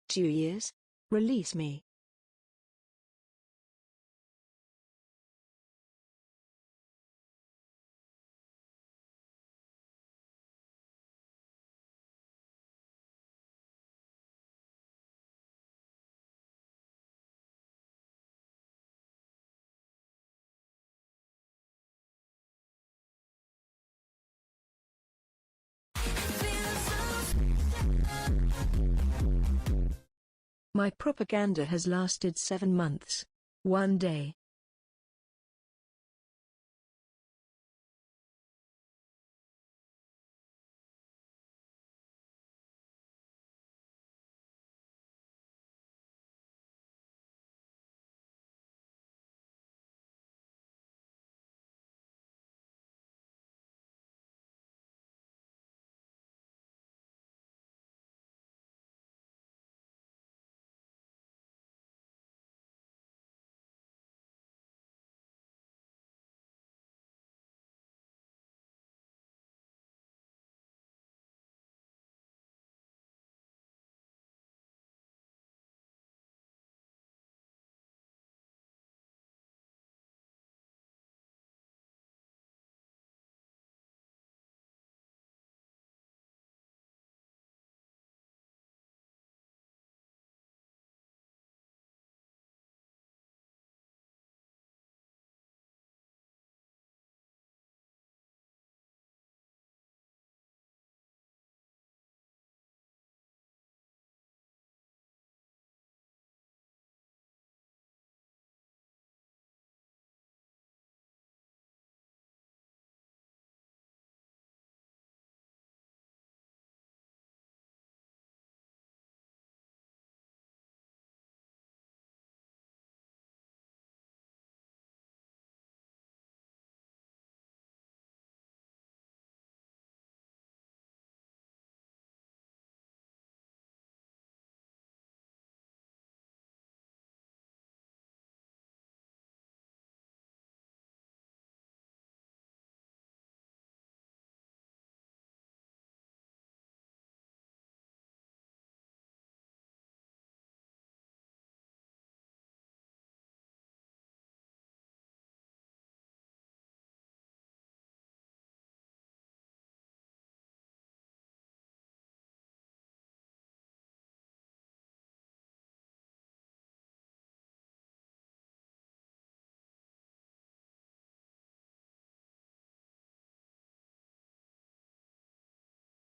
2 years? Release me. My propaganda has lasted 7 months. 1 day.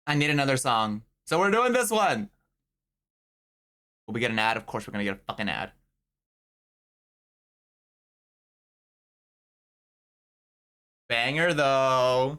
I need another song. So we're doing this one. Will we get an ad? Of course we're gonna get a fucking ad. Banger though.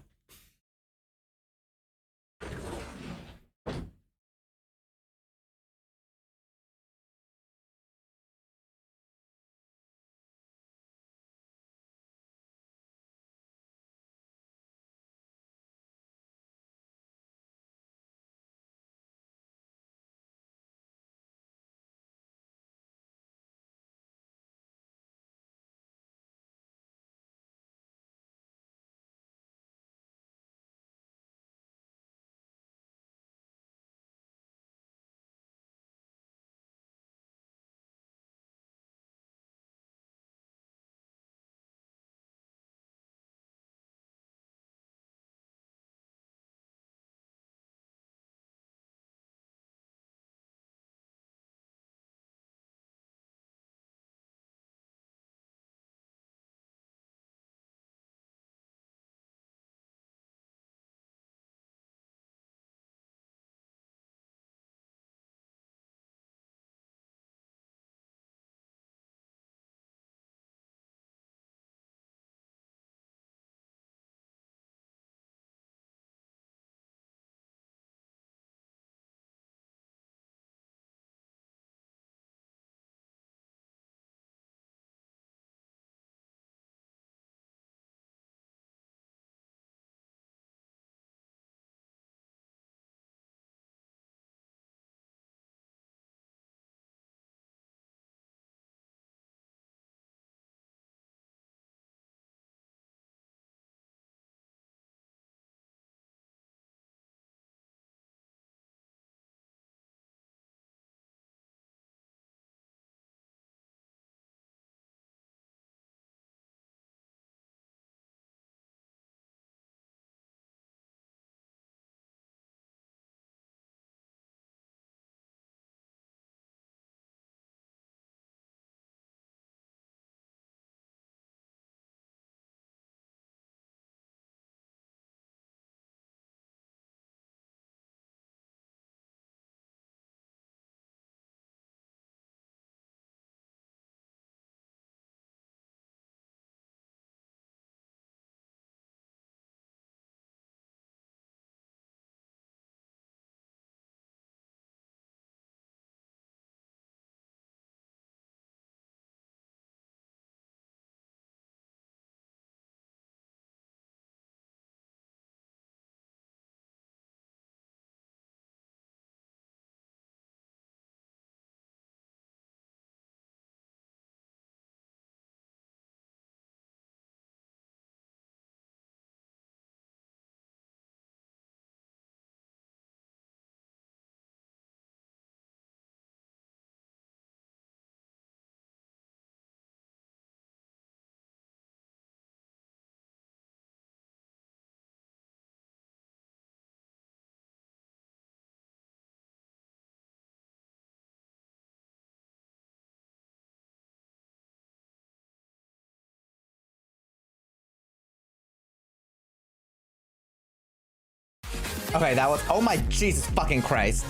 Okay, that was, oh my Jesus fucking Christ.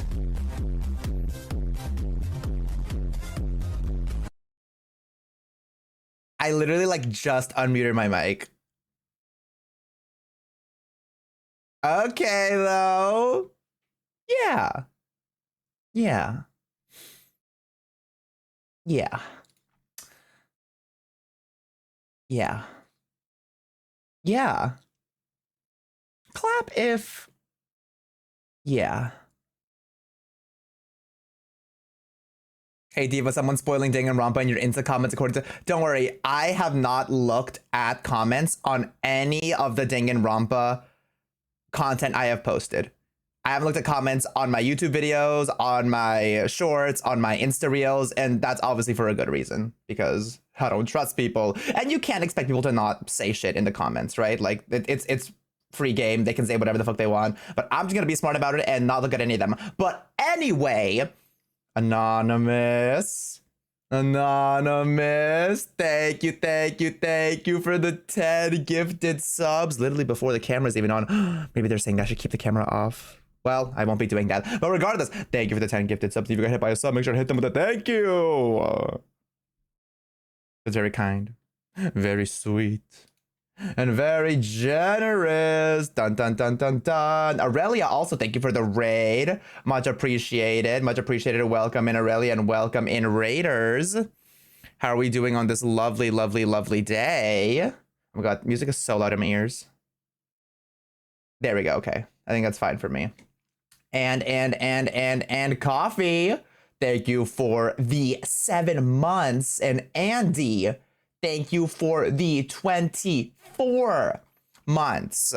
I literally like just unmuted my mic. Okay, though. Yeah. Yeah. Yeah. Yeah. Yeah. Clap if... Yeah. Hey, Diva, someone's spoiling Danganronpa and you're into comments according to... Don't worry, I have not looked at comments on any of the Danganronpa content I have posted. I haven't looked at comments on my YouTube videos, on my shorts, on my Insta Reels, and that's obviously for a good reason, because I don't trust people. And you can't expect people to not say shit in the comments, right? Like, it's free game. They can say whatever the fuck they want, but I'm just gonna be smart about it and not look at any of them. But anyway... Anonymous, thank you for the 10 gifted subs, literally before the camera's even on. Maybe they're saying I should keep the camera off. Well, I won't be doing that, but regardless, thank you for the 10 gifted subs. If you got hit by a sub, make sure to hit them with a thank you. It's very kind, very sweet, and very generous. Dun dun dun dun dun. Aurelia, also thank you for the raid. Much appreciated. Much appreciated. Welcome in, Aurelia, and welcome in, Raiders. How are we doing on this lovely, lovely, lovely day? Oh my god, music is so loud in my ears. There we go. Okay, I think that's fine for me. And coffee. Thank you for the 7 months. And Andy, thank you for the 24 months.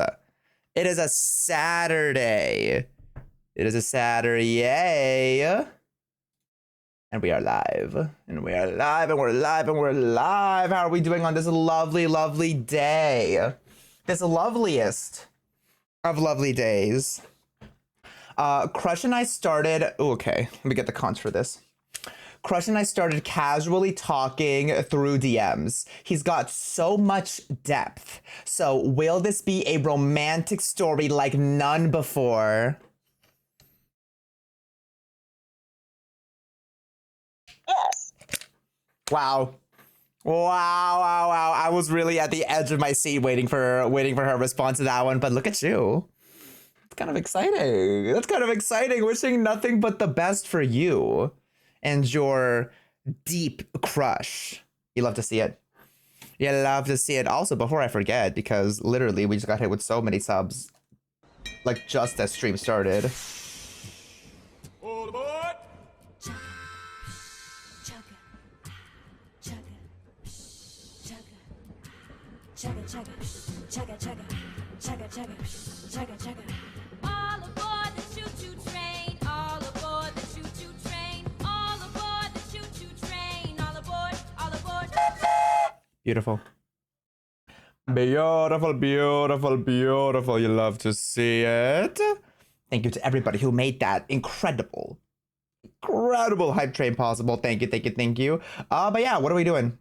It is a Saturday. It is a Saturday. And we are live. And we are live. And we're live. And we're live. How are we doing on this lovely, lovely day? This loveliest of lovely days. Crush and I started... Ooh, okay, let me get the cons for this. Crush and I started casually talking through DMs. He's got so much depth. So will this be a romantic story like none before? Yes. Wow. Wow. I was really at the edge of my seat waiting for her response to that one, but look at you. It's kind of exciting. That's kind of exciting. Wishing nothing but the best for you and your deep crush. You love to see it. You love to see it. Also, before I forget, because literally we just got hit with so many subs, like just as stream started. All aboard! All aboard the choo-choo train. All aboard the choo-choo train. All aboard the choo-choo train. All aboard, all aboard. Beautiful. Beautiful, beautiful, beautiful. You love to see it. Thank you to everybody who made that incredible hype train possible. Thank you. But yeah, what are we doing?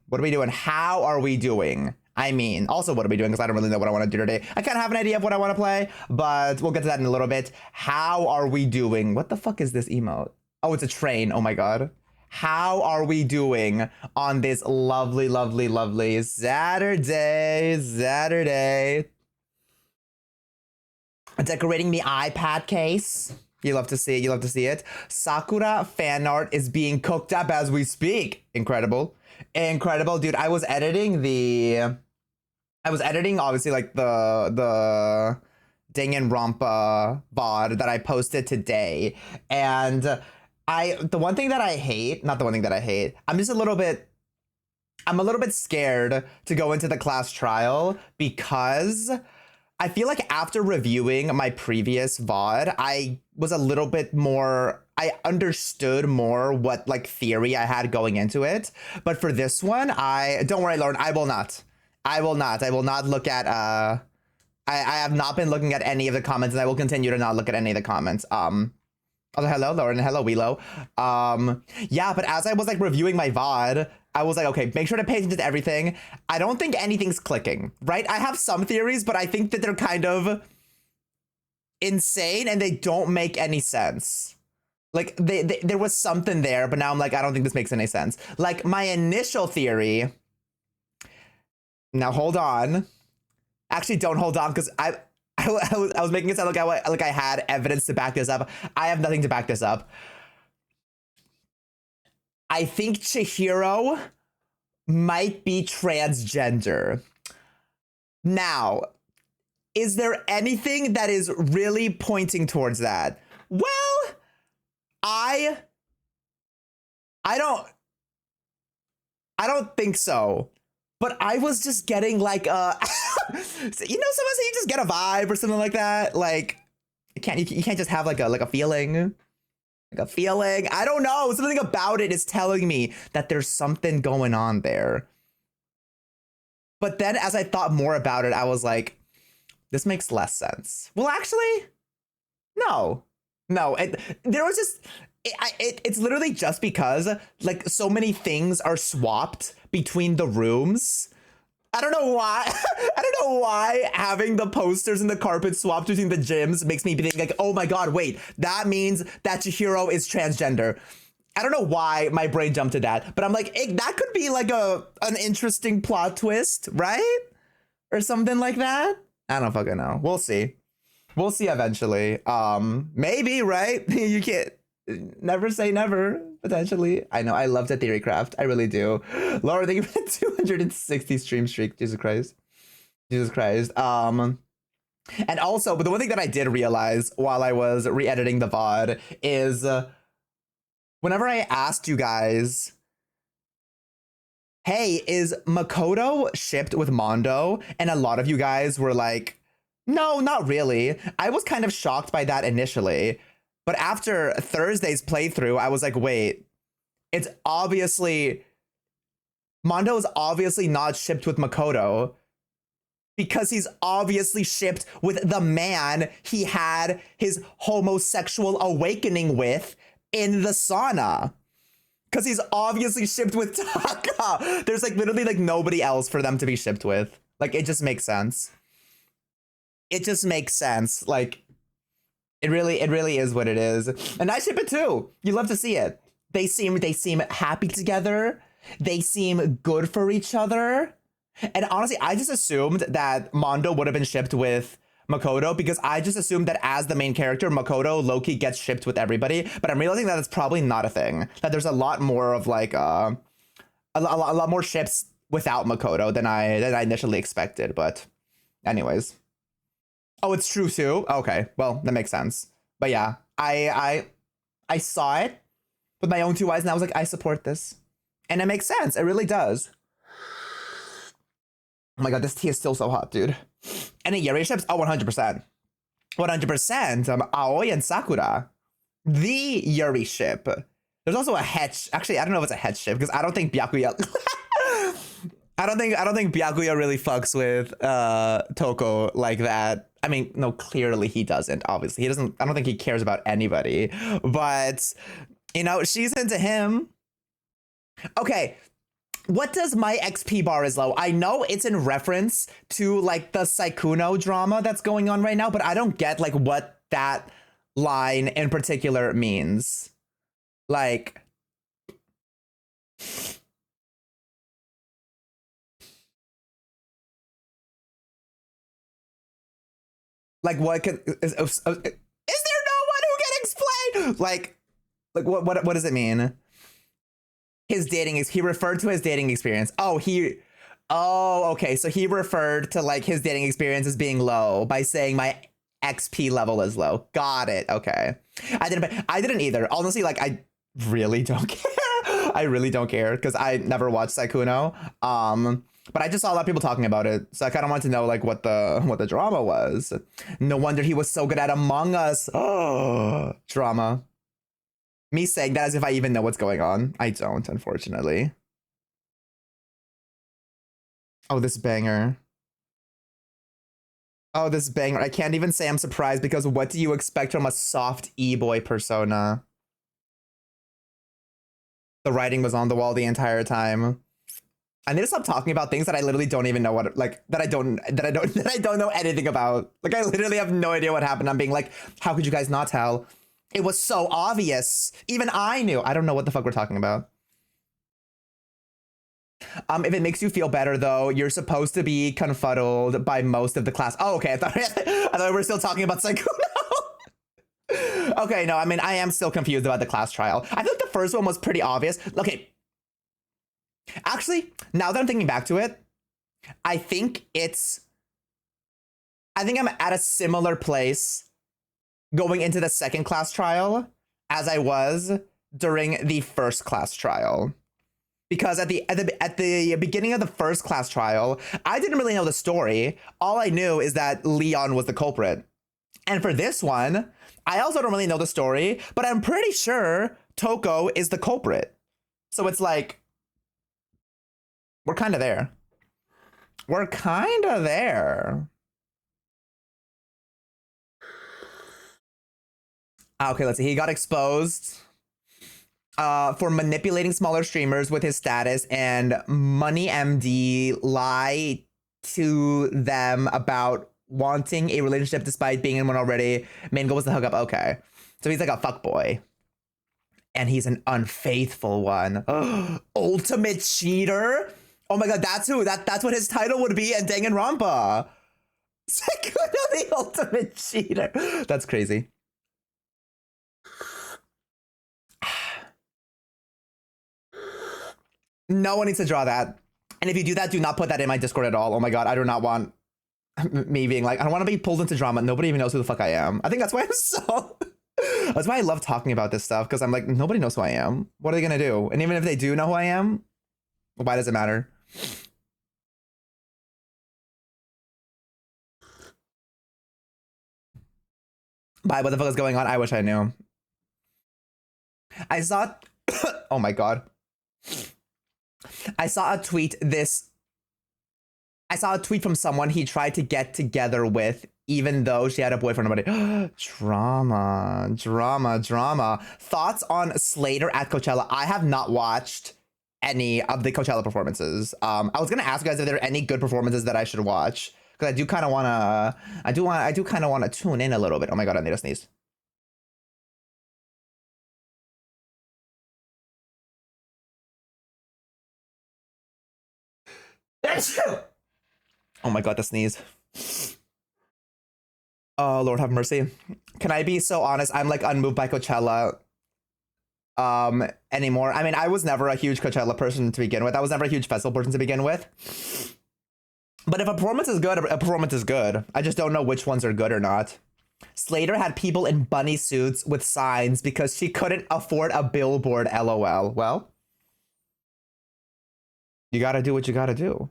How are we doing? I mean, also, what are we doing? Because I don't really know what I want to do today. I kind of have an idea of what I want to play, but we'll get to that in a little bit. How are we doing? What the fuck is this emote? Oh, it's a train. Oh my god. How are we doing on this lovely, lovely, lovely Saturday? Decorating the iPad case. You love to see it. Sakura fan art is being cooked up as we speak. Incredible, dude. I was editing obviously like the Danganronpa VOD that I posted today, and I'm a little bit scared to go into the class trial because I feel like after reviewing my previous VOD, I understood more what like theory I had going into it. But for this one, don't worry, Lauren, I will not look at, I have not been looking at any of the comments, and I will continue to not look at any of the comments. Also, hello, Lauren, hello, Wilo. Yeah, but as I was like reviewing my VOD, I was like, okay, make sure to pay attention to everything. I don't think anything's clicking, right? I have some theories, but I think that they're kind of insane and they don't make any sense. Like there was something there, but now I'm like, I don't think this makes any sense. Like my initial theory. Now hold on. Actually, don't hold on, because I was making it sound like I had evidence to back this up. I have nothing to back this up. I think Chihiro might be transgender. Now, is there anything that is really pointing towards that? Well, I don't think so. But I was just getting like sometimes you just get a vibe or something like that. Like you can't just have like a feeling. Like a feeling. I don't know. Something about it is telling me that there's something going on there. But then as I thought more about it, I was like, this makes less sense. Well, actually, no. There was just it's literally just because like so many things are swapped between the rooms. I don't know why. I don't know why having the posters and the carpet swapped between the gyms makes me think like, oh my god, wait, that means that Chihiro is transgender. I don't know why my brain jumped to that, but I'm like, that could be like an interesting plot twist, right? Or something like that. I don't fucking know. We'll see. We'll see eventually. Maybe, right? You can't never say never, potentially. I know, I love the theory craft. I really do. Laura, thank you for the 260 stream streak. Jesus Christ. And also, but the one thing that I did realize while I was re-editing the VOD is whenever I asked you guys, hey, is Makoto shipped with Mondo? And a lot of you guys were like, no, not really. I was kind of shocked by that initially. But after Thursday's playthrough, I was like, wait, it's obviously, Mondo is obviously not shipped with Makoto because he's obviously shipped with the man he had his homosexual awakening with in the sauna. Because he's obviously shipped with Taka. There's like literally like nobody else for them to be shipped with. Like, it just makes sense. It just makes sense. Like, it really is what it is. And I ship it too. You love to see it. They seem happy together. They seem good for each other. And honestly, I just assumed that Mondo would have been shipped with Makoto because I just assumed that as the main character, Makoto low-key gets shipped with everybody. But I'm realizing that it's probably not a thing. That there's a lot more of like a lot more ships without Makoto than I initially expected. But anyways. Oh, it's true too? Okay, well, that makes sense. But yeah, I saw it with my own two eyes and I was like, I support this. And it makes sense. It really does. Oh my god, this tea is still so hot, dude. Any Yuri ships? Oh, 100%. 100%. Aoi and Sakura. The Yuri ship. There's also a het. Actually, I don't know if it's a het ship because I don't think Byakuya. I don't think Byakuya really fucks with Toko like that. I mean, no, clearly he doesn't. Obviously, he doesn't. I don't think he cares about anybody. But you know, she's into him. Okay, what does my XP bar is low? I know it's in reference to like the Saikuno drama that's going on right now, but I don't get like what that line in particular means. Like, what can is there no one who can explain? Like what does it mean? His dating is he referred to his dating experience. Oh, okay. So he referred to like his dating experience as being low by saying my XP level is low. Got it. Okay. I didn't either. Honestly, like I really don't care. I really don't care because I never watched Saikuno. But I just saw a lot of people talking about it. So I kind of wanted to know like what the drama was. No wonder he was so good at Among Us. Oh, drama. Me saying that as if I even know what's going on. I don't, unfortunately. Oh, this banger. Oh, this banger. I can't even say I'm surprised because what do you expect from a soft e-boy persona? The writing was on the wall the entire time. I need to stop talking about things that I literally don't even know what, like, that I don't know anything about. Like, I literally have no idea what happened. I'm being like, how could you guys not tell? It was so obvious. Even I knew. I don't know what the fuck we're talking about. If it makes you feel better, though, you're supposed to be confuddled by most of the class. Oh, okay. I thought we were still talking about Psycho. Okay, no, I mean, I am still confused about the class trial. I think the first one was pretty obvious. Okay. Actually, now that I'm thinking back to it, I think I'm at a similar place going into the second class trial as I was during the first class trial. Because at the beginning of the first class trial, I didn't really know the story. All I knew is that Leon was the culprit. And for this one, I also don't really know the story, but I'm pretty sure Toko is the culprit. So it's like, we're kind of there. We're kind of there. Okay, let's see. He got exposed for manipulating smaller streamers with his status, and Money MD lied to them about wanting a relationship despite being in one already. Main goal was to hook up. Okay. So he's like a fuckboy. And he's an unfaithful one. Ultimate cheater? Oh my god, that's what his title would be in Danganronpa. Sekuno the ultimate cheater. That's crazy. No one needs to draw that. And if you do that, do not put that in my Discord at all. Oh my god, I do not want me being like, I don't want to be pulled into drama. Nobody even knows who the fuck I am. I think that's why I'm so... That's why I love talking about this stuff, because I'm like, nobody knows who I am. What are they going to do? And even if they do know who I am, why does it matter? Bye, what the fuck is going on? I wish I knew. I saw... Oh my god. I saw a tweet from someone he tried to get together with, even though she had a boyfriend already. Drama. Thoughts on Slater at Coachella? I have not watched any of the Coachella performances. I was gonna ask you guys if there are any good performances that I should watch, because I do kind of wanna, tune in a little bit. Oh my god, I need to sneeze. Oh my god, the sneeze. Oh, Lord have mercy. Can I be so honest? I'm like unmoved by Coachella anymore. I mean, I was never a huge Coachella person to begin with. I was never a huge festival person to begin with. But if a performance is good, a performance is good. I just don't know which ones are good or not. Slater had people in bunny suits with signs because she couldn't afford a billboard, LOL. Well, you gotta do what you gotta do.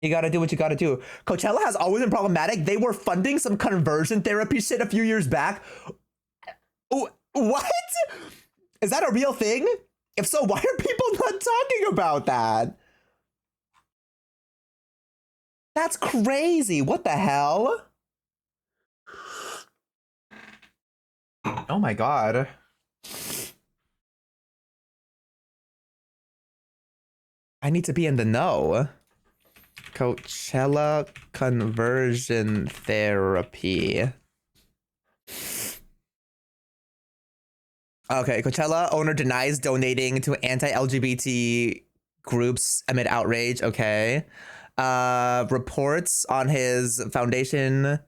You gotta do what you gotta do. Coachella has always been problematic. They were funding some conversion therapy shit a few years back. Oh, what? Is that a real thing? If so, why are people not talking about that? That's crazy. What the hell? Oh my god. I need to be in the know. Coachella conversion therapy. Okay, Coachella owner denies donating to anti-LGBT groups amid outrage. Okay. Reports on his foundation.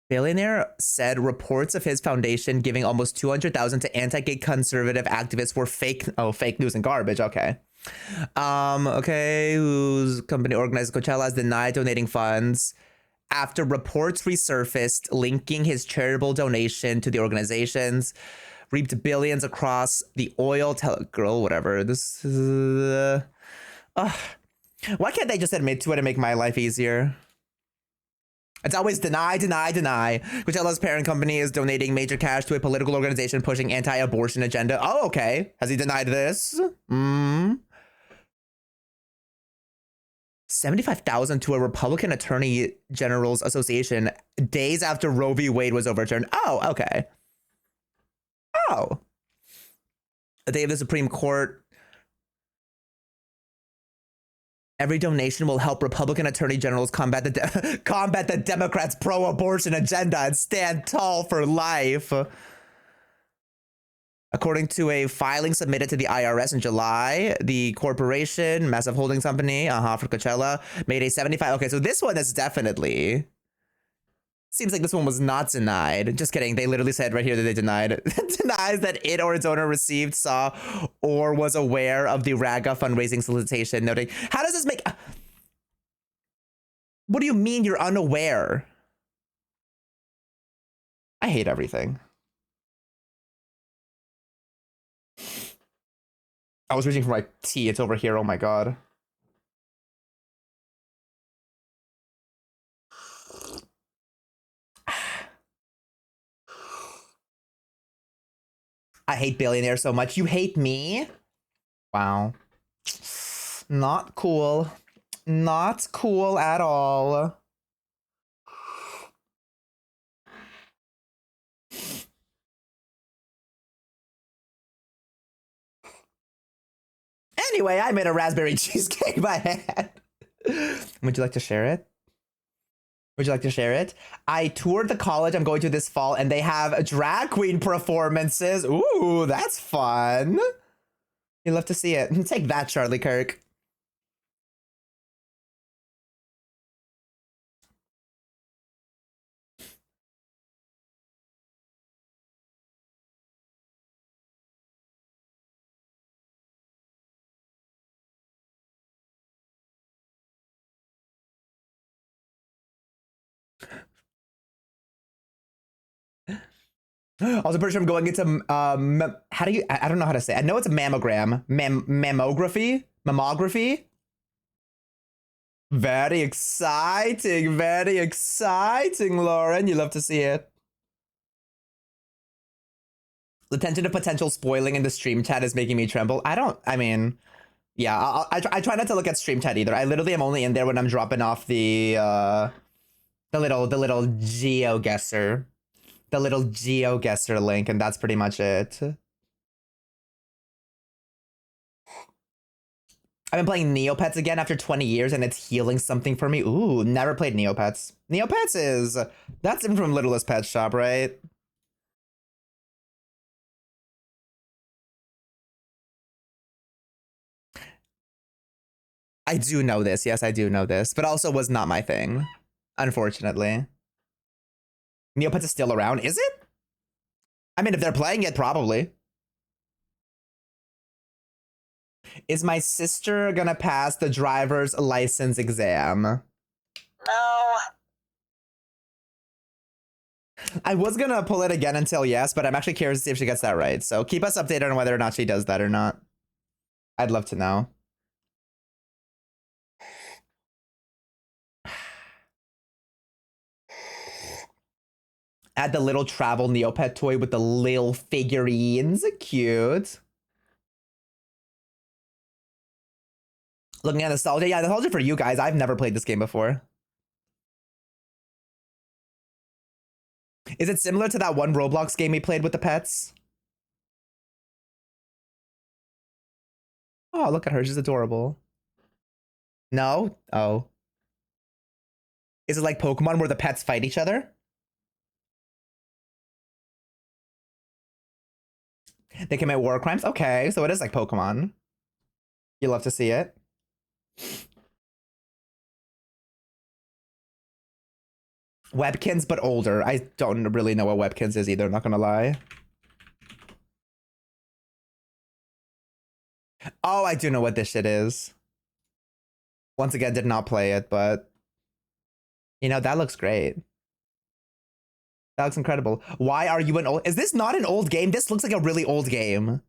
Billionaire said reports of his foundation giving almost $200,000 to anti-gay conservative activists were fake. Oh, fake news and garbage. Okay. Okay, whose company organized Coachella has denied donating funds after reports resurfaced linking his charitable donation to the organizations, reaped billions across the oil girl, whatever. This is why can't they just admit to it and make my life easier? It's always deny. Coachella's parent company is donating major cash to a political organization pushing anti-abortion agenda. Oh, okay. Has he denied this? 75,000 to a Republican Attorney General's Association days after Roe v. Wade was overturned. Oh, okay. Oh. The day of the Supreme Court Every donation will help Republican attorney generals combat combat the Democrats' pro-abortion agenda and stand tall for life. According to a filing submitted to the IRS in July, the corporation, massive holding company, for Coachella, made a 75. Okay, so this one is definitely. Seems like this one was not denied. Just kidding. They literally said right here that they denied. Denies that it or its owner received, saw, or was aware of the Raga fundraising solicitation, noting. How does this make. What do you mean you're unaware? I hate everything. I was reaching for my tea. It's over here. Oh my god. I hate billionaires so much. You hate me? Wow. Not cool. Not cool at all. Anyway, I made a raspberry cheesecake by hand. Would you like to share it? Would you like to share it? I toured the college I'm going to this fall, and they have drag queen performances. Ooh, that's fun. You'd love to see it. Take that, Charlie Kirk. Also, pretty sure I'm going into how do you? I don't know how to say. I know it's a mammogram, mammography. Very exciting, Lauren. You love to see it. The tension of potential spoiling in the stream chat is making me tremble. I mean, yeah, I try not to look at stream chat either. I literally am only in there when I'm dropping off the little GeoGuessr. The little GeoGuessr link, and that's pretty much it. I've been playing Neopets again after 20 years, and it's healing something for me. Ooh, never played Neopets. Neopets is... That's in from Littlest Pet Shop, right? I do know this. Yes, I do know this. But also was not my thing, unfortunately. Neopets is still around, is it? I mean, if they're playing it, probably. Is my sister gonna pass the driver's license exam? No. I was gonna pull it again until yes, but I'm actually curious to see if she gets that right. So keep us updated on whether or not she does that or not. I'd love to know. Add the little travel Neopet toy with the little figurines. Cute. Looking at nostalgia. Yeah, nostalgia for you guys. I've never played this game before. Is it similar to that one Roblox game we played with the pets? Oh, look at her. She's adorable. No? Oh. Is it like Pokemon where the pets fight each other? They commit war crimes? Okay, so it is like Pokemon. You love to see it. Webkins, but older. I don't really know what Webkins is either, not gonna lie. Oh, I do know what this shit is. Once again, did not play it, but... You know, that looks great. That looks incredible. Why are you an old... Is this not an old game? This looks like a really old game.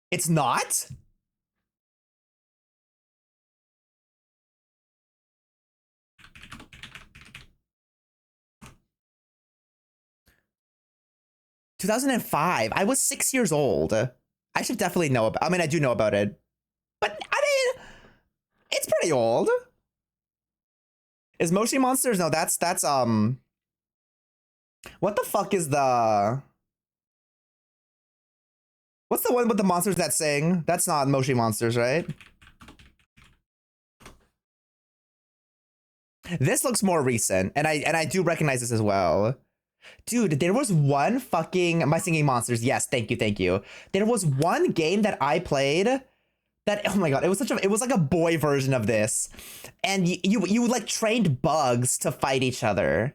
It's not? ...2005. I was 6 years old. I should definitely know about... I mean, I do know about it. But, I mean... It's pretty old. Is Moshi Monsters? No, that's what the fuck is the... What's the one with the monsters that sing? That's not Moshi Monsters, right? This looks more recent, and I do recognize this as well. Dude, there was one fucking My Singing Monsters. Yes, thank you. There was one game that I played that, oh my god, it was like a boy version of this. And you like trained bugs to fight each other.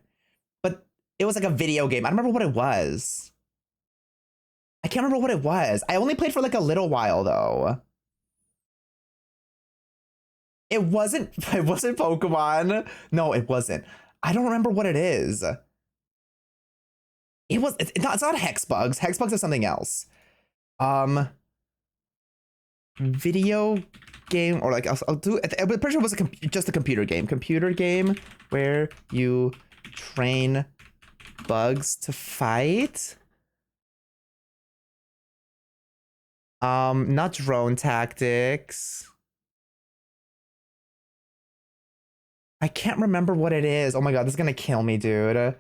But it was like a video game. I don't remember what it was. I can't remember what it was. I only played for like a little while though. It wasn't Pokemon. No, it wasn't. I don't remember what it is. It's not Hexbugs. Hexbugs is something else. Video game, or like I'll do. I'm pretty sure it was just a computer game. Computer game where you train bugs to fight. Not Drone Tactics. I can't remember what it is. Oh my god, this is gonna kill me, dude. Okay,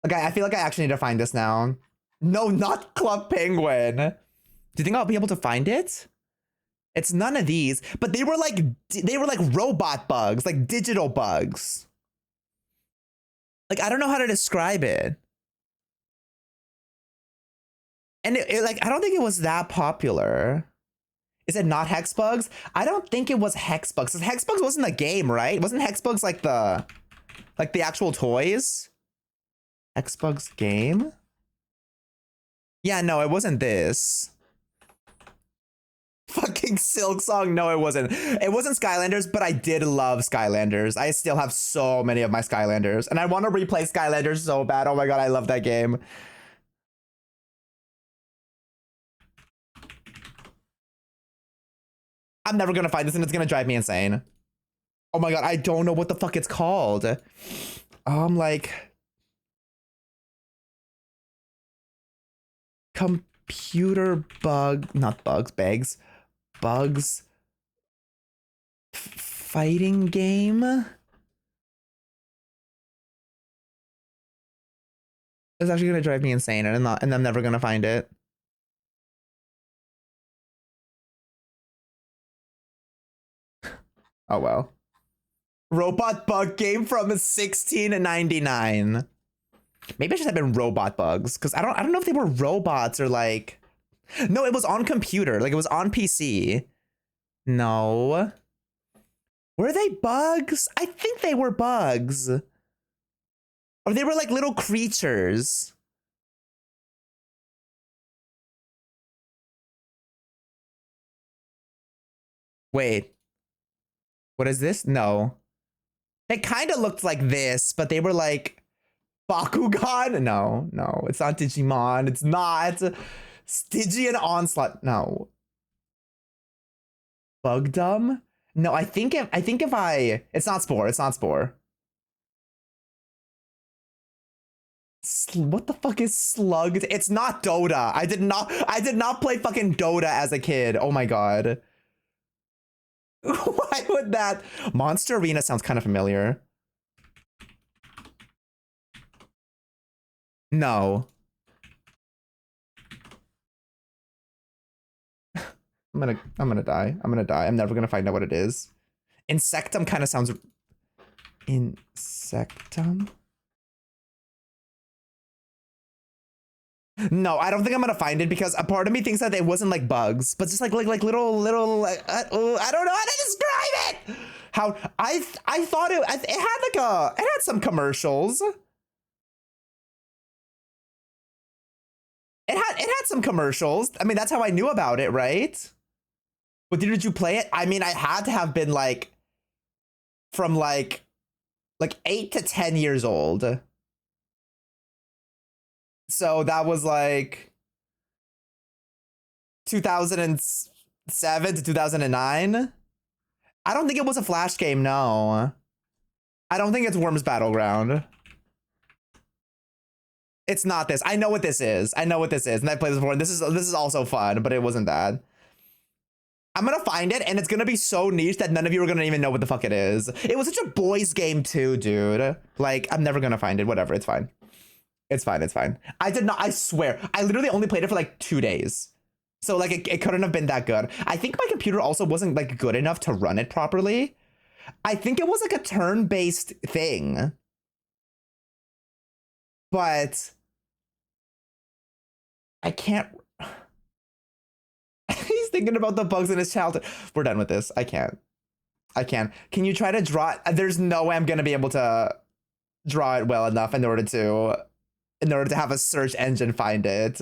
I feel like I actually need to find this now. No, not Club Penguin. Do you think I'll be able to find it? It's none of these, but they were like robot bugs, like digital bugs. Like, I don't know how to describe it. And it like, I don't think it was that popular. Is it not Hexbugs? I don't think it was Hexbugs. Hexbugs wasn't a game, right? Wasn't Hexbugs like the actual toys? Hexbugs game? Yeah, no, it wasn't this. Fucking Silk Song. No, it wasn't. It wasn't Skylanders, but I did love Skylanders. I still have so many of my Skylanders, and I want to replay Skylanders so bad. Oh my god, I love that game. I'm never gonna find this, and it's gonna drive me insane. Oh my god, I don't know what the fuck it's called. Like computer bug, not bugs, bags, bugs, fighting game. It's actually gonna drive me insane, and I'm never gonna find it. Oh well. Robot bug game from 1699. Maybe I should have been robot bugs, because I don't know if they were robots or like. No, it was on computer. Like, it was on PC. No. Were they bugs? I think they were bugs. Or they were like little creatures. Wait. What is this? No. It kind of looked like this, but they were like Bakugan? No, it's not Digimon. It's not. Stygian Onslaught. No. Bugdom? No, I think if it's not Spore. It's not Spore. What the fuck is Slugged? It's not Dota. I did not play fucking Dota as a kid. Oh my god. Why would that? Monster Arena sounds kind of familiar. No. I'm gonna die. I'm never gonna find out what it is. Insectum kind of sounds. Insectum? No, I don't think I'm gonna find it because a part of me thinks that it wasn't like bugs, but just like little I don't know how to describe it. How I thought it had some commercials. It had some commercials. I mean, that's how I knew about it, right? But did you play it? I mean, I had to have been like from like 8 to 10 years old. So that was like 2007 to 2009. I don't think it was a Flash game, no. I don't think it's Worms Battleground. It's not this. I know what this is. And I played this before. And this is also fun, but it wasn't that. I'm gonna find it, and it's gonna be so niche that none of you are gonna even know what the fuck it is. It was such a boys game too, dude. Like, I'm never gonna find it. Whatever, it's fine. It's fine. I swear. I literally only played it for like 2 days. So like it couldn't have been that good. I think my computer also wasn't like good enough to run it properly. I think it was like a turn-based thing. But I can't. He's thinking about the bugs in his childhood. We're done with this. I can't. Can you try to draw it? There's no way I'm gonna be able to draw it well enough in order to have a search engine find it.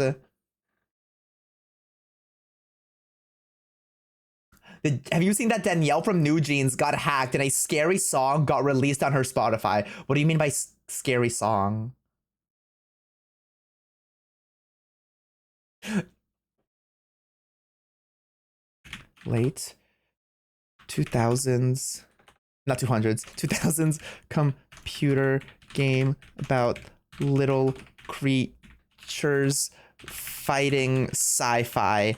Have you seen that Danielle from New Jeans got hacked and a scary song got released on her Spotify? What do you mean by scary song? Late 2000s, not 200s, 2000s computer game about little creatures fighting sci-fi.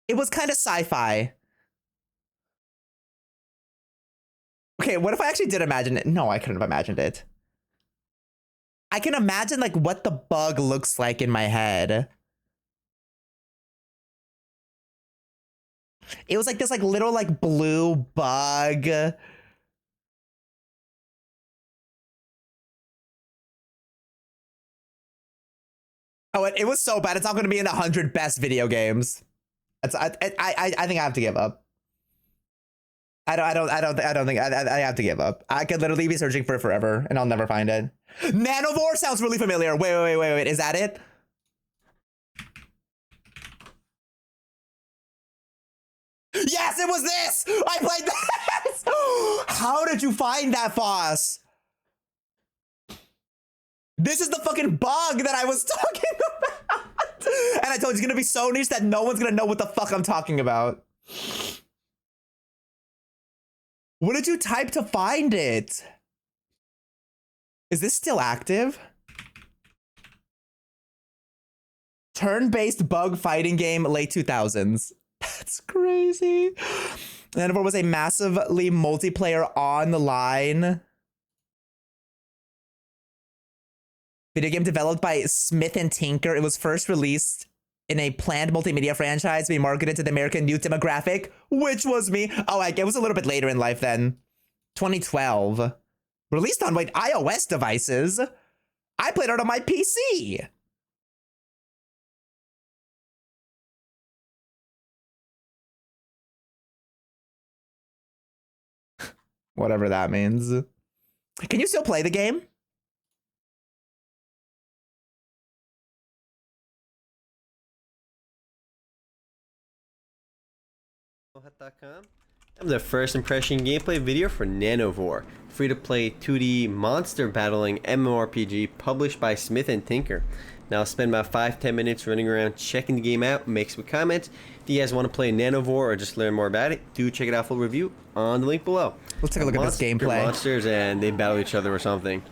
It was kind of sci-fi. Okay, what if I actually did imagine it? No, I couldn't have imagined it. I can imagine like what the bug looks like in my head. It was like this like little like blue bug. Oh, it was so bad. It's not going to be in the 100 best video games. I think I have to give up. I don't think I have to give up. I could literally be searching for it forever and I'll never find it. Nanovore sounds really familiar. Wait. Is that it? Yes, it was this! I played this! How did you find that, Foss? This is the fucking bug that I was talking about! And I told you it's gonna be so niche that no one's gonna know what the fuck I'm talking about. What did you type to find it? Is this still active? Turn-based bug fighting game, late 2000s. That's crazy. And it was a massively multiplayer online video game developed by Smith and Tinker. It was first released in a planned multimedia franchise to be marketed to the American youth demographic, which was me. Oh, it was a little bit later in life then. 2012. Released on, wait, iOS devices. I played it on my PC. Whatever that means. Can you still play the game? I'm the first impression gameplay video for Nanovore, free-to-play 2D monster battling MMORPG published by Smith and Tinker. Now I'll spend about 5-10 minutes running around checking the game out, make some comments. If you guys want to play Nanovore or just learn more about it, do check it out full review on the link below. Let's take a look at this gameplay. Monsters and they battle each other or something.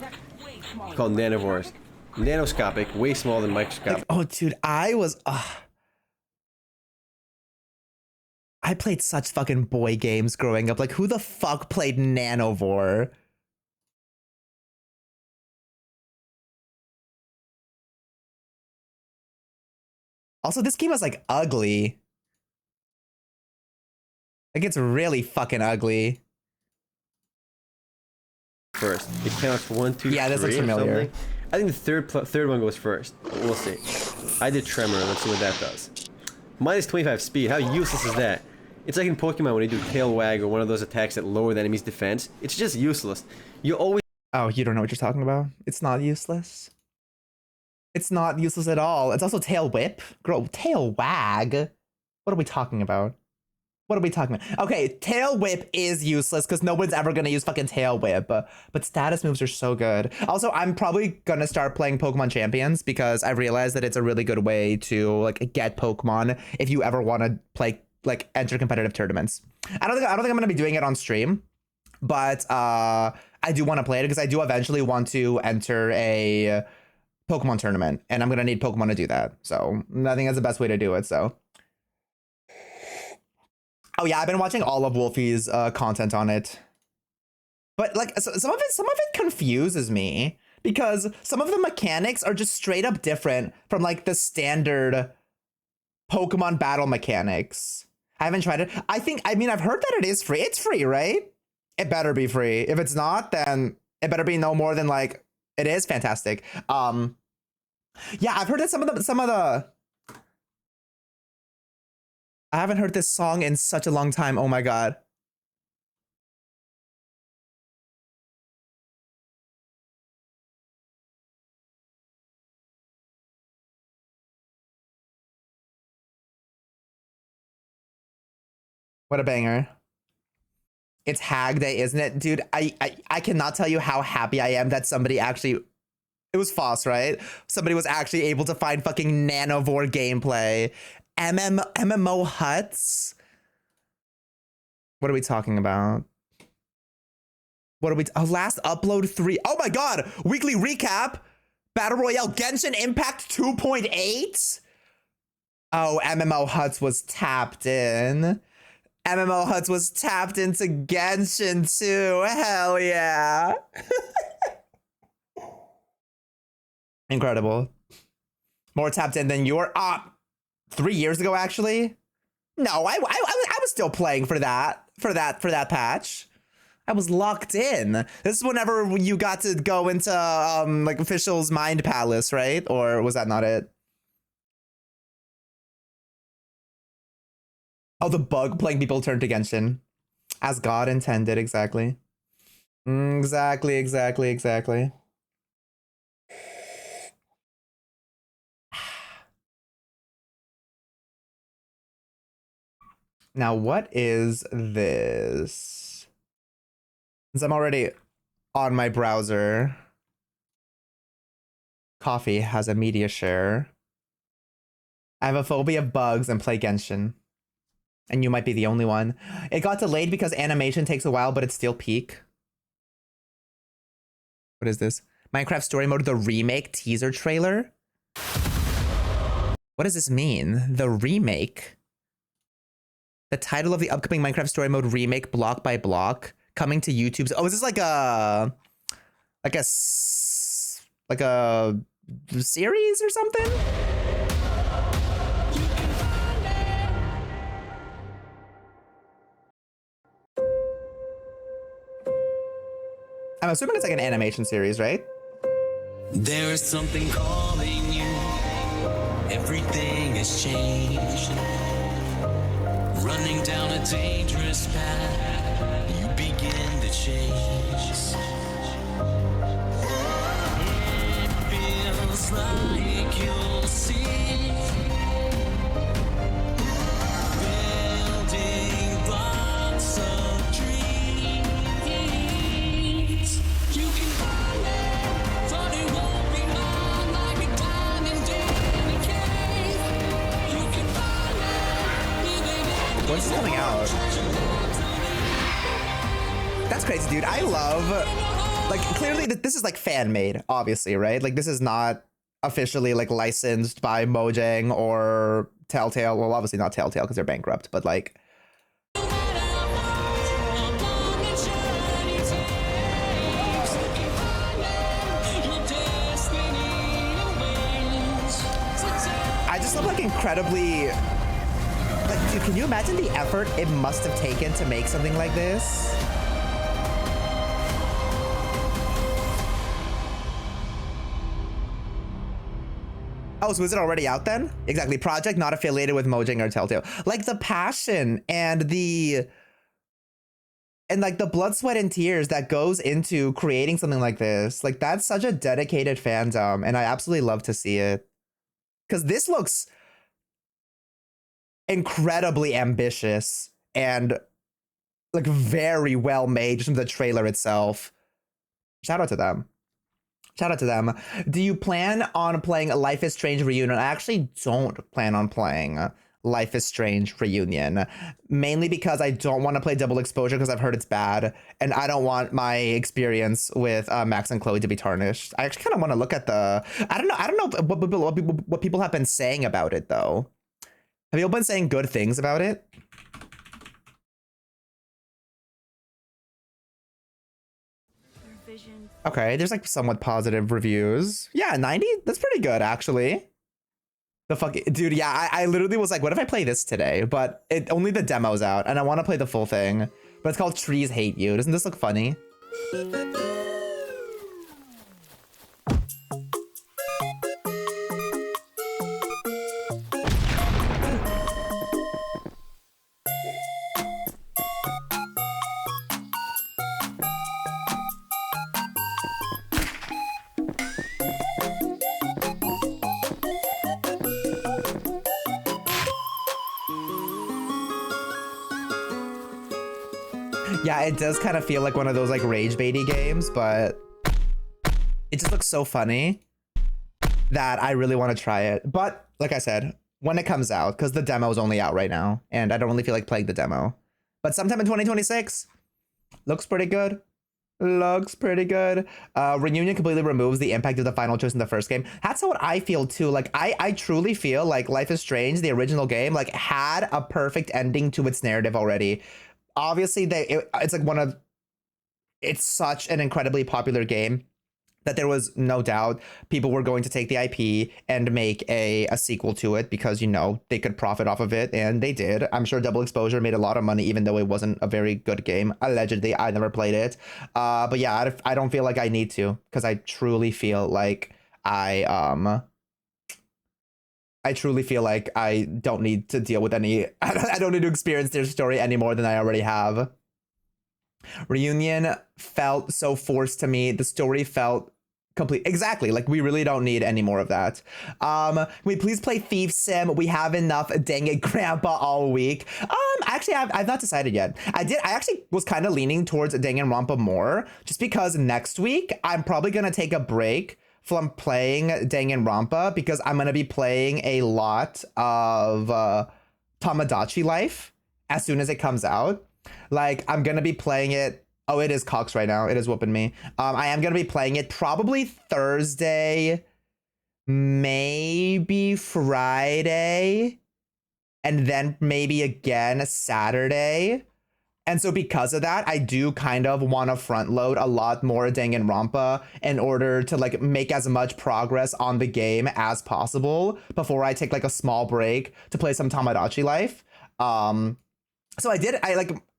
It's called Nanovores. Nanoscopic, way smaller than microscopic. Oh, dude, I played such fucking boy games growing up. Like, who the fuck played Nanovore? Also, this game is like ugly. Like, it's really fucking ugly. First, it counts 1, 2, yeah, this looks 3 or familiar. something. I think the third one goes first. We'll see. I did Tremor. Let's see what that does. Minus 25 speed. How useless is that? It's like in Pokemon when you do Tail Wag or one of those attacks that lower the enemy's defense. It's just useless. You always... Oh, you don't know what you're talking about? It's not useless. It's not useless at all. It's also Tail Whip. Girl, Tail Wag? What are we talking about? What are we talking about? Okay, Tail Whip is useless because no one's ever going to use fucking Tail Whip. But status moves are so good. Also, I'm probably going to start playing Pokemon Champions because I realized that it's a really good way to like get Pokemon if you ever want to play, like, enter competitive tournaments. I don't think I'm going to be doing it on stream, but I do want to play it because I do eventually want to enter a Pokemon tournament, and I'm going to need Pokemon to do that. So I think that's the best way to do it, so. Oh yeah, I've been watching all of Wolfie's content on it. But like some of it confuses me because some of the mechanics are just straight up different from like the standard Pokemon battle mechanics. I haven't tried it. I mean, I've heard that it is free. It's free, right? It better be free. If it's not, then it better be no more than like it is fantastic. Yeah, I've heard that some of the I haven't heard this song in such a long time. Oh my god. What a banger. It's Hag Day, isn't it? Dude, I cannot tell you how happy I am that somebody actually, it was Foss, right? Somebody was actually able to find fucking Nanovore gameplay. MMO huts? What are we talking about? What are we, last upload 3. Oh my god, weekly recap. Battle Royale Genshin Impact 2.8? Oh, MMO huts was tapped in. MMO Huts was tapped into Genshin too. Hell yeah. Incredible. More tapped in than your 3 years ago, actually. No, I was still playing for that patch. I was locked in. This is whenever you got to go into like official's Mind Palace, right? Or was that not it? Oh, the bug playing people turn to Genshin. As God intended, exactly. Exactly. Now, what is this? Since I'm already on my browser, Coffee has a media share. I have a phobia of bugs and play Genshin. And you might be the only one. It got delayed because animation takes a while, but it's still peak. What is this? Minecraft Story Mode, the remake teaser trailer? What does this mean? The remake? The title of the upcoming Minecraft Story Mode remake, block by block, coming to YouTube's. Oh, is this like a series or something? I'm assuming it's like an animation series, right? There is something calling you. Everything has changed. Running down a dangerous path, you begin to change. It feels like you'll see. Building blocks of dreams. You can find it, but it won't be mine like a diamond in a cave. You can find it, When's this coming out? That's crazy, dude. I love, like, clearly this is like fan made, obviously, right? Like, this is not officially like licensed by Mojang or Telltale. Well, obviously not Telltale because they're bankrupt, but like, I just love like incredibly, like, dude, can you imagine the effort it must have taken to make something like this? Oh, so is it already out then? Exactly. Project not affiliated with Mojang or Telltale. Like the passion and like the blood, sweat, and tears that goes into creating something like this. Like that's such a dedicated fandom, and I absolutely love to see it. Because this looks incredibly ambitious and like very well made just from the trailer itself. Shout out to them. Shout out to them. Do you plan on playing Life is Strange Reunion? I actually don't plan on playing Life is Strange Reunion, mainly because I don't want to play Double Exposure because I've heard it's bad, and I don't want my experience with Max and Chloe to be tarnished. I actually kind of want to look at the. I don't know what people have been saying about it though. Have you all been saying good things about it? Okay, there's like somewhat positive reviews. Yeah, 90? That's pretty good, actually. The fucking dude, yeah, I literally was like, what if I play this today? But only the demo's out, and I want to play the full thing. But it's called Trees Hate You. Doesn't this look funny? Yeah, it does kind of feel like one of those like rage baity games, but it just looks so funny that I really want to try it. But like I said, when it comes out, because the demo is only out right now, and I don't really feel like playing the demo. But sometime in 2026, looks pretty good. Looks pretty good. Reunion completely removes the impact of the final choice in the first game. That's what I feel too. Like I truly feel like Life is Strange, the original game, like had a perfect ending to its narrative already. Obviously, it's like it's such an incredibly popular game that there was no doubt people were going to take the IP and make a sequel to it because, you know, they could profit off of it, and they did. I'm sure Double Exposure made a lot of money, even though it wasn't a very good game. Allegedly, I never played it. But yeah, I don't feel like I need to, because I truly feel like I truly feel like I don't need to deal with any, I don't need to experience their story any more than I already have. Reunion felt so forced to me. The story felt complete. Exactly. Like, we really don't need any more of that. Can we please play Thief Sim? We have enough dang it grandpa all week. Actually, I've not decided yet. I actually was kind of leaning towards Danganronpa more, just because next week I'm probably going to take a break from playing Danganronpa because I'm going to be playing a lot of Tamagotchi Life as soon as it comes out. Like, I'm going to be playing it. Oh, it is Cox right now. It is whooping me. I am going to be playing it probably Thursday, maybe Friday, and then maybe again Saturday. And so because of that, I do kind of want to front load a lot more Danganronpa in order to like make as much progress on the game as possible before I take like a small break to play some Tamagotchi Life. So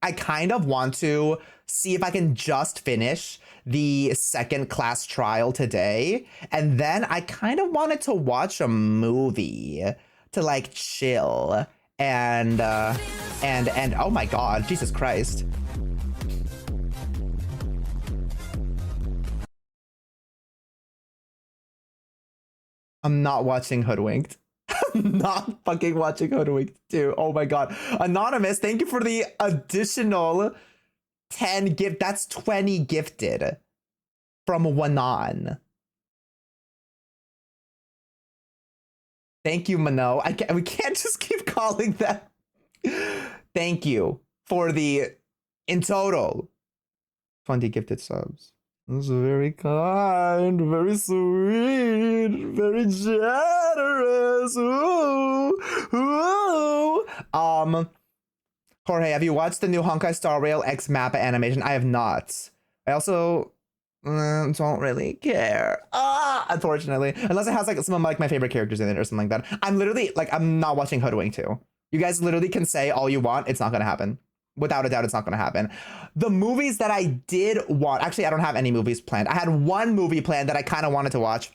I kind of want to see if I can just finish the second class trial today. And then I kind of wanted to watch a movie to like chill and oh my God, Jesus Christ. I'm not watching Hoodwinked. I'm not fucking watching Hoodwinked 2. Oh my God. Anonymous, thank you for the additional 10 gift. That's 20 gifted from Wanan. Thank you, Mano. We can't just keep calling that. Thank you for the, in total, 20 gifted subs. That's very kind, very sweet, very generous. Ooh, ooh. Jorge, have you watched the new Honkai Star Rail X Mappa animation? I have not. I also don't really care. Unfortunately, unless it has like some of like my favorite characters in it or something like that. I'm literally like, I'm not watching Hoodwink 2. You guys literally can say all you want. It's not gonna happen. Without a doubt, it's not going to happen. The movies that I did want, actually, I don't have any movies planned. I had one movie planned that I kind of wanted to watch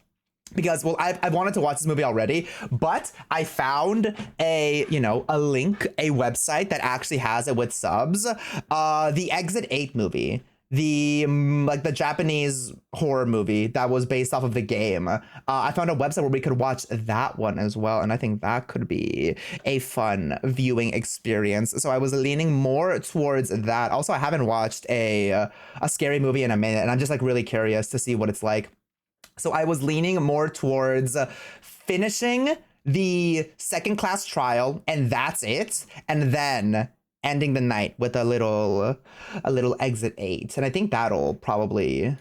because, well, I wanted to watch this movie already, but I found a link, a website that actually has it with subs. The Exit 8 movie. The Japanese horror movie that was based off of the game. I found a website where we could watch that one as well, and I think that could be a fun viewing experience. So I was leaning more towards that. Also, I haven't watched a scary movie in a minute, and I'm just like really curious to see what it's like. So I was leaning more towards finishing the second class trial, and that's it, and then ending the night with a little Exit 8. And I think that'll probably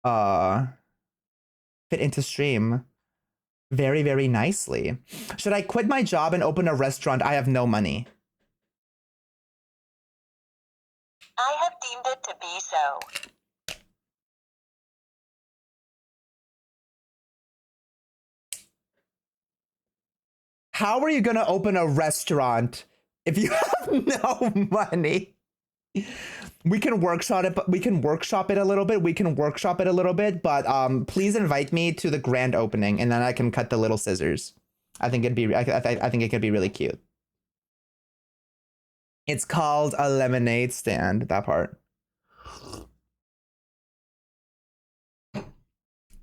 fit into stream very, very nicely. Should I quit my job and open a restaurant? I have no money. I have deemed it to be so. How are you gonna open a restaurant if you have no money? We can workshop it, but please invite me to the grand opening, and then I can cut the little scissors. I think it'd be, I think it could be really cute. It's called a lemonade stand. That part.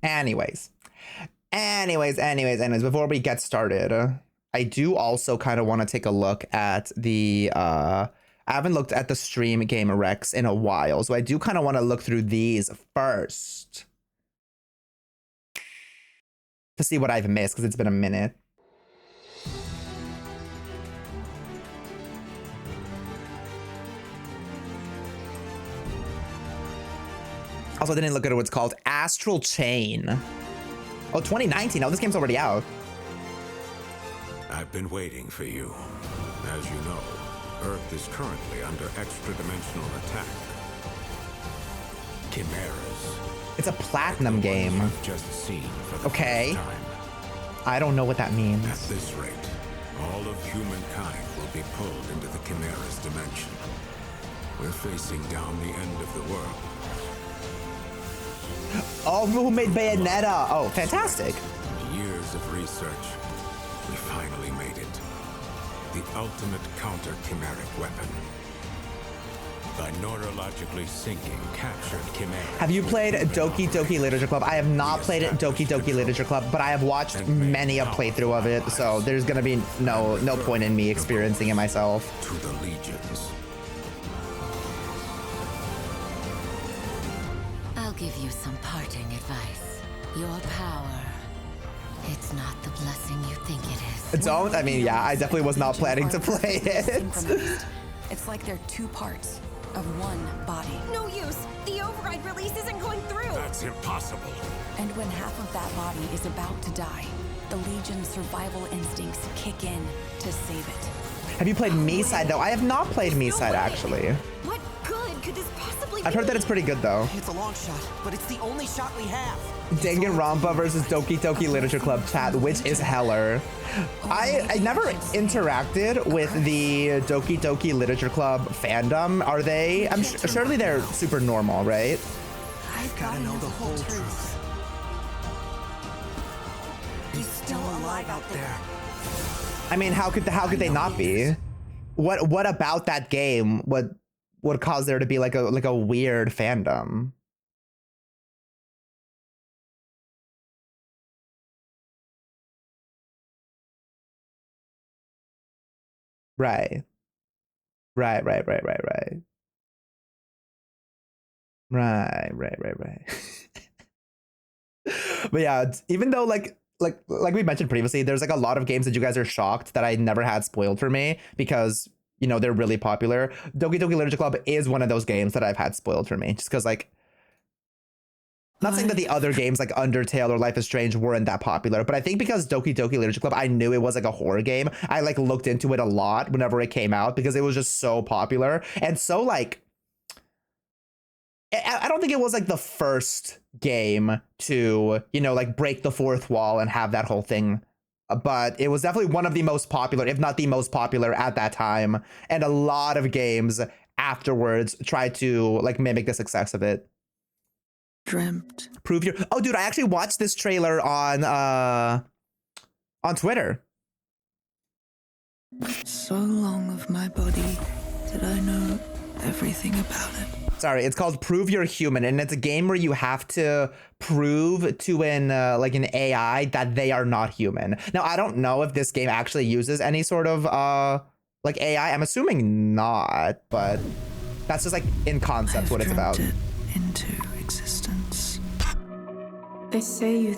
Anyways, before we get started, I do also kind of want to take a look at the, I haven't looked at the stream game Rex in a while, so I do kind of want to look through these first to see what I've missed, because it's been a minute. Also, I didn't look at what's called Astral Chain. Oh, 2019. Oh, this game's already out. I've been waiting for you. As you know, Earth is currently under extra-dimensional attack. Chimeras. It's a platinum game. You've just seen for the Okay. first time. I don't know what that means. At this rate, all of humankind will be pulled into the Chimera's dimension. We're facing down the end of the world. Oh, who made Bayonetta? Oh, fantastic. Years of research, we finally made it. The ultimate counter-chimeric weapon. Binaurologically syncing captured chimera. Have you played Doki Doki Literature Club? I have not played Doki Doki Literature Club, but I have watched many a playthrough of it, so there's gonna be no point in me experiencing it myself. To the legions. I'll give you some parting advice. Your power, it's not the blessing you think it is. Don't? I mean, yeah, I definitely was not planning to play it. It's like they're two parts of one body. No use. The override release isn't going through. That's impossible. And when half of that body is about to die, the Legion's survival instincts kick in to save it. Have you played Me-Side, though? I have not played Me-Side, actually. What good could this possibly be? I've heard that it's pretty good, though. It's a long shot, but it's the only shot we have. Danganronpa versus Doki Doki Literature Club chat, which is heller. I never interacted with the Doki Doki Literature Club fandom. Are they? Surely they're super normal, right? I've gotta know the whole truth. He's still alive out there. I mean, how could they not be? What about that game would cause there to be like a weird fandom? Right. Right. But yeah, even though like we mentioned previously, there's like a lot of games that you guys are shocked that I never had spoiled for me because, you know, they're really popular. Doki Doki Literature Club is one of those games that I've had spoiled for me just because, like, not saying that the other games like Undertale or Life is Strange weren't that popular, but I think because Doki Doki Literature Club, I knew it was like a horror game. I like looked into it a lot whenever it came out because it was just so popular and so like, I don't think it was like the first game to, you know, like break the fourth wall and have that whole thing, but it was definitely one of the most popular, if not the most popular at that time. And a lot of games afterwards tried to like mimic the success of it. Dreamt. Prove your, oh dude, I actually watched this trailer on Twitter. So long of my body did I know everything about it. Sorry, it's called Prove You're Human, and it's a game where you have to prove to an AI that they are not human. Now, I don't know if this game actually uses any sort of like AI. I'm assuming not, but that's just like in concept what it's about. It into existence. They say you.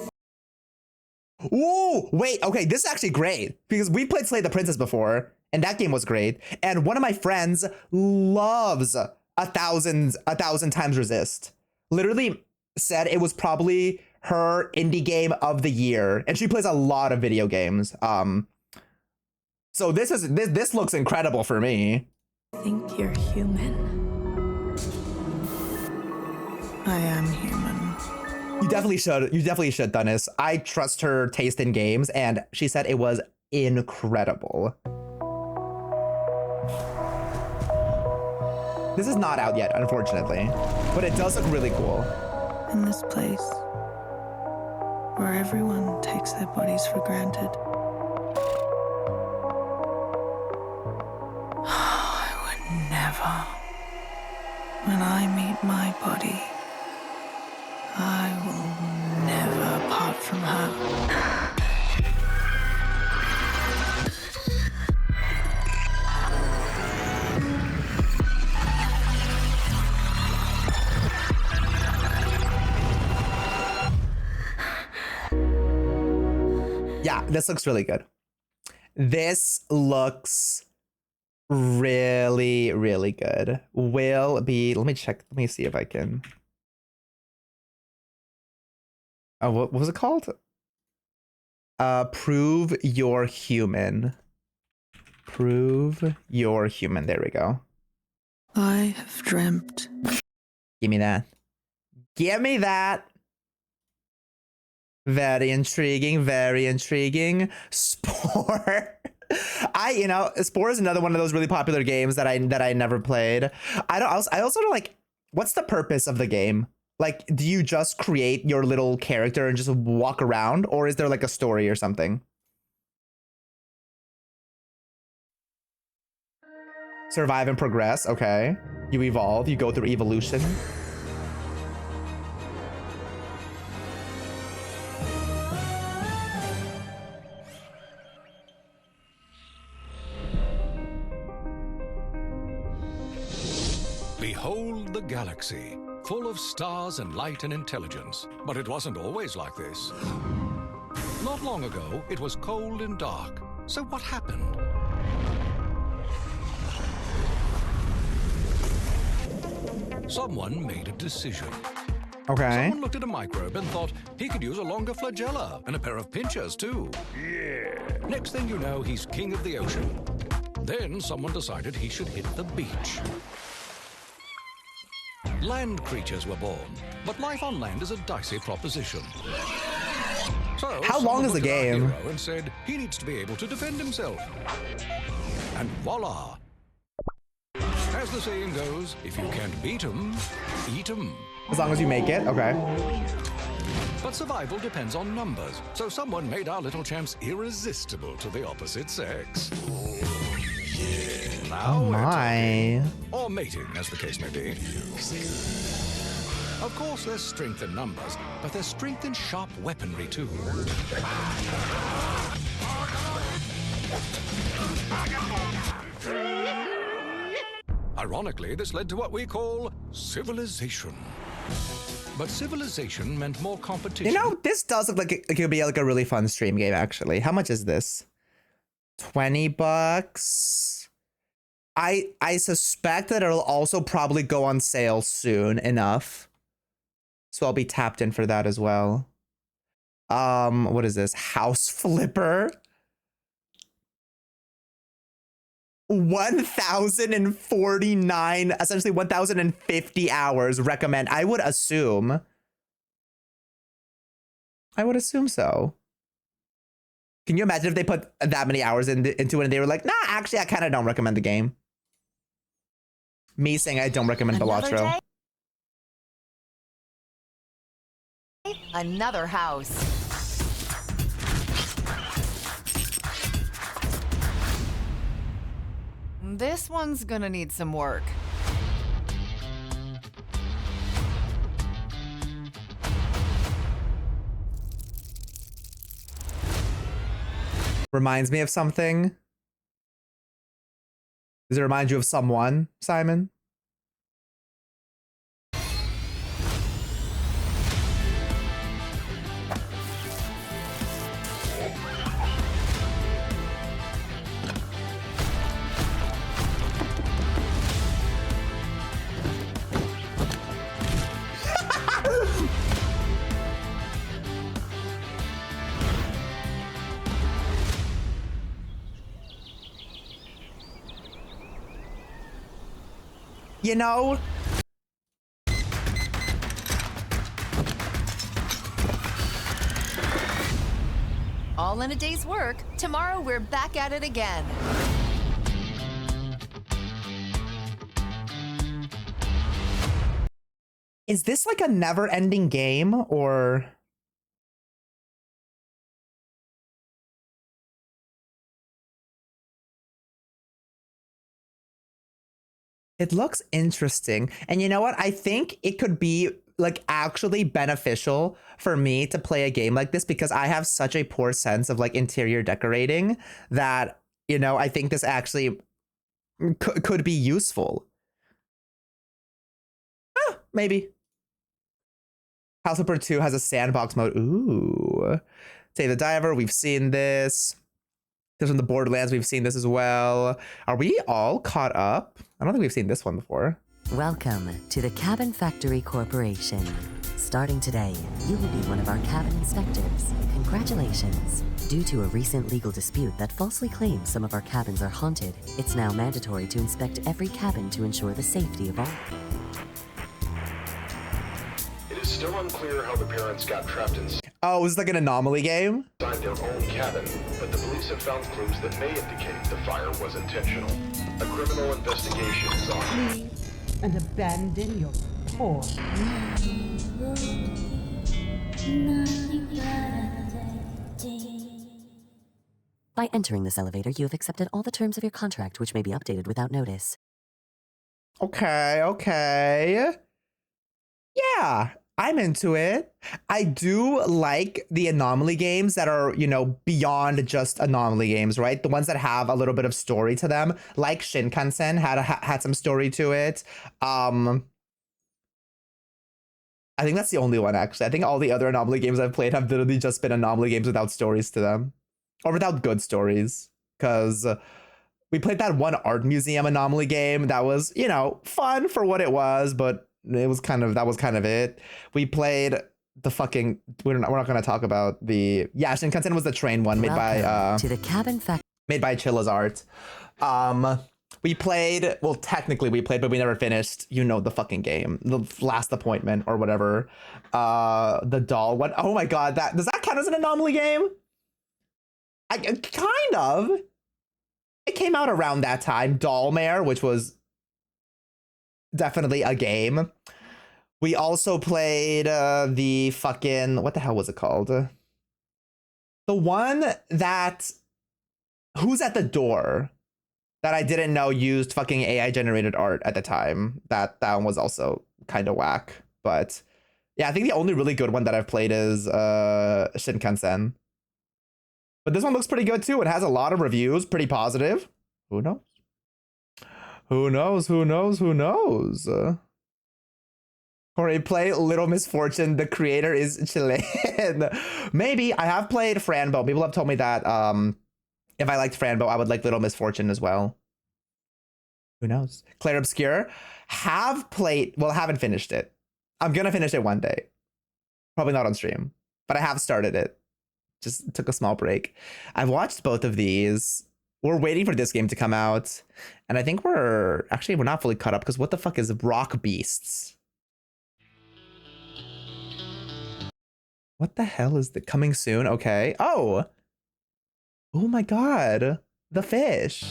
Ooh, wait, okay, this is actually great because we played Slay the Princess before, and that game was great. And one of my friends loves 1,000 times Resist. Literally said it was probably her indie game of the year, and she plays a lot of video games. So this looks incredible for me. I think you're human. I am human. You definitely should, Dunnis. I trust her taste in games, and she said it was incredible. This is not out yet, unfortunately, but it does look really cool. In this place, where everyone takes their bodies for granted, I would never. When I meet my body, I will never part from her. Yeah, this looks really good. This looks really, really good. Will be, let me check, let me see if I can. Oh, what was it called? Prove You're Human. Prove You're Human. There we go. I have dreamt. Give me that. Give me that. Very intriguing, very intriguing. Spore. Spore is another one of those really popular games that I never played. I also don't like, what's the purpose of the game? Like, do you just create your little character and just walk around, or is there like a story or something? Survive and progress, okay. You evolve, you go through evolution. Behold the galaxy, full of stars and light and intelligence. But it wasn't always like this. Not long ago, it was cold and dark. So what happened? Someone made a decision. Okay. Someone looked at a microbe and thought he could use a longer flagella and a pair of pinchers too. Yeah. Next thing you know, he's king of the ocean. Then someone decided he should hit the beach. Land creatures were born, but life on land is a dicey proposition. So how long is the looked at our game? hero and said he needs to be able to defend himself. And voila! As the saying goes, if you can't beat 'em, eat 'em. As long as you make it, okay. But survival depends on numbers, so someone made our little champs irresistible to the opposite sex. Now Oh my. or mating, as the case may be. Of course, there's strength in numbers, but there's strength in sharp weaponry too. Ironically, this led to what we call civilization. But civilization meant more competition. You know, this does look like it could be like a really fun stream game, actually. How much is this? 20 bucks. I suspect that it'll also probably go on sale soon enough. So I'll be tapped in for that as well. What is this? House Flipper. 1,049, essentially 1,050 hours recommend. I would assume so. Can you imagine if they put that many hours into it and they were like, nah, actually, I kind of don't recommend the game. Me saying I don't recommend Balatro. Another house. This one's gonna need some work. Reminds me of something. Does it remind you of someone, Simon? You know, All all in a day's work, tomorrow we're back at it again. Is this like a never-ending game, or? It looks interesting. And you know what? I think it could be like actually beneficial for me to play a game like this because I have such a poor sense of like interior decorating that, you know, I think this actually could be useful. Maybe. House Flipper 2 has a sandbox mode. Ooh. Say the Diver, we've seen this. This from the Borderlands, we've seen this as well. Are we all caught up? I don't think we've seen this one before. Welcome to the Cabin Factory Corporation. Starting today, you will be one of our cabin inspectors. Congratulations. Due to a recent legal dispute that falsely claims some of our cabins are haunted, it's now mandatory to inspect every cabin to ensure the safety of all. It is still unclear how the parents got trapped inside Oh, is this like an anomaly game? their own cabin, but the police have found clues that may indicate the fire was intentional. A criminal investigation is on. Please, and abandon your poor. By entering this elevator, you have accepted all the terms of your contract, which may be updated without notice. Okay, okay. Yeah, I'm into it. I do like the anomaly games that are, you know, beyond just anomaly games, right? The ones that have a little bit of story to them, like Shinkansen had some story to it. I think that's the only one, actually. I think all the other anomaly games I've played have literally just been anomaly games without stories to them. Or without good stories. Because we played that one art museum anomaly game that was, you know, fun for what it was, but it was kind of, that was kind of it. We played the fucking, we're not going to talk about the, yeah, Shinkansen was the train one made by, to the Cabin Factory. Made by Chilla's Art. We played, well, technically we played, but we never finished, you know, the fucking game, the Last Appointment or whatever. The doll one. Oh my God, does that count as an anomaly game? Kind of. It came out around that time. Dollmare, which was definitely a game. We also played the fucking, what the hell was it called? The one that, Who's at the Door? That I didn't know used fucking AI generated art at the time. That one was also kind of whack. But yeah, I think the only really good one that I've played is Shinkansen. But this one looks pretty good too. It has a lot of reviews, pretty positive. Who knows? Who knows? Who knows? Who knows? Corey, play Little Misfortune. The creator is Chilean. Maybe. I have played Franbo. People have told me that if I liked Franbo, I would like Little Misfortune as well. Who knows? Claire Obscure. Have played, well, haven't finished it. I'm gonna finish it one day. Probably not on stream, but I have started it. Just took a small break. I've watched both of these. We're waiting for this game to come out. And I think we're not fully caught up because what the fuck is Rock Beasts? What the hell is the coming soon? Okay. Oh my God. The fish.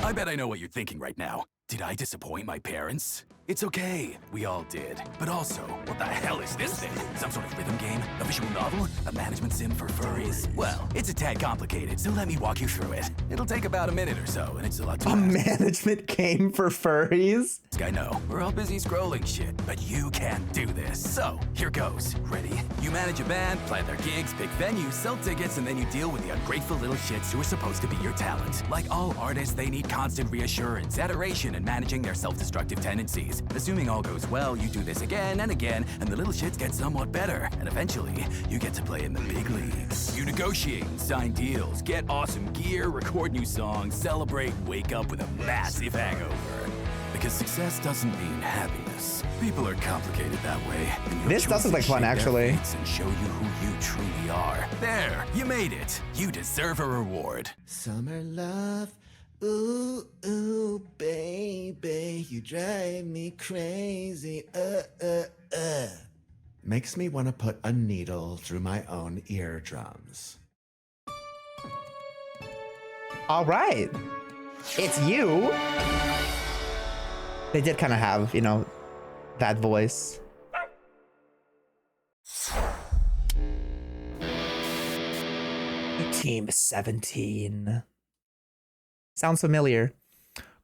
I bet I know what you're thinking right now. Did I disappoint my parents? It's okay, we all did. But also, what the hell is this thing? Some sort of rhythm game? A visual novel? A management sim for furries? Well, it's a tad complicated, so let me walk you through it. It'll take about a minute or so, and it's a lot to A management game for furries? I know, we're all busy scrolling shit, but you can't do this. So, here goes. Ready? You manage a band, plan their gigs, pick venues, sell tickets, and then you deal with the ungrateful little shits who are supposed to be your talent. Like all artists, they need constant reassurance, adoration, and managing their self-destructive tendencies. Assuming all goes well, you do this again and again, and the little shits get somewhat better, and eventually, you get to play in the big leagues. You negotiate and sign deals, get awesome gear, record new songs, celebrate, and wake up with a massive hangover. Because success doesn't mean happiness. People are complicated that way. This does look like fun, actually. And show you who you truly are. There, you made it. You deserve a reward. Summer love. Ooh, ooh, baby, you drive me crazy, makes me want to put a needle through my own eardrums. All right. It's you. They did kind of have, you know, that voice. Team 17. Sounds familiar.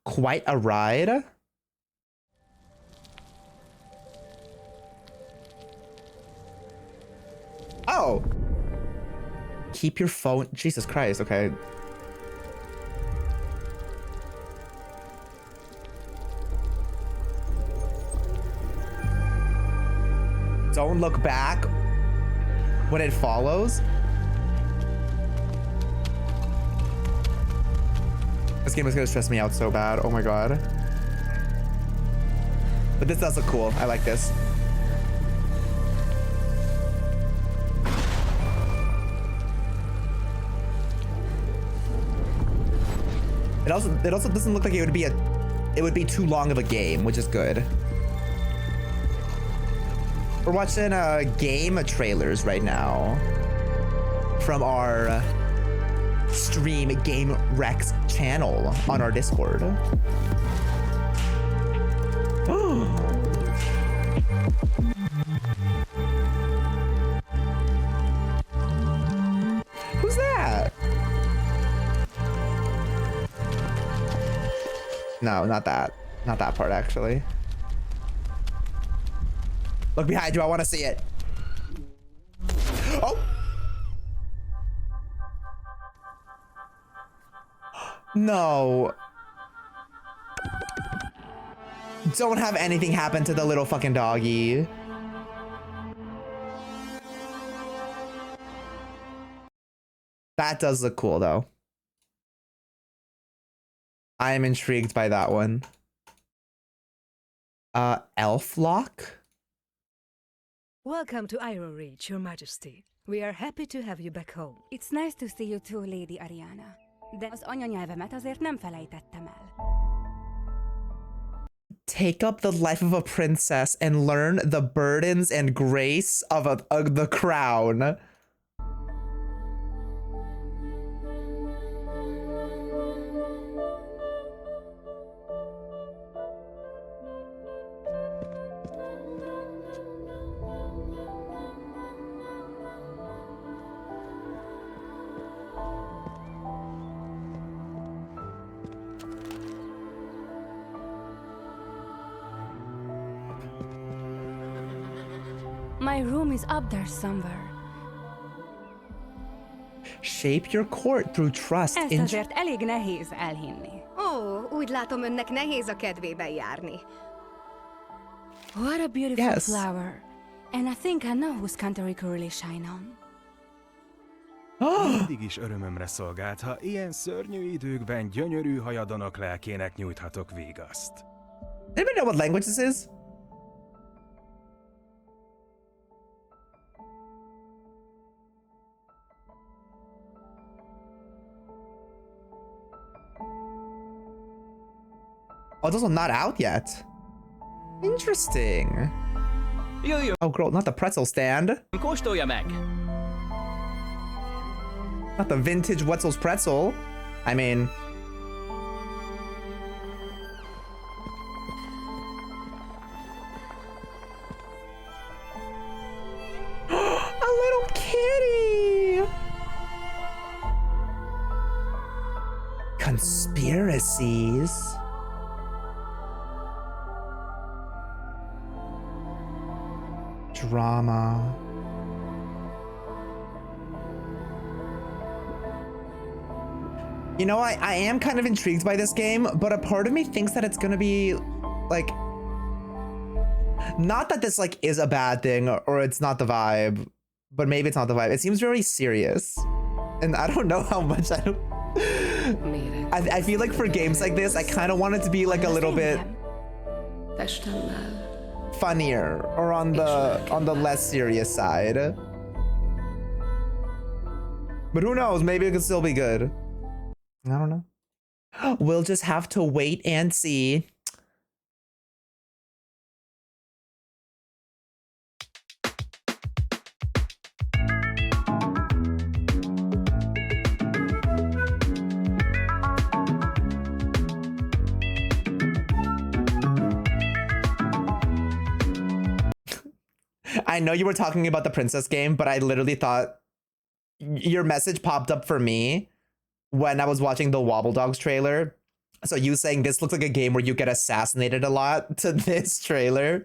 Quite a ride. Oh. Keep your phone. Jesus Christ. Okay. Don't look back when it follows. This game is gonna stress me out so bad. Oh my god. But this does look cool. I like this. It also doesn't look like it would be too long of a game, which is good. We're watching game trailers right now from our stream Game Rex channel on our Discord. Who's that? No, not that. Not that part, actually. Look behind you. I want to see it. Oh! No. Don't have anything happen to the little fucking doggy. That does look cool, though. I am intrigued by that one. Elf Lock? Welcome to Iron Reach, Your Majesty. We are happy to have you back home. It's nice to see you too, Lady Ariana. De az anyanyelvemet azért nem felejtettem el. Take up the life of a princess and learn the burdens and grace of the crown. My room is up there somewhere. Shape your court through trust. Ezt azért elég nehéz elhinni. Ó, úgy látom, önnek nehéz a kedvében járni. What a beautiful flower. And I think I know whose country could really shine on. Mindig is örömömre szolgált, ha ilyen szörnyű időkben gyönyörű hajadonok lelkének nyújthatok vigaszt. Anybody know what language this is? Oh, it's also not out yet. Interesting. Oh, girl, not the pretzel stand. Kóstolja meg! Not the vintage Wetzel's pretzel. I mean... A little kitty! Conspiracies? Drama. You know, I am kind of intrigued by this game, but a part of me thinks that it's gonna be like, not that this like is a bad thing or it's not the vibe, but maybe it's not the vibe. It seems very serious, and I don't know how much I feel like for games like this, I kind of want it to be like a little bit funnier or on the less serious side. But who knows? Maybe it could still be good. I don't know. We'll just have to wait and see. I know you were talking about the princess game, but I literally thought your message popped up for me when I was watching the Wobble Dogs trailer. So you saying this looks like a game where you get assassinated a lot to this trailer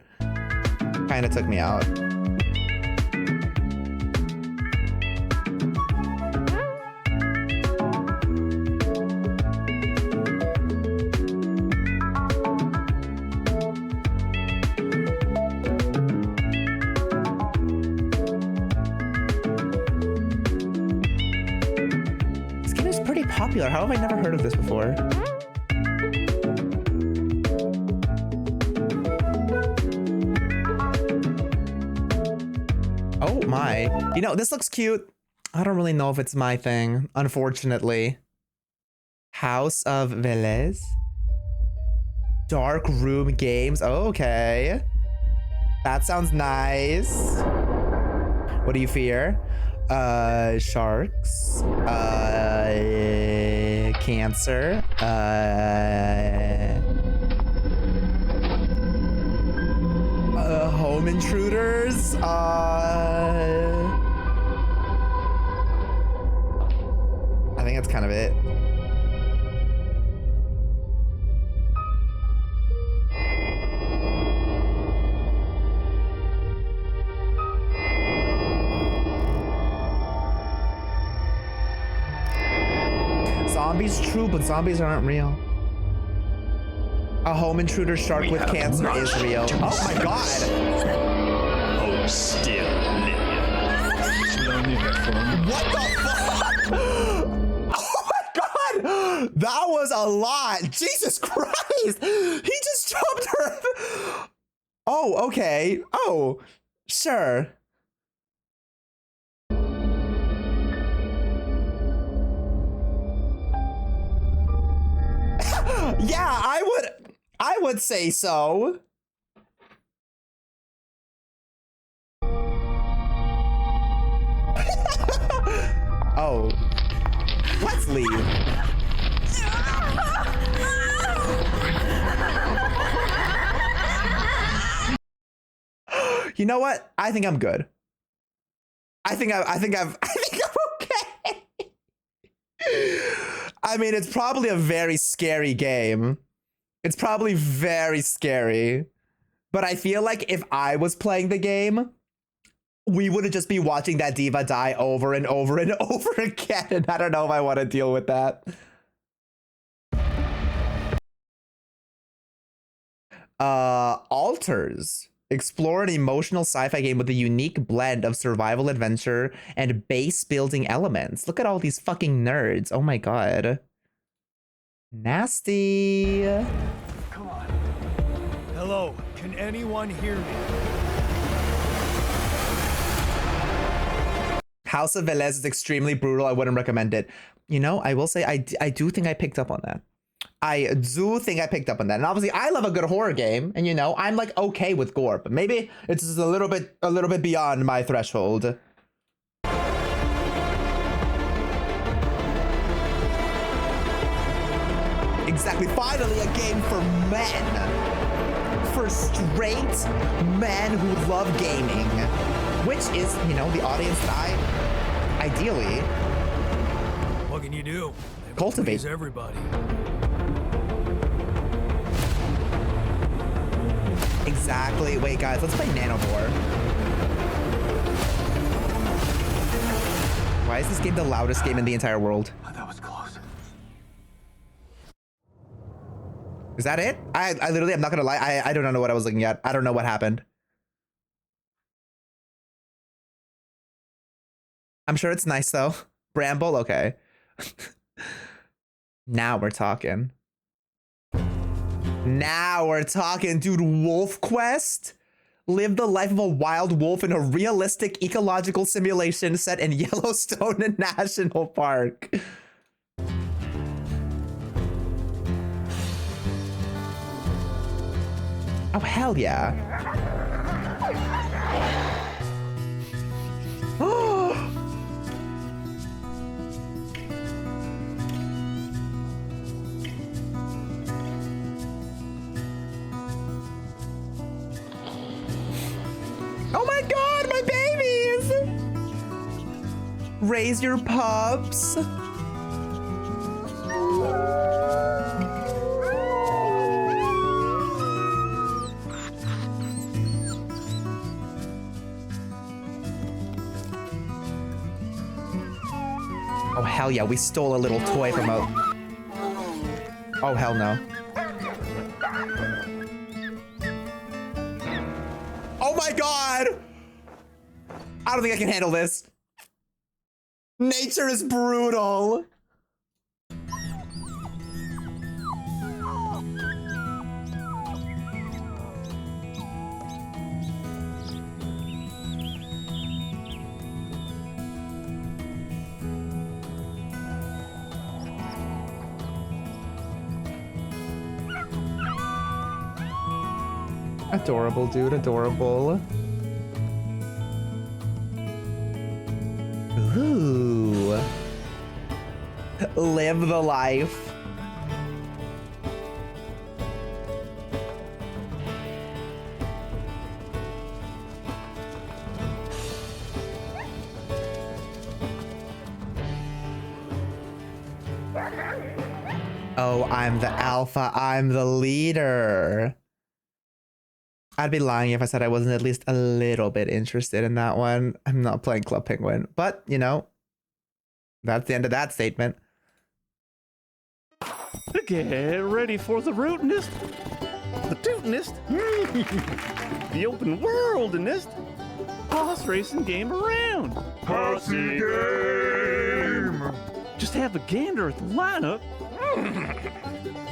kind of took me out. This game is pretty popular. How have I never heard of this before? Oh my. You know, this looks cute. I don't really know if it's my thing, unfortunately. House of Velez. Dark Room Games. Okay. That sounds nice. What do you fear? Sharks. Cancer. Home intruders. I think that's kind of it. Zombies true, but zombies aren't real. A home intruder shark with cancer is real. Oh my god! Oh, still What the fuck? Oh my god! That was a lot! Jesus Christ! He just jumped her! Oh, okay. Oh, sure. Yeah, I would say so. Oh. Let's leave. You know what? I think I'm good. I think I'm okay. I mean, it's probably a very scary game. It's probably very scary. But I feel like if I was playing the game, we would just be watching that diva die over and over and over again. And I don't know if I want to deal with that. Alters. Explore an emotional sci-fi game with a unique blend of survival adventure and base building elements. Look at all these fucking nerds. Oh my god. Nasty. Come on. Hello, can anyone hear me? House of Velez is extremely brutal. I wouldn't recommend it. You know, I will say I do think I picked up on that. I do think I picked up on that. And obviously I love a good horror game, and you know, I'm like okay with gore, but maybe it's just a little bit beyond my threshold. Exactly. Finally a game for men. For straight men who love gaming. Which is, you know, the audience that I ideally What can you do? cultivate. Everybody. Exactly. Wait, guys, let's play Nanovore. Why is this game the loudest game in the entire world? Oh, that was close. Is that it? I literally, I'm not gonna lie, I don't know what I was looking at. I don't know what happened. I'm sure it's nice though. Bramble, okay. Now we're talking. Now we're talking, dude. Wolf Quest? Live the life of a wild wolf in a realistic ecological simulation set in Yellowstone National Park. Oh, hell yeah. Oh my god, Raise your pups. Oh, hell yeah, we stole a little toy from a... Oh, hell no. Oh my god! I don't think I can handle this. Nature is brutal. Adorable, dude, adorable. Ooh. Live the life. Oh, I'm the alpha, I'm the leader. I'd be lying if I said I wasn't at least a little bit interested in that one. I'm not playing Club Penguin, but you know, that's the end of that statement. Get ready for the rootinest, the tootinest, the open worldinest horse racing game around. Posse game! Just have a gander at the lineup.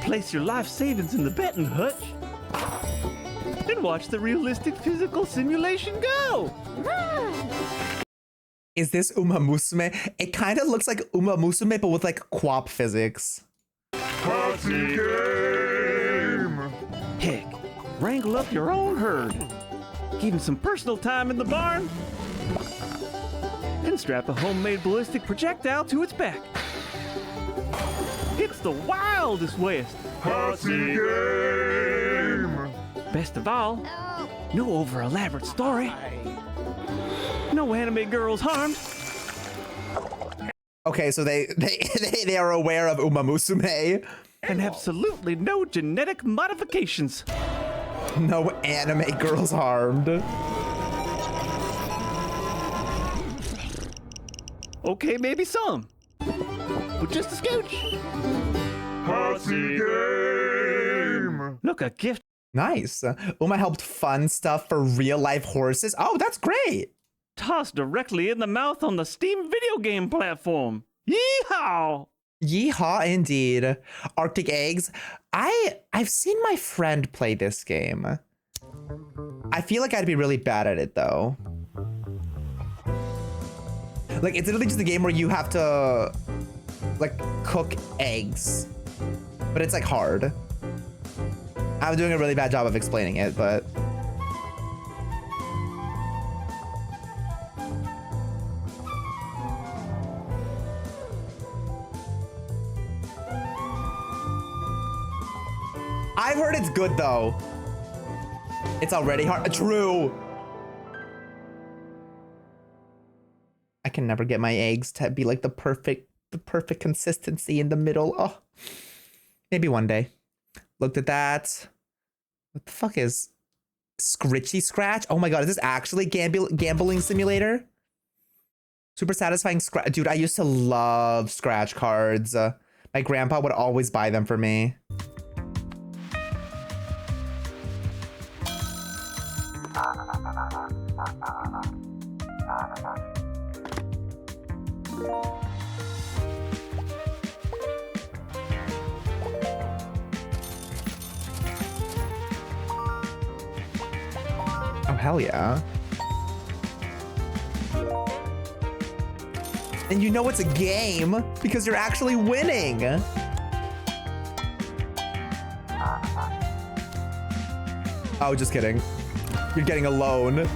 Place your life savings in the betting hutch. And watch the realistic physical simulation go. Is this Uma Musume? It kind of looks like Uma Musume, but with like QWOP physics. Party game! Heck, wrangle up your own herd. Give him some personal time in the barn. And strap a homemade ballistic projectile to its back. It's the wildest west. Party game! Best of all, no over-elaborate story. No anime girls harmed. Okay, so they are aware of Uma Musume. And absolutely no genetic modifications. No anime girls harmed. Okay, maybe some. But just a scooch. Party game! Look, a gift. Nice. Uma helped fund stuff for real life horses. Oh, that's great. Tossed directly in the mouth on the Steam video game platform. Yeehaw! Yeehaw indeed. Arctic Eggs. I've seen my friend play this game. I feel like I'd be really bad at it though. Like it's literally just a game where you have to like cook eggs. But it's like hard. I'm doing a really bad job of explaining it, but I've heard it's good though. It's already hard. True. I can never get my eggs to be like the perfect consistency in the middle. Oh, maybe one day. Looked at that. What the fuck is Scritchy Scratch? Oh my god, is this actually gambling simulator? Super satisfying scratch. Dude, I used to love scratch cards. My grandpa would always buy them for me. Oh, hell yeah. And you know it's a game because you're actually winning. Oh, just kidding. You're getting a loan.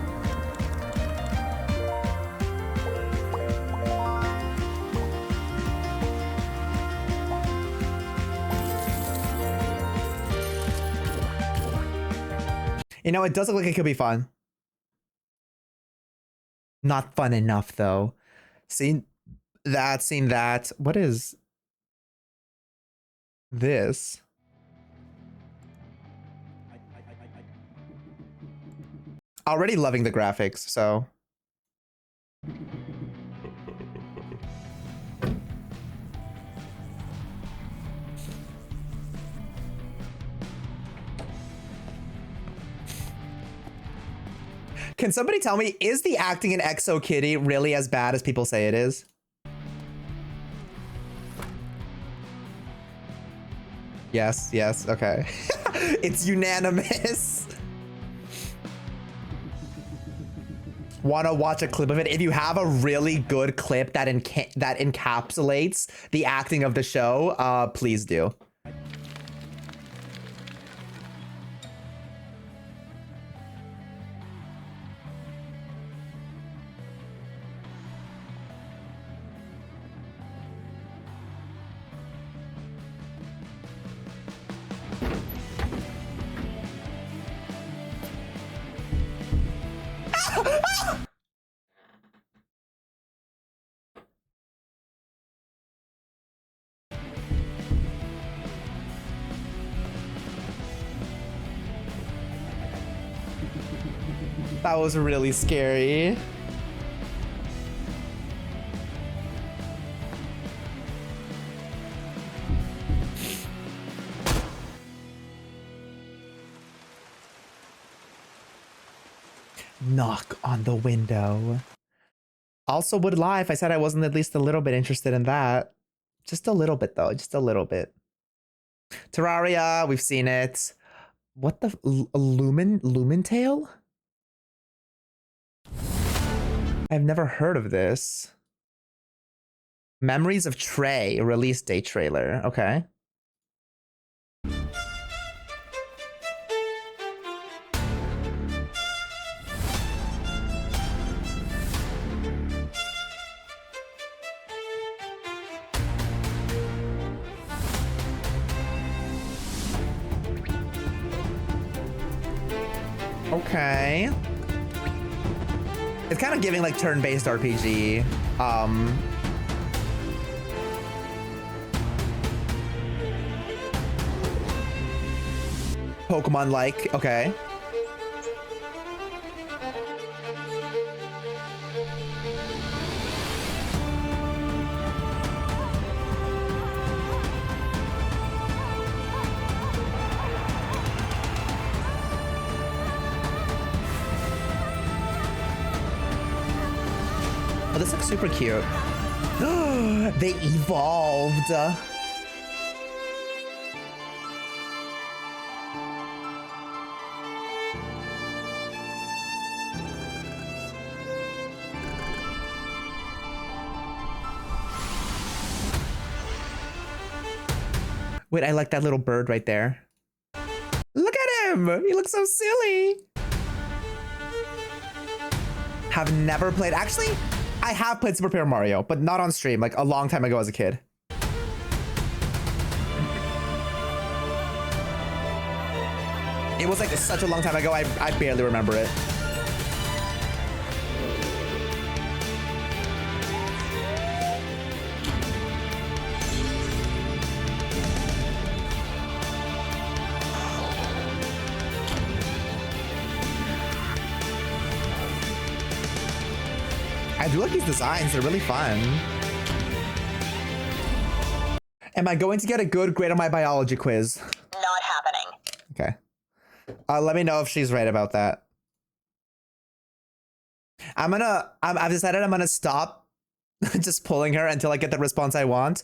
You know, it does look like it could be fun. Not fun enough, though. See, that, seen that. What is this? Already loving the graphics, so. Can somebody tell me, is the acting in Exo Kitty really as bad as people say it is? Yes, yes, okay. It's unanimous. Want to watch a clip of it? If you have a really good clip that encapsulates the acting of the show, please do. That was really scary. Knock on the window. Also would lie if I said I wasn't at least a little bit interested in that. Just a little bit though, just a little bit. Terraria, we've seen it. What the Lumen Tail? I've never heard of this. Memories of Trey, release date trailer. Okay. Okay. It's kind of giving like turn-based RPG. Pokemon-like, okay. This looks super cute. They evolved. Wait, I like that little bird right there. Look at him! He looks so silly. Have never played. Actually, I have played Super Paper Mario, but not on stream, like a long time ago as a kid. It was like such a long time ago, I barely remember it. I do like these designs, they're really fun. Am I going to get a good grade on my biology quiz? Not happening. Okay. Let me know if she's right about that. I've decided I'm gonna stop just pulling her until I get the response I want.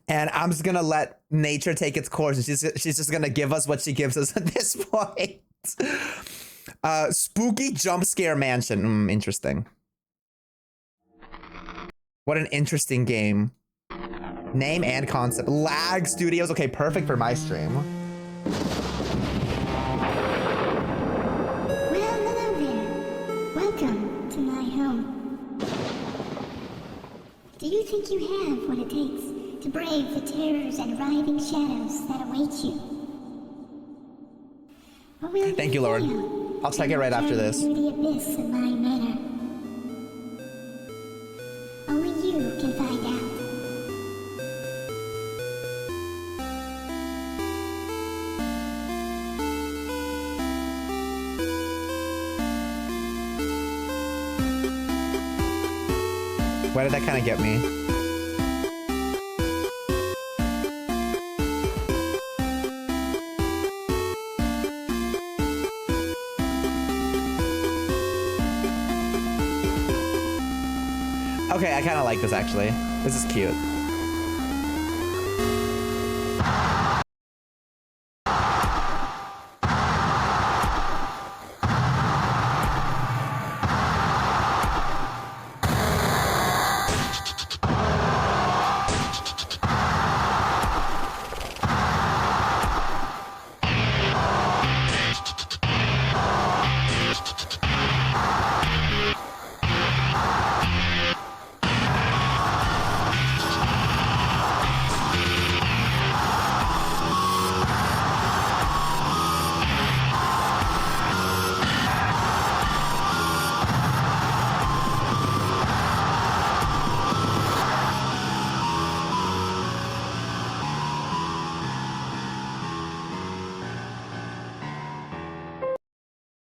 And I'm just gonna let nature take its course. And she's just gonna give us what she gives us at this point. Spooky jump scare mansion. Interesting. What an interesting game. Name and concept. Lag Studios. Okay, perfect for my stream. Well, hello there. Welcome to my home. Do you think you have what it takes to brave the terrors and writhing shadows that await you? Or will Thank you, Lord. I'll check it right after this. Through the abyss of my manor. Only you can find out. Why did that kind of get me? Okay, I kind of like this actually. This is cute.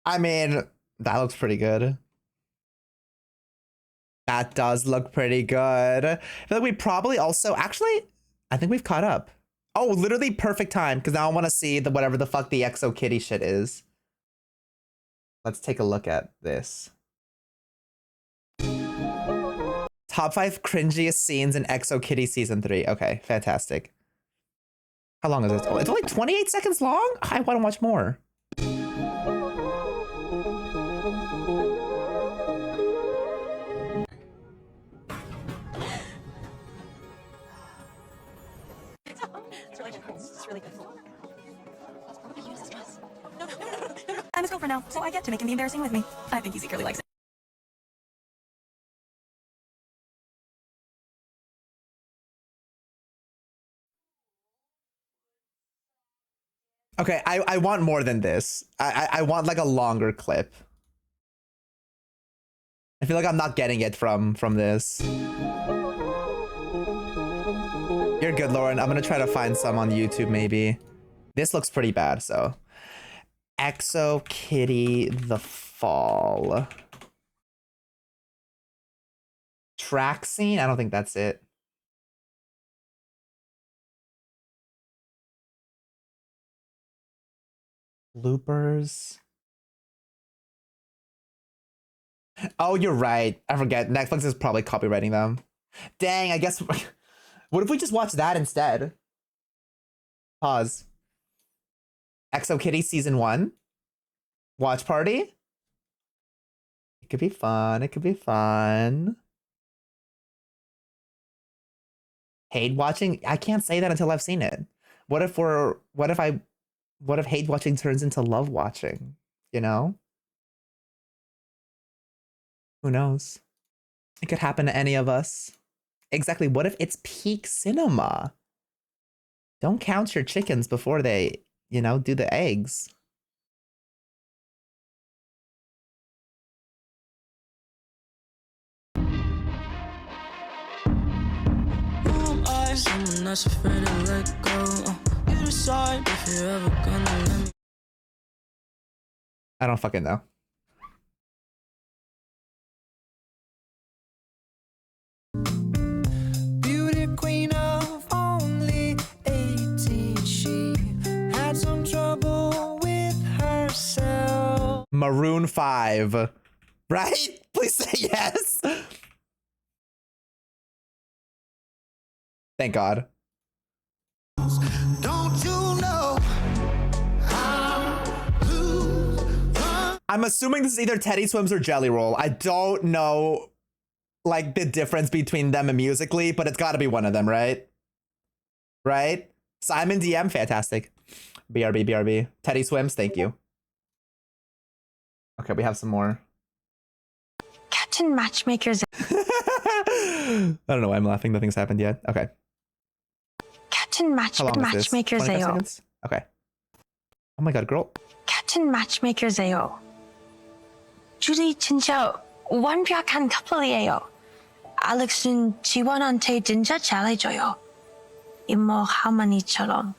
I mean, that looks pretty good. That does look pretty good. I feel like we probably also, actually, I think we've caught up. Oh, literally perfect time, because now I want to see the whatever the fuck the Exo Kitty shit is. Let's take a look at this. Top 5 cringiest scenes in Exo Kitty Season 3. Okay, fantastic. How long is it? Oh, it's only 28 seconds long? I want to watch more. I'm his girlfriend now, so I get to make him be embarrassing with me. I think he secretly likes it. Okay, I want more than this. I want like a longer clip. I feel like I'm not getting it from this. You're good, Lauren. I'm gonna try to find some on YouTube maybe. This looks pretty bad, so. Exo Kitty the Fall. Track scene? I don't think that's it. Bloopers. Oh, you're right. I forget. Netflix is probably copywriting them. Dang, I guess. What if we just watch that instead? Pause. Exo Kitty Season 1. Watch party. It could be fun. It could be fun. Hate watching? I can't say that until I've seen it. What if hate watching turns into love watching? You know? Who knows? It could happen to any of us. Exactly. What if it's peak cinema? Don't count your chickens before they, you know, do the eggs. Someone that's afraid to let go. You decide if you're ever gonna let me. I don't fucking know. Beauty queen of only 18, she had some trouble with herself. Maroon 5. Right? Please say yes. Thank God. Don't you know I'm assuming this is either Teddy Swims or Jelly Roll. I don't know like the difference between them musically, but it's got to be one of them, right? Right? Simon DM, fantastic. BRB. Teddy Swims, thank you. Okay, we have some more. Captain Matchmaker's. I don't know why I'm laughing. Nothing's happened yet. Okay. Captain Matchmaker's 25 AO. seconds? Okay. Oh my god, girl. Captain Matchmaker's AO. 둘이 진짜 완벽한 커플이에요. 알렉스는 지원한테 진짜 잘해줘요. 이모 할머니처럼.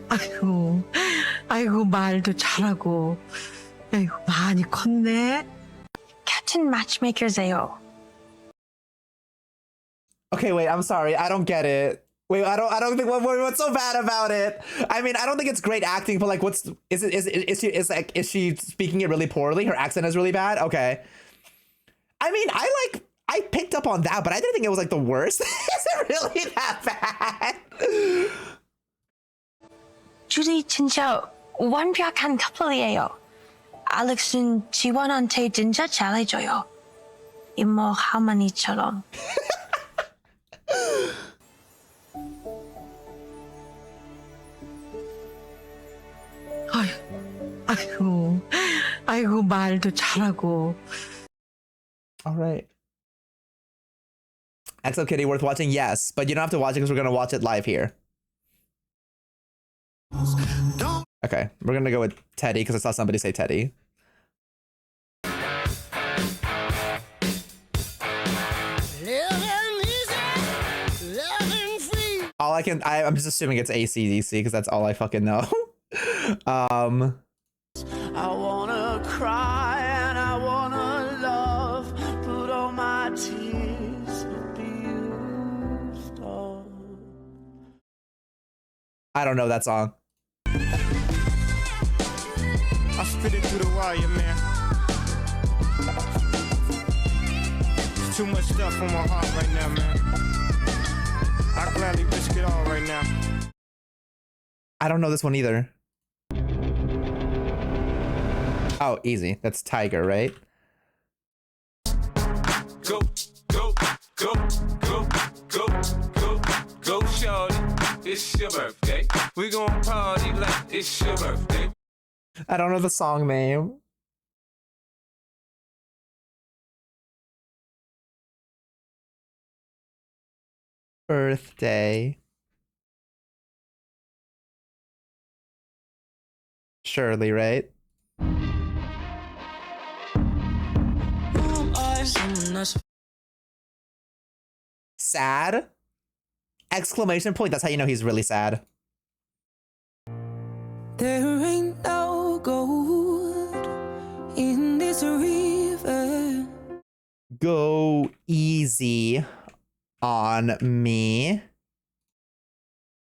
아이고, 아이고 말도 잘하고. 아이고 많이 컸네. 같은 matchmaker세요. Okay, wait, I'm sorry. I don't get it. Wait, I don't think what's so bad about it? I mean, I don't think it's great acting, but like is she speaking it really poorly? Her accent is really bad? Okay. I mean, I picked up on that, but I didn't think it was like the worst. Is it really that bad? 둘이 진짜 완벽한 커플이에요. 알렉스는 지원한테 진짜 잘해줘요. 이모 할머니처럼. 아이고 말도 잘하고. All right. XO Kitty worth watching? Yes, but you don't have to watch it because we're gonna watch it live here. Okay, we're gonna go with Teddy because I saw somebody say Teddy. I'm just assuming it's AC/DC because that's all I fucking know. I wanna cry and I wanna love, put all my tears be used up. I don't know that song. I spit it through the wire, man. There's too much stuff on my heart right now, man. I gladly risk it all right now. I don't know this one either. Oh, easy. That's Tiger, right? Go, go, go, go, go, go, go, shorty. It's your birthday. We gon' party like it's your birthday. I don't know the song name. Birthday. Surely, right? Sad? Exclamation point. That's how you know he's really sad. There ain't no gold in this river. Go easy on me.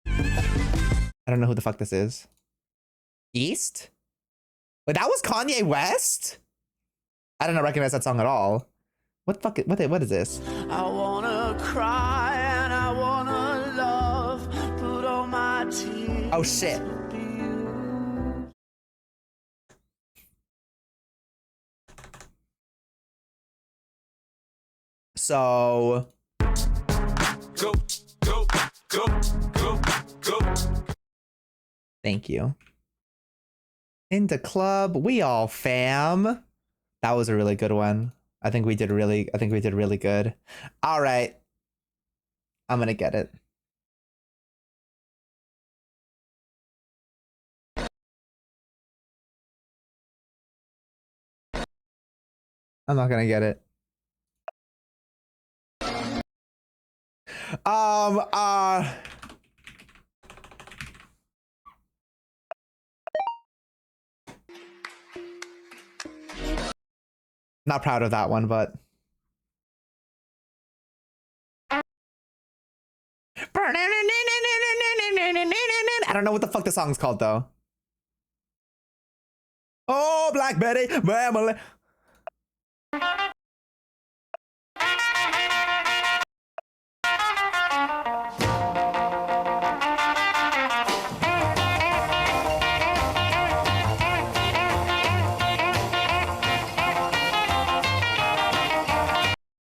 I don't know who the fuck this is. East? Wait, that was Kanye West? I don't recognize that song at all. What is this? I wanna cry and I wanna love, put all my tears. Oh shit. So go, go, go, go, go. Thank you. Into club, we all fam. That was a really good one. I think we did really good. All right. I'm gonna get it. I'm not gonna get it. Not proud of that one, but I don't know what the fuck the song's called though. Oh, Black Betty, family.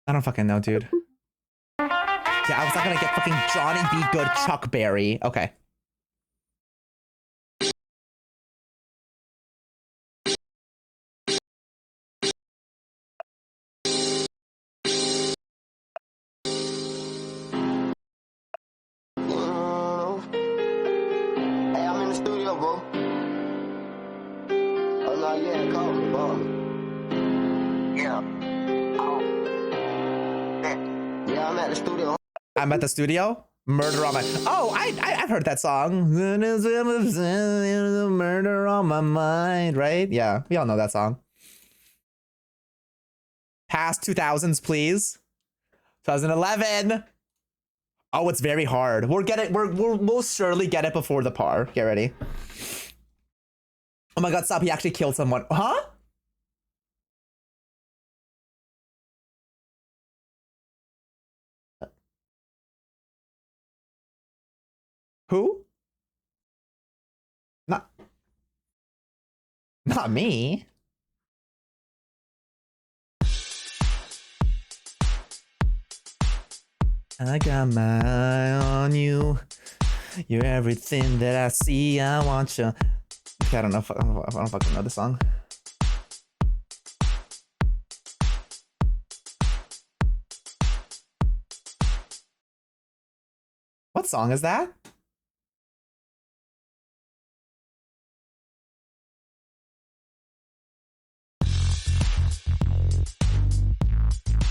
I don't fucking know, dude. Yeah, I was not gonna get fucking Johnny B. Good Chuck Berry. Okay. Hey, I'm in the studio, bro. Oh, no, yeah, call me, bro. Yeah. Yeah, I'm at the studio. I'm at the studio? Murder on my... Oh, I've heard that song. Murder on my mind, right? Yeah, we all know that song. Past 2000s, please. 2011. Oh, it's very hard. We'll most surely get it before the par. Get ready. Oh my god, stop. He actually killed someone. Huh? Who? Not me. I got my eye on you. You're everything that I see. I want you. Okay, I don't know if I don't fucking know the song. What song is that?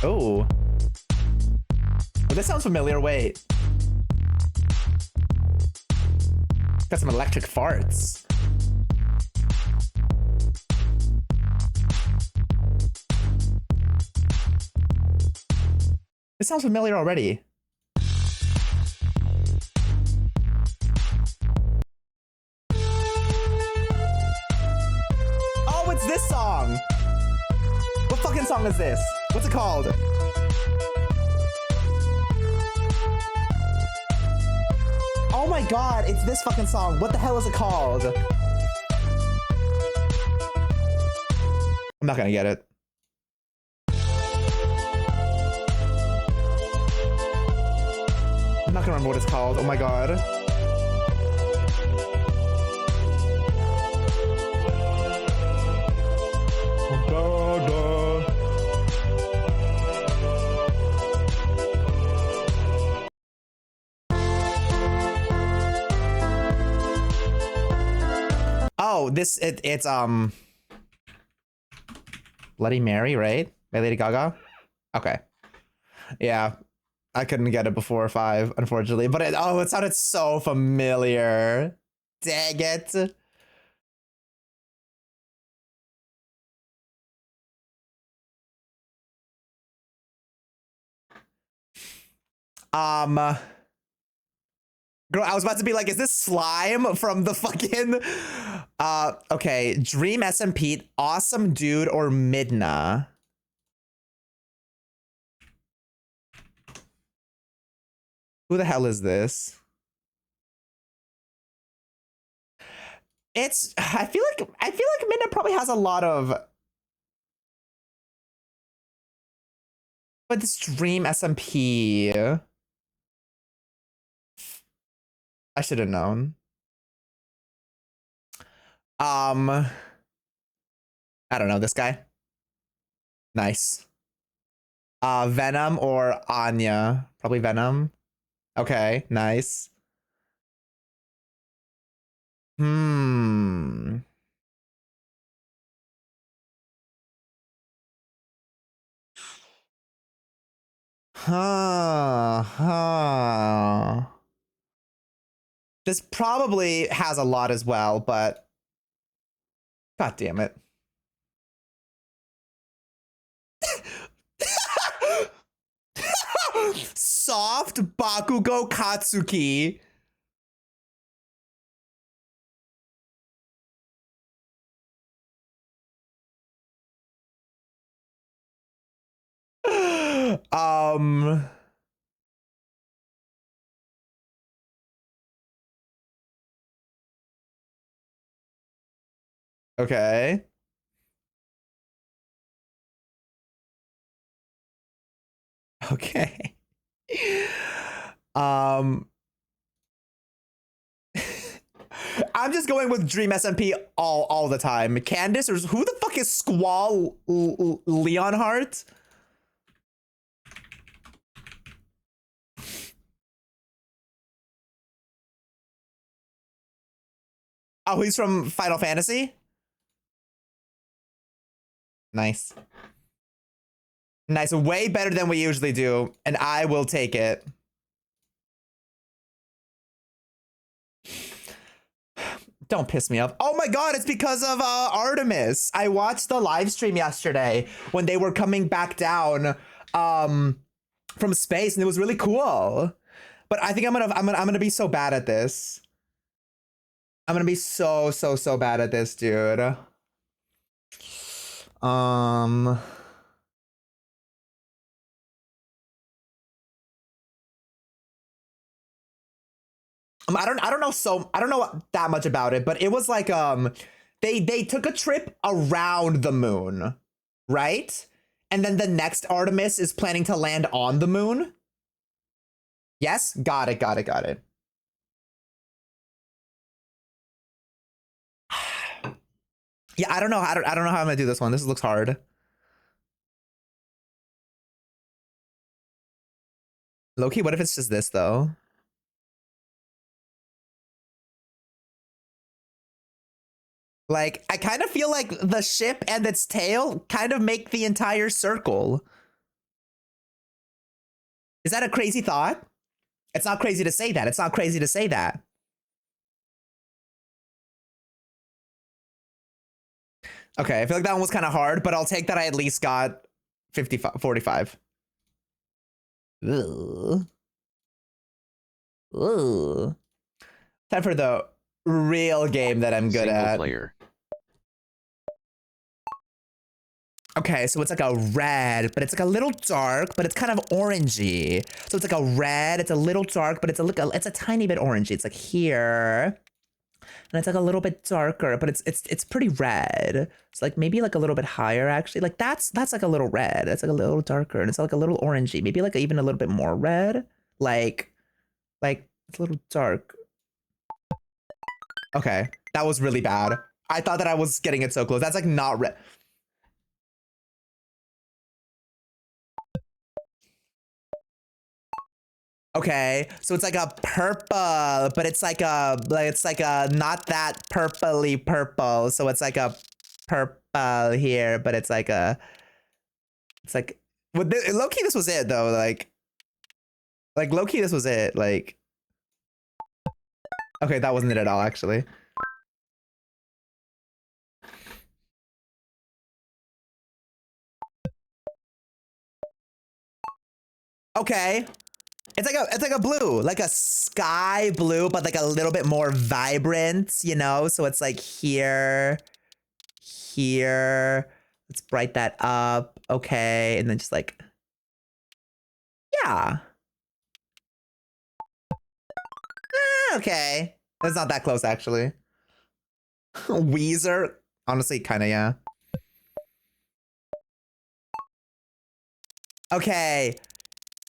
Oh. Oh, this sounds familiar. Wait. Got some electric farts. This sounds familiar already. Oh, it's this song. What fucking song is this? What's it called? Oh my god, it's this fucking song. What the hell is it called? I'm not gonna get it. I'm not gonna remember what it's called. Oh my god. Oh, it's Bloody Mary, right? By Lady Gaga? Okay. Yeah. I couldn't get it before 5, unfortunately. But it sounded so familiar. Dang it. Girl, I was about to be like, is this Slime from the fucking... okay. Dream SMP, Awesome Dude, or Midna? Who the hell is this? I feel like Midna probably has a lot of... But this Dream SMP... I should have known. I don't know, this guy. Nice. Venom or Anya? Probably Venom. Okay, nice. This probably has a lot as well, but god damn it. Soft Bakugo Katsuki. Okay. Okay. I'm just going with Dream SMP all the time. Candace, or who the fuck is Squall Leonhardt? Oh, he's from Final Fantasy? Nice. Nice, way better than we usually do, and I will take it. Don't piss me off. Oh my god, it's because of Artemis. I watched the live stream yesterday when they were coming back down from space, and it was really cool. But I think I'm gonna be so bad at this. I'm gonna be so bad at this, dude. I don't know that much about it, but it was like they took a trip around the moon, right? And then the next Artemis is planning to land on the moon. Yes, got it. Yeah, I don't know how I'm gonna do this one. This looks hard. Low-key, what if it's just this though? Like, I kind of feel like the ship and its tail kind of make the entire circle. Is that a crazy thought? It's not crazy to say that. It's not crazy to say that. Okay, I feel like that one was kind of hard, but I'll take that I at least got 45. Ugh. Ugh. Time for the real game that I'm good at. Player. Okay, so it's like a red, but it's like a little dark, but it's kind of orangey. So it's like a red, it's a little dark, but it's a tiny bit orangey. It's like here. And it's like a little bit darker, but it's pretty red. It's like maybe like a little bit higher actually. Like that's like a little red. That's like a little darker, and it's like a little orangey. Maybe like even a little bit more red. Like it's a little dark. Okay, that was really bad. I thought that I was getting it so close. That's like not red. Okay, so it's like a purple, but it's like a not that purpley purple. So it's like a purple here, but it's like well, low-key this was it though. Like low-key this was it. Like, okay, that wasn't it at all actually. Okay. It's like a blue, like a sky blue, but like a little bit more vibrant, you know? So it's like here. Let's bright that up. Okay, and then just like, yeah. Okay. That's not that close actually. Weezer, honestly, kind of, yeah. Okay.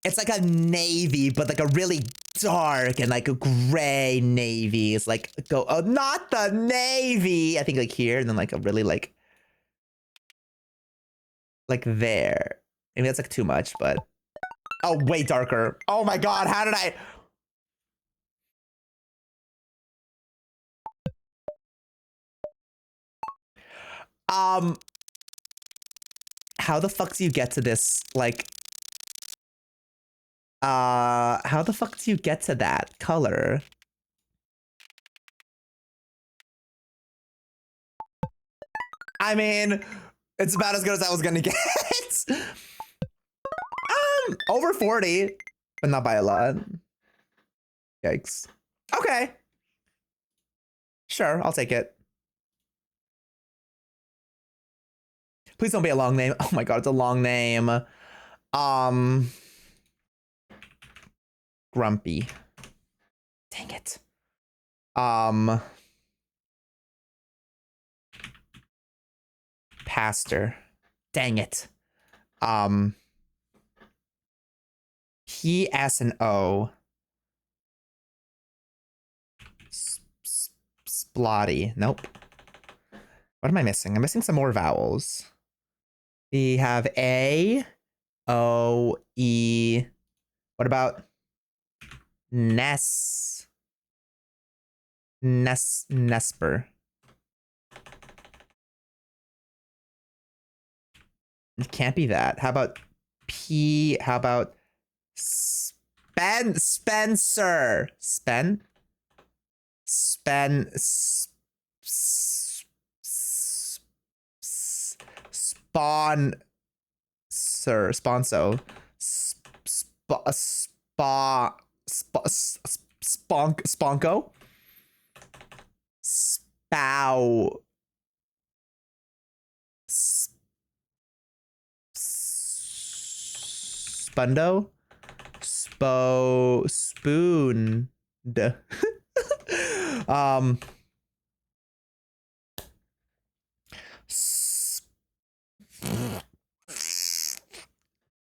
It's like a navy, but like a really dark and like a gray navy. It's like, oh, not the navy. I think like here, and then like a really like there. Maybe that's like too much, but oh, way darker. Oh my god, how did I? How the fuck do you get to this? Like, how the fuck do you get to that color? I mean, it's about as good as I was gonna get. Over 40, but not by a lot. Yikes. Okay. Sure, I'll take it. Please don't be a long name. Oh my god, it's a long name. Grumpy. Dang it. Pastor. Dang it. P, S, and O. Splotty. Nope. What am I missing? I'm missing some more vowels. We have A, O, E. What about Nesper? It can't be that. How about P? How about Spencer? Sponso. Sponko. Spow. Spundo. Spoon.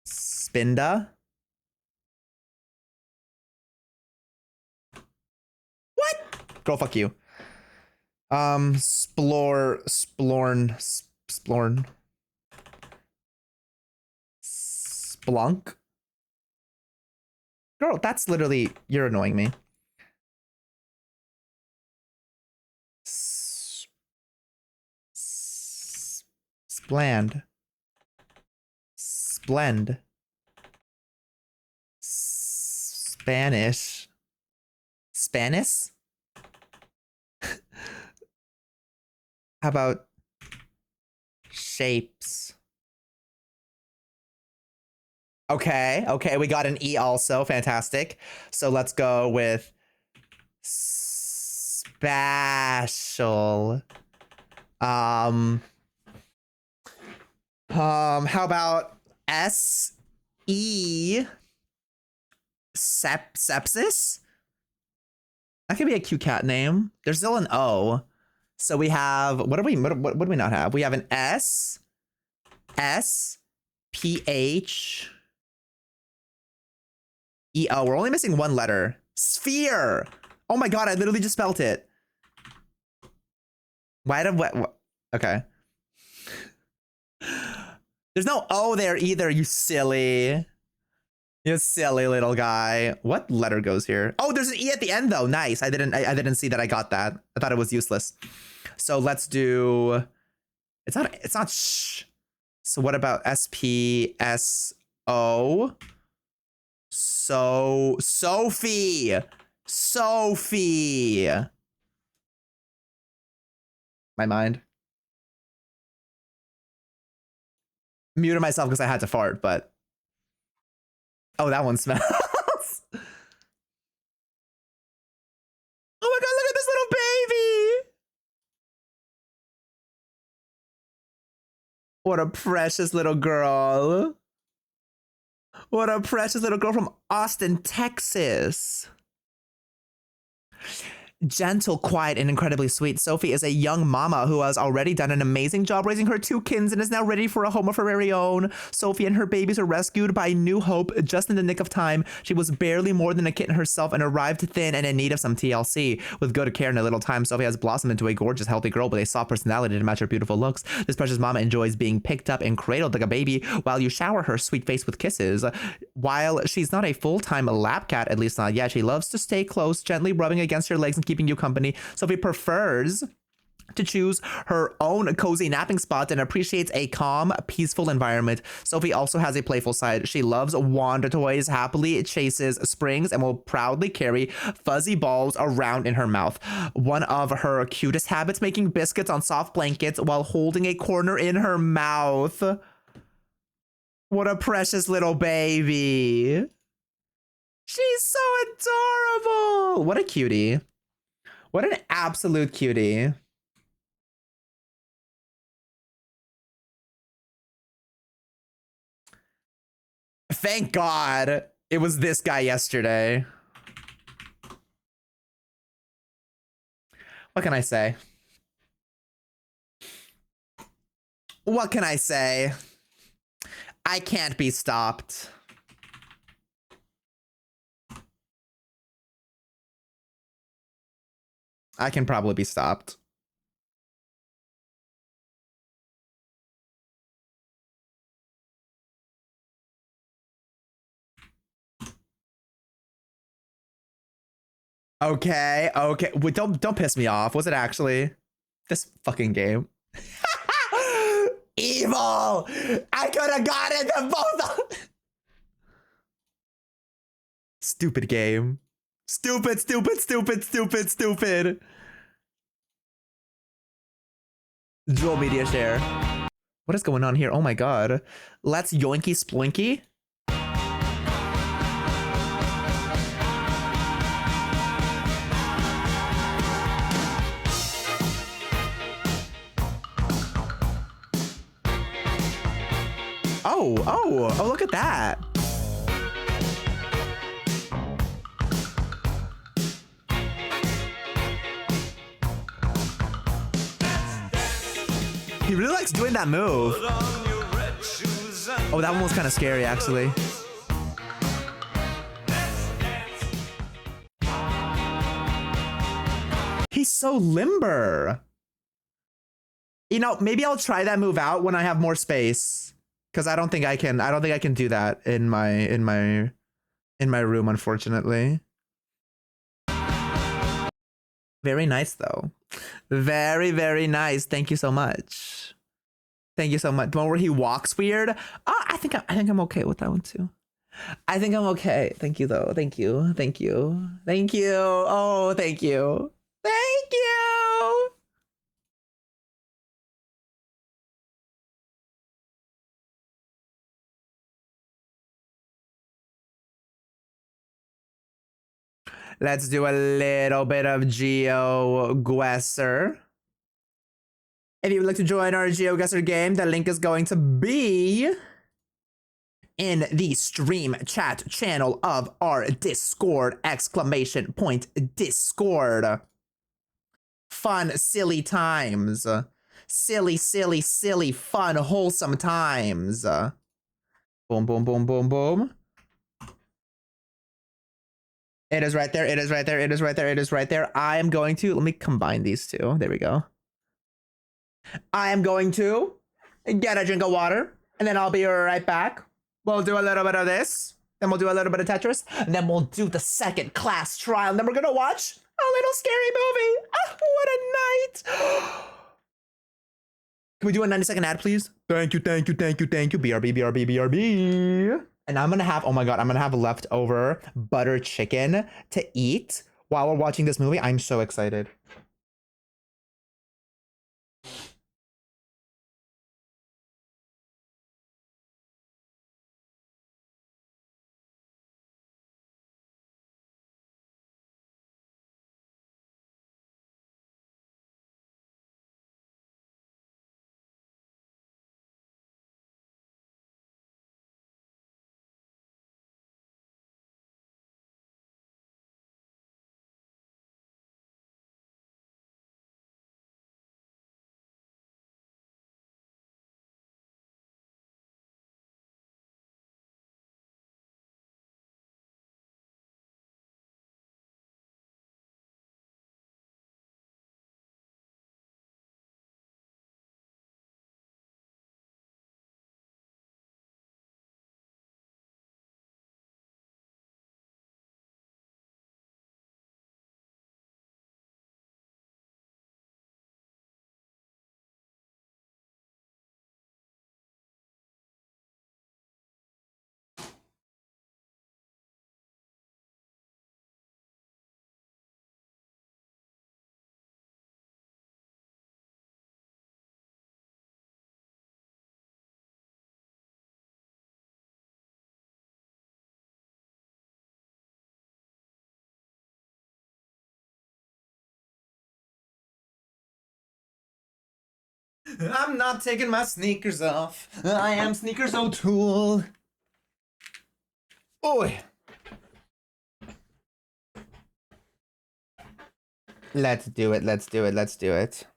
Spinda. What? Girl, fuck you. Splorn. Splunk. Girl, that's literally, you're annoying me. Spland. Splend. Spanish. Spanish? How about shapes? Okay, okay, we got an E also, fantastic. So let's go with spatial. How about S-E sepsis? That could be a cute cat name. There's still an O. So we have, what do we not have? We have an S, P-H, E-O. We're only missing one letter. Sphere. Oh my God, I literally just spelled it. Why did, what? Okay. There's no O there either, you silly. You silly little guy. What letter goes here? Oh, there's an E at the end though. Nice. I didn't see that I got that. I thought it was useless. So let's do, it's not sh. So what about S-P-S-O? So, Sophie. Sophie. My mind. Muted myself because I had to fart, but. Oh, that one smells. Oh my God, look at this little baby. What a precious little girl. What a precious little girl from Austin, Texas. Gentle, quiet, and incredibly sweet, Sophie is a young mama who has already done an amazing job raising her two kids and is now ready for a home of her very own. Sophie and her babies are rescued by New Hope just in the nick of time. She was barely more than a kitten herself and arrived thin and in need of some TLC. With good care and a little time, Sophie has blossomed into a gorgeous, healthy girl with a soft personality to match her beautiful looks. This precious mama enjoys being picked up and cradled like a baby while you shower her sweet face with kisses. While she's not a full-time lap cat, at least not yet, she loves to stay close, gently rubbing against your legs and keeping you company. Sophie prefers to choose her own cozy napping spot and appreciates a calm, peaceful environment. Sophie also has a playful side. She loves wand toys, happily chases springs, and will proudly carry fuzzy balls around in her mouth. One of her cutest habits, making biscuits on soft blankets while holding a corner in her mouth. What a precious little baby. She's so adorable. What a cutie. What an absolute cutie. Thank God it was this guy yesterday. What can I say? What can I say? I can't be stopped. I can probably be stopped. Okay, okay. Wait, don't piss me off. Was it actually this fucking game? Evil! I could have gotten them both. Stupid game. Stupid, stupid, stupid, stupid, stupid. Dual media share. What is going on here? Oh my god. Let's yoinky splinky. Oh, look at that. He really likes doing that move. Oh, that one was kind of scary, actually. He's so limber. You know, maybe I'll try that move out when I have more space. Because I don't think I can do that in my room, unfortunately. Very nice though. Very, very nice. Thank you so much. Thank you so much. The one where he walks weird. I think I'm okay with that one too. I think I'm okay. Thank you though. Thank you. Thank you. Thank you. Oh, thank you. Thank you. Let's do a little bit of GeoGuessr. If you would like to join our GeoGuessr game, the link is going to be in the stream chat channel of our Discord! Discord. Fun, silly times. Silly, silly, silly, fun, wholesome times. Boom, boom, boom, boom, boom. It is right there. It is right there. It is right there. It is right there. I am going to, let me combine these two. There we go. I am going to get a drink of water and then I'll be right back. We'll do a little bit of this. Then we'll do a little bit of Tetris. And then we'll do the second class trial. And then we're going to watch a little scary movie. Oh, what a night. Can we do a 90-second ad, please? Thank you, thank you, thank you, thank you. BRB, BRB, BRB. And I'm going to have, oh my God, I'm going to have leftover butter chicken to eat while we're watching this movie. I'm so excited. I'm not taking my sneakers off. I am Sneakers O'Toole. Oi. Let's do it. Let's do it. Let's do it.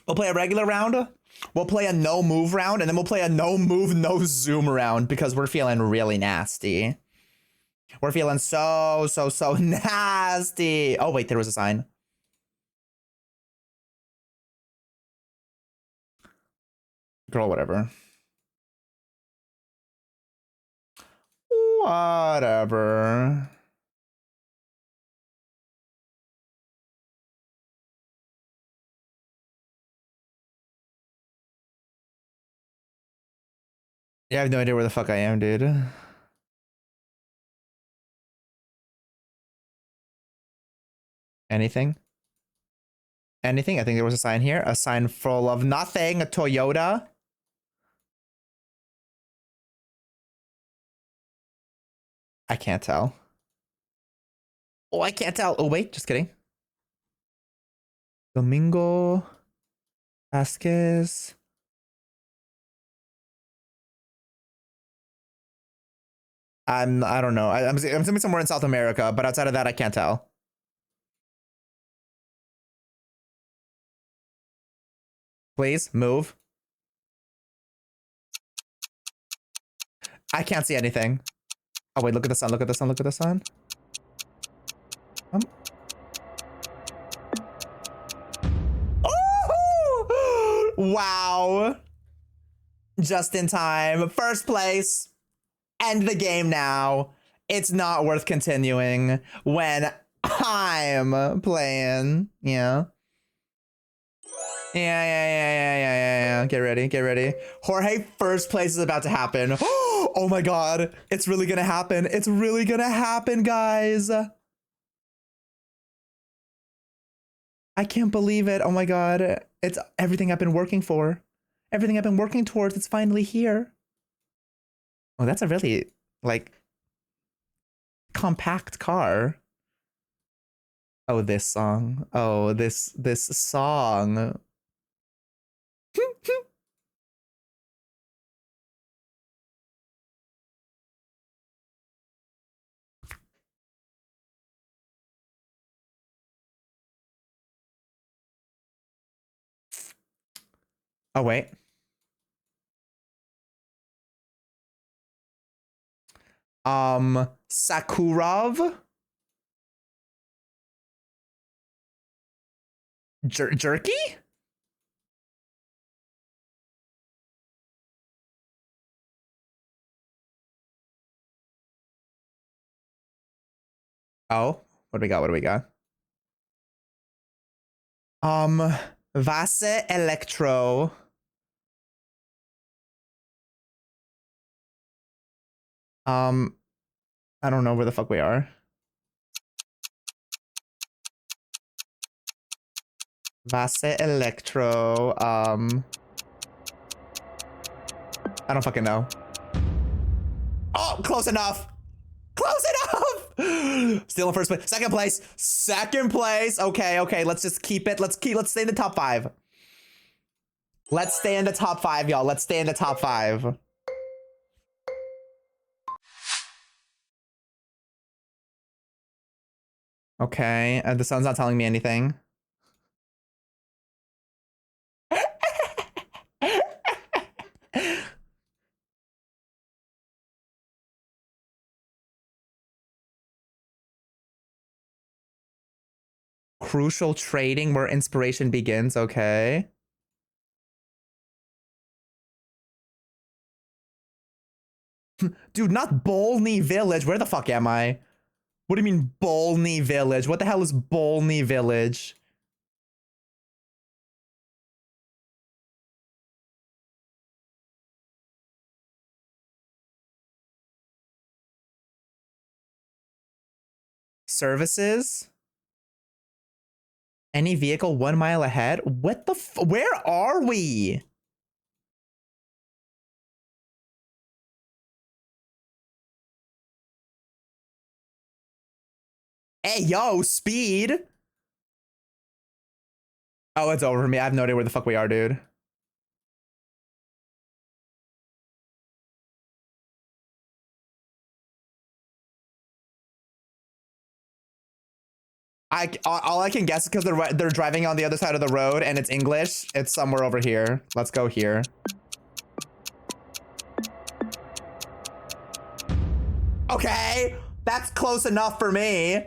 We'll play a regular round. We'll play a no move round, and then we'll play a no move, no zoom round because we're feeling really nasty. We're feeling so nasty. Oh, wait, there was a sign. Girl, whatever. Whatever. Yeah, I have no idea where the fuck I am, dude. Anything? Anything? I think there was a sign here. A sign full of nothing. A Toyota. I can't tell. Oh, I can't tell. Oh, wait. Just kidding. Domingo Vasquez. I don't know. I'm assuming somewhere in South America, but outside of that, I can't tell. Please move. I can't see anything. Oh wait, look at the sun, look at the sun, look at the sun. Oh! Wow. Just in time. First place. End the game now. It's not worth continuing when I'm playing. Yeah. Yeah. Get ready, get ready. Jorge, first place is about to happen. Oh my god. It's really gonna happen. It's really gonna happen, guys. I can't believe it. Oh my god. It's everything I've been working for. Everything I've been working towards. It's finally here. Oh, that's a really, like, compact car. Oh, this song. Oh, this song. Oh, wait. Sakurov? Jerky? Oh, what do we got? What do we got? Vase Electro. I don't know where the fuck we are. Vase Electro. I don't fucking know. Oh, close enough. Close enough. Still in first place. Second place. Second place. Okay. Let's just keep it. Let's stay in the top 5. Let's stay in the top 5, y'all. Let's stay in the top 5. Okay, the sun's not telling me anything. Crucial trading where inspiration begins, okay. Dude, not Bolney Village. Where the fuck am I? What do you mean Bolney Village? What the hell is Bolney Village? Services? Any vehicle 1 mile ahead? What the where are we? Hey, yo, speed. Oh, it's over for me. I have no idea where the fuck we are, dude. All I can guess is because they're driving on the other side of the road and it's English. It's somewhere over here. Let's go here. Okay, that's close enough for me.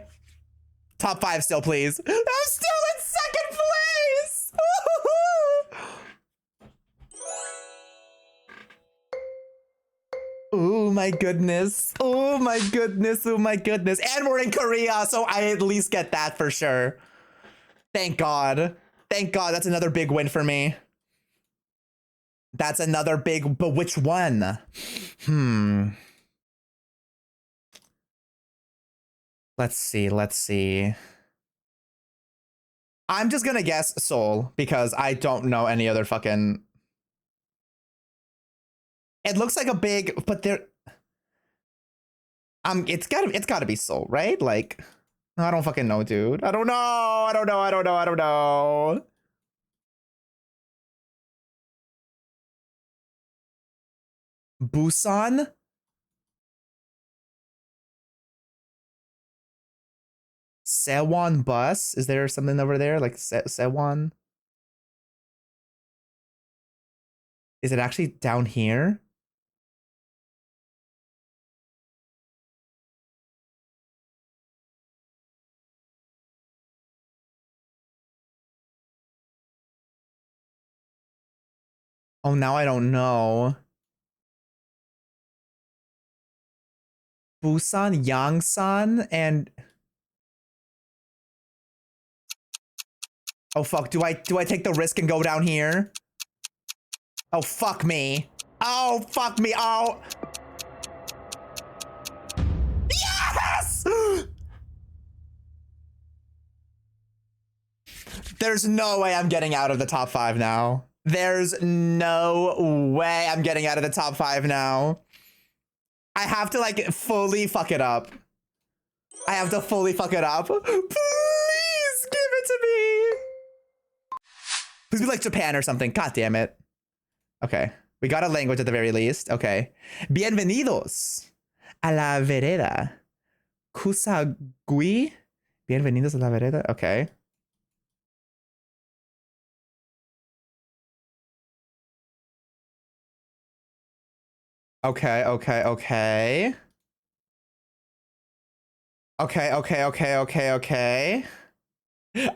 Top 5 still, please. I'm still in second place. Oh my goodness. Oh my goodness. Oh my goodness. And we're in Korea, so I at least get that for sure. Thank God. Thank God. That's another big win for me. That's another big, but which one? Let's see. I'm just gonna guess Seoul because I don't know any other fucking. It looks like a big, but there. It's gotta be Seoul, right? Like, I don't fucking know, dude. I don't know. I don't know. I don't know. I don't know. Busan? Sewon bus? Is there something over there like Sewon? Is it actually down here? Oh, now I don't know. Busan, Yangsan, and oh fuck, do I take the risk and go down here? Oh fuck me. Oh fuck me. Oh. Yes! There's no way I'm getting out of the top 5 now. There's no way I'm getting out of the top 5 now. I have to like fully fuck it up. I have to fully fuck it up. Please give it to me. Please be like Japan or something. God damn it. Okay. We got a language at the very least. Okay. Bienvenidos a la vereda. Kusagui. Bienvenidos a la vereda. Okay. Okay, okay, okay. Okay, okay, okay, okay, okay.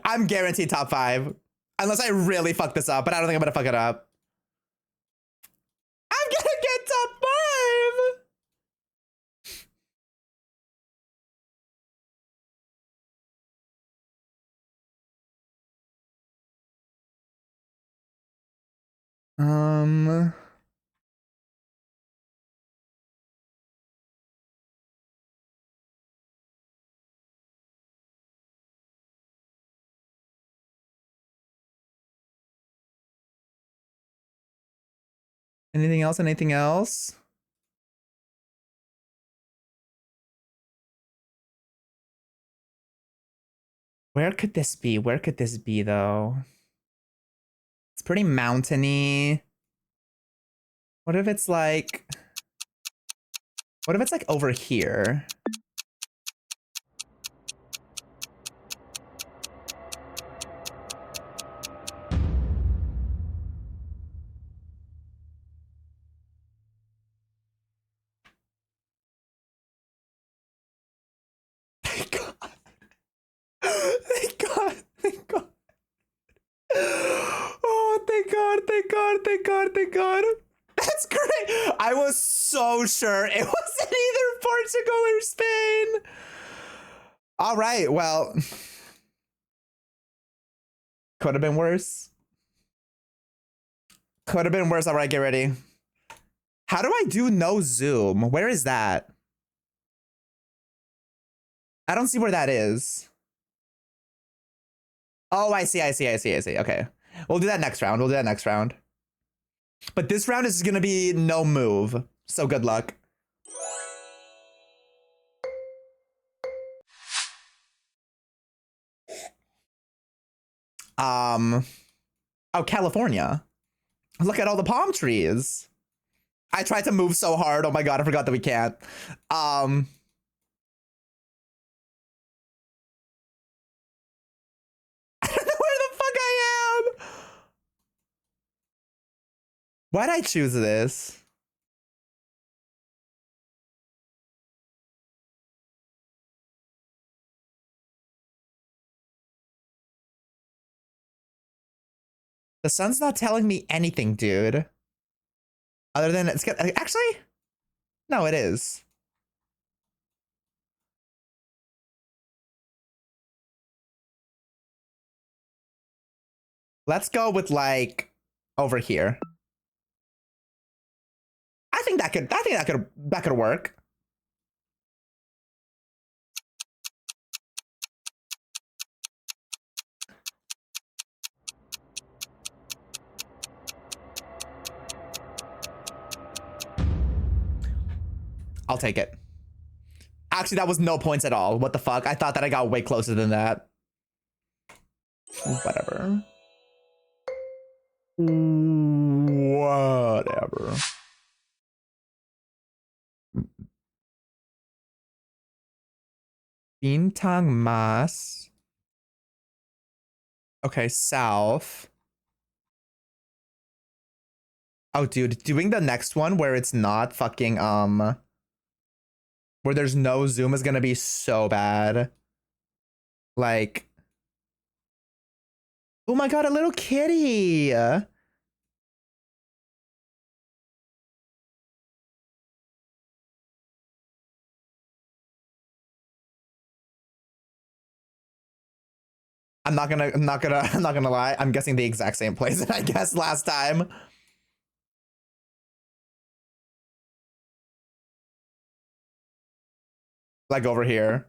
I'm guaranteed top 5. Unless I really fuck this up, but I don't think I'm gonna fuck it up. I'm gonna get top 5. Anything else? Anything else? Where could this be? Where could this be, though? It's pretty mountainy. What if it's like... What if it's like over here? Thank God. Thank God. Thank God. Oh, thank God. Thank God. Thank God. Thank God. That's great. I was so sure it wasn't either Portugal or Spain. All right. Well, could have been worse. Could have been worse. All right, get ready. How do I do no zoom? Where is that? I don't see where that is. Oh, I see. I see. I see. I see. Okay. We'll do that next round. We'll do that next round. But this round is going to be no move. So good luck. Oh, California. Look at all the palm trees. I tried to move so hard. Oh my God, I forgot that we can't. I don't know where the fuck I am. Why'd I choose this? The sun's not telling me anything, dude. Other than it's got actually, no, it is. Let's go with like over here. I think that could work. I'll take it. Actually, that was no points at all. What the fuck? I thought that I got way closer than that. Whatever. Whatever. Bintang Mas. Okay, south. Oh, dude, doing the next one where it's not fucking, where there's no zoom is gonna be so bad. Like, oh my god, a little kitty. I'm not gonna lie. I'm guessing the exact same place that I guessed last time. Like over here.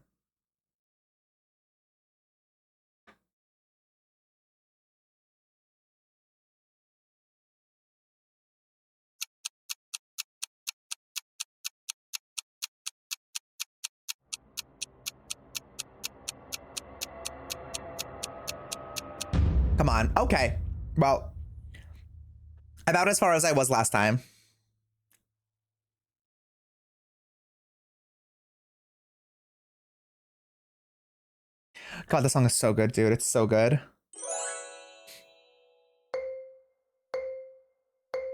Come on. Okay. Well, about as far as I was last time. God, this song is so good, dude. It's so good.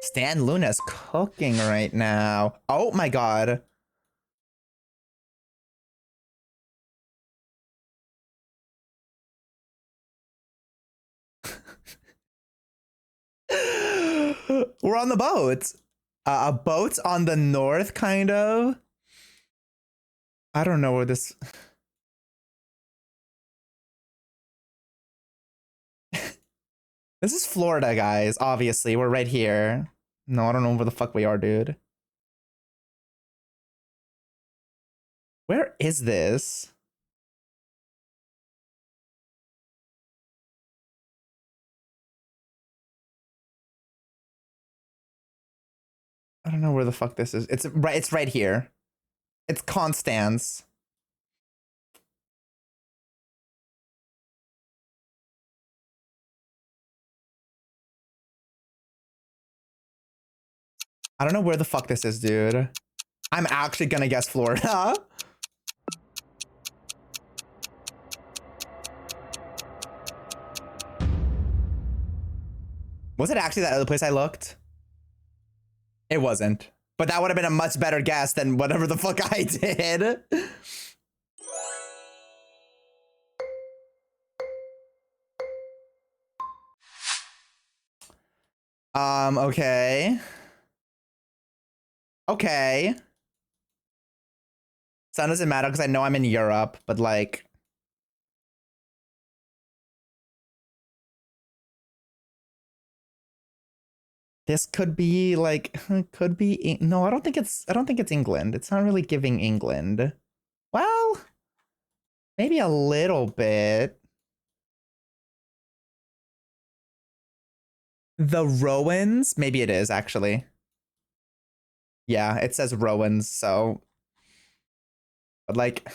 Stan Luna's cooking right now. Oh my god. We're on the boat. A boat on the north, kind of. I don't know where this... This is Florida, guys. Obviously, we're right here. No, I don't know where the fuck we are, dude. Where is this? I don't know where the fuck this is. It's right here. It's Constance. I don't know where the fuck this is, dude. I'm actually gonna guess Florida. Was it actually that other place I looked? It wasn't. But that would have been a much better guess than whatever the fuck I did. Okay. Okay. Sun doesn't matter because I know I'm in Europe, but like... This could be like, could be, no, I don't think it's England. It's not really giving England. Well, maybe a little bit. The Rowans? Maybe it is, actually. Yeah, it says Rowans, so. But like,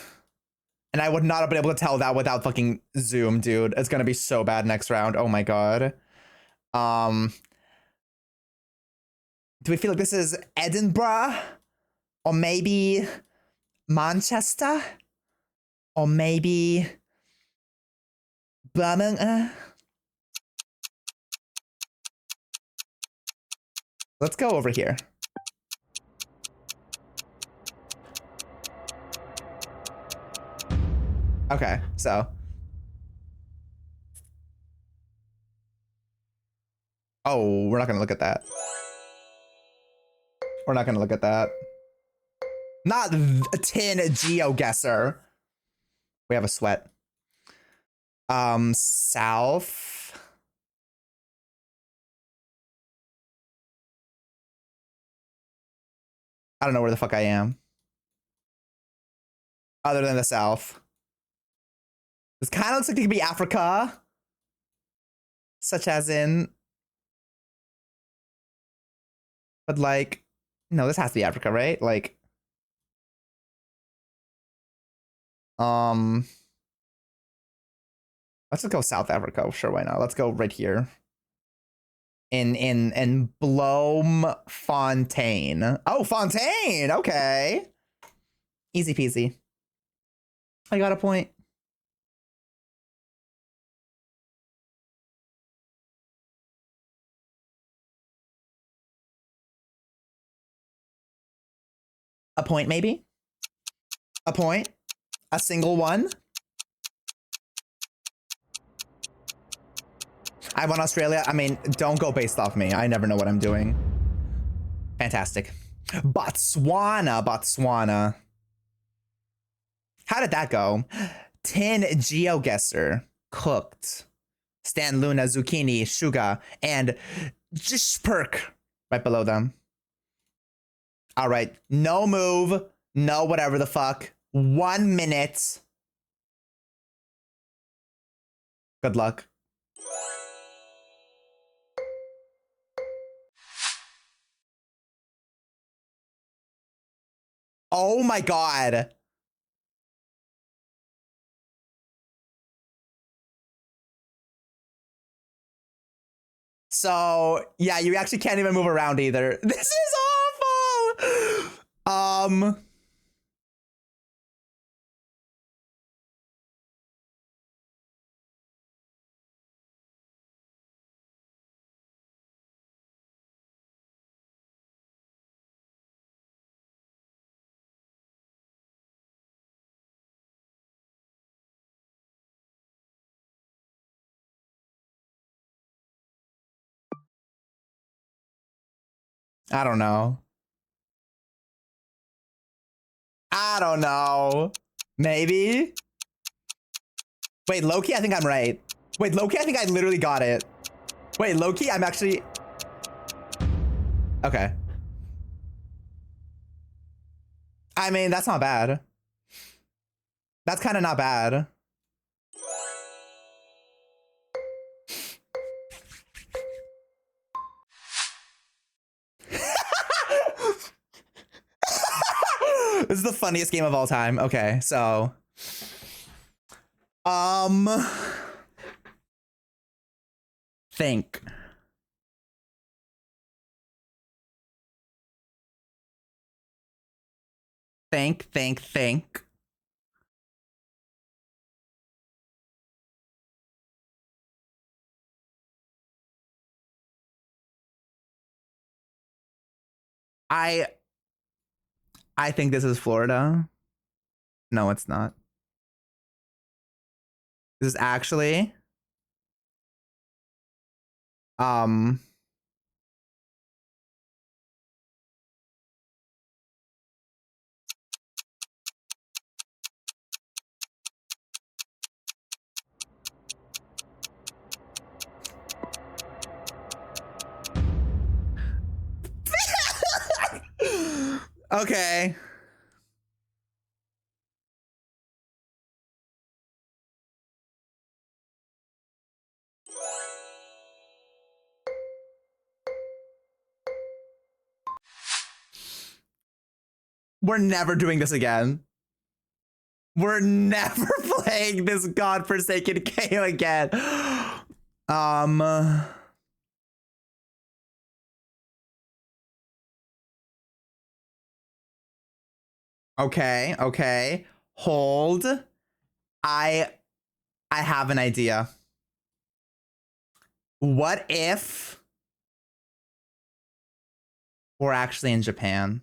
and I would not have been able to tell that without fucking Zoom, dude. It's gonna be so bad next round. Oh my god. Do we feel like this is Edinburgh? Or maybe Manchester? Or maybe Birmingham? Let's go over here. Okay, so. Oh, we're not gonna look at that. We're not gonna look at that. Not a tin GeoGuessr. We have a sweat. South. I don't know where the fuck I am. Other than the south. This kind of looks like it could be Africa. Such as in... But like... No, this has to be Africa, right? Like... Let's just go South Africa. Sure, why not? Let's go right here. In Bloemfontein. Oh, Fontaine. Okay. Easy peasy. I got a point. A point, maybe? A point? A single one? I won Australia. I mean, don't go based off me. I never know what I'm doing. Fantastic. Botswana. How did that go? Tin GeoGuessr. Cooked. Stan Luna, Zucchini, Sugar, and just perk right below them. All right. No move. No whatever the fuck. 1 minute. Good luck. Oh my god. So, yeah, you actually can't even move around either. This is awful. I don't know. I don't know. Maybe? Wait, Loki, I think I'm right. Wait, Loki, I think I literally got it. Wait, Loki, I'm actually... Okay. I mean, that's not bad. That's kind of not bad. This is the funniest game of all time. Okay, so... Think. Think. I think this is Florida. No, it's not. This is actually... Okay. We're never doing this again. We're never playing this godforsaken game again. Okay. Hold. I have an idea. What if we're actually in Japan?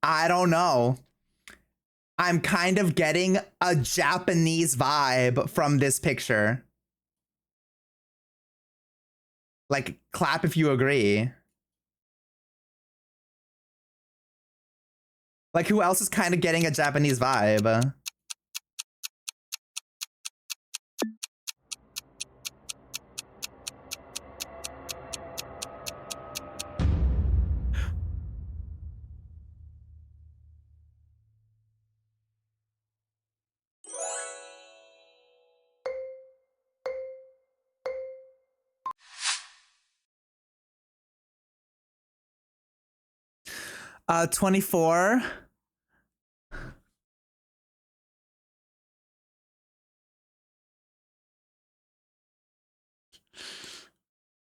I don't know. I'm kind of getting a Japanese vibe from this picture. Like, clap if you agree. Like, who else is kind of getting a Japanese vibe? Uh, 24.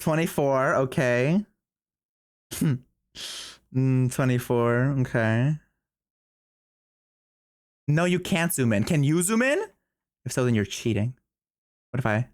24, okay. 24, okay. No, you can't zoom in. Can you zoom in? If so, then you're cheating. What if I...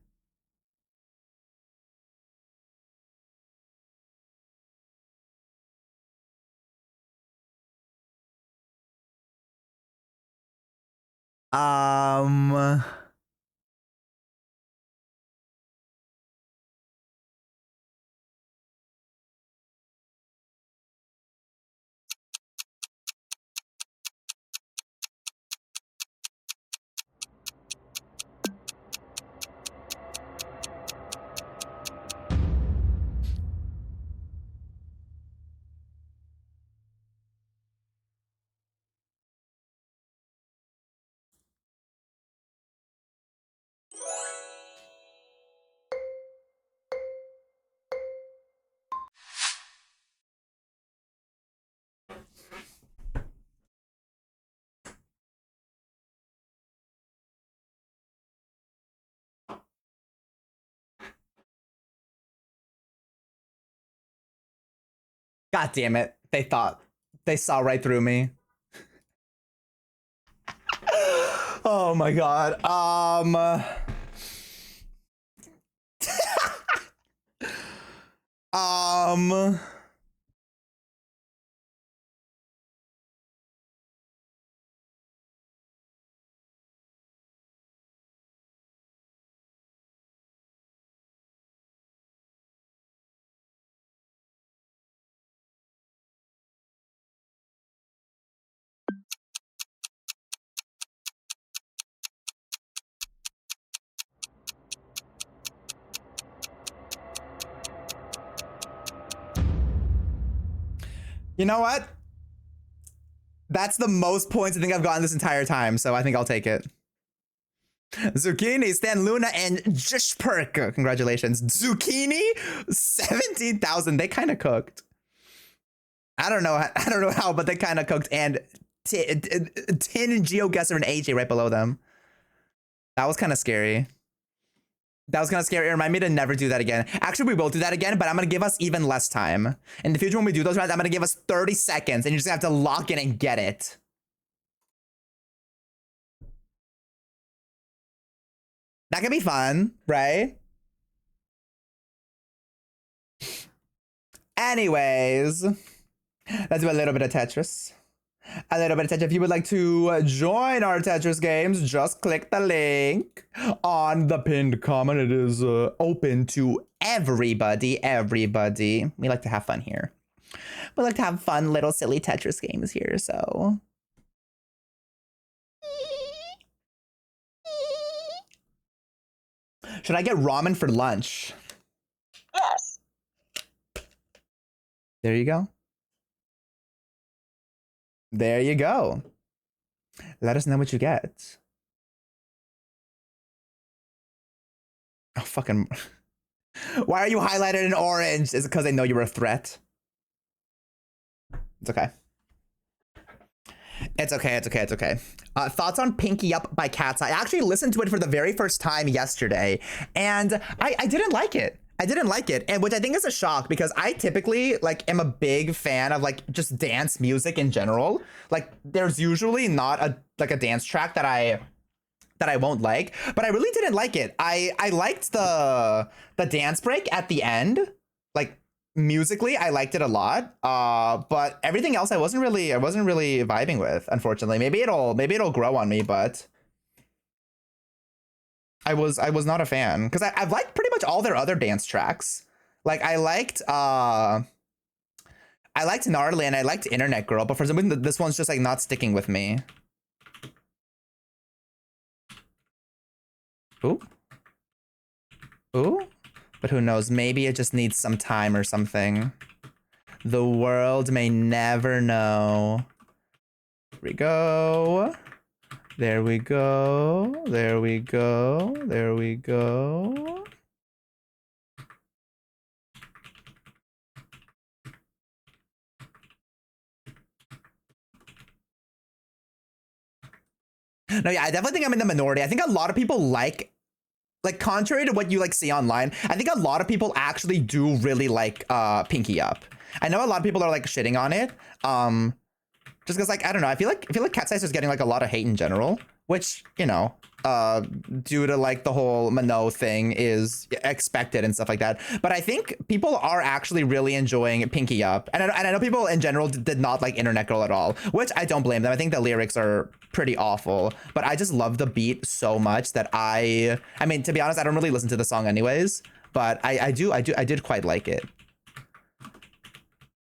God damn it. They saw right through me. Oh my god. You know what? That's the most points I think I've gotten this entire time, so I think I'll take it. Zucchini, Stan Luna, and Jihyorge. Congratulations. Zucchini? 17,000. They kind of cooked. I don't know how, but they kind of cooked. And Tin and GeoGuessr and AJ right below them. That was kind of scary. That was kind of scary. It reminded me to never do that again. Actually, we will do that again, but I'm going to give us even less time. In the future, when we do those rounds, I'm going to give us 30 seconds, and you're just going to have to lock in and get it. That could be fun, right? Anyways, let's do a little bit of Tetris. A little bit of Tetris. If you would like to join our Tetris games, just click the link on the pinned comment. It is open to everybody. We like to have fun here. We like to have fun little silly Tetris games here, so... Should I get ramen for lunch? Yes. There you go. There you go. Let us know what you get. Oh, fucking... Why are you highlighted in orange? Is it because they know you're a threat? It's okay. It's okay. Thoughts on Pinky Up by Cat's Eye. I actually listened to it for the very first time yesterday, and I didn't like it. And which I think is a shock, because I typically am a big fan of just dance music in general. There's usually not a dance track that I won't like, but I really didn't like it. I liked the dance break at the end. Musically, I liked it a lot, but everything else I wasn't really vibing with, unfortunately. Maybe it'll grow on me, but I was not a fan, because I've liked pretty much all their other dance tracks. I liked Gnarly and I liked Internet Girl, but for some reason this one's just not sticking with me. Ooh. But who knows? Maybe it just needs some time or something. The world may never know. Here we go. There we go. There we go. There we go. No, yeah, I definitely think I'm in the minority. I think a lot of people like like contrary to what you like see online, I think a lot of people actually do really like Pinky Up. I know a lot of people are like shitting on it. Just because like I don't know, I feel like Cat's Eyes is getting like a lot of hate in general, which, you know, due to like the whole Mano thing is expected and stuff like that. But I think people are actually really enjoying Pinky Up. And I know people in general did not like Internet Girl at all, which I don't blame them. I think the lyrics are pretty awful, but I just love the beat so much that I mean, to be honest, I don't really listen to the song anyways, but I did quite like it.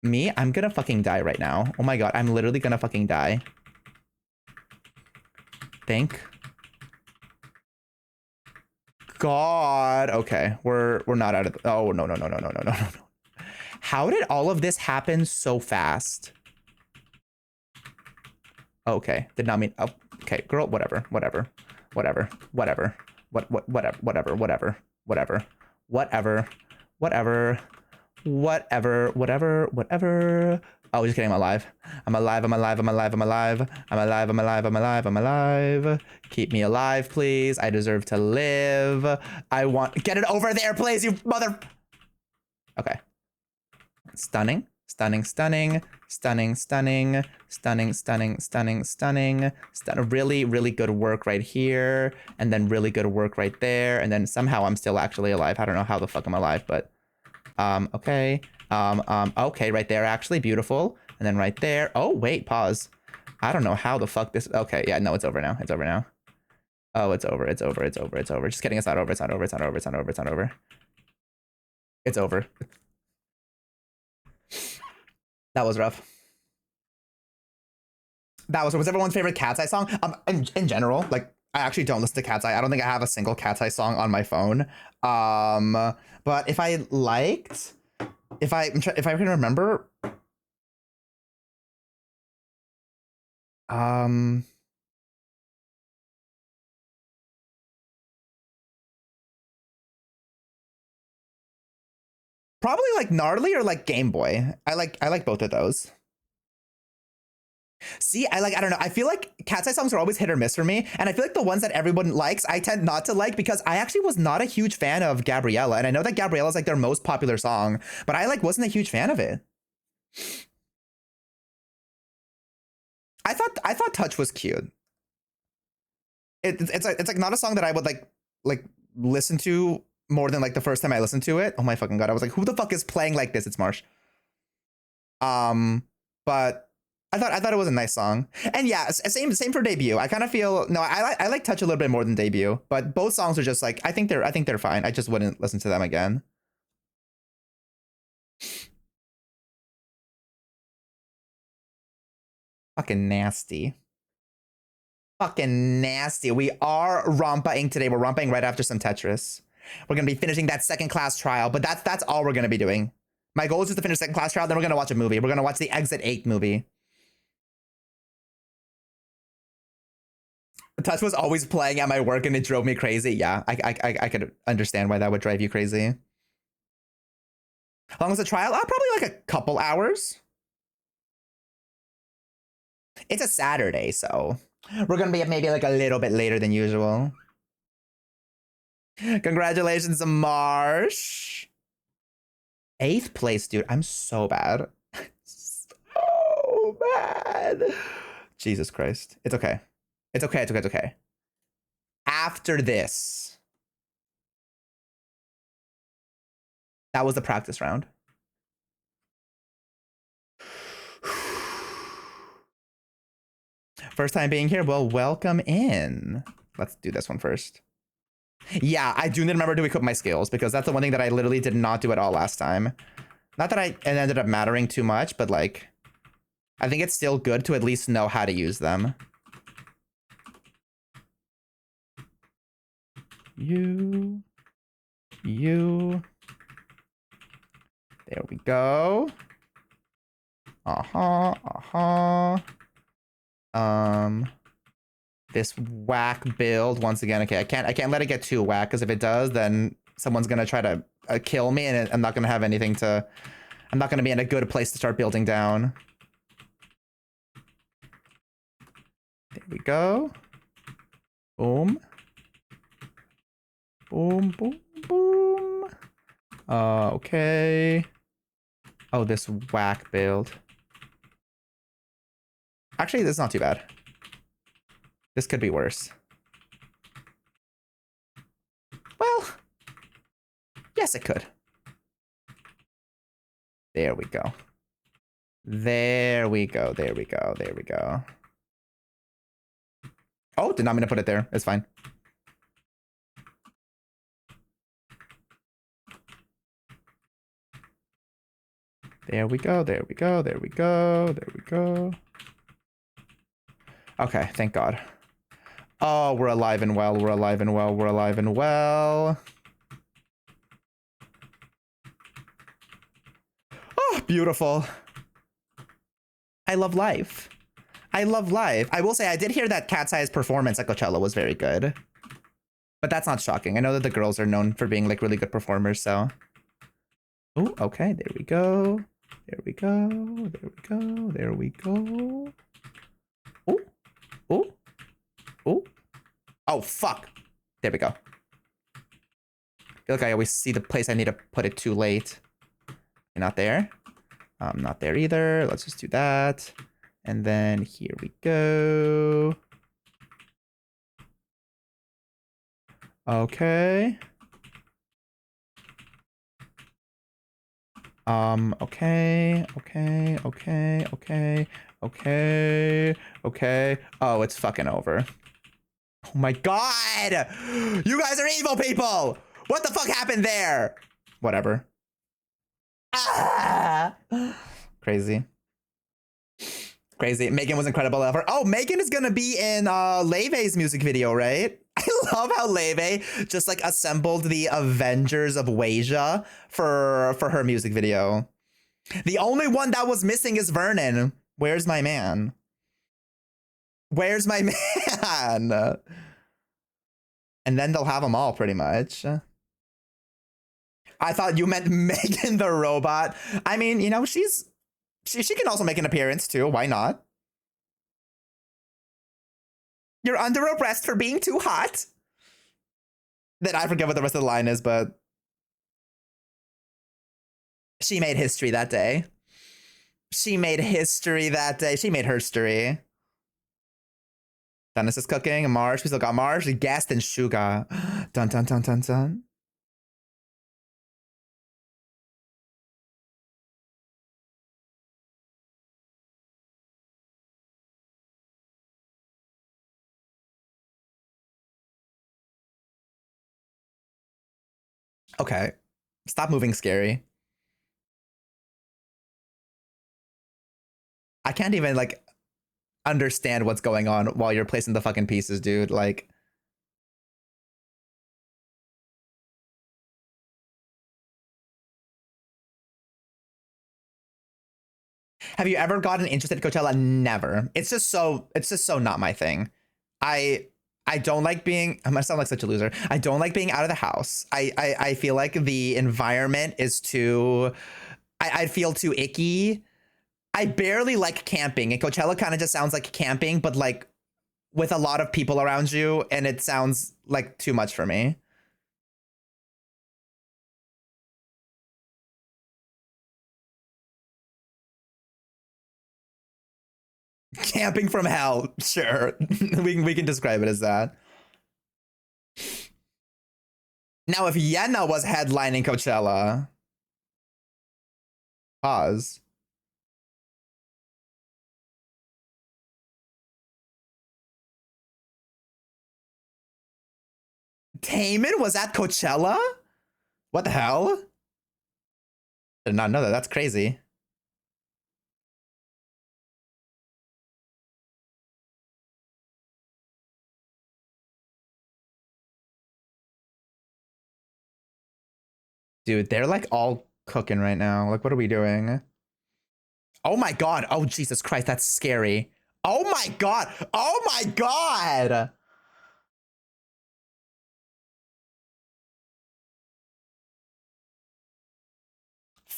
Me, I'm gonna fucking die right now. Oh my god, I'm literally gonna fucking die. Thank God. Okay, we're not out of the, oh no. How did all of this happen so fast? Okay, did not mean, oh, okay, girl, whatever. Oh, just kidding, I'm alive. I'm alive. Keep me alive, please. I deserve to live. I want, get it over there, please, you mother. Okay. Stunning. Really, really good work right here. And then really good work right there. And then somehow I'm still actually alive. I don't know how the fuck I'm alive, but okay. Okay, right there, actually, beautiful. And then right there, oh, wait, pause. I don't know how the fuck this, okay, yeah, no, it's over now. Oh, it's over. Just kidding, it's not over. It's over. That was rough. Was everyone's favorite Cat's Eye song? In general, like, I actually don't listen to Cat's Eye. I don't think I have a single Cat's Eye song on my phone. But if I liked, if I can remember, probably like Gnarly or like Game Boy. I like both of those. See, I don't know. I feel like Cat's Eye songs are always hit or miss for me. And I feel like the ones that everyone likes, I tend not to like because I actually was not a huge fan of Gabriella. And I know that Gabriella is like their most popular song, but I like wasn't a huge fan of it. I thought Touch was cute. It's like not a song that I would like listen to more than like the first time I listened to it. Oh my fucking god. I was like, who the fuck is playing like this? It's Marsh. But I thought it was a nice song. And yeah, same for Debut. I kind of feel, no, I like Touch a little bit more than Debut, but both songs are just like, I think they're fine. I just wouldn't listen to them again. Fucking nasty. We are Ronpa-ing today. We're Ronpa-ing right after some Tetris. We're gonna be finishing that second class trial, but that's all we're gonna be doing. My goal is just to finish second class trial, then we're gonna watch a movie. We're gonna watch the Exit 8 movie. Touch was always playing at my work and it drove me crazy. Yeah, I could understand why that would drive you crazy. How long was the trial? Probably like a couple hours. It's a Saturday, so we're gonna be maybe like a little bit later than usual. Congratulations, Marsh. 8th place, dude. I'm so bad. So bad. Jesus Christ. It's okay. It's okay. After this, that was the practice round. First time being here. Well, welcome in. Let's do this one first. Yeah, I do need to remember to equip my skills because that's the one thing that I literally did not do at all last time. Not that it ended up mattering too much, but like, I think it's still good to at least know how to use them. You. There we go. This whack build once again. Okay, I can't let it get too whack because if it does, then someone's gonna try to kill me, and I'm not gonna have anything to. I'm not gonna be in a good place to start building down. There we go. Boom. Boom, boom, boom. Okay. Oh, this whack build. Actually, this is not too bad. This could be worse. Well, yes, it could. There we go. There we go. There we go. There we go. Oh, did not mean to put it there. It's fine. There we go. There we go. There we go. There we go. Okay, thank God. Oh, we're alive and well. We're alive and well. We're alive and well. Oh, beautiful. I love life. I love life. I will say I did hear that Cat's Eye's performance at Coachella was very good. But that's not shocking. I know that the girls are known for being like really good performers, so. Oh, okay. There we go. There we go. There we go. There we go. Oh. Oh. Oh. Oh, fuck. There we go. I feel like I always see the place I need to put it too late. You're not there. Not there either. Let's just do that. And then here we go. Okay. Okay. Okay. Oh, it's fucking over. Oh my God! You guys are evil people! What the fuck happened there? Whatever. Ah! Crazy. Crazy. Megan was incredible ever. Oh, Megan is gonna be in Leve's music video, right? I love how Leve just like assembled the Avengers of Wasia for her music video. The only one that was missing is Vernon. Where's my man? Where's my man? And then they'll have them all pretty much. I thought you meant Megan the robot. I mean, you know, she can also make an appearance too. Why not? You're under arrest for being too hot. Then I forget what the rest of the line is, but she made history that day. She made history that day. She made herstory. Dennis is cooking. Marsh. We still got Marsh, Guest, and Suga. Dun dun dun dun dun. Okay. Stop moving, Scary. I can't even, like, understand what's going on while you're placing the fucking pieces, dude. Like... Have you ever gotten interested in Coachella? Never. It's just so not my thing. I don't like being, I'm gonna sound like such a loser. I don't like being out of the house. I feel like the environment is too, I feel too icky. I barely like camping, and Coachella kind of just sounds like camping, but like with a lot of people around you, and it sounds like too much for me. Camping from hell, sure. we can describe it as that. Now, if Yenna was headlining Coachella, pause. Taemin was at Coachella? What the hell? Did not know that. That's crazy. Dude, they're like all cooking right now. Like, what are we doing? Oh my God. Oh, Jesus Christ. That's scary. Oh my God. Oh my God.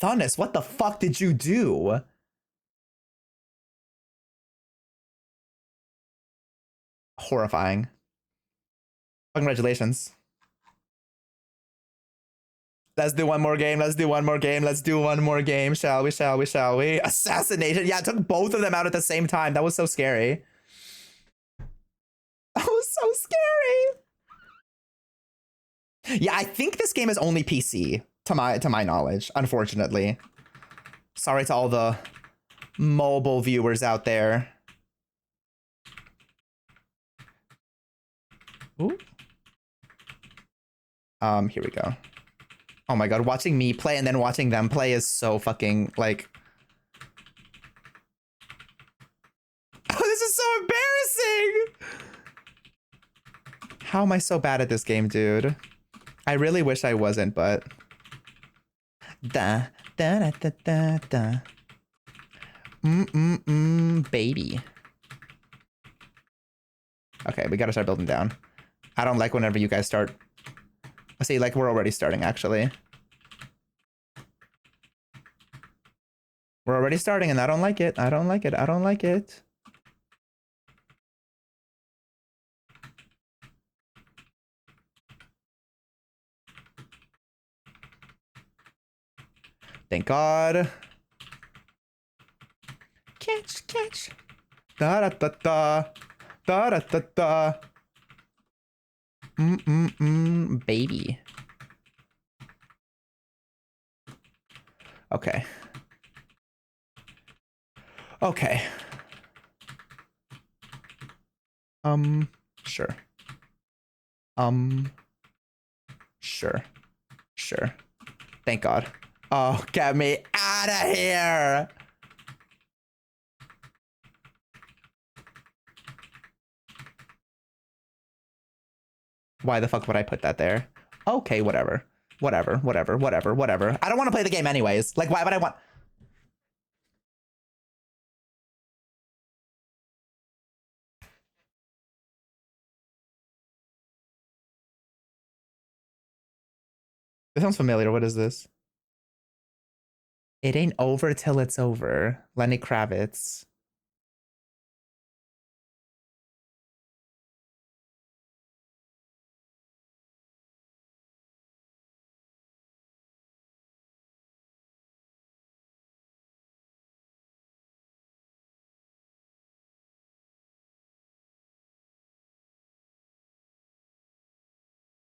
Thunus, what the fuck did you do? Horrifying. Congratulations. Let's do one more game. Let's do one more game. Let's do one more game. Shall we? Shall we? Shall we? Assassination. Yeah, it took both of them out at the same time. That was so scary. That was so scary. Yeah, I think this game is only PC to my knowledge, unfortunately. Sorry to all the mobile viewers out there. Ooh. Here we go. Oh my god, watching me play and then watching them play is so fucking, like... Oh, this is so embarrassing! How am I so bad at this game, dude? I really wish I wasn't, but... Da, da, da, da, da, da. Baby. Okay, we gotta start building down. I don't like whenever you guys start... I see, like, we're already starting, actually. We're already starting, and I don't like it. I don't like it. I don't like it. Thank God. Catch, catch. Da-da-da-da. Da-da-da-da. Baby. Okay. Okay. Sure. Sure. Sure. Thank God. Oh, get me out of here! Why the fuck would I put that there? Okay, whatever. Whatever, whatever, whatever, whatever. I don't want to play the game anyways. Like, why would I want... This sounds familiar. What is this? It ain't over till it's over. Lenny Kravitz.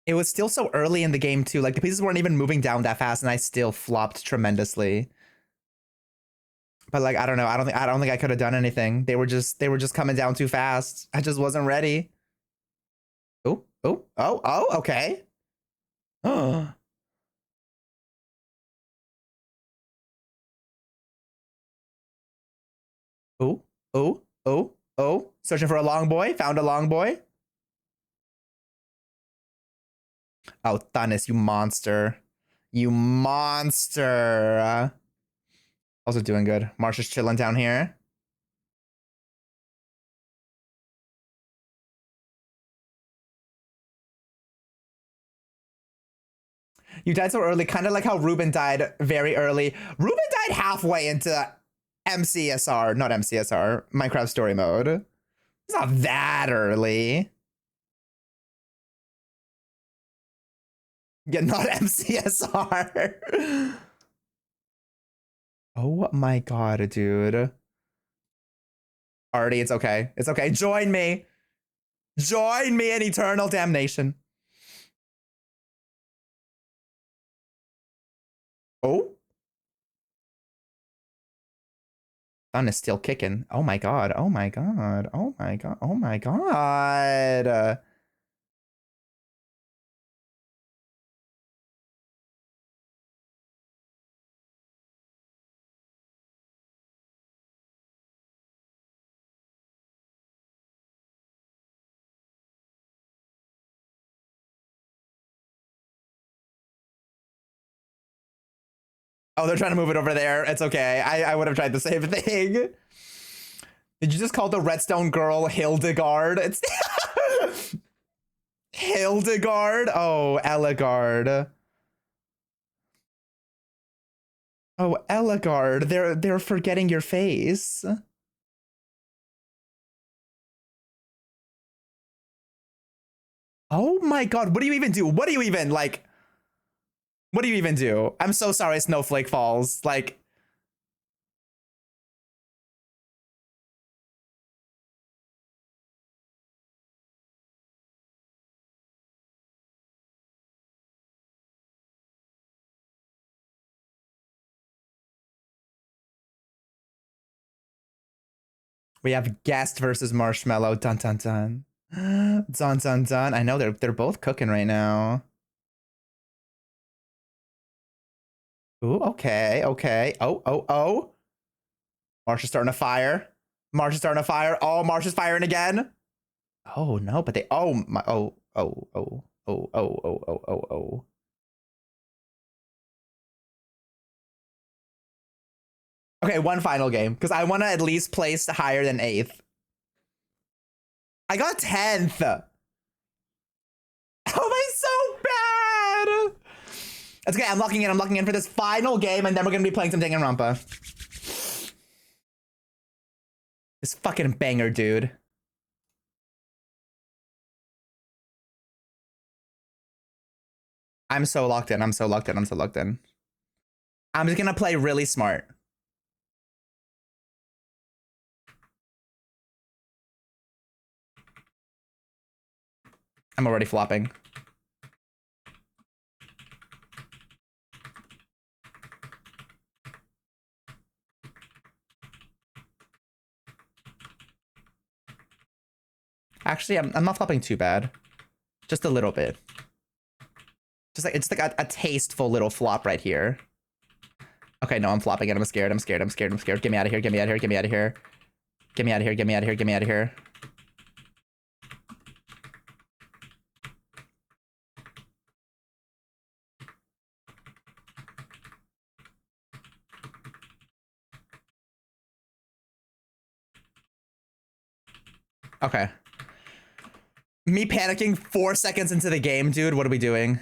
It was still so early in the game too. Like the pieces weren't even moving down that fast, and I still flopped tremendously. But like I don't know. I don't think I could have done anything. They were just coming down too fast. I just wasn't ready. Oh, oh, oh, oh. Okay. Oh. Oh, oh, oh, oh. Searching for a long boy. Found a long boy. Oh, Thanis, you monster. You monster. Also doing good. Marsh is chilling down here. You died so early, kind of like how Ruben died very early. Ruben died halfway into MCSR, not MCSR, Minecraft Story Mode. It's not that early. Yeah, not MCSR. Oh my god, dude. Artie, it's okay. It's okay. Join me. Join me in eternal damnation. Oh. Sun is still kicking. Oh my god. Oh my god. Oh my god. Oh my god. Oh, they're trying to move it over there. It's okay. I would have tried the same thing. Did you just call the redstone girl Hildegard? It's Hildegard? Oh, Eligard. Oh, Eligard. They're forgetting your face. Oh my god, what do you even do? What do you even, like... What do you even do? I'm so sorry, Snowflake Falls. Like, we have Guest versus Marshmallow. Dun dun dun. Dun dun dun. I know they're both cooking right now. Ooh, okay, okay. Oh. Marsh is starting to fire. Marsh is starting to fire. Oh, Marsh is firing again. Oh no, but they oh. Okay, one final game, because I want to at least place higher than 8th. I got 10th. Oh my, so bad. That's okay, I'm locking in for this final game, and then we're gonna be playing some Danganronpa. This fucking banger, dude. I'm so locked in. I'm so locked in. I'm just gonna play really smart. I'm already flopping. Actually, I'm not flopping too bad. Just a little bit. Just like, it's like a tasteful little flop right here. Okay, no, I'm flopping it. I'm scared. Get me out of here. Get me out of here. Okay. Me panicking 4 seconds into the game, dude. What are we doing?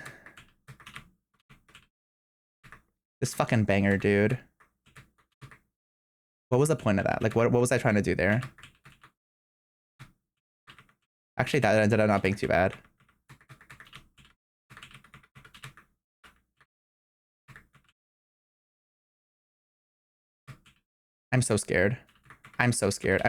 This fucking banger, dude. What was the point of that? Like, what was I trying to do there? Actually, that ended up not being too bad. I'm so scared. I'm so scared.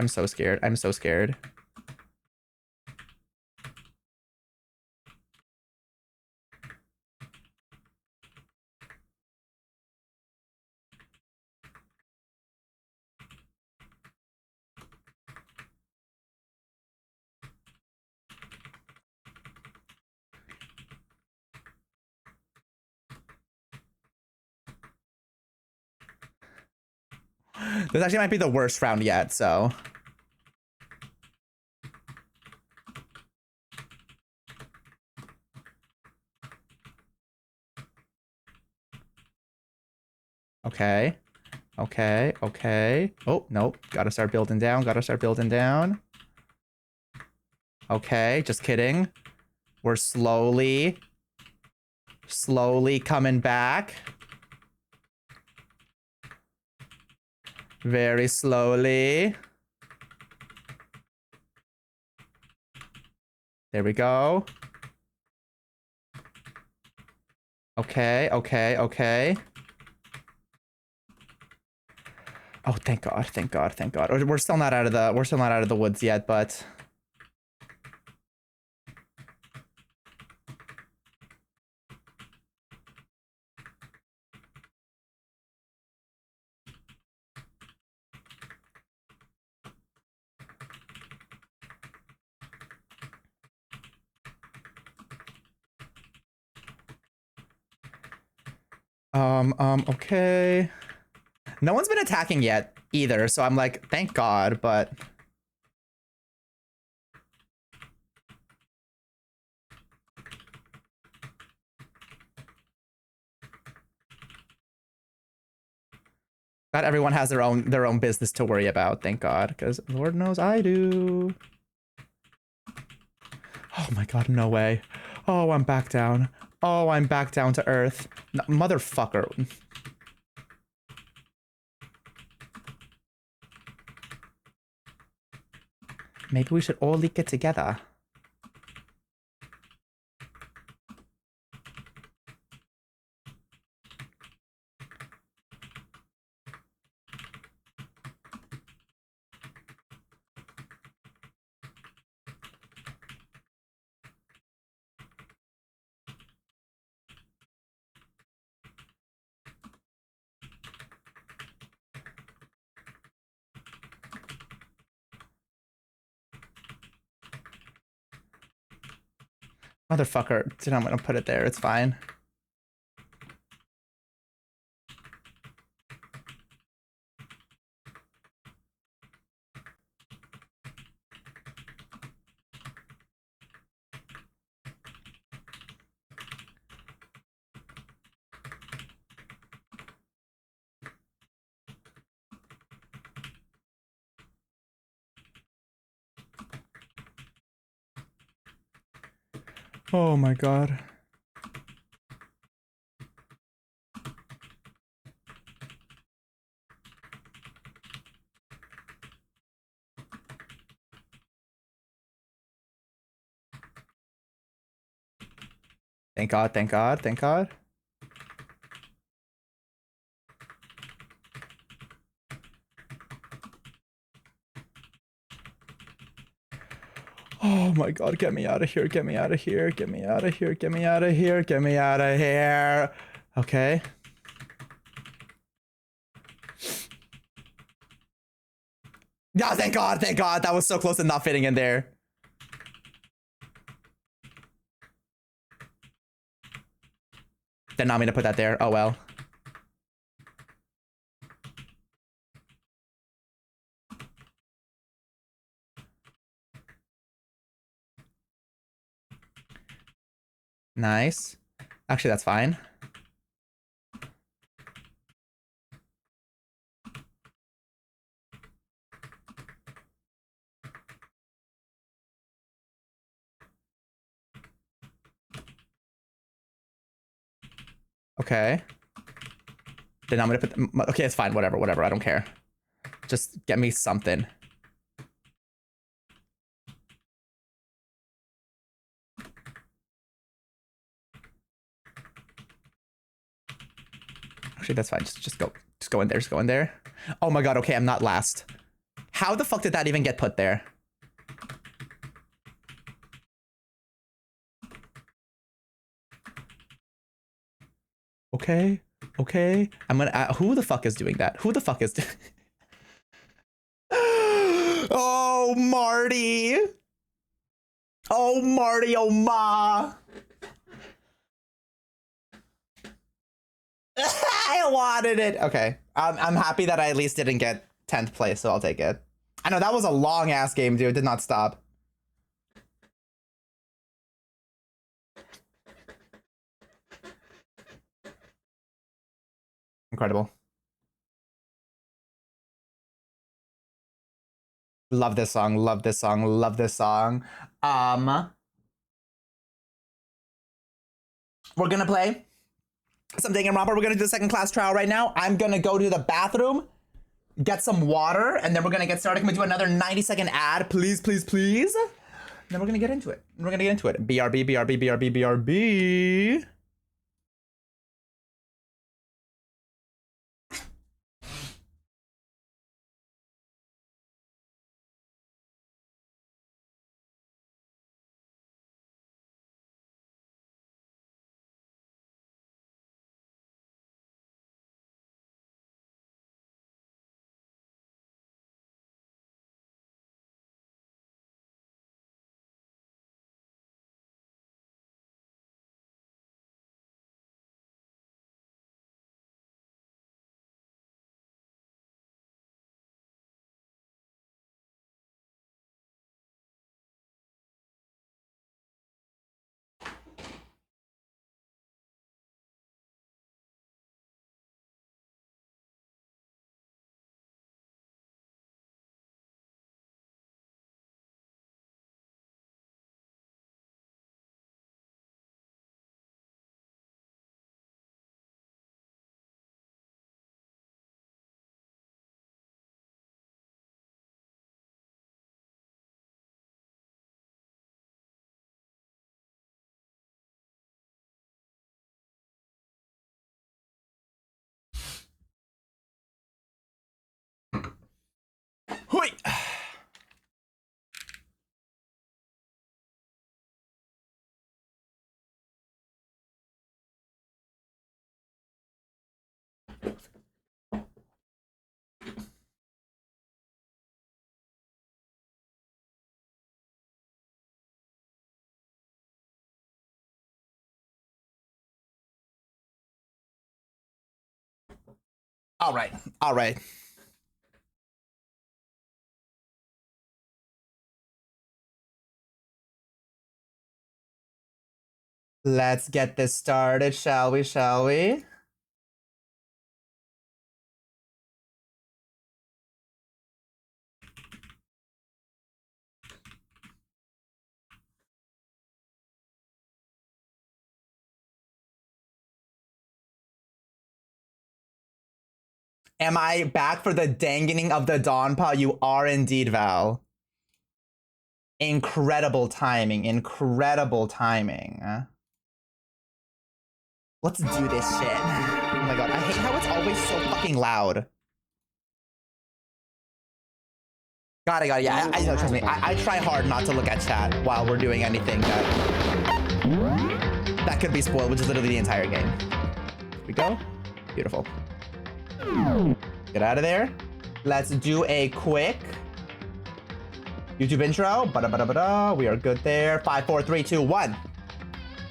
This actually might be the worst round yet, so. Okay. Oh, nope. Gotta start building down. Okay, just kidding. We're slowly coming back. Very slowly. There we go. Okay. Oh, thank God. We're still not out of the woods yet, but okay. No one's been attacking yet either, so I'm like, thank God, but not everyone has their own business to worry about, thank God, because Lord knows I do. Oh my God, no way. Oh, I'm back down. Oh, I'm back down to earth. No, motherfucker. Maybe we should all leak it together. Motherfucker. Dude, I'm gonna put it there. It's fine. Oh my god. Thank God, thank God, thank God. Oh my god, get me out of here, get me out of here, get me out of here, get me out of here, get me out of here. Okay. Yeah, thank God, thank God. That was so close to not fitting in there. They're not gonna put that there. Oh well. Nice. Actually, that's fine. Okay. Then I'm gonna put. Okay, it's fine. Whatever, whatever. I don't care. Just get me something. Actually, that's fine. Just go. Just go in there. Just go in there. Oh my god. Okay, I'm not last. How the fuck did that even get put there? Okay. Okay. I'm gonna. Who the fuck is doing that? Who the fuck is? Oh, Marty. Oh, Marty. Oh, ma. I wanted it. Okay. I'm happy that I at least didn't get 10th place, so I'll take it. I know that was a long ass game, dude. It did not stop. Incredible. Love this song. Love this song. Love this song. We're gonna play some Danganronpa. We're gonna do the second class trial right now. I'm gonna go to the bathroom, get some water, and then we're gonna get started. Can we do another 90-second ad, please, please, please? And then we're gonna get into it. We're gonna get into it. BRB, BRB, BRB, BRB. All right. All right. Let's get this started, shall we? Shall we? Am I back for the dangening of the Donpa? You are indeed, Val. Incredible timing. Incredible timing. Let's do this shit. Oh my god, I hate how it's always so fucking loud. Got it, yeah, I know, trust me. I try hard not to look at chat while we're doing anything that could be spoiled, which is literally the entire game. Here we go. Beautiful. Get out of there. Let's do a quick YouTube intro. Ba-da-ba-da-ba-da. We are good there. 5, 4, 3, 2, 1.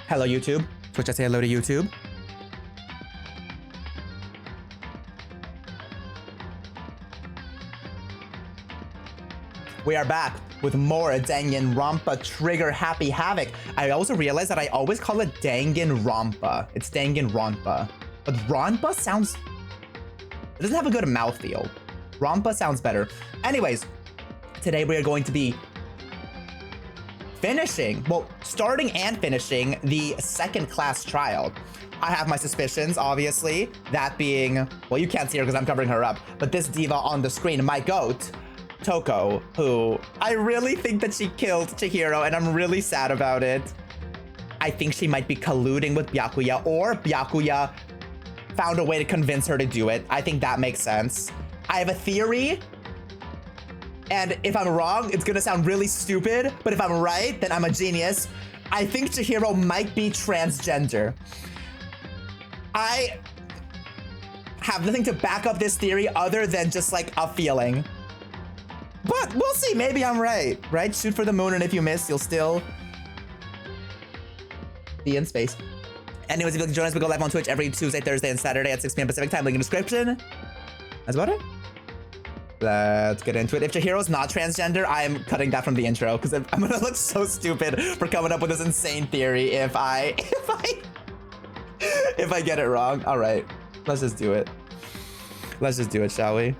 Hello, YouTube. Twitch, I say hello to YouTube. We are back with more Danganronpa Trigger Happy Havoc. I also realized that I always call it Danganronpa. It's Danganronpa. But Ronpa sounds... It doesn't have a good mouthfeel. Ronpa sounds better. Anyways, today we are going to be starting and finishing the second class trial. I have my suspicions, obviously. That being, well, you can't see her because I'm covering her up, but this diva on the screen, my goat, Toko, who I really think that she killed Jihyorge, and I'm really sad about it. I think she might be colluding with Byakuya, or Byakuya found a way to convince her to do it. I think that makes sense. I have a theory, and if I'm wrong, it's gonna sound really stupid, but if I'm right, then I'm a genius. I think Jihyorge might be transgender. I have nothing to back up this theory other than just like a feeling. But we'll see, maybe I'm right, right? Shoot for the moon, and if you miss, you'll still be in space. Anyways, if you'd like to join us, we go live on Twitch every Tuesday, Thursday, and Saturday at 6 p.m. Pacific time. Link in the description. That's about it. Let's get into it. If Jihyorge's not transgender, I'm cutting that from the intro because I'm gonna look so stupid for coming up with this insane theory if I get it wrong. All right, let's just do it. Let's just do it, shall we?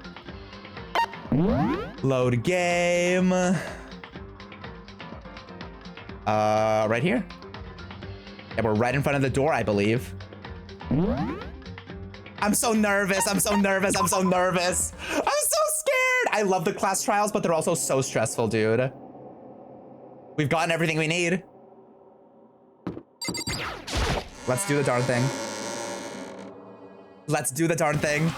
Load game. Right here. Yeah, we're right in front of the door, I believe. I'm so nervous. I'm so nervous. I'm so nervous. I'm so scared. I love the class trials, but they're also so stressful, dude. We've gotten everything we need. Let's do the darn thing. Let's do the darn thing.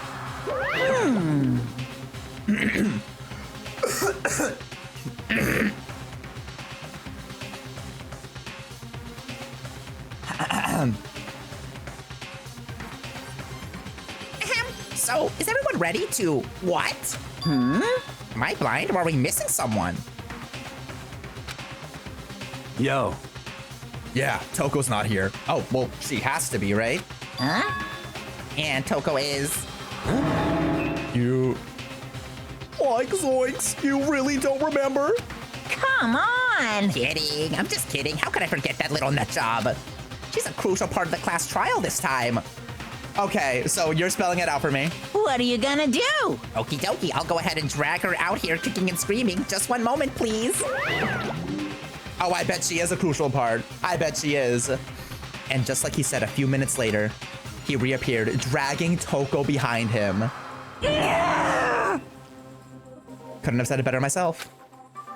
So, is everyone ready to what? Am I blind or are we missing someone? Yo. Yeah, Toko's not here. Oh, well, she has to be, right? Huh? And Toko is... You... Like Zoinks, you really don't remember? Come on! Kidding, I'm just kidding. How could I forget that little nut job? She's a crucial part of the class trial this time. Okay, so you're spelling it out for me. What are you gonna do? Okie dokie, I'll go ahead and drag her out here kicking and screaming. Just one moment, please. Oh, I bet she is a crucial part. I bet she is. And just like he said a few minutes later, he reappeared, dragging Toko behind him. Couldn't have said it better myself.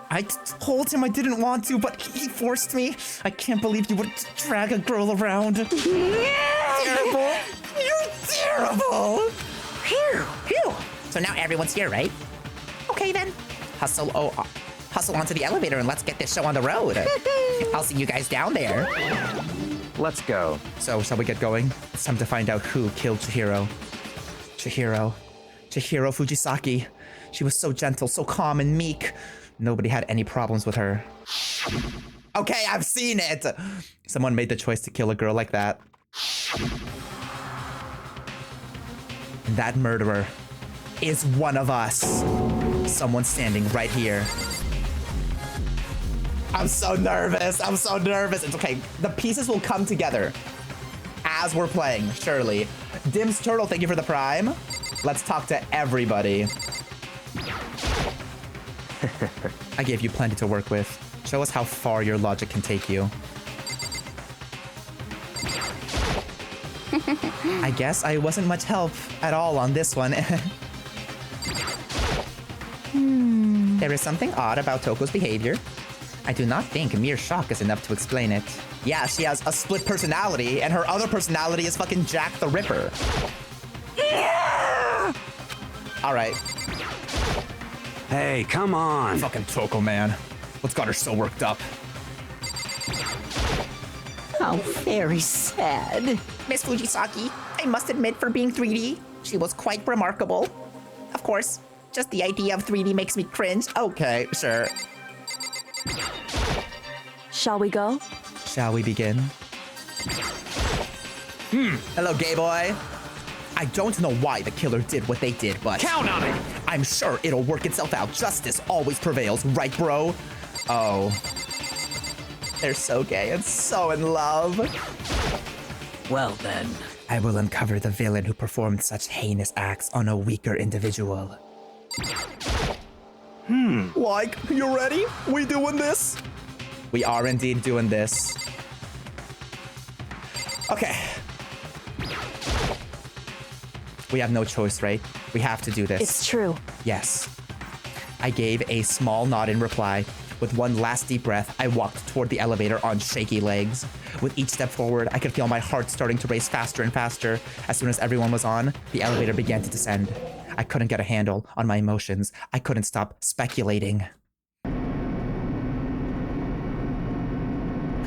I told him I didn't want to, but he forced me. I can't believe you would drag a girl around. Terrible. You're terrible. Phew. Phew. So now everyone's here, right? Okay then. Hustle onto the elevator and let's get this show on the road. I'll see you guys down there. Let's go. So, shall we get going? It's time to find out who killed Jihyorge. Jihyorge Fujisaki. She was so gentle, so calm and meek. Nobody had any problems with her. Okay, I've seen it! Someone made the choice to kill a girl like that. And that murderer is one of us. Someone standing right here. I'm so nervous. I'm so nervous. It's okay. The pieces will come together as we're playing, surely. Dim's Turtle, thank you for the prime. Let's talk to everybody. I gave you plenty to work with. Show us how far your logic can take you. I guess I wasn't much help at all on this one. There is something odd about Toko's behavior. I do not think mere shock is enough to explain it. Yeah, she has a split personality, and her other personality is fucking Jack the Ripper. All right. Hey, come on. Fucking Toko, man. What's got her so worked up? How very sad. Miss Fujisaki, I must admit, for being 3D, she was quite remarkable. Of course, just the idea of 3D makes me cringe. Okay, sure. Shall we go? Shall we begin? Hello, gay boy. I don't know why the killer did what they did, but... Count on it! I'm sure it'll work itself out. Justice always prevails, right, bro? Oh. They're so gay and so in love. Well then. I will uncover the villain who performed such heinous acts on a weaker individual. Like, you ready? We doing this? We are indeed doing this. Okay. We have no choice, right? We have to do this. It's true. Yes. I gave a small nod in reply. With one last deep breath, I walked toward the elevator on shaky legs. With each step forward, I could feel my heart starting to race faster and faster. As soon as everyone was on, the elevator began to descend. I couldn't get a handle on my emotions. I couldn't stop speculating.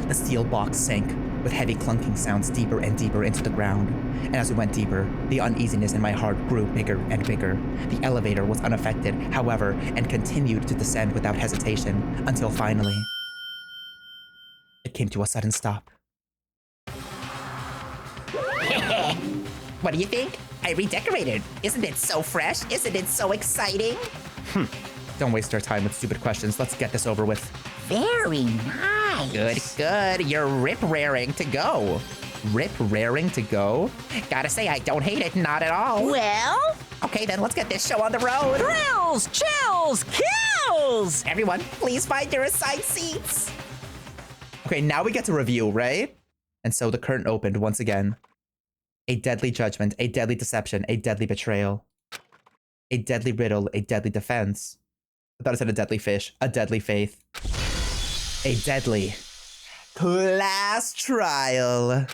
The steel box sank, with heavy clunking sounds deeper and deeper into the ground. And as we went deeper, the uneasiness in my heart grew bigger and bigger. The elevator was unaffected, however, and continued to descend without hesitation, until finally, it came to a sudden stop. What do you think? I redecorated. Isn't it so fresh? Isn't it so exciting? Don't waste our time with stupid questions. Let's get this over with. Very nice. Good, good. You're rip-raring to go. Rip-raring to go? Gotta say, I don't hate it, not at all. Well? Okay, then let's get this show on the road. Thrills, chills, kills! Everyone, please find your assigned seats. Okay, now we get to review, right? And so the curtain opened once again. A deadly judgment, a deadly deception, a deadly betrayal. A deadly riddle, a deadly defense. I thought it said a deadly fish, a deadly faith. A deadly class trial.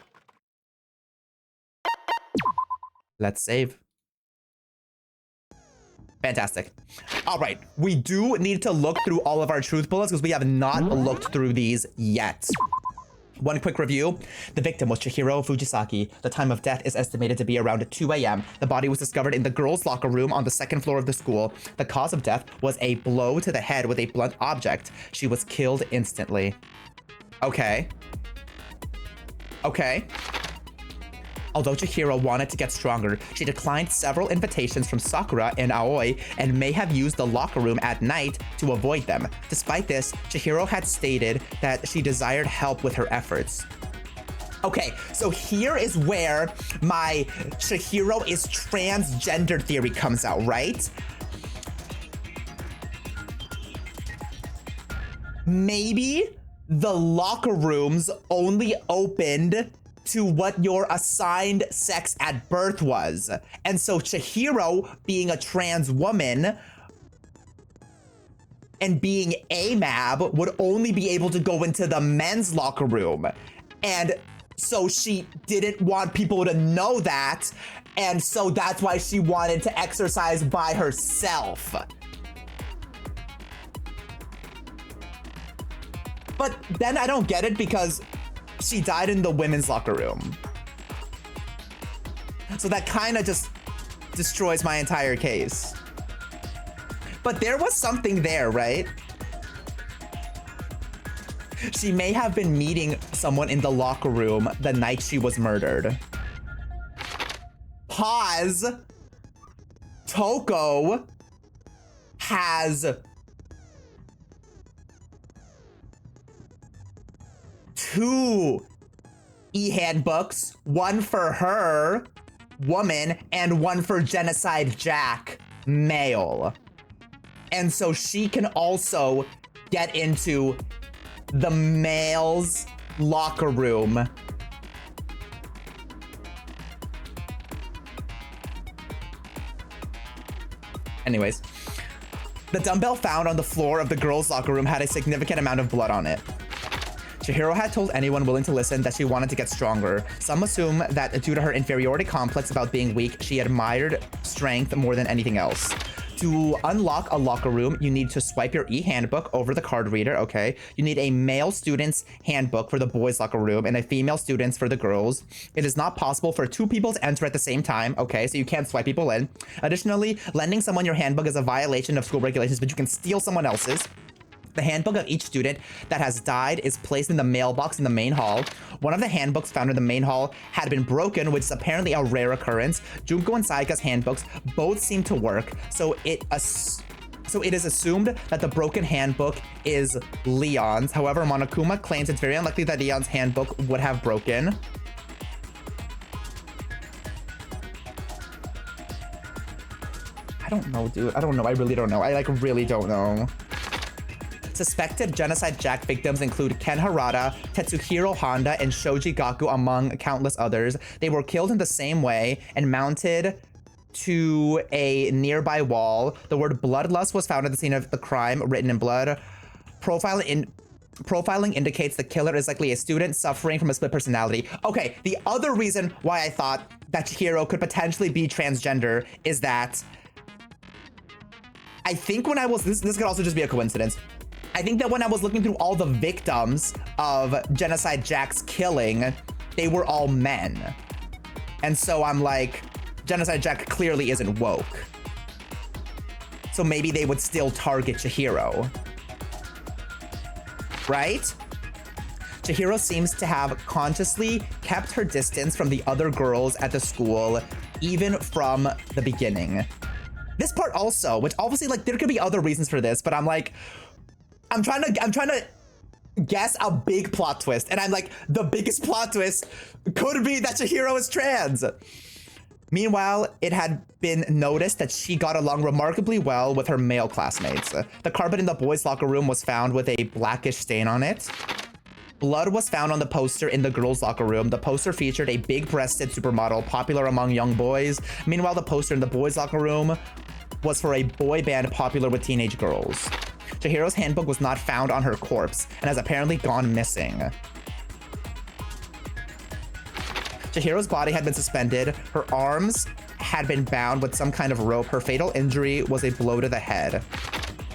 Let's save. Fantastic. All right, we do need to look through all of our truth bullets because we have not looked through these yet. One quick review. The victim was Chihiro Fujisaki. The time of death is estimated to be around 2 a.m. The body was discovered in the girls' locker room on the second floor of the school. The cause of death was a blow to the head with a blunt object. She was killed instantly. Okay. Okay. Although Chihiro wanted to get stronger, she declined several invitations from Sakura and Aoi and may have used the locker room at night to avoid them. Despite this, Chihiro had stated that she desired help with her efforts. Okay, so here is where my Chihiro is transgender theory comes out, right? Maybe the locker rooms only opened to what your assigned sex at birth was. And so Chihiro, being a trans woman and being AMAB, would only be able to go into the men's locker room. And so she didn't want people to know that. And so that's why she wanted to exercise by herself. But then I don't get it because she died in the women's locker room. So that kind of just destroys my entire case. But there was something there, right? She may have been meeting someone in the locker room the night she was murdered. Pause. Toko has 2 e-handbooks, one for her, woman, and one for Genocide Jack, male. And so she can also get into the male's locker room. Anyways, the dumbbell found on the floor of the girls' locker room had a significant amount of blood on it. Jihyorge had told anyone willing to listen that she wanted to get stronger. Some assume that due to her inferiority complex about being weak, she admired strength more than anything else. To unlock a locker room, you need to swipe your e-handbook over the card reader, okay? You need a male student's handbook for the boys' locker room and a female student's for the girls. It is not possible for 2 people to enter at the same time, okay? So you can't swipe people in. Additionally, lending someone your handbook is a violation of school regulations, but you can steal someone else's. The handbook of each student that has died is placed in the mailbox in the main hall. One of the handbooks found in the main hall had been broken, which is apparently a rare occurrence. Junko and Saika's handbooks both seem to work, so it is assumed that the broken handbook is Leon's. However, Monokuma claims it's very unlikely that Leon's handbook would have broken. I don't know, dude. I don't know. I really don't know. I really don't know. Suspected Genocide Jack victims include Ken Harada, Tetsuhiro Honda, and Shoji Gaku, among countless others. They were killed in the same way and mounted to a nearby wall. The word bloodlust was found at the scene of the crime, written in blood. Profiling indicates the killer is likely a student suffering from a split personality. Okay, the other reason why I thought that Chihiro could potentially be transgender is that I think when I was, this could also just be a coincidence. I think that when I was looking through all the victims of Genocide Jack's killing, they were all men. And so I'm like, Genocide Jack clearly isn't woke. So maybe they would still target Chihiro. Right? Chihiro seems to have consciously kept her distance from the other girls at the school, even from the beginning. This part also, which obviously, like, there could be other reasons for this, but I'm like, I'm trying to guess a big plot twist, and I'm like, the biggest plot twist could be that Chihiro is trans. Meanwhile, it had been noticed that she got along remarkably well with her male classmates. The carpet in the boys' locker room was found with a blackish stain on it. Blood was found on the poster in the girls' locker room. The poster featured a big-breasted supermodel popular among young boys. Meanwhile, the poster in the boys' locker room was for a boy band popular with teenage girls. Chihiro's handbook was not found on her corpse and has apparently gone missing. Chihiro's body had been suspended. Her arms had been bound with some kind of rope. Her fatal injury was a blow to the head.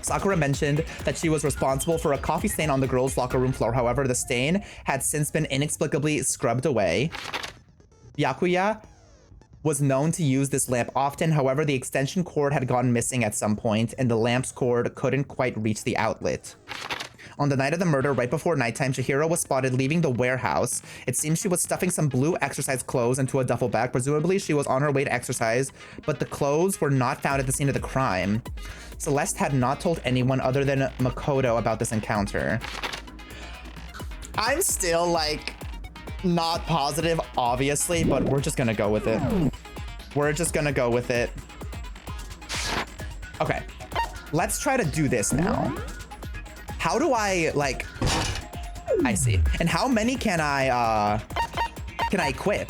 Sakura mentioned that she was responsible for a coffee stain on the girls' locker room floor. However, the stain had since been inexplicably scrubbed away. Byakuya was known to use this lamp often. However, the extension cord had gone missing at some point, and the lamp's cord couldn't quite reach the outlet. On the night of the murder, right before nighttime, Chihiro was spotted leaving the warehouse. It seems she was stuffing some blue exercise clothes into a duffel bag. Presumably, she was on her way to exercise, but the clothes were not found at the scene of the crime. Celeste had not told anyone other than Makoto about this encounter. I'm still, like, not positive, obviously, but we're just gonna go with it. We're just gonna go with it. Okay, let's try to do this now. How do I, like, I see. And how many can I equip?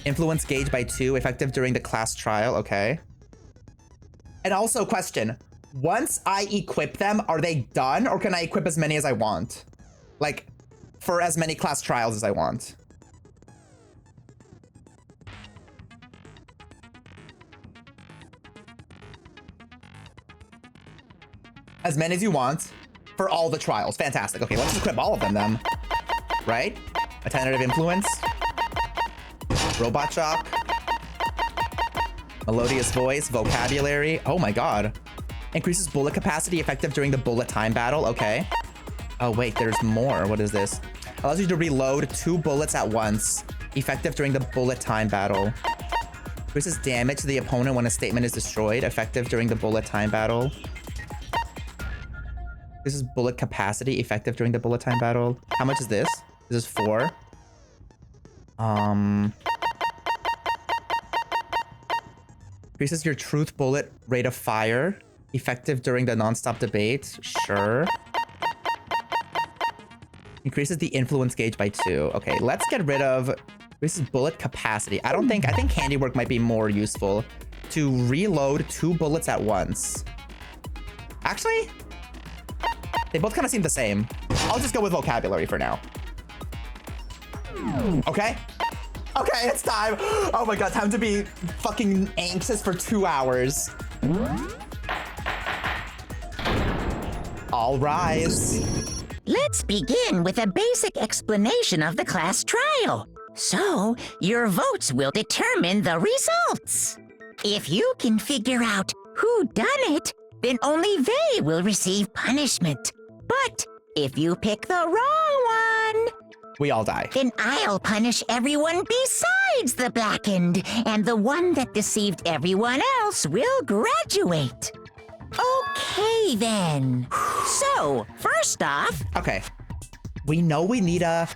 Influence gauge by 2, effective during the class trial, okay. And also, question, once I equip them, are they done, or can I equip as many as I want? Like, for as many class trials as I want. As many as you want for all the trials. Fantastic. Okay, let's equip all of them then. Right? A tentative influence. Robot shock. Melodious voice. Vocabulary. Oh my god. Increases bullet capacity effective during the bullet time battle. Okay. Oh wait, there's more. What is this? Allows you to reload 2 bullets at once. Effective during the bullet time battle. Increases damage to the opponent when a statement is destroyed. Effective during the bullet time battle. This is bullet capacity. Effective during the bullet time battle. How much is this? This is 4. Increases your truth bullet rate of fire. Effective during the non-stop debate. Sure. Increases the influence gauge by 2. Okay, let's get rid of... This is bullet capacity. I think handiwork might be more useful to reload 2 bullets at once. Actually, they both kind of seem the same. I'll just go with vocabulary for now. Okay. Okay, it's time. Oh my god, time to be fucking anxious for 2 hours. All rise. Let's begin with a basic explanation of the class trial. So, your votes will determine the results. If you can figure out who done it, then only they will receive punishment. But if you pick the wrong one, we all die. Then I'll punish everyone besides the blackened, and the one that deceived everyone else will graduate. Okay, then. So, first off... Okay. We know we need to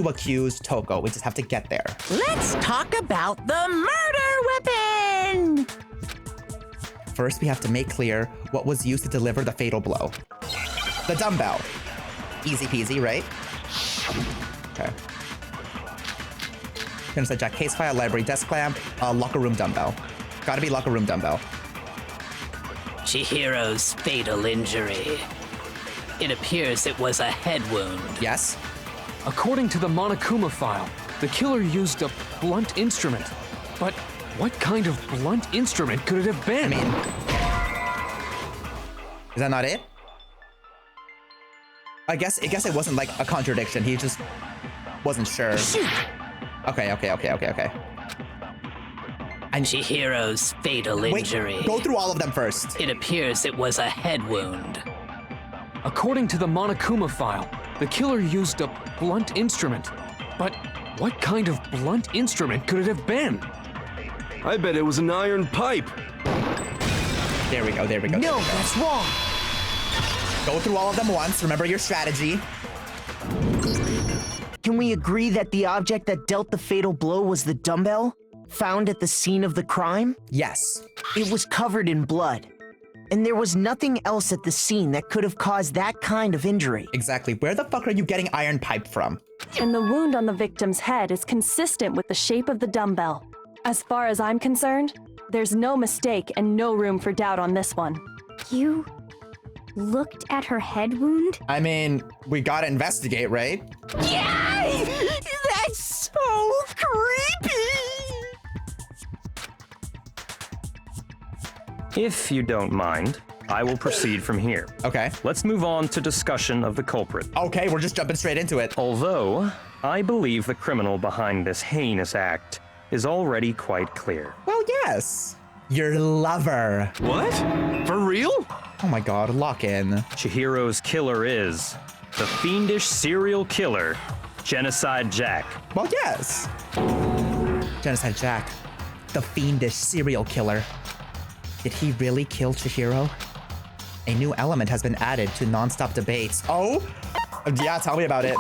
accuse Toko. We just have to get there. Let's talk about the murder weapon! First, we have to make clear what was used to deliver the fatal blow. The dumbbell. Easy peasy, right? Okay. Genocide Jack case file, library desk clamp, locker room dumbbell. Gotta be locker room dumbbell. Chihiro's fatal injury. It appears it was a head wound. Yes. According to the Monokuma file, the killer used a blunt instrument. But what kind of blunt instrument could it have been? I mean, is that not it? I guess it wasn't like a contradiction. He just wasn't sure. Shoot. Okay. And Chihiro's fatal injury. Wait, go through all of them first. It appears it was a head wound. According to the Monokuma file, the killer used a blunt instrument. But what kind of blunt instrument could it have been? I bet it was an iron pipe. There we go. No, that's wrong. Go through all of them once. Remember your strategy. Can we agree that the object that dealt the fatal blow was the dumbbell? Found at the scene of the crime? Yes. It was covered in blood. And there was nothing else at the scene that could have caused that kind of injury. Exactly. Where the fuck are you getting iron pipe from? And the wound on the victim's head is consistent with the shape of the dumbbell. As far as I'm concerned, there's no mistake and no room for doubt on this one. You looked at her head wound? I mean, we gotta investigate, right? Yay! That's so creepy! If you don't mind, I will proceed from here. Okay. Let's move on to discussion of the culprit. Okay, we're just jumping straight into it. Although, I believe the criminal behind this heinous act is already quite clear. Well, yes. Your lover. What? For real? Oh my god, lock in. Chihiro's killer is the fiendish serial killer, Genocide Jack. Well, yes. Genocide Jack, the fiendish serial killer. Did he really kill Chihiro? A new element has been added to non-stop debates. Oh? Yeah, tell me about it.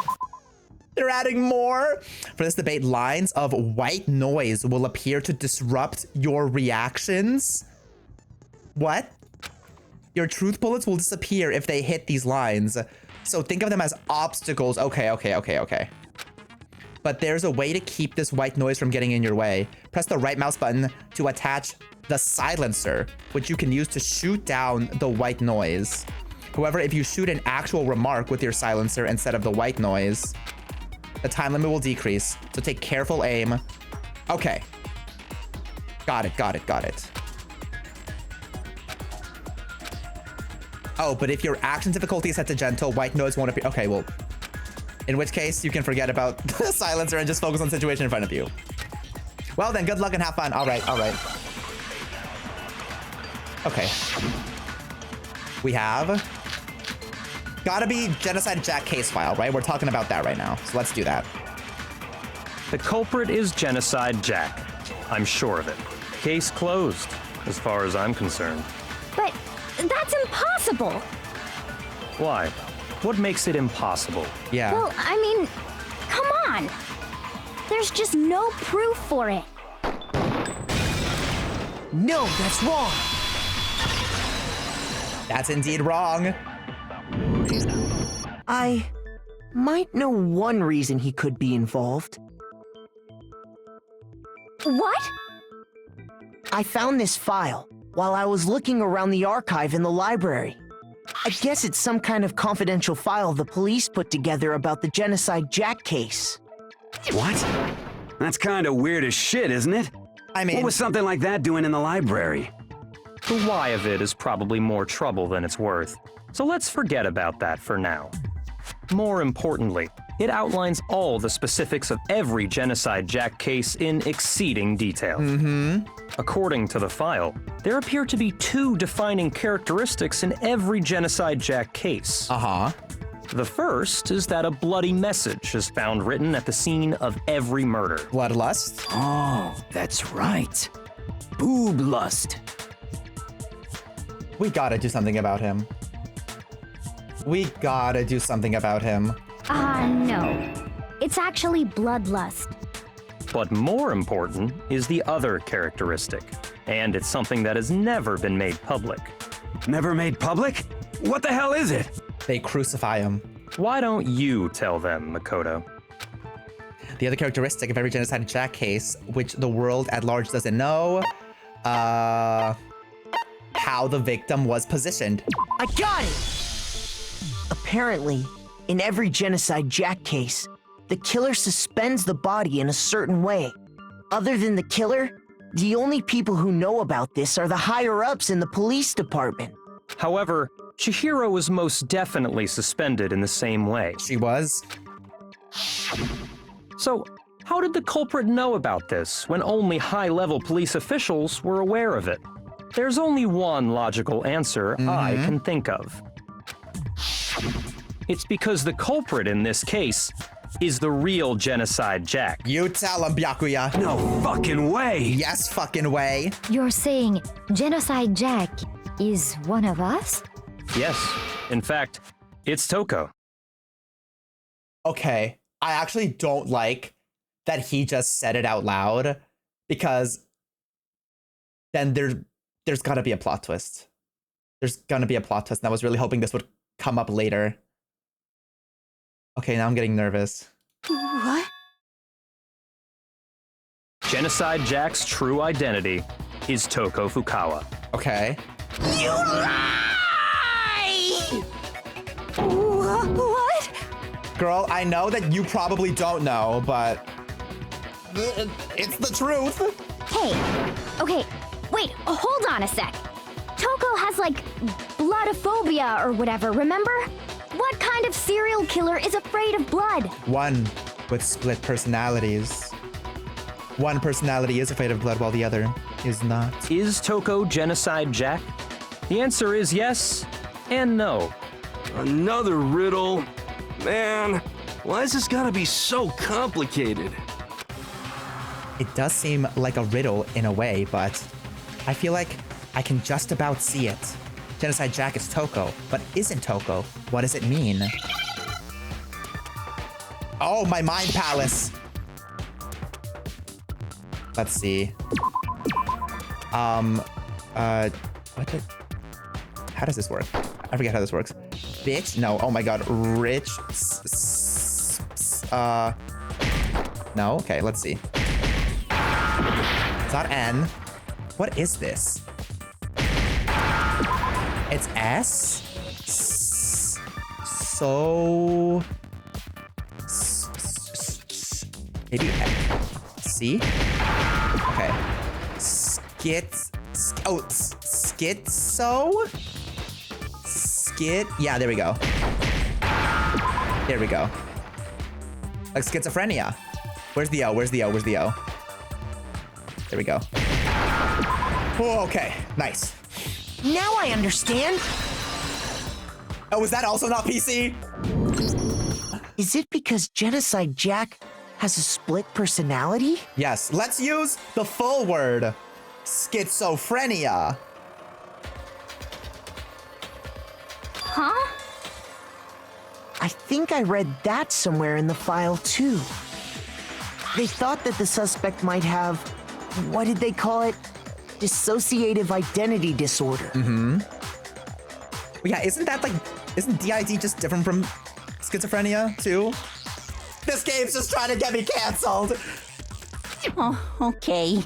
They're adding more. For this debate, lines of white noise will appear to disrupt your reactions. What? Your truth bullets will disappear if they hit these lines. So think of them as obstacles. Okay. But there's a way to keep this white noise from getting in your way. Press the right mouse button to attach the silencer, which you can use to shoot down the white noise. However, if you shoot an actual remark with your silencer instead of the white noise, the time limit will decrease. So take careful aim. Okay. Got it. Oh, but if your action difficulty is set to gentle, white noise won't appear. Okay, well, in which case you can forget about the silencer and just focus on the situation in front of you. Well then, good luck and have fun. All right. Okay. We have... Gotta be Genocide Jack case file, right? We're talking about that right now, so let's do that. The culprit is Genocide Jack, I'm sure of it. Case closed, as far as I'm concerned. But that's impossible. Why? What makes it impossible? Yeah. Well, I mean, come on. There's just no proof for it. No, that's wrong. That's indeed wrong. I might know one reason he could be involved. What? I found this file while I was looking around the archive in the library. I guess it's some kind of confidential file the police put together about the Genocide Jack case. What? That's kind of weird as shit, isn't it? I mean... What was something like that doing in the library? The why of it is probably more trouble than it's worth, so let's forget about that for now. More importantly, it outlines all the specifics of every Genocide Jack case in exceeding detail. According to the file, there appear to be 2 defining characteristics in every Genocide Jack case. The first is that a bloody message is found written at the scene of every murder. Bloodlust? Oh, that's right. Boob lust. We gotta do something about him. We gotta do something about him. No. It's actually bloodlust. But more important is the other characteristic, and it's something that has never been made public. Never made public? What the hell is it? They crucify him. Why don't you tell them, Makoto? The other characteristic of every Genocide Jack case, which the world at large doesn't know, how the victim was positioned. I got it! Apparently, in every Genocide Jack case, the killer suspends the body in a certain way. Other than the killer, the only people who know about this are the higher-ups in the police department. However, Chihiro was most definitely suspended in the same way. She was? So, how did the culprit know about this when only high-level police officials were aware of it? There's only one logical answer I can think of. It's because the culprit in this case is the real Genocide Jack. You tell him, Byakuya. No fucking way. Yes, fucking way. You're saying Genocide Jack is one of us? Yes. In fact, it's Toko. Okay, I actually don't like that he just said it out loud, because then there's gotta be a plot twist. There's gonna be a plot twist, and I was really hoping this would come up later. Okay, now I'm getting nervous. What? Genocide Jack's true identity is Toko Fukawa. Okay. You lie! What? Girl, I know that you probably don't know, but it's the truth. Hey, okay, wait, hold on a sec. Toko has, like, bloodophobia or whatever, remember? What kind of serial killer is afraid of blood? One with split personalities. One personality is afraid of blood while the other is not. Is Toko Genocide Jack? The answer is yes and no. Another riddle? Man, why has this gotta be so complicated? It does seem like a riddle in a way, but I feel like I can just about see it. Genocide Jack is Toko, but isn't Toko. What does it mean? Oh, my mind palace. Let's see. What did... How does this work? I forget how this works. Bitch? No. Oh my god. Rich. No? Okay, let's see. It's not N. What is this? It's S? So... Maybe C? Okay. Schizo? Yeah, there we go. There we go. Like schizophrenia. Where's the O? Where's the O? Where's the O? There we go. Oh, okay. Nice. Now I understand. Oh, was that also not PC? Is it because Genocide Jack has a split personality? Yes, let's use the full word. Schizophrenia. Huh? I think I read that somewhere in the file too. They thought that the suspect might have, what did they call it? Dissociative identity disorder. Mm-hmm. Yeah, isn't DID just different from schizophrenia too? This game's just trying to get me canceled. Oh, okay.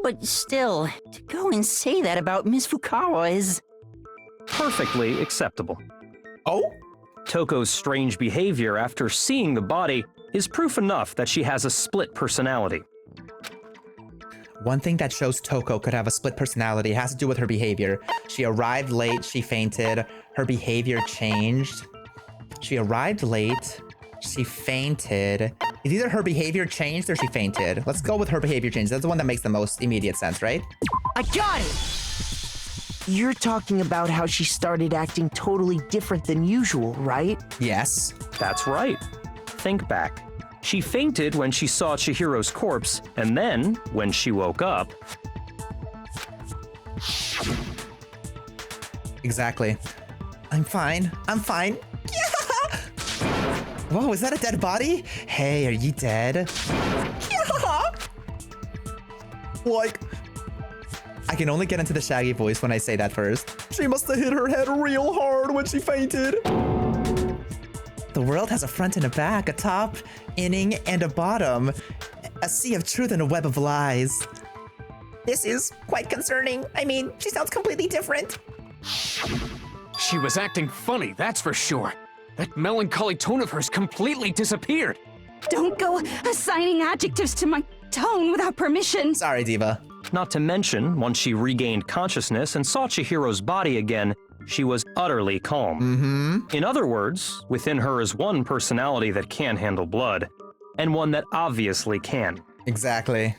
But still, to go and say that about Miss Fukawa is... perfectly acceptable. Oh? Toko's strange behavior after seeing the body is proof enough that she has a split personality. One thing that shows Toko could have a split personality has to do with her behavior. She arrived late, she fainted, her behavior changed. She arrived late, she fainted. It's either her behavior changed or she fainted. Let's go with her behavior changed. That's the one that makes the most immediate sense, right? I got it! You're talking about how she started acting totally different than usual, right? Yes. That's right. Think back. She fainted when she saw Chihiro's corpse, and then, when she woke up... Exactly. I'm fine. I'm fine. Yeah! Whoa, is that a dead body? Hey, are you dead? Yeah! Like... I can only get into the Shaggy voice when I say that first. She must have hit her head real hard when she fainted. The world has a front and a back, a top, inning, and a bottom. A sea of truth and a web of lies. This is quite concerning. I mean, she sounds completely different. She was acting funny, that's for sure. That melancholy tone of hers completely disappeared. Don't go assigning adjectives to my tone without permission. Sorry, Diva. Not to mention, once she regained consciousness and saw Chihiro's body again, she was utterly calm. Mm-hmm. In other words, within her is one personality that can handle blood, and one that obviously can. Exactly.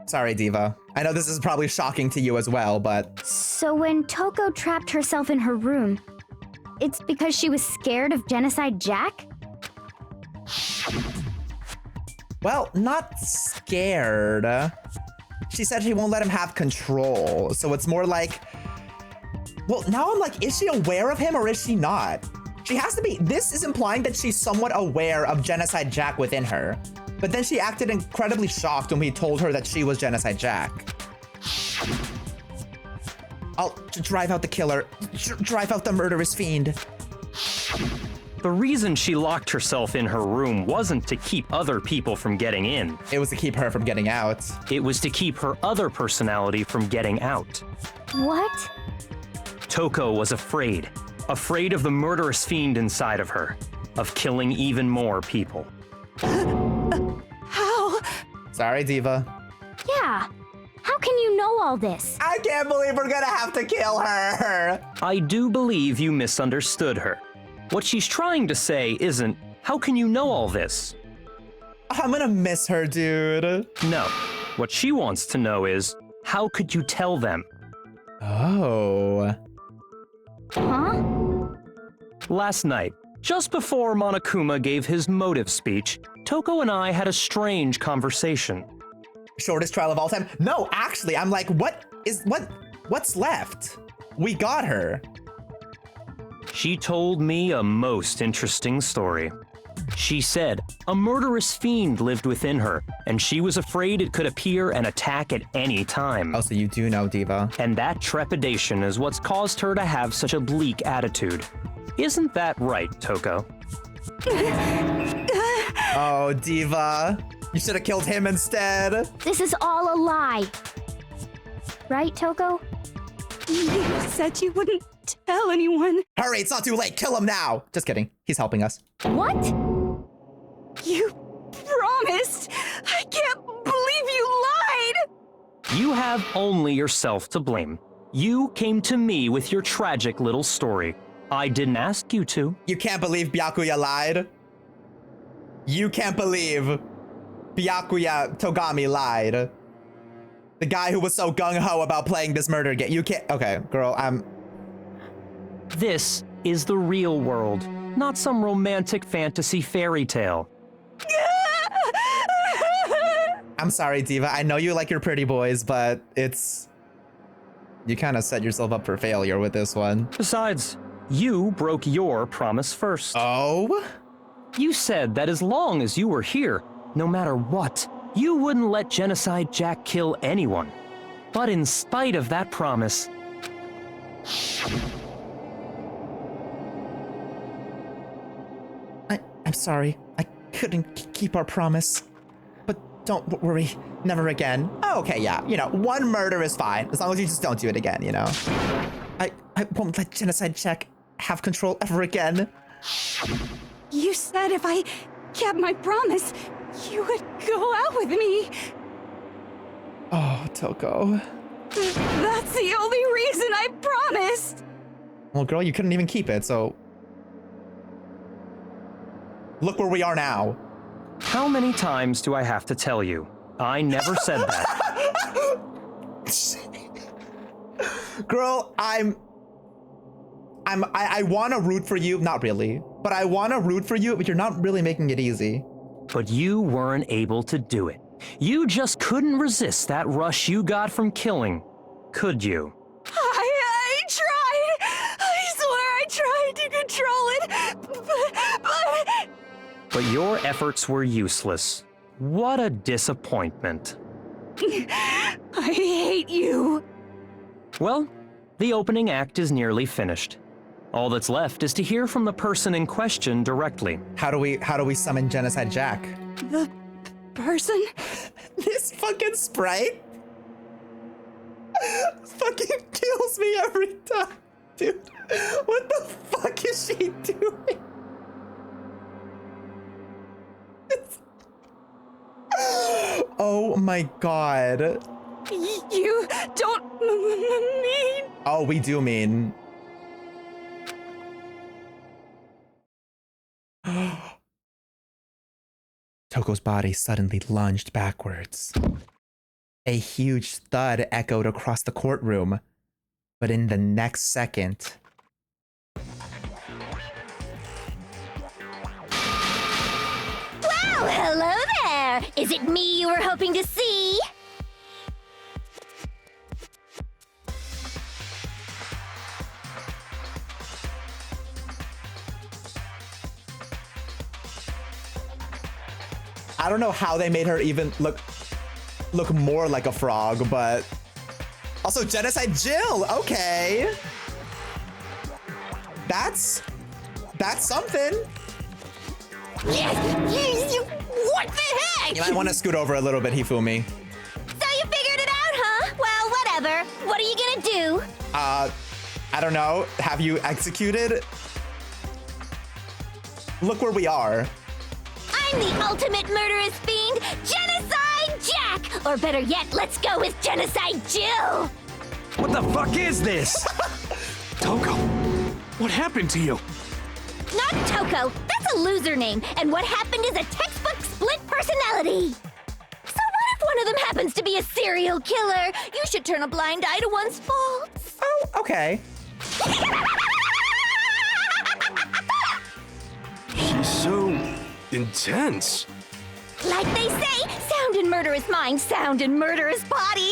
Sorry, Diva. I know this is probably shocking to you as well, but... So when Toko trapped herself in her room, it's because she was scared of Genocide Jack? Well, not scared. She said she won't let him have control, so it's more like... Well, now I'm like, is she aware of him or is she not? She has to be. This is implying that she's somewhat aware of Genocide Jack within her. But then she acted incredibly shocked when we told her that she was Genocide Jack. I'll drive out the killer. Drive out the murderous fiend. The reason she locked herself in her room wasn't to keep other people from getting in. It was to keep her from getting out. It was to keep her other personality from getting out. What? Toko was afraid. Afraid of the murderous fiend inside of her. Of killing even more people. How? Sorry, Diva. Yeah. How can you know all this? I can't believe we're gonna have to kill her. I do believe you misunderstood her. What she's trying to say isn't, how can you know all this? I'm gonna miss her, dude. No. What she wants to know is, how could you tell them? Oh. Huh? Last night, just before Monokuma gave his motive speech, Toko and I had a strange conversation. Shortest trial of all time? No, actually, I'm like, what's left? We got her. She told me a most interesting story. She said a murderous fiend lived within her, and she was afraid it could appear and attack at any time. Oh, so you do know, Diva. And that trepidation is what's caused her to have such a bleak attitude. Isn't that right, Toko? Oh, Diva. You should have killed him instead. This is all a lie. Right, Toko? You said you wouldn't tell anyone. Hurry, it's not too late. Kill him now. Just kidding. He's helping us. What? You promised. I can't believe you lied. You have only yourself to blame. You came to me with your tragic little story. I didn't ask you to. You can't believe Byakuya lied? You can't believe Byakuya Togami lied? The guy who was so gung-ho about playing this murder game. You can't... Okay, girl, This is the real world, not some romantic fantasy fairy tale. I'm sorry, Diva. I know you like your pretty boys, but it's... You kind of set yourself up for failure with this one. Besides, you broke your promise first. Oh? You said that as long as you were here, no matter what, you wouldn't let Genocide Jack kill anyone. But in spite of that promise... I'm sorry. I couldn't keep our promise. But don't worry, never again. Oh, okay, yeah. You know, one murder is fine, as long as you just don't do it again, you know? I won't let Genocide Jack have control ever again. You said if I kept my promise, you would go out with me. Oh, Toko. That's the only reason I promised. Well, girl, you couldn't even keep it, so... Look where we are now. How many times do I have to tell you? I never said that. Girl, I want to root for you. Not really. But I want to root for you, but you're not really making it easy. But you weren't able to do it. You just couldn't resist that rush you got from killing, could you? I tried. I swear I tried to control it, but... But your efforts were useless. What a disappointment. I hate you. Well, the opening act is nearly finished. All that's left is to hear from the person in question directly. How do we summon Genocide Jack? The person? This fucking sprite fucking kills me every time, dude. What the fuck is she doing? Oh my god. You don't mean... Oh, we do mean... Toko's body suddenly lunged backwards. A huge thud echoed across the courtroom, but in the next second... Well, hello there! Is it me you were hoping to see? I don't know how they made her even look more like a frog, but... Also, Genocide Jill! Okay! That's something! Yes! What the heck? You might want to scoot over a little bit, Hifumi. So you figured it out, huh? Well, whatever. What are you gonna do? I don't know. Have you executed? Look where we are. I'm the ultimate murderous fiend, Genocide Jack! Or better yet, let's go with Genocide Jill! What the fuck is this? Toko, what happened to you? Not Toko, that's a loser name, and what happened is a textbook split personality. So what if one of them happens to be a serial killer? You should turn a blind eye to one's faults. Oh, okay. She's so intense. Like they say, sound in murderous mind, sound in murderous body.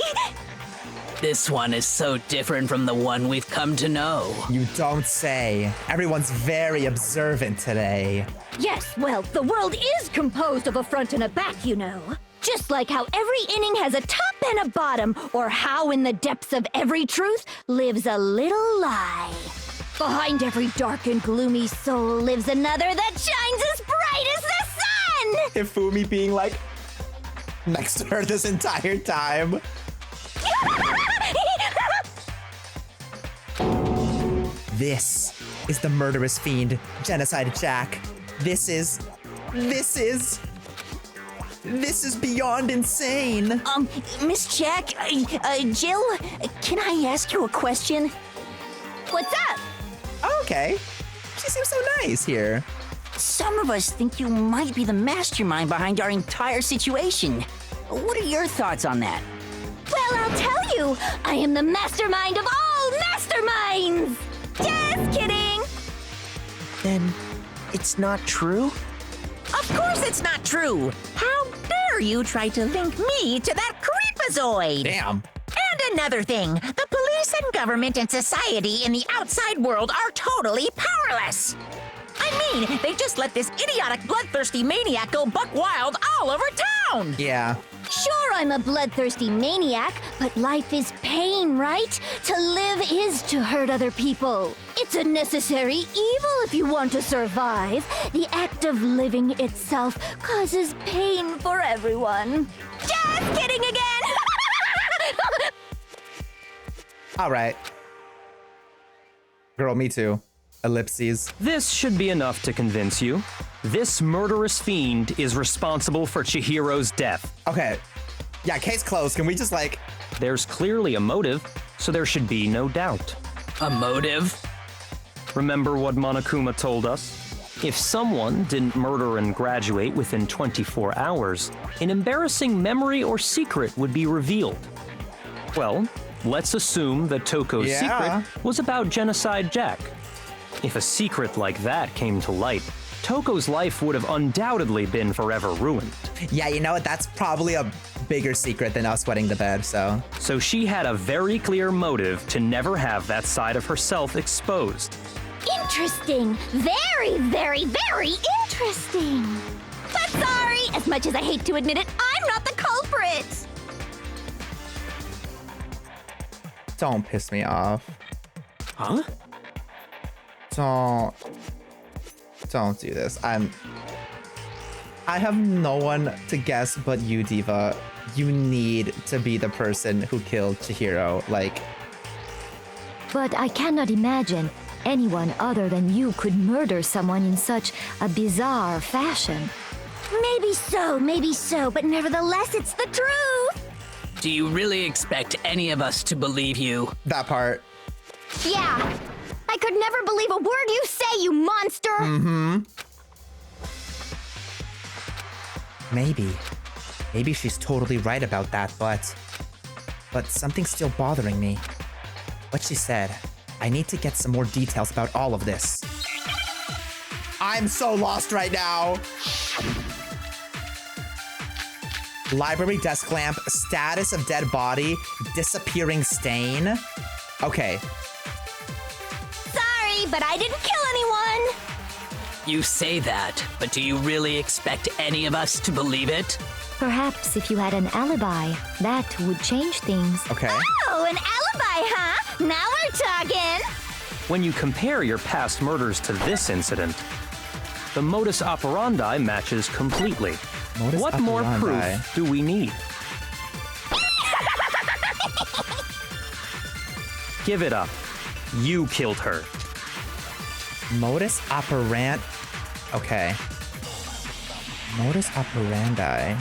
This one is so different from the one we've come to know. You don't say. Everyone's very observant today. Yes, well, the world is composed of a front and a back, you know. Just like how every inning has a top and a bottom, or how in the depths of every truth lives a little lie. Behind every dark and gloomy soul lives another that shines as bright as the sun! Hifumi being like next to her this entire time. This is the murderous fiend, Genocide Jack. This is beyond insane. Miss Jack, Jill, can I ask you a question? What's up? Okay. She seems so nice here. Some of us think you might be the mastermind behind our entire situation. What are your thoughts on that? Well, I'll tell you, I am the mastermind of all masterminds! Just kidding! Then it's not true? Of course it's not true! How dare dare you try to link me to that creepazoid? Damn. And another thing, the police and government and society in the outside world are totally powerless. I mean, they just let this idiotic, bloodthirsty maniac go buck wild all over town. Yeah. Sure, I'm a bloodthirsty maniac, but life is pain, right? To live is to hurt other people. It's a necessary evil if you want to survive. The act of living itself causes pain for everyone. Just kidding again! All right. Girl, me too. Ellipses. This should be enough to convince you. This murderous fiend is responsible for Chihiro's death. Okay. Yeah, case closed. Can we just like... There's clearly a motive, so there should be no doubt. A motive? Remember what Monokuma told us? If someone didn't murder and graduate within 24 hours, an embarrassing memory or secret would be revealed. Well, let's assume that Toko's secret was about Genocide Jack. If a secret like that came to light, Toko's life would have undoubtedly been forever ruined. Yeah, you know what? That's probably a bigger secret than us wetting the bed, so... So she had a very clear motive to never have that side of herself exposed. Interesting. Very, very, very interesting. But sorry, as much as I hate to admit it, I'm not the culprit. Don't piss me off. Huh? Don't do this. I have no one to guess but you, Diva. You need to be the person who killed Chihiro. Like... But I cannot imagine anyone other than you could murder someone in such a bizarre fashion. Maybe so, but nevertheless, it's the truth. Do you really expect any of us to believe you? That part. Yeah. I could never believe a word you say, you monster! Mm-hmm. Maybe she's totally right about that, but something's still bothering me. What she said, I need to get some more details about all of this. I'm so lost right now. Library desk lamp, status of dead body, disappearing stain. Okay. But I didn't kill anyone! You say that, but do you really expect any of us to believe it? Perhaps if you had an alibi, that would change things. Okay. Oh, an alibi, huh? Now we're talking! When you compare your past murders to this incident, the modus operandi matches completely. What more proof do we need? Give it up. You killed her. Modus operandi. Okay. Modus operandi.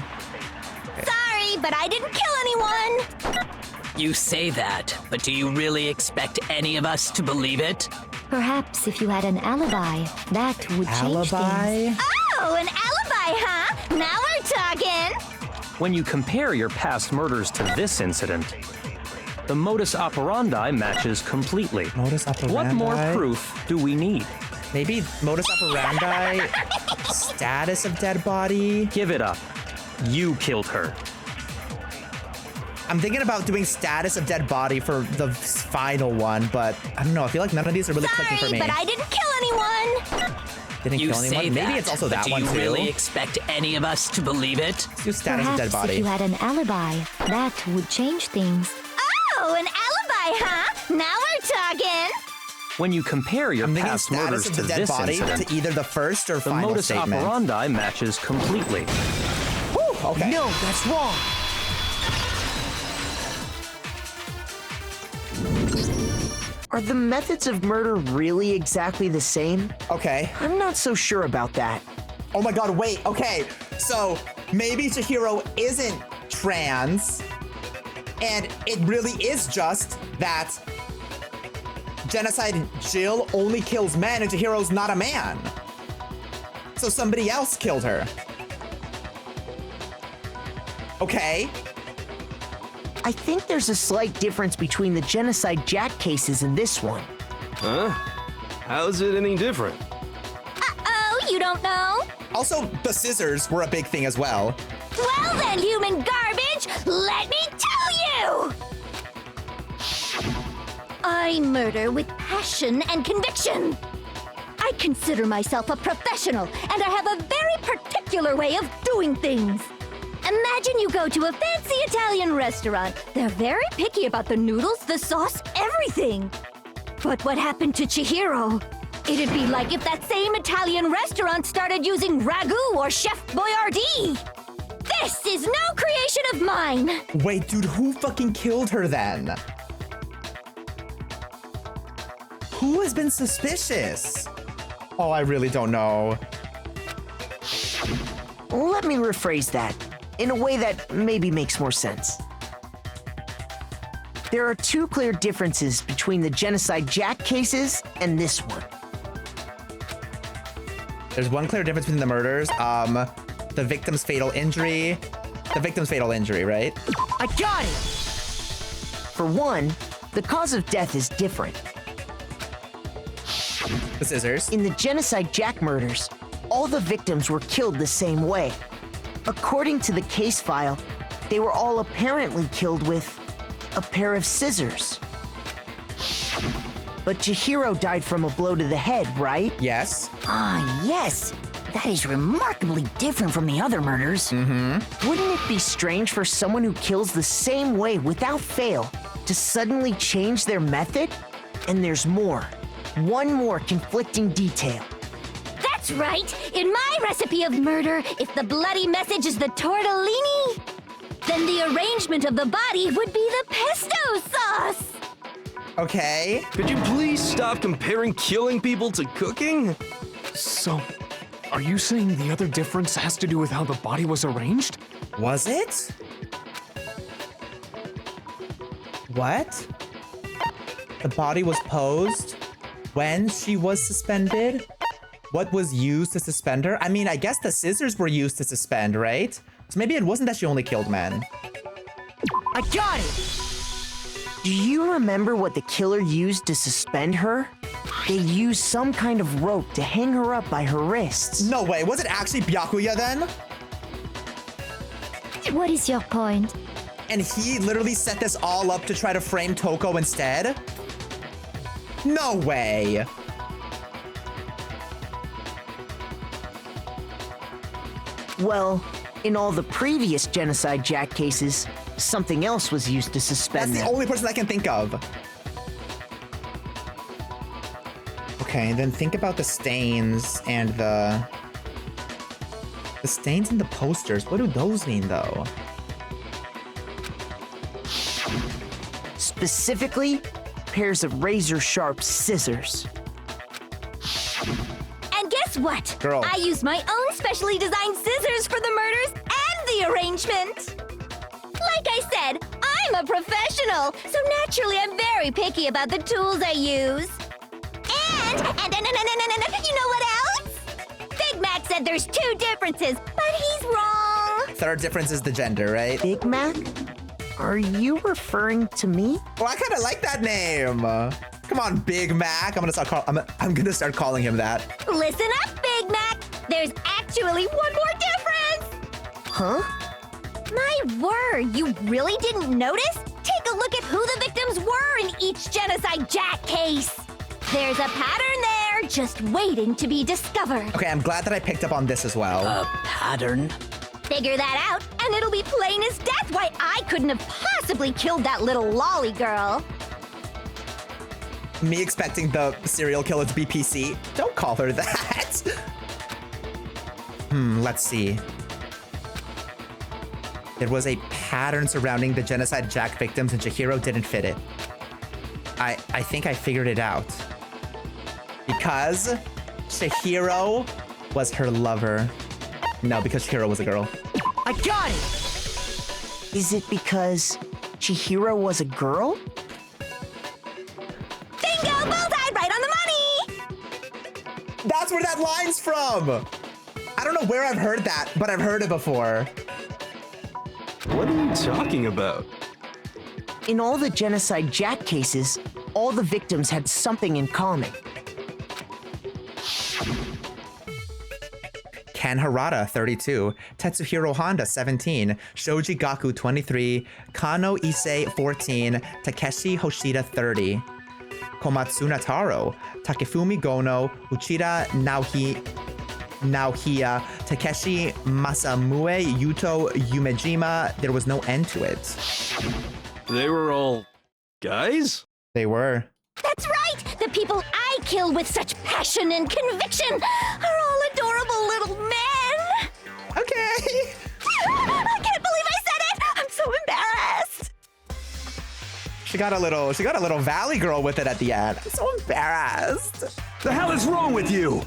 Okay. Sorry, but I didn't kill anyone! You say that, but do you really expect any of us to believe it? Perhaps if you had an alibi, that would change things. Oh, an alibi, huh? Now we're talking! When you compare your past murders to this incident, the modus operandi matches completely. Modus operandi. What more proof do we need? Maybe modus operandi, status of dead body. Give it up. You killed her. I'm thinking about doing status of dead body for the final one, but I don't know. I feel like none of these are really clicking for me. But I didn't kill anyone. Didn't kill anyone? Maybe it's also that one too. Do you really expect any of us to believe it? Let's do status of dead body. If you had an alibi, that would change things. Oh, an alibi, huh? Now we're talking. When you compare your past murders to this incident, to either the first or the final modus statement. operandi matches completely. Whew, okay. No, that's wrong. Are the methods of murder really exactly the same? Okay. I'm not so sure about that. Oh my god, wait, okay. So maybe Chihiro isn't trans, and it really is just that Genocide Jill only kills men and Chihiro's not a man. So somebody else killed her. Okay. I think there's a slight difference between the Genocide Jack cases and this one. Huh? How's it any different? Uh-oh, you don't know? Also, the scissors were a big thing as well. Well then, human garbage, let me tell you! I murder with passion and conviction. I consider myself a professional, and I have a very particular way of doing things. Imagine you go to a fancy Italian restaurant. They're very picky about the noodles, the sauce, everything. But what happened to Chihiro? It'd be like if that same Italian restaurant started using ragu or Chef Boyardee. This is no creation of mine. Wait, dude, who fucking killed her then? Who has been suspicious? Oh, I really don't know. Let me rephrase that in a way that maybe makes more sense. There are two clear differences between the Genocide Jack cases and this one. There's one clear difference between the murders. The victim's fatal injury. The victim's fatal injury, right? I got it! For one, the cause of death is different. The scissors. In the Genocide Jack murders, all the victims were killed the same way. According to the case file, they were all apparently killed with a pair of scissors. But Jihiro died from a blow to the head, right? Yes. Ah, yes. That is remarkably different from the other murders. Mm-hmm. Wouldn't it be strange for someone who kills the same way without fail to suddenly change their method? And there's more. One more conflicting detail. That's right. In my recipe of murder, if the bloody message is the tortellini, then the arrangement of the body would be the pesto sauce. Okay. Could you please stop comparing killing people to cooking? So, are you saying the other difference has to do with how the body was arranged? Was it? What? The body was posed when she was suspended? What was used to suspend her? I mean, I guess the scissors were used to suspend, right? So maybe it wasn't that she only killed men. I got it! Do you remember what the killer used to suspend her? They used some kind of rope to hang her up by her wrists. No way, was it actually Byakuya then? What is your point? And he literally set this all up to try to frame Toko instead? No way! Well, in all the previous Genocide Jack cases, something else was used to suspend That's the only person I can think of. Okay, then think about the stains and the stains and the posters. What do those mean, though? Specifically, pairs of razor-sharp scissors. And guess what? Girl. I used my own specially designed scissors for the murders and the arrangement. Like I said, I'm a professional, so naturally I'm very picky about the tools I use. And you know what else? Big Mac said there's two differences, but he's wrong. Third difference is the gender, right? Big Mac? Are you referring to me? Oh, I kind of like that name. Come on, Big Mac. I'm gonna start calling him that. Listen up, Big Mac. There's actually one more difference. Huh? My word, you really didn't notice? Take a look at who the victims were in each Genocide Jack case. There's a pattern there, just waiting to be discovered. Okay, I'm glad that I picked up on this as well. A pattern? Figure that out, and it'll be plain as death why I couldn't have possibly killed that little lolly girl. Me expecting the serial killer to be PC. Don't call her that. Let's see. There was a pattern surrounding the Genocide Jack victims and Jihiro didn't fit it. I think I figured it out. Because Chihiro was her lover. No, because Chihiro was a girl. I got it! Is it because Chihiro was a girl? Bingo! Bullseye! Right on the money! That's where that line's from! I don't know where I've heard that, but I've heard it before. What are you talking about? In all the Genocide Jack cases, all the victims had something in common. Ken Harada, 32. Tetsuhiro Honda, 17. Shoji Gaku, 23. Kano Issei, 14. Takeshi Hoshida, 30. Komatsu Nataro, Takefumi Gono, Uchida Naohia, Takeshi Masamue, Yuto Umejima. There was no end to it. They were all guys? They were. That's right! The people I kill with such passion and conviction are all adorable little men! Okay! I can't believe I said it! I'm so embarrassed! She got a little Valley Girl with it at the end. I'm so embarrassed. The hell is wrong with you?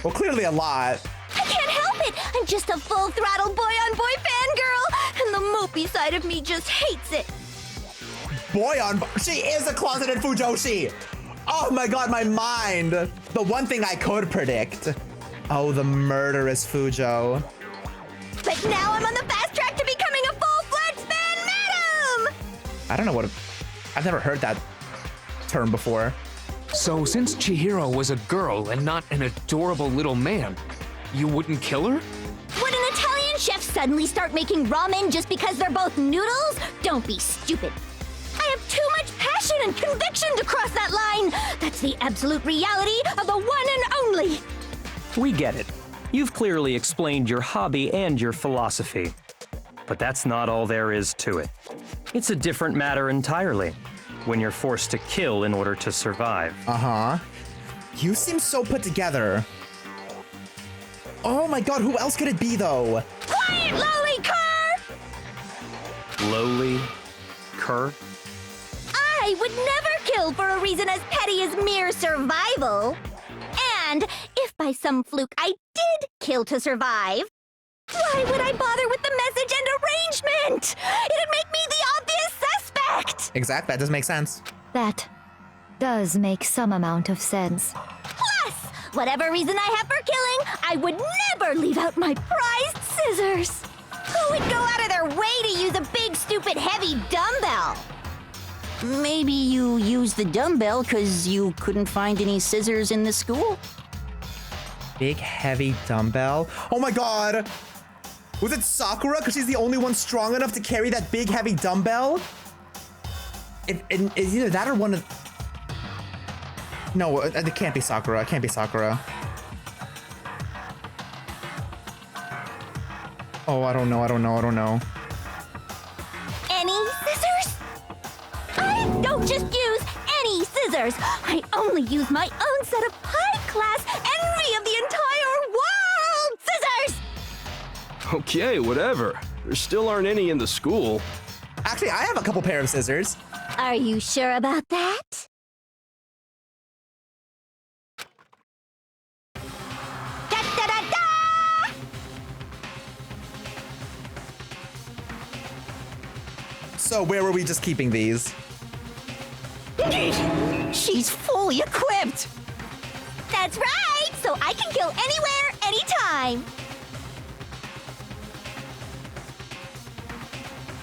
Well, clearly a lot. I can't help it! I'm just a full-throttle boy-on-boy fangirl, and the mopey side of me just hates it. She is a closeted Fujoshi. Oh my god, my mind. The one thing I could predict. Oh, the murderous Fujo. But now I'm on the fast track to becoming a full-fledged fan madam! I don't know what... I've never heard that term before. So since Chihiro was a girl and not an adorable little man, you wouldn't kill her? Would an Italian chef suddenly start making ramen just because they're both noodles? Don't be stupid. I have too much passion and conviction to cross that line. That's the absolute reality of the one and only. We get it. You've clearly explained your hobby and your philosophy. But that's not all there is to it. It's a different matter entirely, when you're forced to kill in order to survive. Uh-huh. You seem so put together. Oh my god, who else could it be, though? Quiet, lowly cur! Lowly cur? I would never kill for a reason as petty as mere survival. And if by some fluke I did kill to survive, why would I bother with the message and arrangement? It'd make me the obvious suspect! Exactly, that does make sense. That does make some amount of sense. Plus, whatever reason I have for killing, I would never leave out my prized scissors. Who would go out of their way to use a big, stupid, heavy dumbbell? Maybe you used the dumbbell because you couldn't find any scissors in the school? Big, heavy dumbbell? Oh my god! Was it Sakura? Because she's the only one strong enough to carry that big, heavy dumbbell? It's either that or one of... No, it can't be Sakura. It can't be Sakura. Oh, I don't know. Any scissors? I don't just use any scissors. I only use my own set of high-class envy of the entire world scissors! Okay, whatever. There still aren't any in the school. Actually, I have a couple pair of scissors. Are you sure about that? Da-da-da-da! So where were we just keeping these? She's fully equipped! That's right! So I can kill anywhere, anytime!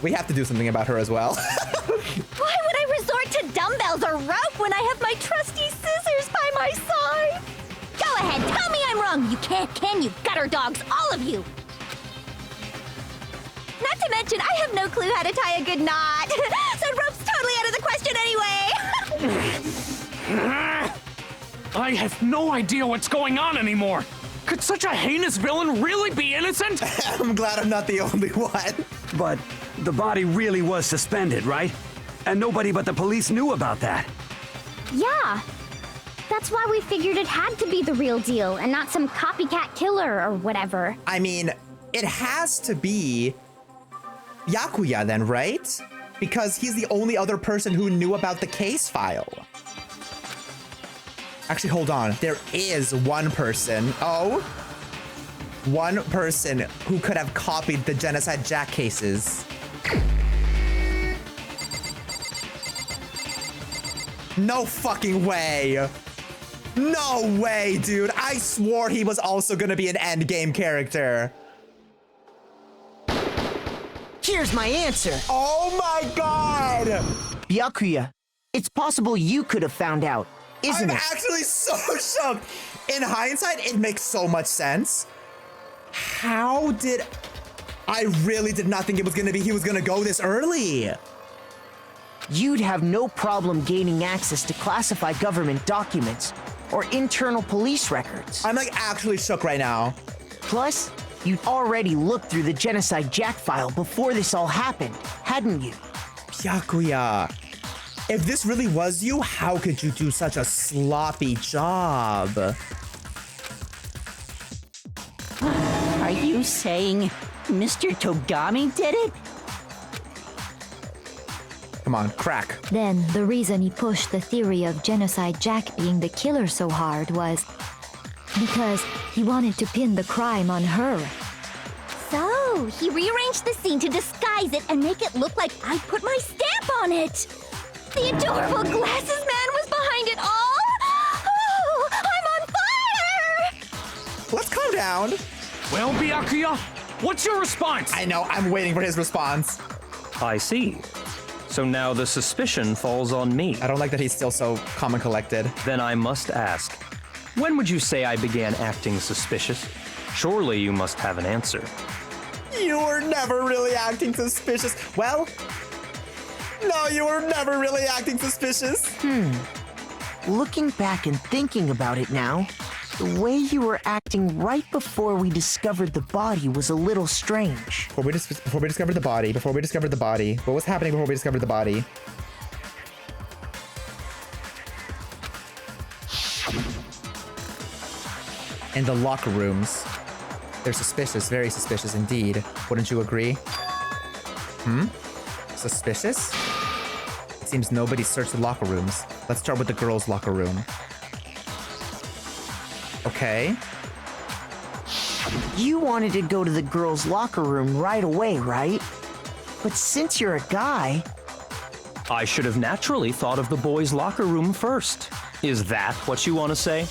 We have to do something about her as well. Why would I resort to dumbbells or rope when I have my trusty scissors by my side? Go ahead, tell me I'm wrong! You can't, can you, gutter dogs, all of you! Not to mention, I have no clue how to tie a good knot. So rope's totally out of the question anyway. I have no idea what's going on anymore. Could such a heinous villain really be innocent? I'm glad I'm not the only one. But the body really was suspended, right? And nobody but the police knew about that. Yeah. That's why we figured it had to be the real deal and not some copycat killer or whatever. I mean, it has to be Yakuya then, right? Because he's the only other person who knew about the case file. Actually, hold on. There is one person. Oh. One person who could have copied the Genocide Jack cases. No fucking way. No way, dude. I swore he was also gonna be an endgame character. Here's my answer. Oh my god! Yakuya, it's possible you could have found out, isn't I'm it? actually so shocked. In hindsight, it makes so much sense. How did... I really did not think it was gonna be he was gonna go this early. You'd have no problem gaining access to classified government documents or internal police records. I'm like actually shook right now. Plus, you'd already looked through the Genocide Jack file before this all happened, hadn't you? Byakuya, if this really was you, how could you do such a sloppy job? Are you saying Mr. Togami did it? Come on, crack. Then the reason he pushed the theory of Genocide Jack being the killer so hard was because he wanted to pin the crime on her. So, he rearranged the scene to disguise it and make it look like I put my stamp on it. The adorable glasses man was behind it all. Oh, I'm on fire! Let's calm down. Well, Byakuya, what's your response? I know, I'm waiting for his response. I see. So now the suspicion falls on me. I don't like that he's still so calm and collected. Then I must ask, when would you say I began acting suspicious? Surely you must have an answer. You were never really acting suspicious. Well, no, you were never really acting suspicious. Looking back and thinking about it now, the way you were acting right before we discovered the body was a little strange. Before we discovered the body, what was happening before we discovered the body? In the locker rooms. They're suspicious, very suspicious indeed. Wouldn't you agree? Suspicious? It seems nobody searched the locker rooms. Let's start with the girls' locker room. Okay. You wanted to go to the girls' locker room right away, right? But since you're a guy... I should have naturally thought of the boys' locker room first. Is that what you want to say?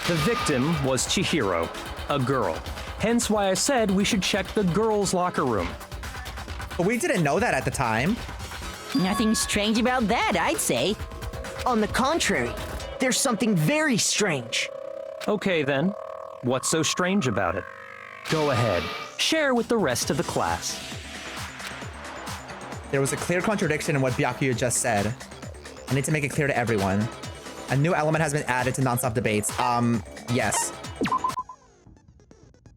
The victim was Chihiro, a girl. Hence why I said we should check the girls' locker room. But we didn't know that at the time. Nothing strange about that, I'd say. On the contrary, there's something very strange. Okay then, what's so strange about it? Go ahead, share with the rest of the class. There was a clear contradiction in what Byakuya just said. I need to make it clear to everyone. A new element has been added to nonstop debates. Yes.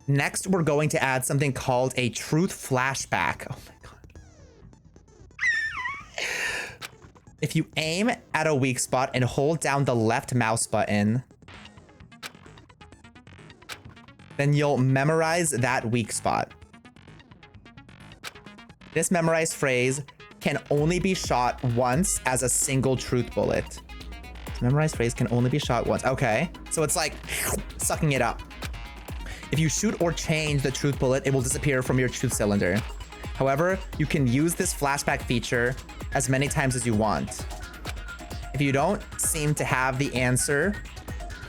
Next, we're going to add something called a truth flashback. Oh my god. If you aim at a weak spot and hold down the left mouse button, then you'll memorize that weak spot. This memorized phrase can only be shot once as a single truth bullet. This memorized phrase can only be shot once. Okay, so it's like sucking it up. If you shoot or change the truth bullet, it will disappear from your truth cylinder. However, you can use this flashback feature as many times as you want. If you don't seem to have the answer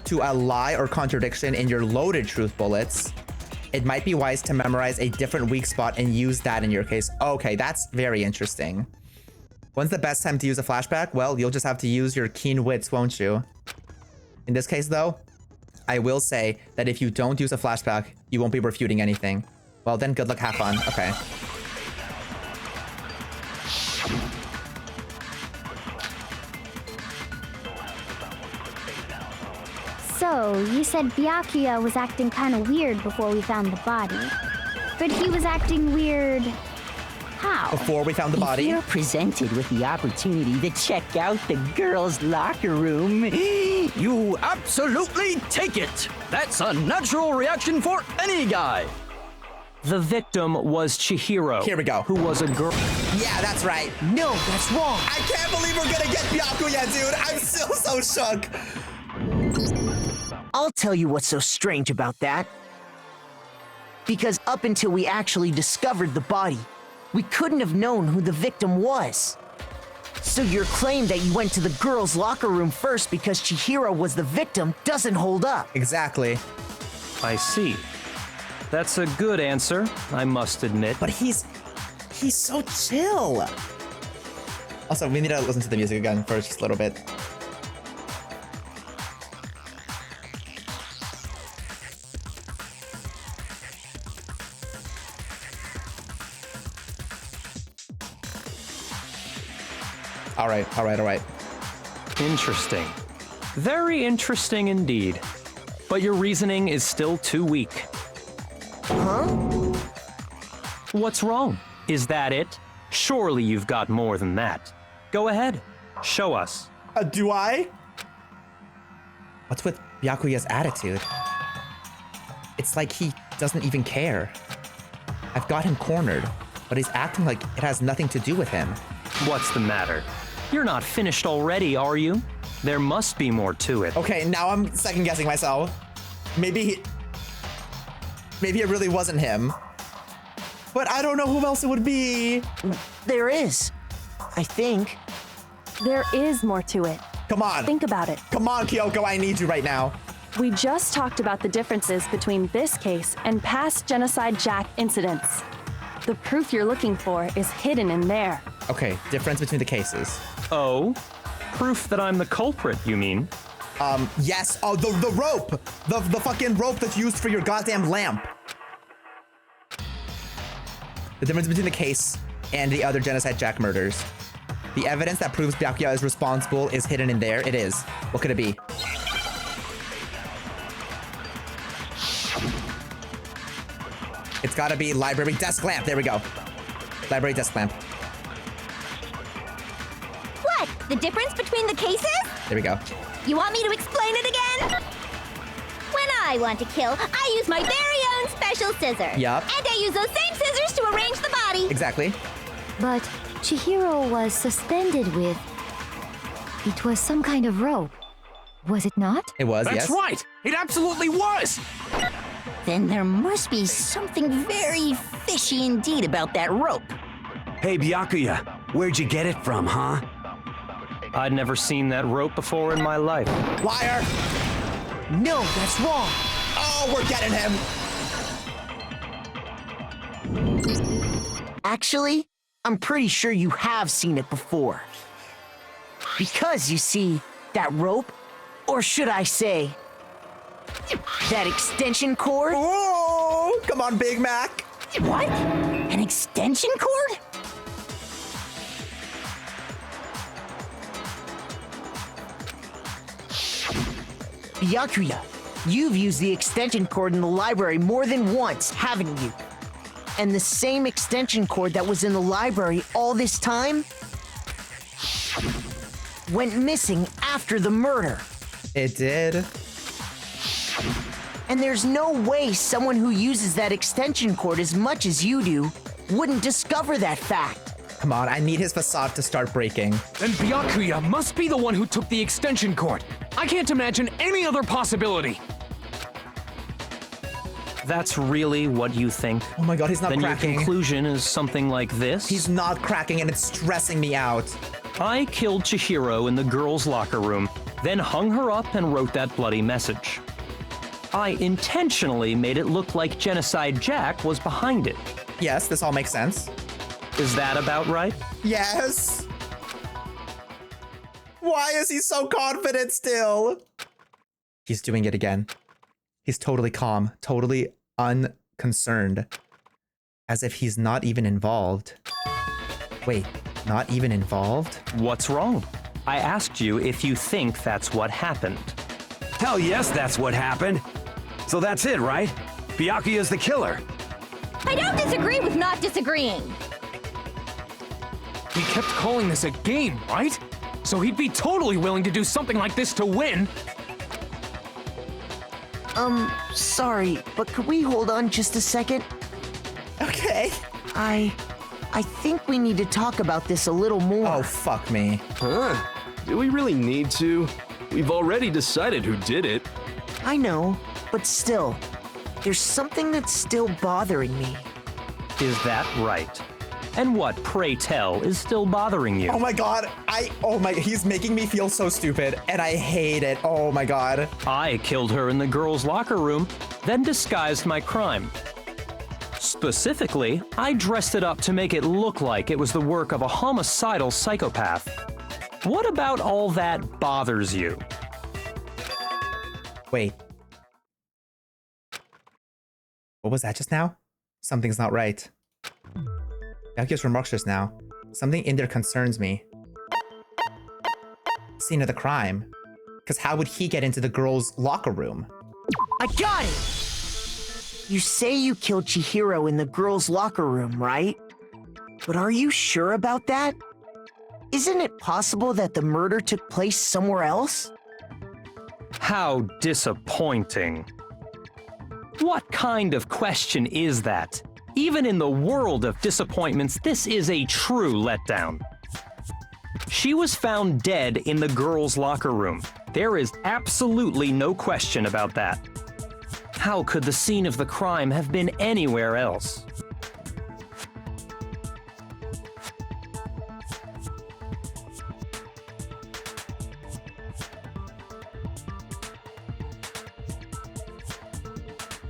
to a lie or contradiction in your loaded truth bullets, it might be wise to memorize a different weak spot and use that in your case. Okay, that's very interesting. When's the best time to use a flashback? Well, you'll just have to use your keen wits, won't you? In this case, though, I will say that if you don't use a flashback, you won't be refuting anything. Well, then good luck, have fun. Okay. So, you said Byakuya was acting kind of weird before we found the body. But he was acting weird... how? Before we found the body? If you're presented with the opportunity to check out the girls' locker room... You absolutely take it! That's a natural reaction for any guy! The victim was Chihiro. Here we go. Who was a girl. Yeah, that's right. No, that's wrong. I can't believe we're gonna get Byakuya, dude. I'm still so shook. I'll tell you what's so strange about that. Because up until we actually discovered the body, we couldn't have known who the victim was. So your claim that you went to the girls' locker room first because Chihiro was the victim doesn't hold up. Exactly. I see. That's a good answer, I must admit. But he's so chill. Also, we need to listen to the music again for just a little bit. All right. Interesting. Very interesting indeed. But your reasoning is still too weak. Huh? What's wrong? Is that it? Surely you've got more than that. Go ahead. Show us. Do I? What's with Byakuya's attitude? It's like he doesn't even care. I've got him cornered, but he's acting like it has nothing to do with him. What's the matter? You're not finished already, are you? There must be more to it. Okay, now I'm second guessing myself. Maybe it really wasn't him. But I don't know who else it would be. There is. I think. There is more to it. Come on. Think about it. Come on, Kyoko, I need you right now. We just talked about the differences between this case and past Genocide Jack incidents. The proof you're looking for is hidden in there. Okay, difference between the cases. Oh? Proof that I'm the culprit, you mean? Yes. Oh, the rope. The fucking rope that's used for your goddamn lamp. The difference between the case and the other Genocide Jack murders. The evidence that proves Byakuya is responsible is hidden in there. It is. What could it be? It's gotta be library desk lamp. There we go. Library desk lamp. What? The difference between the cases? There we go. You want me to explain it again? When I want to kill, I use my very own special scissors. Yup. And I use those same scissors to arrange the body. Exactly. But Chihiro was suspended with... It was some kind of rope. Was it not? It was, That's yes. right! It absolutely was! Then there must be something very fishy indeed about that rope. Hey, Byakuya, where'd you get it from, huh? I'd never seen that rope before in my life. Liar! No, that's wrong. Oh, we're getting him. Actually, I'm pretty sure you have seen it before. Because, you see, that rope, or should I say, that extension cord? Oh, come on, Big Mac. What? An extension cord? Byakuya, you've used the extension cord in the library more than once, haven't you? And the same extension cord that was in the library all this time went missing after the murder. It did. And there's no way someone who uses that extension cord as much as you do wouldn't discover that fact. Come on, I need his facade to start breaking. Then Byakuya must be the one who took the extension cord. I can't imagine any other possibility. That's really what you think? Oh my god, he's not then cracking. Your conclusion is something like this? He's not cracking and it's stressing me out. I killed Chihiro in the girls' locker room, then hung her up and wrote that bloody message. I intentionally made it look like Genocide Jack was behind it. Yes, this all makes sense. Is that about right? Yes. Why is he so confident still? He's doing it again. He's totally calm, totally unconcerned. As if he's not even involved. Wait, not even involved? What's wrong? I asked you if you think that's what happened. Hell yes, that's what happened. So that's it, right? Byakuya's the killer. I don't disagree with not disagreeing. He kept calling this a game, right? So he'd be totally willing to do something like this to win. Sorry, but could we hold on just a second? Okay. I think we need to talk about this a little more. Oh, fuck me. Huh? Do we really need to? We've already decided who did it. I know, but still, there's something that's still bothering me. Is that right? And what, pray tell, is still bothering you? Oh my god, he's making me feel so stupid, and I hate it. Oh my god. I killed her in the girls' locker room, then disguised my crime. Specifically, I dressed it up to make it look like it was the work of a homicidal psychopath. What about all that bothers you? Wait. What was that just now? Something's not right. Byakuya's remarks just now. Something in there concerns me. scene of the crime. Because how would he get into the girls' locker room? I got it! You say you killed Chihiro in the girls' locker room, right? But are you sure about that? Isn't it possible that the murder took place somewhere else? How disappointing. What kind of question is that? Even in the world of disappointments, this is a true letdown. She was found dead in the girls' locker room. There is absolutely no question about that. How could the scene of the crime have been anywhere else?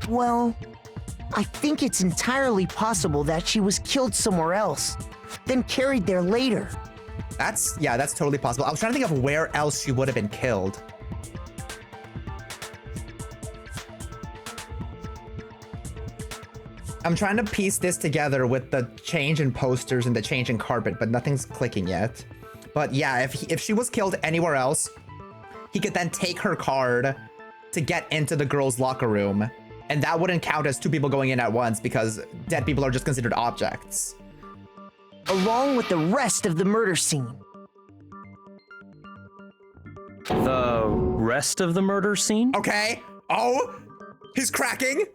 Well, I think it's entirely possible that she was killed somewhere else, then carried there later. That's totally possible. I was trying to think of where else she would have been killed. I'm trying to piece this together with the change in posters and the change in carpet, but nothing's clicking yet. But yeah, if she was killed anywhere else, he could then take her card to get into the girls' locker room. And that wouldn't count as two people going in at once because dead people are just considered objects. Along with the rest of the murder scene. The rest of the murder scene? Okay. Oh, he's cracking.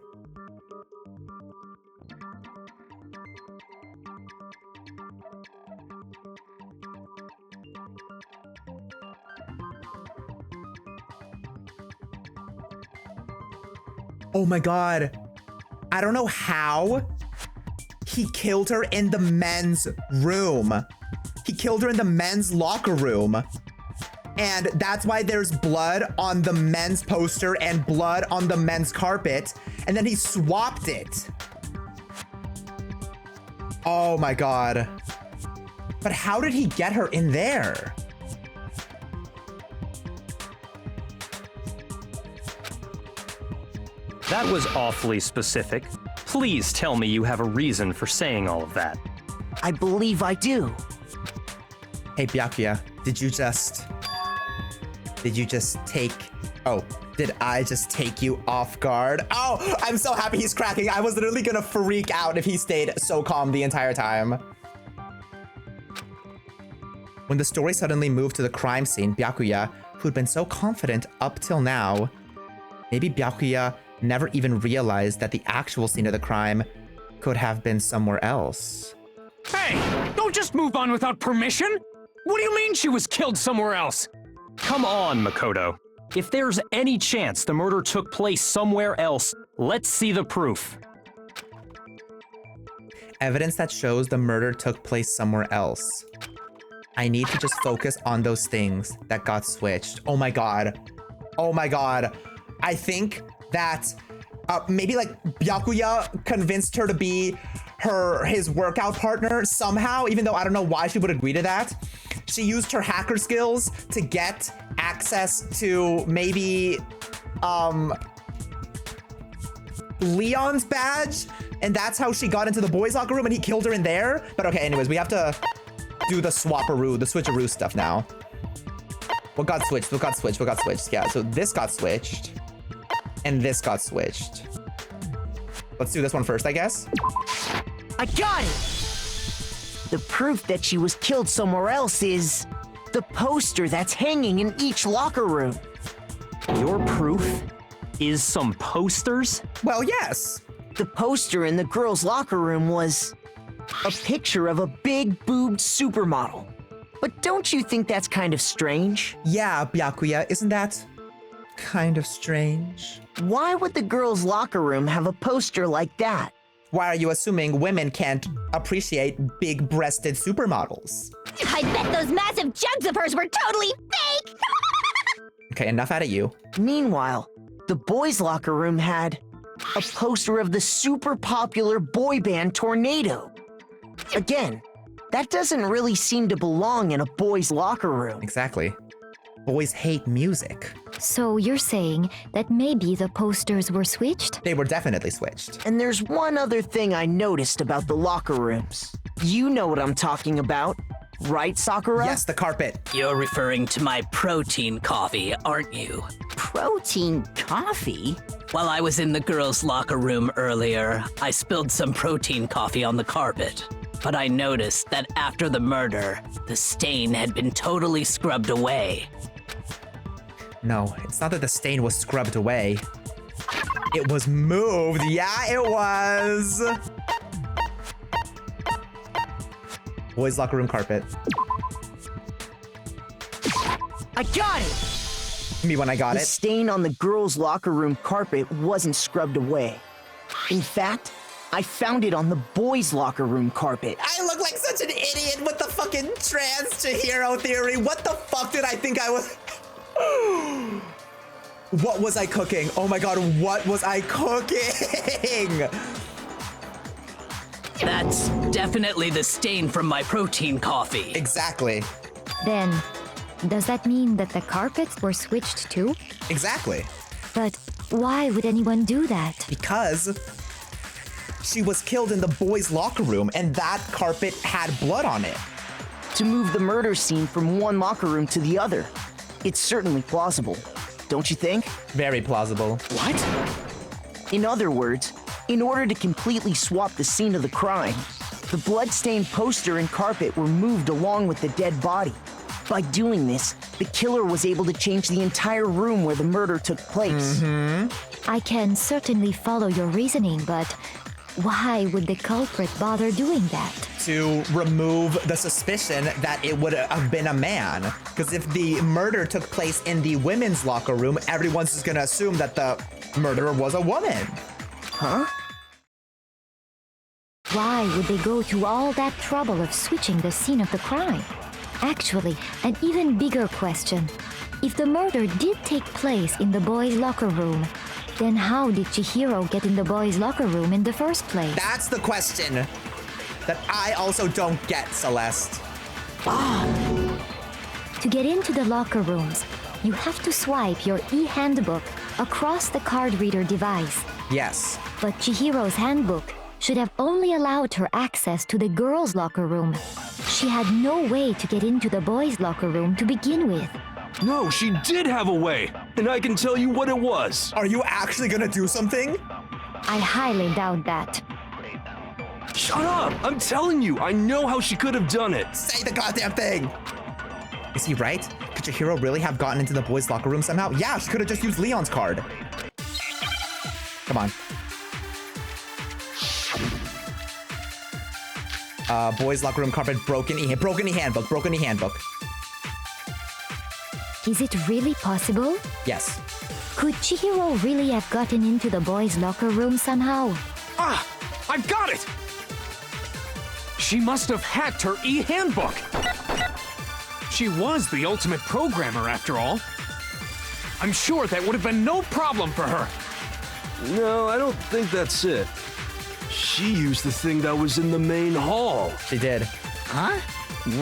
Oh my God. I don't know how he killed her in the men's room. He killed her in the men's locker room. And that's why there's blood on the men's poster and blood on the men's carpet. And then he swapped it. Oh my God. But how did he get her in there? That was awfully specific. Please tell me you have a reason for saying all of that. I believe I do. Hey, Byakuya, did I just take you off guard? Oh, I'm so happy he's cracking. I was literally gonna freak out if he stayed so calm the entire time. When the story suddenly moved to the crime scene, Byakuya, who'd been so confident up till now, maybe Byakuya never even realized that the actual scene of the crime could have been somewhere else. Hey, don't just move on without permission! What do you mean she was killed somewhere else? Come on, Makoto. If there's any chance the murder took place somewhere else, let's see the proof. Evidence that shows the murder took place somewhere else. I need to just focus on those things that got switched. Oh my God. Oh my God. I think that maybe like Byakuya convinced her to be his workout partner somehow, even though I don't know why she would agree to that. She used her hacker skills to get access to maybe Leon's badge, and that's how she got into the boys' locker room and he killed her in there. But okay, anyways, we have to do the switcheroo stuff now. What got switched? What got switched? What got switched? Yeah, so this got switched. And this got switched. Let's do this one first, I guess. I got it! The proof that she was killed somewhere else is the poster that's hanging in each locker room. Your proof is some posters? Well, yes. The poster in the girls' locker room was a picture of a big-boobed supermodel. But don't you think that's kind of strange? Yeah, Byakuya, isn't that kind of strange? Why would the girls' locker room have a poster like that? Why are you assuming women can't appreciate big-breasted supermodels? I bet those massive jugs of hers were totally fake! Okay, enough out of you. Meanwhile, the boys' locker room had a poster of the super popular boy band Tornado. Again, that doesn't really seem to belong in a boys' locker room. Exactly. Boys hate music. So you're saying that maybe the posters were switched? They were definitely switched. And there's one other thing I noticed about the locker rooms. You know what I'm talking about. right, Sakura? Yes, the carpet. You're referring to my protein coffee, aren't you? Protein coffee? While I was in the girls' locker room earlier, I spilled some protein coffee on the carpet. But I noticed that after the murder, the stain had been totally scrubbed away. No, it's not that the stain was scrubbed away. It was moved. Yeah, it was. Boys' locker room carpet. I got it! Me when I got the it. The stain on the girls' locker room carpet wasn't scrubbed away. In fact, I found it on the boys' locker room carpet. I look like such an idiot with the fucking trans Jihyorge theory. What the fuck did I think I was? What was I cooking? Oh my god, what was I cooking? That's definitely the stain from my protein coffee. Exactly. Then, does that mean that the carpets were switched too? Exactly. But why would anyone do that? Because she was killed in the boys' locker room and that carpet had blood on it. To move the murder scene from one locker room to the other. It's certainly plausible, don't you think? Very plausible. What? In other words, in order to completely swap the scene of the crime, the blood-stained poster and carpet were moved along with the dead body. By doing this, the killer was able to change the entire room where the murder took place. I can certainly follow your reasoning, but why would the culprit bother doing that? To remove the suspicion that it would have been a man. Because if the murder took place in the women's locker room, everyone's just gonna assume that the murderer was a woman. Huh? Why would they go to all that trouble of switching the scene of the crime? Actually, an even bigger question. If the murder did take place in the boys' locker room, then how did Jihyorge get in the boys' locker room in the first place? That's the question that I also don't get, Celeste. To get into the locker rooms, you have to swipe your e-handbook across the card reader device. Yes. But Jihyorge's handbook should have only allowed her access to the girls' locker room. She had no way to get into the boys' locker room to begin with. No, she did have a way, and I can tell you what it was. Are you actually gonna do something? I highly doubt that. Shut up! I'm telling you, I know how she could have done it. Say the goddamn thing! Is he right? Could Jihyorge really have gotten into the boys' locker room somehow? Yeah, she could have just used Leon's card. Come on. Boys' locker room carpet, broken e-handbook. Is it really possible? Yes. Could Jihyorge really have gotten into the boys' locker room somehow? Ah! I've got it! She must have hacked her e-handbook! She was the ultimate programmer, after all. I'm sure that would have been no problem for her. No, I don't think that's it. She used the thing that was in the main hall. She did. Huh?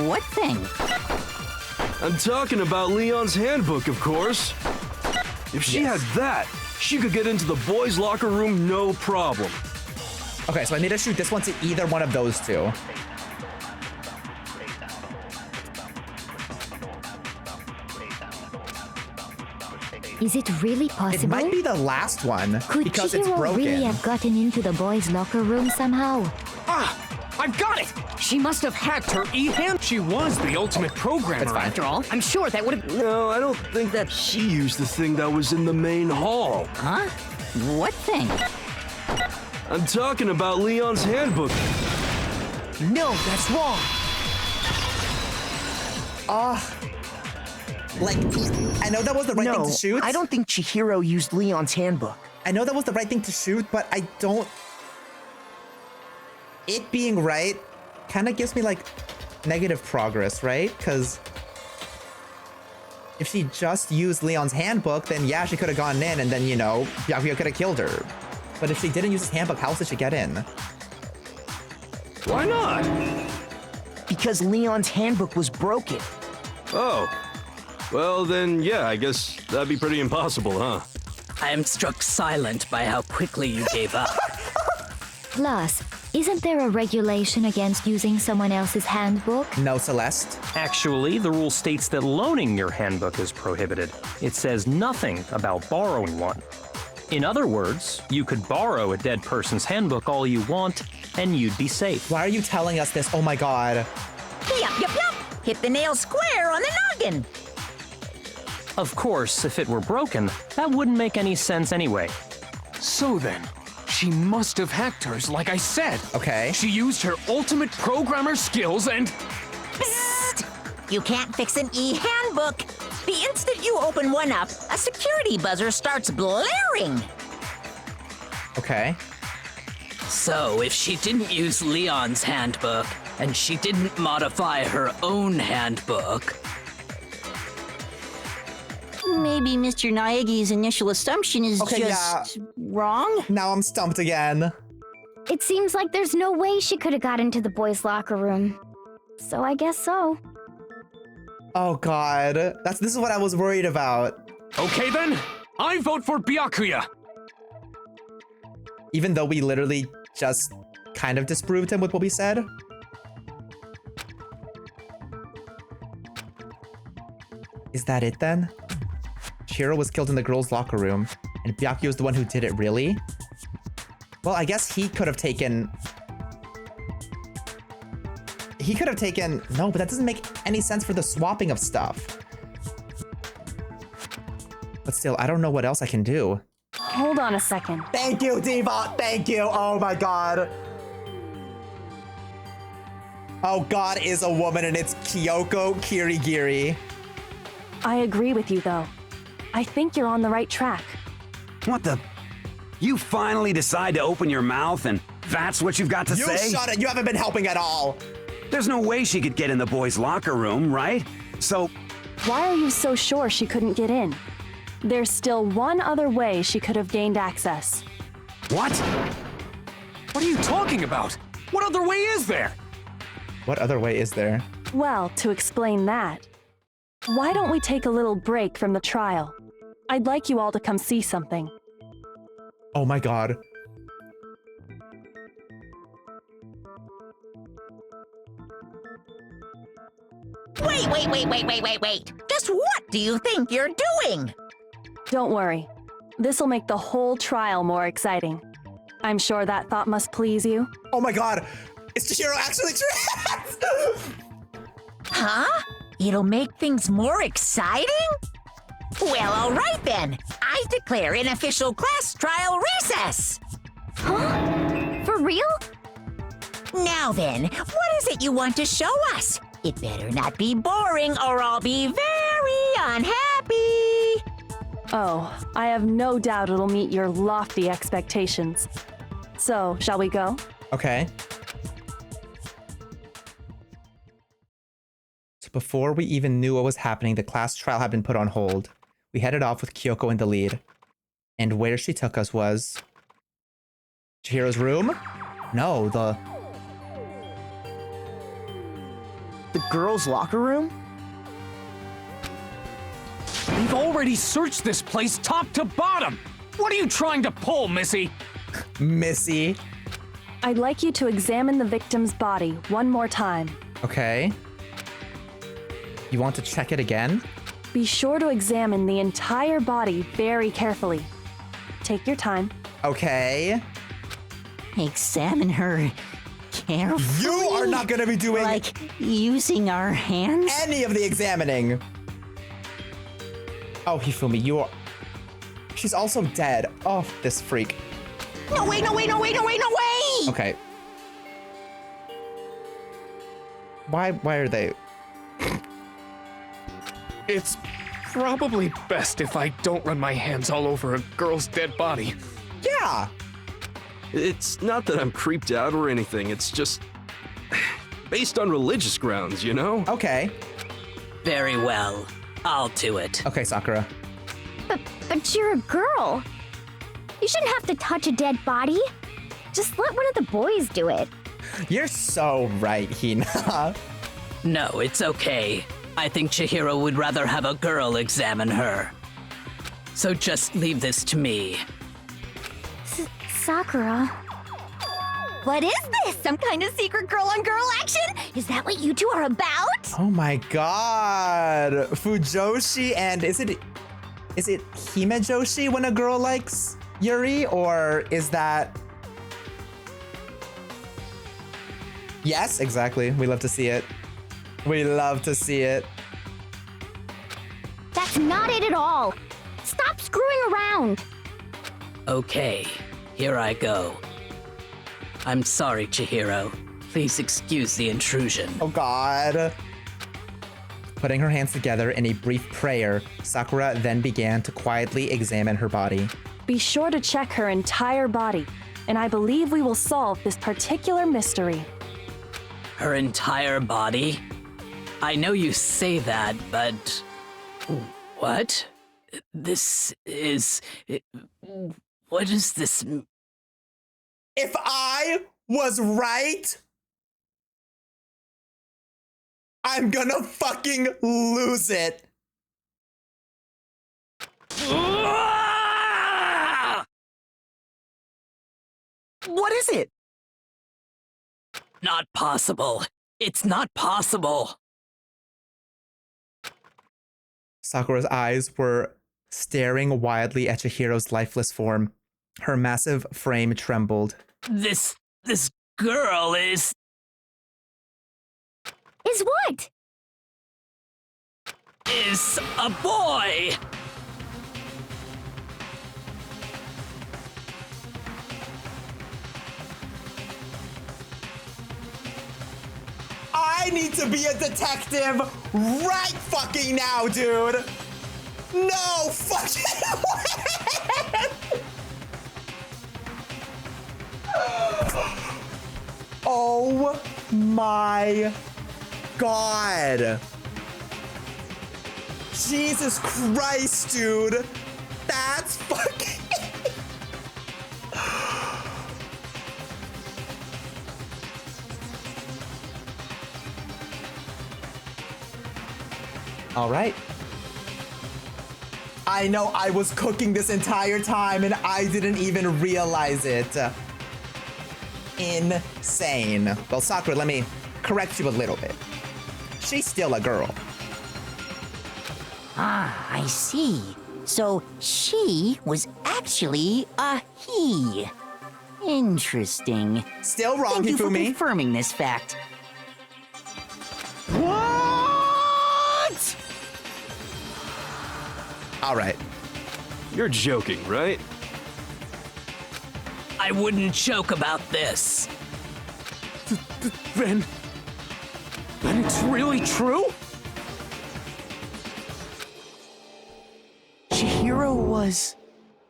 What thing? I'm talking about Leon's handbook, of course. If she had that, she could get into the boys' locker room no problem. Okay, so I need to shoot this one to either one of those two. Is it really possible? It might be the last one, Could because it's Jihyorge broken. really have gotten into the boys' locker room somehow? Ah! I've got it! She must have hacked her e-hand. She was the ultimate programmer, after all. I'm sure that would have... No, I don't think that she used the thing that was in the main hall. Huh? What thing? I'm talking about Leon's handbook. No, that's wrong. Like, I know that was the right thing to shoot. I don't think Jihyorge used Leon's handbook. I know that was the right thing to shoot, but I don't... It being right kind of gives me, like, negative progress, right? Because if she just used Leon's handbook, then yeah, she could have gone in and then, you know, Jihyorge could have killed her. But if she didn't use his handbook, how else did she get in? Why not? Because Leon's handbook was broken. Oh. Well, then, yeah, I guess that'd be pretty impossible, huh? I am struck silent by how quickly you gave up. Plus, Isn't there a regulation against using someone else's handbook? No, Celeste. Actually, the rule states that loaning your handbook is prohibited. It says nothing about borrowing one. In other words, you could borrow a dead person's handbook all you want, and you'd be safe. Why are you telling us this? Oh my god. Yup. Hit the nail square on the noggin. Of course, if it were broken, that wouldn't make any sense anyway. So then, she must have hacked hers, like I said. Okay. She used her ultimate programmer skills and... Psst! You can't fix an e-handbook. The instant you open one up, a security buzzer starts blaring. Okay. So, if she didn't use Leon's handbook, and she didn't modify her own handbook... Maybe Mr. Naegi's initial assumption is wrong? Now I'm stumped again. It seems like there's no way she could have got into the boys' locker room. So I guess so. Oh god. This is what I was worried about. Okay then, I vote for Byakuya. Even though we literally just kind of disproved him with what we said. Is that it then? Chihiro was killed in the girls' locker room, and Byakuya was the one who did it, really? Well, I guess he could have taken... No, but that doesn't make any sense for the swapping of stuff. But still, I don't know what else I can do. Hold on a second. Thank you, Diva! Thank you! Oh my god! Oh, God is a woman, and it's Kyoko Kirigiri. I agree with you, though. I think you're on the right track. What the? You finally decide to open your mouth and that's what you've got to say? You shut it! You haven't been helping at all! There's no way she could get in the boys' locker room, right? So... Why are you so sure she couldn't get in? There's still one other way she could have gained access. What? What are you talking about? What other way is there? What other way is there? Well, to explain that, why don't we take a little break from the trial? I'd like you all to come see something. Oh my god. Wait. Just what do you think you're doing? Don't worry. This'll make the whole trial more exciting. I'm sure that thought must please you. Oh my god! Is Chihiro actually trans? Huh? It'll make things more exciting? Well, all right then. I declare an official class trial recess. Huh? For real? Now then, what is it you want to show us? It better not be boring or I'll be very unhappy. Oh, I have no doubt it'll meet your lofty expectations. So, shall we go? Okay. So before we even knew what was happening, the class trial had been put on hold. We headed off with Kyoko in the lead. And where she took us was... Chihiro's room? No, the girls' locker room? We've already searched this place top to bottom! What are you trying to pull, Missy? Missy? I'd like you to examine the victim's body one more time. Okay. You want to check it again? Be sure to examine the entire body very carefully. Take your time. Okay. Examine her carefully. You are not gonna be doing... Like, using our hands? Any of the examining. Oh, Hifumi, you are... She's also dead. Oh, this freak. No way! Okay. Why are they... It's probably best if I don't run my hands all over a girl's dead body. Yeah! It's not that I'm creeped out or anything, it's just... based on religious grounds, you know? Okay. Very well. I'll do it. Okay, Sakura. But you're a girl. You shouldn't have to touch a dead body. Just let one of the boys do it. You're so right, Hina. No, it's okay. I think Chihiro would rather have a girl examine her. So just leave this to me. Sakura. What is this? Some kind of secret girl-on-girl action? Is that what you two are about? Oh my god. Fujoshi and is it Himejoshi when a girl likes Yuri, or is that... Yes, exactly. We love to see it. We love to see it. That's not it at all. Stop screwing around. Okay, here I go. I'm sorry, Chihiro. Please excuse the intrusion. Oh god. Putting her hands together in a brief prayer, Sakura then began to quietly examine her body. Be sure to check her entire body, and I believe we will solve this particular mystery. Her entire body? I know you say that, but... What? This is... What is this? If I was right, I'm gonna fucking lose it. What is it? Not possible. It's not possible. Sakura's eyes were staring wildly at Chihiro's lifeless form. Her massive frame trembled. This girl is... Is what? Is a boy! I need to be a detective right fucking now, dude! No fucking way! Oh my god. Jesus Christ, dude. That's fucking... All right. I know I was cooking this entire time and I didn't even realize it. Insane. Well, Sakura, let me correct you a little bit. She's still a girl. Ah, I see. So she was actually a he. Interesting. Still wrong, Thank you for Hifumi. confirming this fact. What? All right. You're joking, right? I wouldn't joke about this. Then it's really true? Chihiro was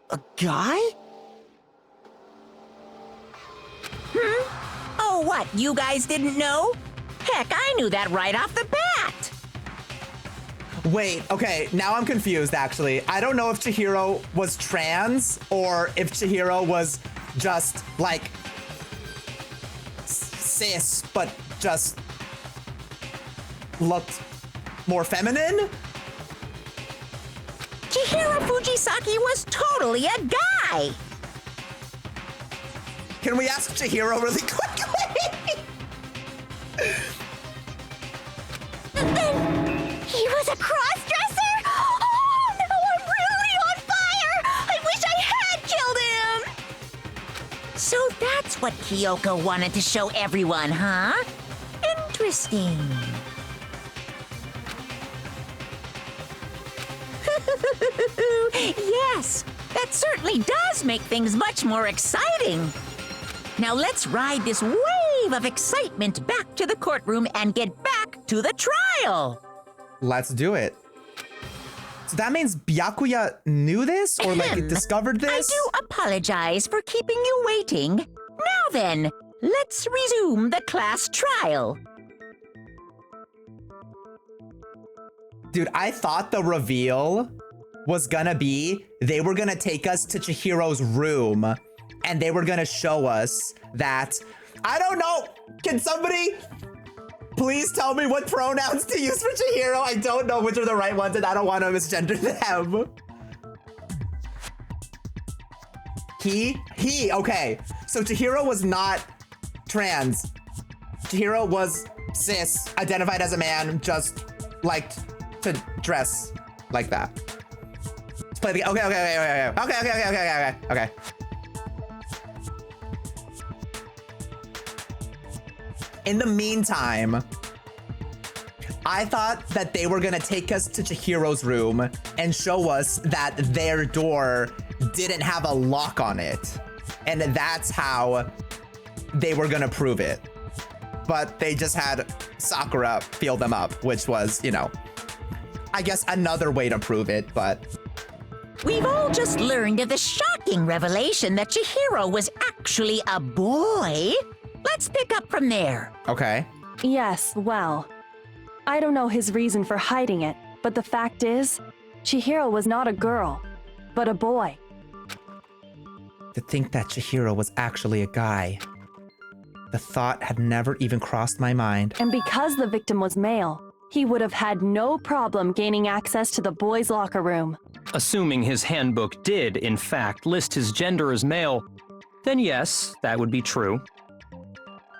a guy? Oh, what? You guys didn't know? Heck, I knew that right off the bat. Wait, okay, now I'm confused, actually. I don't know if Chihiro was trans or if Chihiro was just, like, cis, but just looked more feminine? Chihiro Fujisaki was totally a guy. Can we ask Chihiro really quickly? He was a cross-dresser? Oh, no, I'm really on fire! I wish I had killed him! So that's what Kyoko wanted to show everyone, huh? Interesting. Yes, that certainly does make things much more exciting. Now let's ride this wave of excitement back to the courtroom and get back to the trial. Let's do it. So that means Byakuya knew this or like discovered this? I do apologize for keeping you waiting. Now then, let's resume the class trial. Dude, I thought the reveal was gonna be they were gonna take us to Chihiro's room and they were gonna show us that, I don't know, can somebody please tell me what pronouns to use for Chihiro? I don't know which are the right ones and I don't want to misgender them. He, okay. So Chihiro was not trans. Chihiro was cis, identified as a man, just liked to dress like that. Let's play the game. Okay. In the meantime, I thought that they were gonna take us to Chihiro's room and show us that their door didn't have a lock on it. And that's how they were gonna prove it. But they just had Sakura feel them up, which was, you know, I guess another way to prove it, but... We've all just learned of the shocking revelation that Chihiro was actually a boy. Let's pick up from there. Okay. Yes, well, I don't know his reason for hiding it, but the fact is, Chihiro was not a girl, but a boy. To think that Chihiro was actually a guy. The thought had never even crossed my mind. And because the victim was male, he would have had no problem gaining access to the boys' locker room. Assuming his handbook did, in fact, list his gender as male, then yes, that would be true.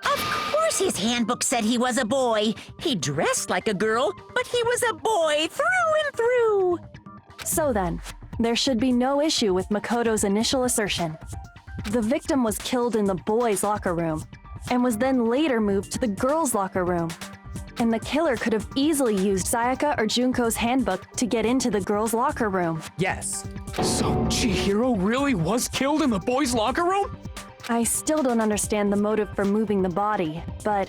Of course his handbook said he was a boy. He dressed like a girl, but he was a boy through and through. So then, there should be no issue with Makoto's initial assertion. The victim was killed in the boys' locker room, and was then later moved to the girls' locker room. And the killer could have easily used Sayaka or Junko's handbook to get into the girls' locker room. Yes. So Chihiro really was killed in the boys' locker room? I still don't understand the motive for moving the body, but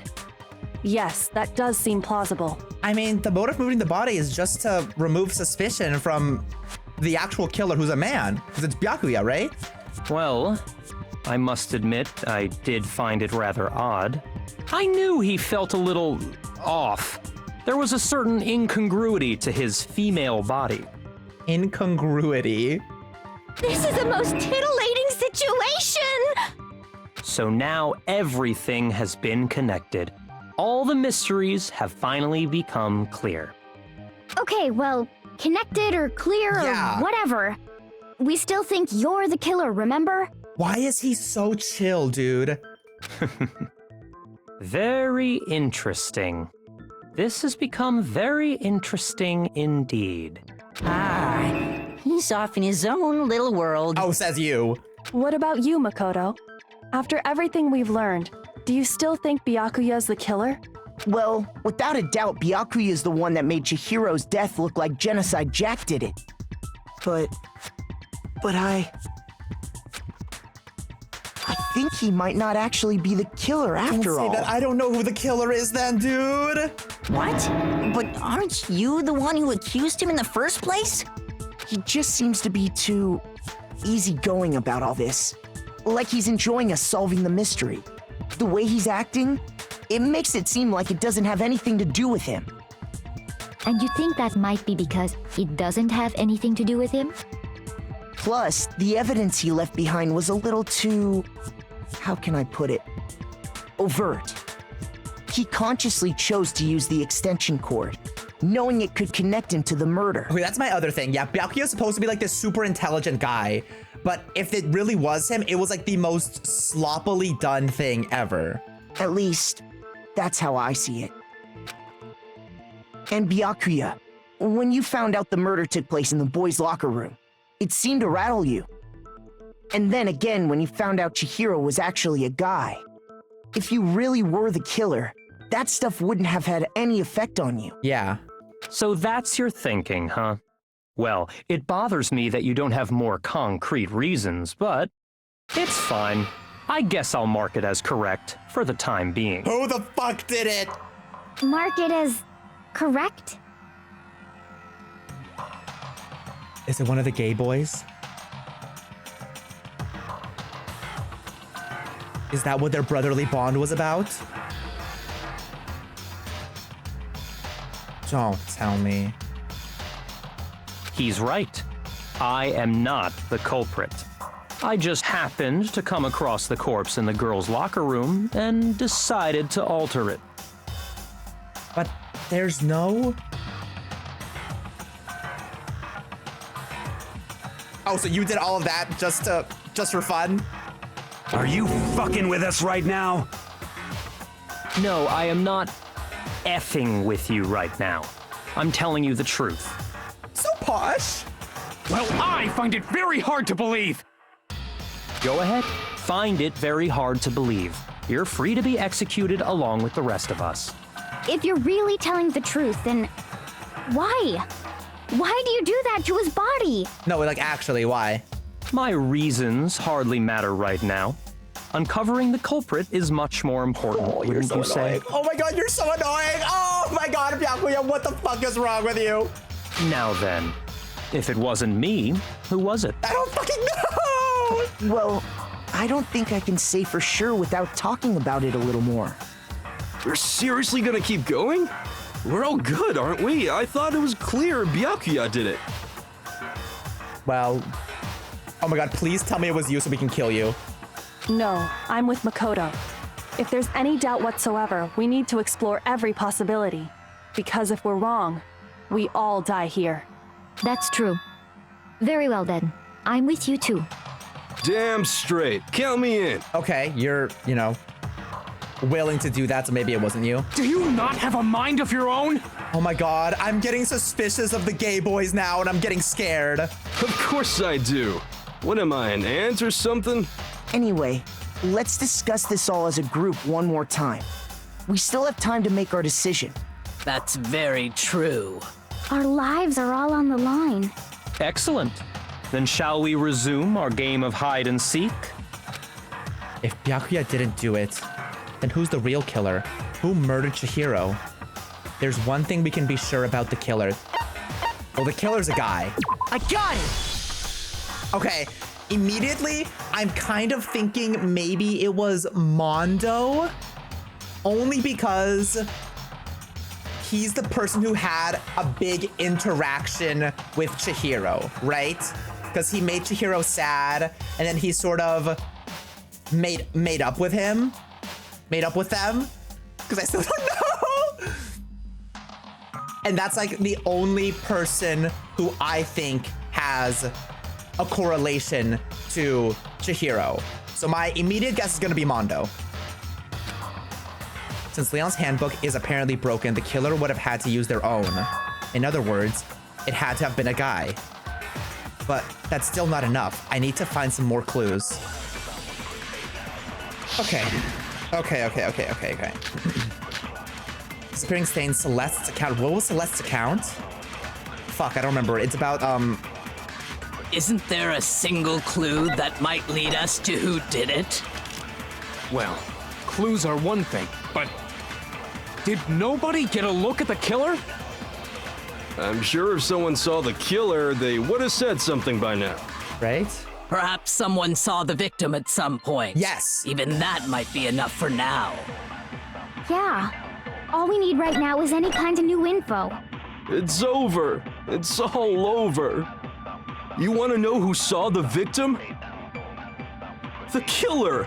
yes, that does seem plausible. I mean, the motive for moving the body is just to remove suspicion from the actual killer who's a man, because it's Byakuya, right? Well, I must admit, I did find it rather odd. I knew he felt a little off. There was a certain incongruity to his female body. Incongruity? This is a most titillating situation! So now everything has been connected. All the mysteries have finally become clear. Okay, well, connected or clear or whatever. We still think you're the killer, remember? Why is he so chill, dude? Very interesting. This has become very interesting indeed. He's off in his own little world. Oh, says you. What about you, Makoto? After everything we've learned, do you still think Byakuya's the killer? Well, without a doubt, Byakuya is the one that made Chihiro's death look like Genocide Jack did it. But I think he might not actually be the killer after all. Don't say that. I don't know who the killer is then, dude. What? But aren't you the one who accused him in the first place? He just seems to be too easygoing about all this. Like he's enjoying us solving the mystery. The way he's acting, it makes it seem like it doesn't have anything to do with him. And you think that might be because it doesn't have anything to do with him? Plus, the evidence he left behind was a little too... how can I put it? Overt. He consciously chose to use the extension cord, knowing it could connect him to the murder. Okay, that's my other thing. Yeah, Byakuya's supposed to be like this super intelligent guy, but if it really was him, it was like the most sloppily done thing ever. At least, that's how I see it. And Byakuya, when you found out the murder took place in the boys' locker room, it seemed to rattle you. And then again, when you found out Chihiro was actually a guy. If you really were the killer, that stuff wouldn't have had any effect on you. Yeah. So that's your thinking, huh? Well, it bothers me that you don't have more concrete reasons, but it's fine. I guess I'll mark it as correct for the time being. Who the fuck did it? Mark it as correct? Is it one of the gay boys? Is that what their brotherly bond was about? Don't tell me. He's right. I am not the culprit. I just happened to come across the corpse in the girls' locker room and decided to alter it. But there's no... Oh, so you did all of that just for fun? Are you fucking with us right now? No, I am not effing with you right now. I'm telling you the truth. So posh. Well, I find it very hard to believe. Go ahead. Find it very hard to believe. You're free to be executed along with the rest of us. If you're really telling the truth, then why? Why do you do that to his body? No, like actually, why? My reasons hardly matter right now. Uncovering the culprit is much more important, wouldn't you say? Oh my god, you're so annoying! Oh my god, Byakuya, what the fuck is wrong with you? Now then, if it wasn't me, who was it? I don't fucking know! Well, I don't think I can say for sure without talking about it a little more. You're seriously gonna keep going? We're all good, aren't we? I thought it was clear Byakuya did it. Well, oh my god, please tell me it was you so we can kill you. No, I'm with Makoto. If there's any doubt whatsoever, we need to explore every possibility. Because if we're wrong, we all die here. That's true. Very well then. I'm with you too. Damn straight. Count me in. Okay, you're, you know, willing to do that, so maybe it wasn't you. Do you not have a mind of your own? Oh my god, I'm getting suspicious of the gay boys now, and I'm getting scared. Of course I do. What am I, an ant or something? Anyway, let's discuss this all as a group one more time. We still have time to make our decision. That's very true. Our lives are all on the line. Excellent. Then shall we resume our game of hide and seek? If Byakuya didn't do it, then who's the real killer? Who murdered Chihiro? There's one thing we can be sure about the killer. Well, the killer's a guy. I got it! Okay, immediately, I'm kind of thinking maybe it was Mondo. Only because he's the person who had a big interaction with Chihiro, right? Because he made Chihiro sad, and then he sort of made up with him. Made up with them. Because I still don't know. And that's like the only person who I think has a correlation to Chihiro. So my immediate guess is gonna be Mondo. Since Leon's handbook is apparently broken, the killer would have had to use their own. In other words, it had to have been a guy. But that's still not enough. I need to find some more clues. Okay. Okay. Disappearing stain, Celeste's account. What was Celeste's account? Fuck, I don't remember. It's about, Isn't there a single clue that might lead us to who did it? Well, clues are one thing, but did nobody get a look at the killer? I'm sure if someone saw the killer, they would have said something by now. Right? Perhaps someone saw the victim at some point. Yes. Even that might be enough for now. Yeah. All we need right now is any kind of new info. It's over. It's all over. You want to know who saw the victim? The killer.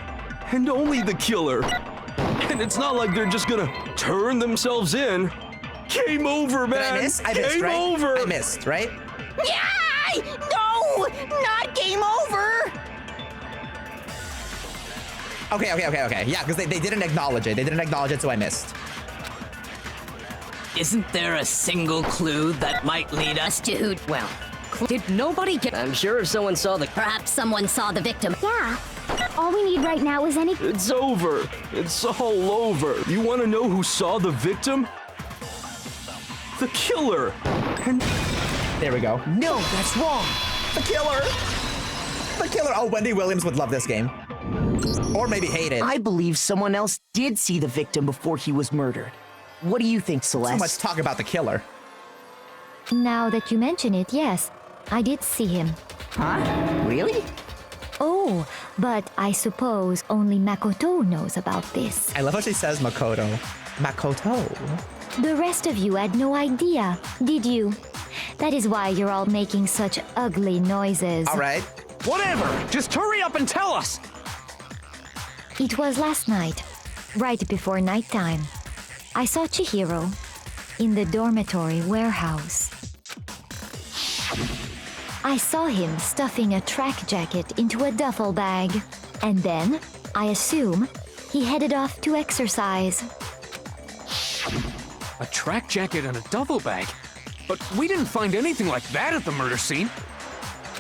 And only the killer. And it's not like they're just gonna turn themselves in. Game over, man. Did I miss? I missed, Game right? over. I missed, right? Yeah! No! Not game over! Okay. Yeah, because they didn't acknowledge it. They didn't acknowledge it, so I missed. Isn't there a single clue that might lead us to who? Well, did nobody get... I'm sure if someone saw the... Perhaps someone saw the victim. Yeah. All we need right now is any... It's over. It's all over. You want to know who saw the victim? The killer. And there we go. No, that's wrong. The killer. The killer. Oh, Wendy Williams would love this game. Or maybe hate it. I believe someone else did see the victim before he was murdered. What do you think, Celeste? So much talk about the killer. Now that you mention it, yes. I did see him. Huh? Really? Oh, but I suppose only Makoto knows about this. I love how she says Makoto. Makoto. The rest of you had no idea, did you? That is why you're all making such ugly noises. All right. Whatever! Just hurry up and tell us! It was last night, right before nighttime. I saw Chihiro in the dormitory warehouse. I saw him stuffing a track jacket into a duffel bag. And then, I assume, he headed off to exercise. A track jacket and a duffel bag? But we didn't find anything like that at the murder scene.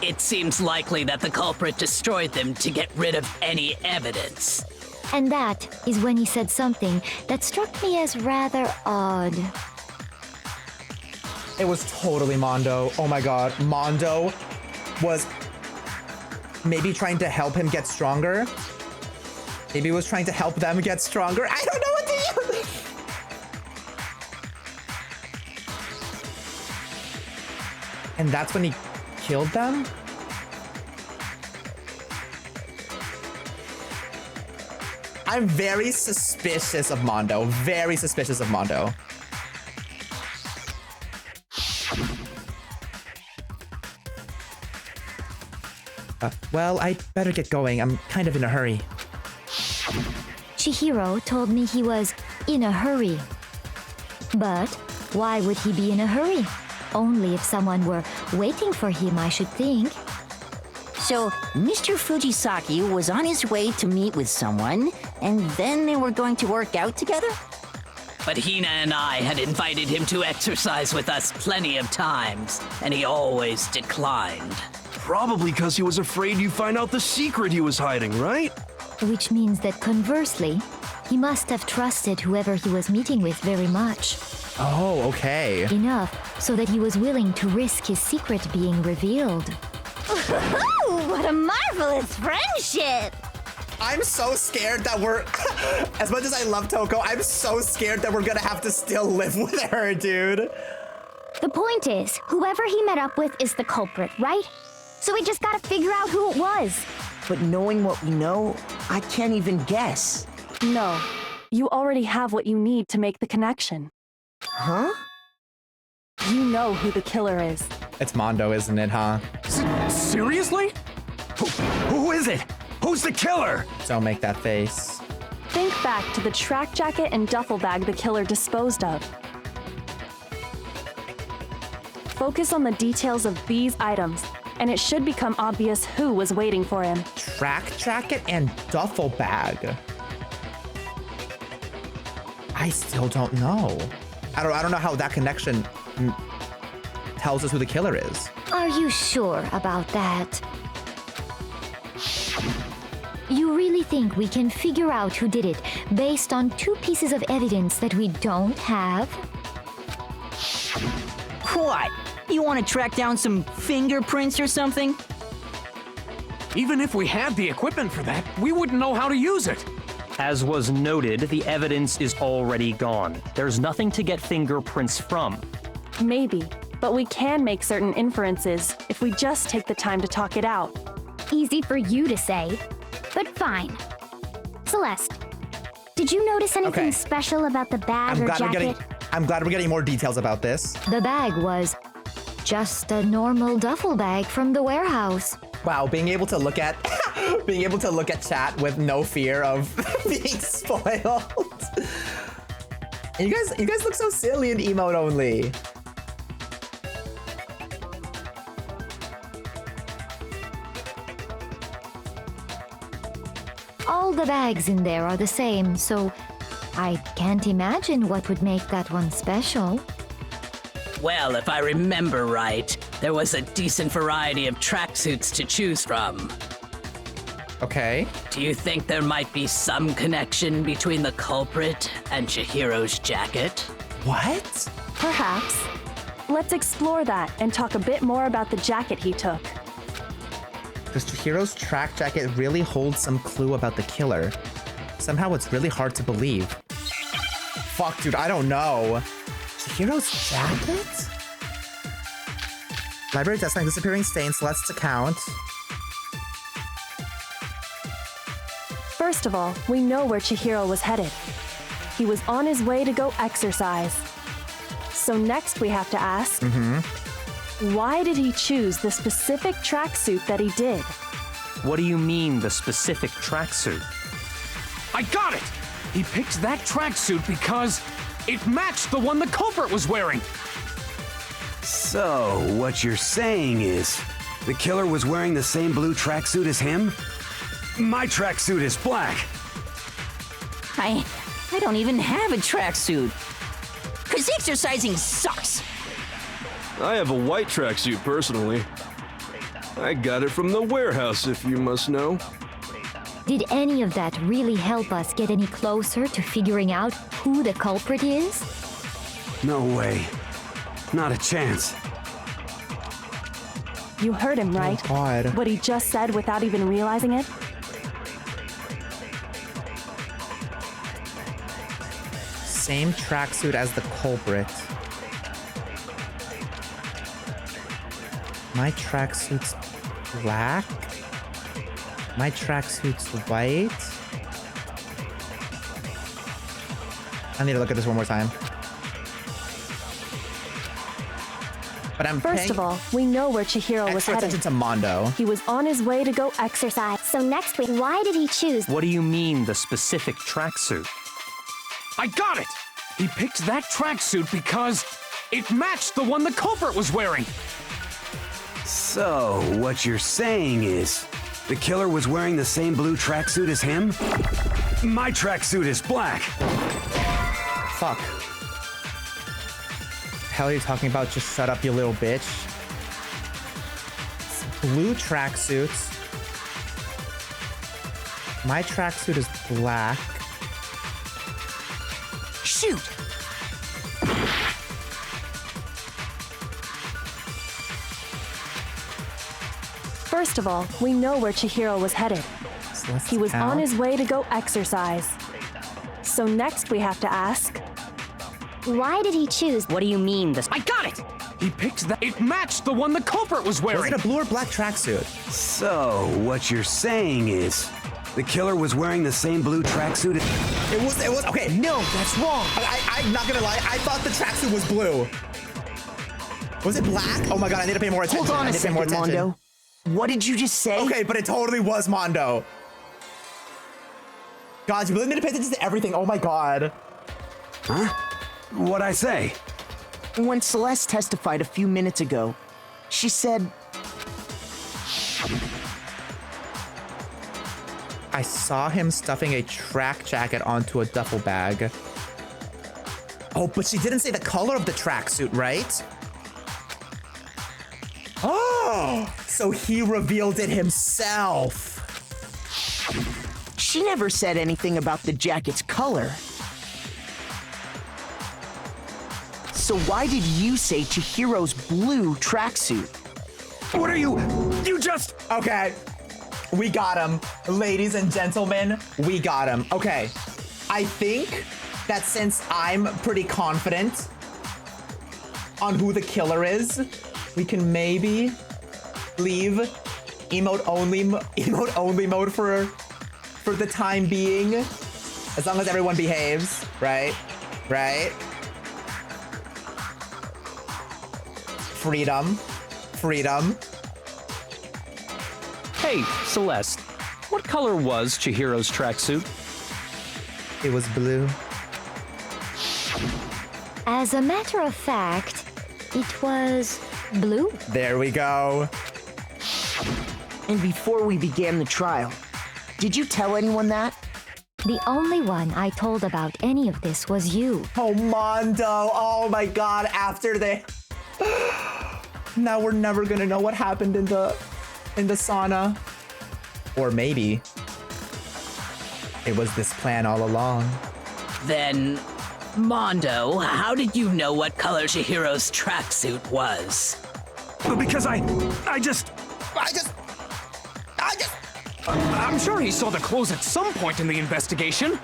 It seems likely that the culprit destroyed them to get rid of any evidence. And that is when he said something that struck me as rather odd. It was totally Mondo. Oh my god. Mondo was maybe trying to help him get stronger. Maybe he was trying to help them get stronger. I don't know what to do. And that's when he killed them? I'm very suspicious of Mondo. Very suspicious of Mondo. Well, I better get going. I'm kind of in a hurry. Chihiro told me he was in a hurry. But why would he be in a hurry? Only if someone were waiting for him, I should think. So, Mr. Fujisaki was on his way to meet with someone, and then they were going to work out together? But Hina and I had invited him to exercise with us plenty of times, and he always declined. Probably because he was afraid you'd find out the secret he was hiding, right? Which means that conversely, he must have trusted whoever he was meeting with very much. Oh, okay. Enough so that he was willing to risk his secret being revealed. What a marvelous friendship! I'm so scared that we're... As much as I love Toko, I'm so scared that we're gonna have to still live with her, dude. The point is, whoever he met up with is the culprit, right? So we just gotta figure out who it was. But knowing what we know, I can't even guess. No, you already have what you need to make the connection. Huh? You know who the killer is. It's Mondo, isn't it, huh? Seriously? Who is it? Who's the killer? Don't make that face. Think back to the track jacket and duffel bag the killer disposed of. Focus on the details of these items, and it should become obvious who was waiting for him. Track jacket and duffel bag. I still don't know. I don't know how that connection tells us who the killer is. Are you sure about that? You really think we can figure out who did it based on two pieces of evidence that we don't have? What? You want to track down some fingerprints or something? Even if we had the equipment for that, we wouldn't know how to use it. As was noted, the evidence is already gone. There's nothing to get fingerprints from. Maybe, but we can make certain inferences if we just take the time to talk it out. Easy for you to say, but fine. Celeste, did you notice anything special about the bag or jacket? I'm glad we're getting more details about this. The bag was just a normal duffel bag from the warehouse. Wow, being able to look at chat with no fear of being spoiled. And you guys look so silly in emote only. All the bags in there are the same, so I can't imagine what would make that one special. Well, if I remember right, there was a decent variety of tracksuits to choose from. Okay. Do you think there might be some connection between the culprit and Chihiro's jacket? What? Perhaps. Let's explore that and talk a bit more about the jacket he took. Does Chihiro's track jacket really hold some clue about the killer? Somehow it's really hard to believe. Fuck, dude, I don't know. Chihiro's jacket? Library desk line, disappearing stain, Celeste's account. First of all, we know where Chihiro was headed. He was on his way to go exercise. So next we have to ask, why did he choose the specific tracksuit that he did? What do you mean, the specific tracksuit? I got it! He picked that tracksuit because it matched the one the culprit was wearing. So, what you're saying is, the killer was wearing the same blue tracksuit as him? My tracksuit is black. I don't even have a tracksuit. 'cause exercising sucks. I have a white tracksuit personally. I got it from the warehouse, if you must know. Did any of that really help us get any closer to figuring out who the culprit is? No way. Not a chance. You heard him, right? Oh, God. What he just said without even realizing it? Same tracksuit as the culprit. My tracksuit's black. My tracksuit's white. I need to look at this one more time. But I'm First of all, we know where Chihiro was headed. Extra to Mondo. He was on his way to go exercise. So next week, why did he choose? What do you mean, the specific tracksuit? I got it! He picked that tracksuit because it matched the one the culprit was wearing. So, what you're saying is, the killer was wearing the same blue tracksuit as him? My tracksuit is black. Fuck. Hell are you talking about? Just shut up, you little bitch. Blue tracksuits. My tracksuit is black. Shoot! First of all, we know where Chihiro was headed. He was on his way to go exercise. So next we have to ask, why did he choose? What do you mean, this? I got it! He picked that. It matched the one the culprit was wearing. Was it a blue or black tracksuit? So, what you're saying is, the killer was wearing the same blue tracksuit. It was, okay. No, that's wrong. I'm not gonna lie, I thought the tracksuit was blue. Was it black? Oh my God, I need to pay more attention. Hold on a second, Mondo. What did you just say? Okay, but it totally was Mondo. God, you really need to pay attention to everything. Oh my God. Huh? What'd I say? When Celeste testified a few minutes ago, she said... I saw him stuffing a track jacket onto a duffel bag. Oh, but she didn't say the color of the tracksuit, right? Oh, so he revealed it himself. She never said anything about the jacket's color. So why did you say Chihiro's blue tracksuit? What are you just... Okay, we got him. Ladies and gentlemen, we got him. Okay, I think that since I'm pretty confident on who the killer is, we can maybe leave emote only mode for the time being, as long as everyone behaves, right? Right? Freedom. Freedom. Hey, Celeste, what color was Chihiro's tracksuit? It was blue. As a matter of fact, it was blue. There we go. And before we began the trial, did you tell anyone that? The only one I told about any of this was you. Oh, Mondo. Oh my God. After they... Now we're never gonna know what happened in the sauna. Or maybe it was this plan all along. Then, Mondo, how did you know what color Chihiro's tracksuit was? Because I'm sure he saw the clothes at some point in the investigation.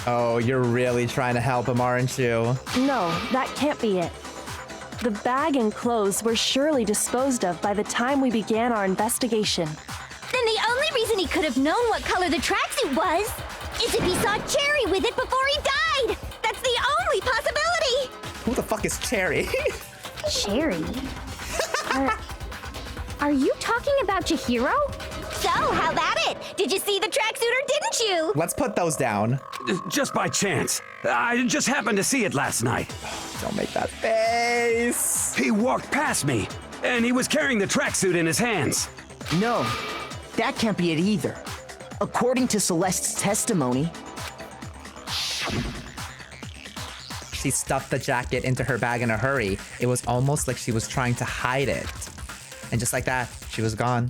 Oh, you're really trying to help him, aren't you? no, that can't be it. The bag and clothes were surely disposed of by the time we began our investigation. Then the only reason he could have known what color the tracksuit was is if he saw Cherry with it before he died. That's the only possibility. Who the fuck is Cherry? Cherry? Are you talking about Chihiro? So, how about it? Did you see the tracksuit or didn't you? Let's put those down. Just by chance. I just happened to see it last night. Don't make that face. He walked past me, and he was carrying the tracksuit in his hands. No, that can't be it either. According to Celeste's testimony, she stuffed the jacket into her bag in a hurry. It was almost like she was trying to hide it. And just like that, she was gone.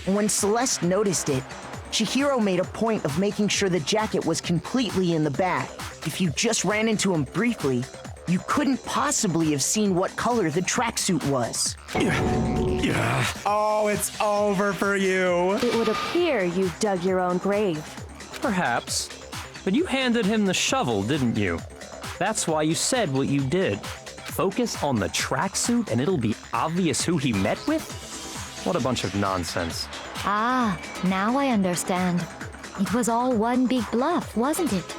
When Celeste noticed it, Jihyorge made a point of making sure the jacket was completely in the bag. If you just ran into him briefly, you couldn't possibly have seen what color the tracksuit was. Oh, it's over for you. It would appear you dug your own grave. Perhaps. But you handed him the shovel, didn't you? That's why you said what you did. Focus on the tracksuit and it'll be obvious who he met with? What a bunch of nonsense. Ah, now I understand. It was all one big bluff, wasn't it?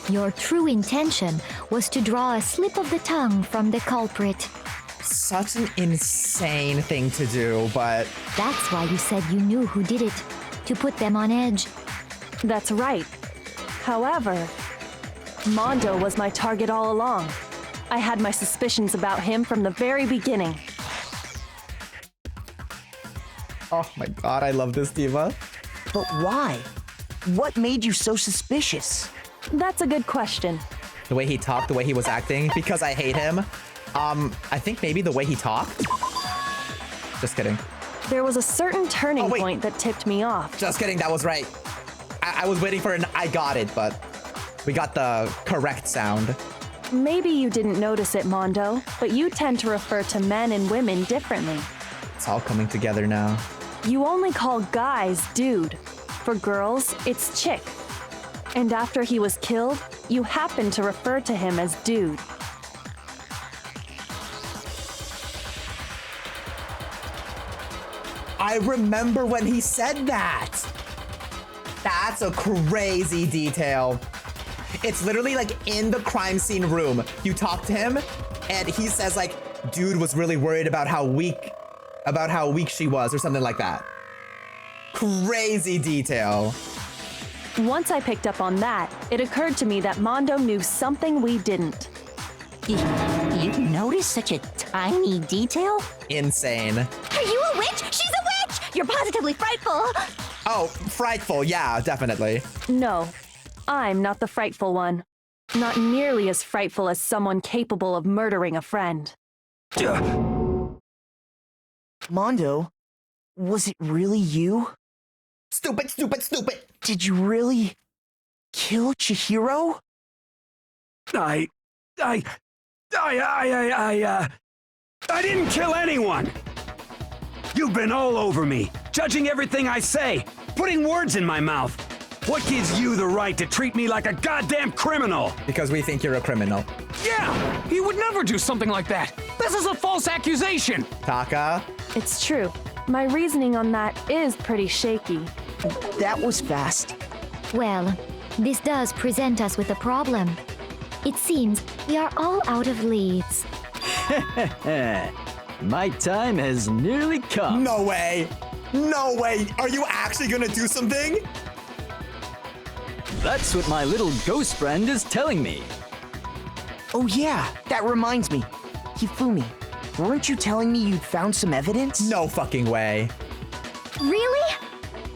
Your true intention was to draw a slip of the tongue from the culprit. Such an insane thing to do, but... That's why you said you knew who did it, to put them on edge. That's right. However, Mondo was my target all along. I had my suspicions about him from the very beginning. Oh my god, I love this diva. But why? What made you so suspicious? That's a good question. The way he talked, the way he was acting, because I hate him. I think maybe the way he talked. Just kidding. There was a certain turning point that tipped me off. Just kidding, that was right. I was waiting for an I got it, but we got the correct sound. Maybe you didn't notice it, Mondo, but you tend to refer to men and women differently. It's all coming together now. You only call guys dude. For girls, it's chick. And after he was killed, you happen to refer to him as dude. I remember when he said that. That's a crazy detail. It's literally like in the crime scene room. You talk to him and he says like, dude was really worried about how weak she was or something like that. Crazy detail. Once I picked up on that, it occurred to me that Mondo knew something we didn't. You noticed such a tiny detail? Insane. Are you a witch? She's a witch! You're positively frightful! Oh, frightful, yeah, definitely. No, I'm not the frightful one. Not nearly as frightful as someone capable of murdering a friend. Mondo, was it really you? Stupid, stupid, stupid! Did you really kill Jihyorge? I didn't kill anyone! You've been all over me, judging everything I say, putting words in my mouth. What gives you the right to treat me like a goddamn criminal? Because we think you're a criminal. Yeah! He would never do something like that! This is a false accusation! Taka? It's true. My reasoning on that is pretty shaky. That was fast. Well, this does present us with a problem. It seems we are all out of leads. My time has nearly come. No way! No way! Are you actually gonna do something? That's what my little ghost friend is telling me. Oh yeah, that reminds me. Hifumi, weren't you telling me you'd found some evidence? No fucking way. Really?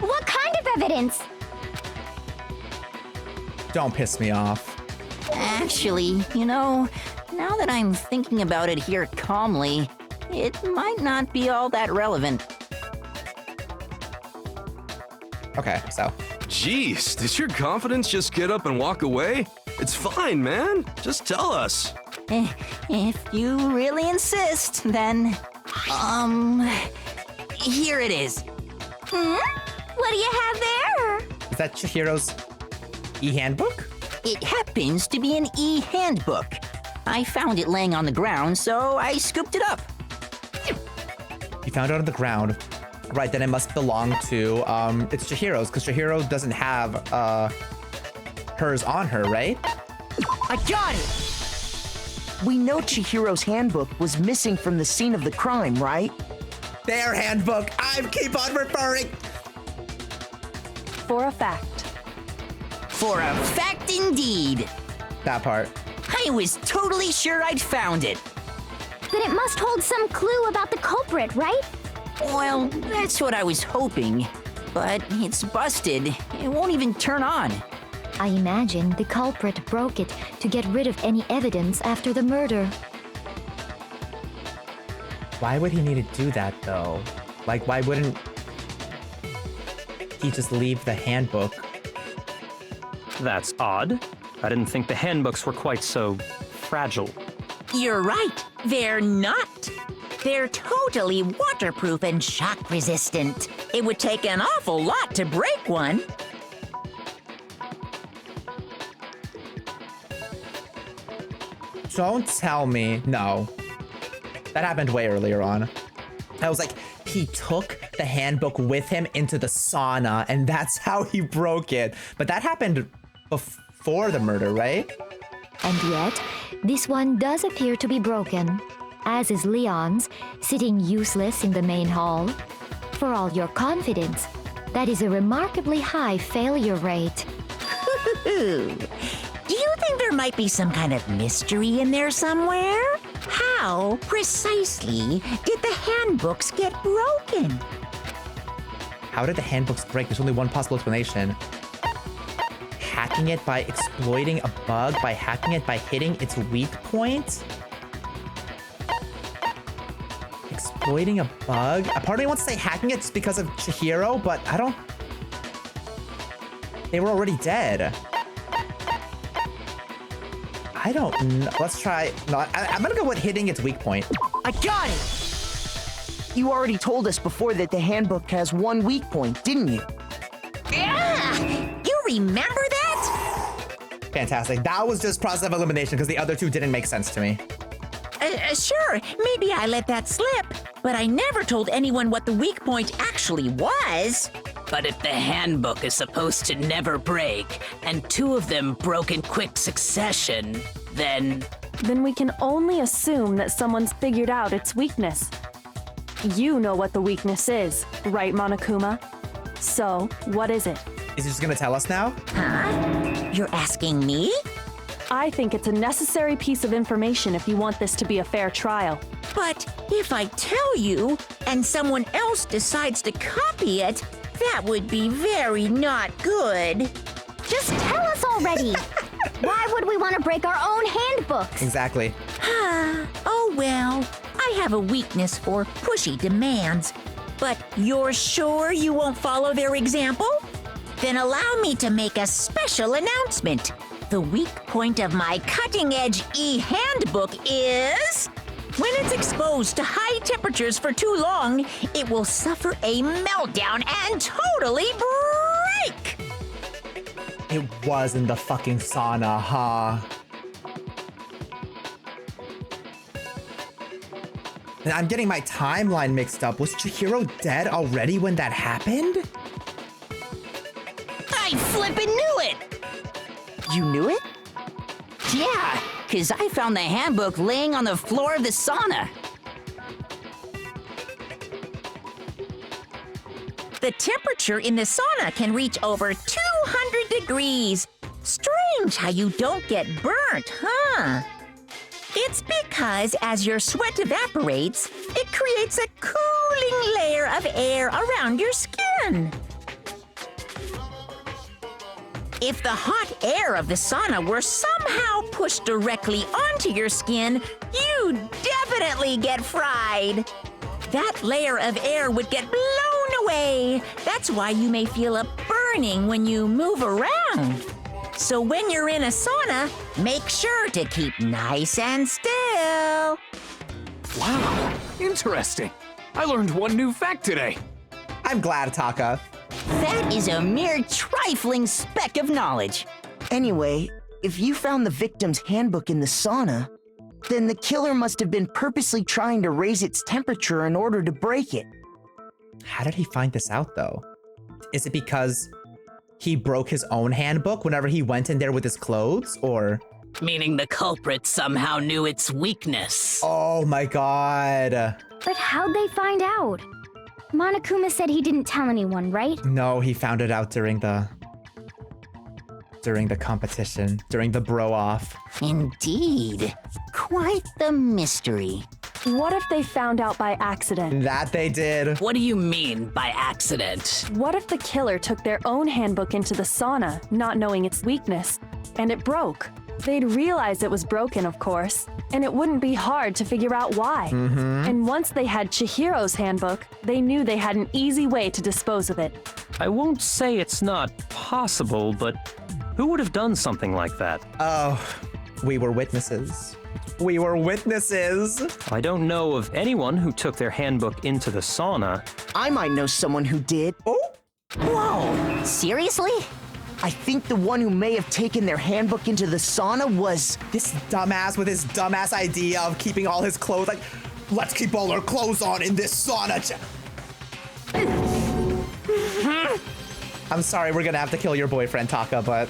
What kind of evidence? Don't piss me off. Actually, you know, now that I'm thinking about it here calmly, it might not be all that relevant. Okay, so. Jeez, did your confidence just get up and walk away? It's fine, man. Just tell us. If you really insist, then, here it is. What do you have there? Is that Jihyorge's e-handbook? It happens to be an e-handbook. I found it laying on the ground, so I scooped it up. You found it on the ground. Right, then it must belong to, it's Jihyorge's, because Jihyorge doesn't have, hers on her, right? I got it! We know Jihyorge's handbook was missing from the scene of the crime, right? Their handbook! I keep on referring! For a fact. For a fact indeed. That part. I was totally sure I'd found it. Then it must hold some clue about the culprit, right? Well, that's what I was hoping. But it's busted. It won't even turn on. I imagine the culprit broke it to get rid of any evidence after the murder. Why would he need to do that, though? Like, why wouldn't he just leave the handbook? That's odd. I didn't think the handbooks were quite so fragile. You're right. They're not. They're totally waterproof and shock resistant. It would take an awful lot to break one. Don't tell me. No. That happened way earlier on. I was like, he took the handbook with him into the sauna, and that's how he broke it. But that happened before the murder, right? And yet, this one does appear to be broken, as is Leon's, sitting useless in the main hall. For all your confidence, that is a remarkably high failure rate. Do you think there might be some kind of mystery in there somewhere? How precisely did the handbooks get broken? How did the handbooks break? There's only one possible explanation. Hacking it by exploiting a bug, by hacking it by hitting its weak point? Exploiting a bug? A part of me wants to say hacking it just because of Jihyorge, but I don't... They were already dead. I don't know. Let's try... No, I'm gonna go with hitting its weak point. I got it! You already told us before that the handbook has one weak point, didn't you? You remember that? Fantastic. That was just process of elimination because the other two didn't make sense to me. Sure, maybe I let that slip, but I never told anyone what the weak point actually was. But if the handbook is supposed to never break, and two of them broke in quick succession, then... Then we can only assume that someone's figured out its weakness. You know what the weakness is, right, Monokuma? So, what is it? Is he just gonna tell us now? Huh? You're asking me? I think it's a necessary piece of information if you want this to be a fair trial. But if I tell you, and someone else decides to copy it, that would be very not good. Just tell us already! Why would we want to break our own handbooks? Exactly. Oh well, I have a weakness for pushy demands. But you're sure you won't follow their example? Then allow me to make a special announcement. The weak point of my cutting-edge e-handbook is... When it's exposed to high temperatures for too long, it will suffer a meltdown and totally break! It was in the fucking sauna, huh? And I'm getting my timeline mixed up. Was Jihyorge dead already when that happened? I flippin' knew it! You knew it? Yeah, 'cause I found the handbook laying on the floor of the sauna. The temperature in the sauna can reach over 200 degrees. Strange how you don't get burnt, huh? It's because as your sweat evaporates, it creates a cooling layer of air around your skin. If the hot air of the sauna were somehow pushed directly onto your skin, you'd definitely get fried. That layer of air would get blown away. That's why you may feel a burning when you move around. So when you're in a sauna, make sure to keep nice and still. Wow, interesting. I learned one new fact today. I'm glad, Taka. That is a mere trifling speck of knowledge. Anyway, if you found the victim's handbook in the sauna, then the killer must have been purposely trying to raise its temperature in order to break it. How did he find this out, though? Is it because he broke his own handbook whenever he went in there with his clothes, or...? Meaning the culprit somehow knew its weakness. Oh my god. But how'd they find out? Monokuma said he didn't tell anyone, right? No, he found it out during the competition, during the bro-off. Indeed. Quite the mystery. What if they found out by accident? That they did. What do you mean by accident? What if the killer took their own handbook into the sauna, not knowing its weakness, and it broke? They'd realize it was broken, of course, and it wouldn't be hard to figure out why. And once they had Chihiro's handbook, they knew they had an easy way to dispose of it. I won't say it's not possible, but who would have done something like that? Oh, we were witnesses. We were witnesses. I don't know of anyone who took their handbook into the sauna. I might know someone who did. Oh? Whoa, seriously? I think the one who may have taken their handbook into the sauna was... This dumbass with his dumbass idea of keeping all his clothes, like, let's keep all our clothes on in this sauna. I'm sorry, we're gonna have to kill your boyfriend, Taka, but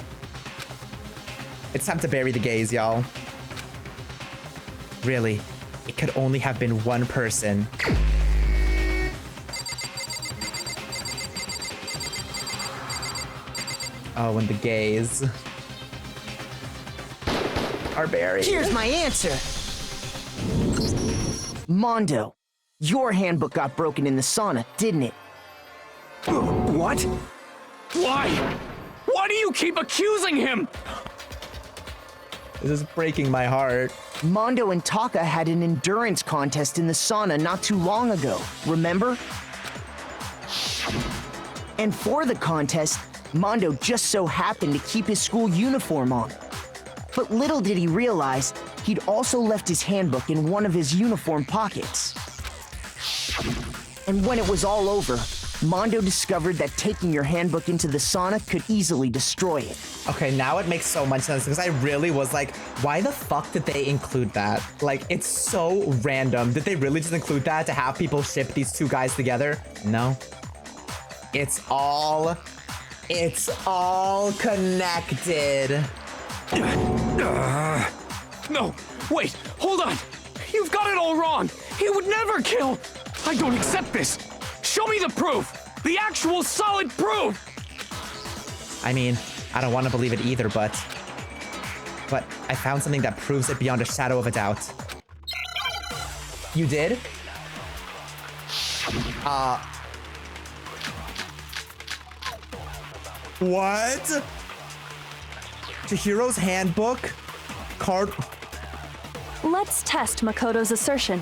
it's time to bury the gays, y'all. Really, it could only have been one person. Oh, and the gays are buried. Here's my answer. Mondo, your handbook got broken in the sauna, didn't it? What? Why? Why do you keep accusing him? This is breaking my heart. Mondo and Taka had an endurance contest in the sauna not too long ago, remember? And for the contest, Mondo just so happened to keep his school uniform on. But little did he realize, he'd also left his handbook in one of his uniform pockets. And when it was all over, Mondo discovered that taking your handbook into the sauna could easily destroy it. Okay, now it makes so much sense because I really was like, why the fuck did they include that? Like, it's so random. Did they really just include that to have people ship these two guys together? No. It's all connected. No, wait, hold on. You've got it all wrong. He would never kill. I don't accept this. Show me the proof. The actual solid proof. I mean, I don't want to believe it either, but I found something that proves it beyond a shadow of a doubt. You did? What? Chihiro's handbook? Card... Let's test Makoto's assertion.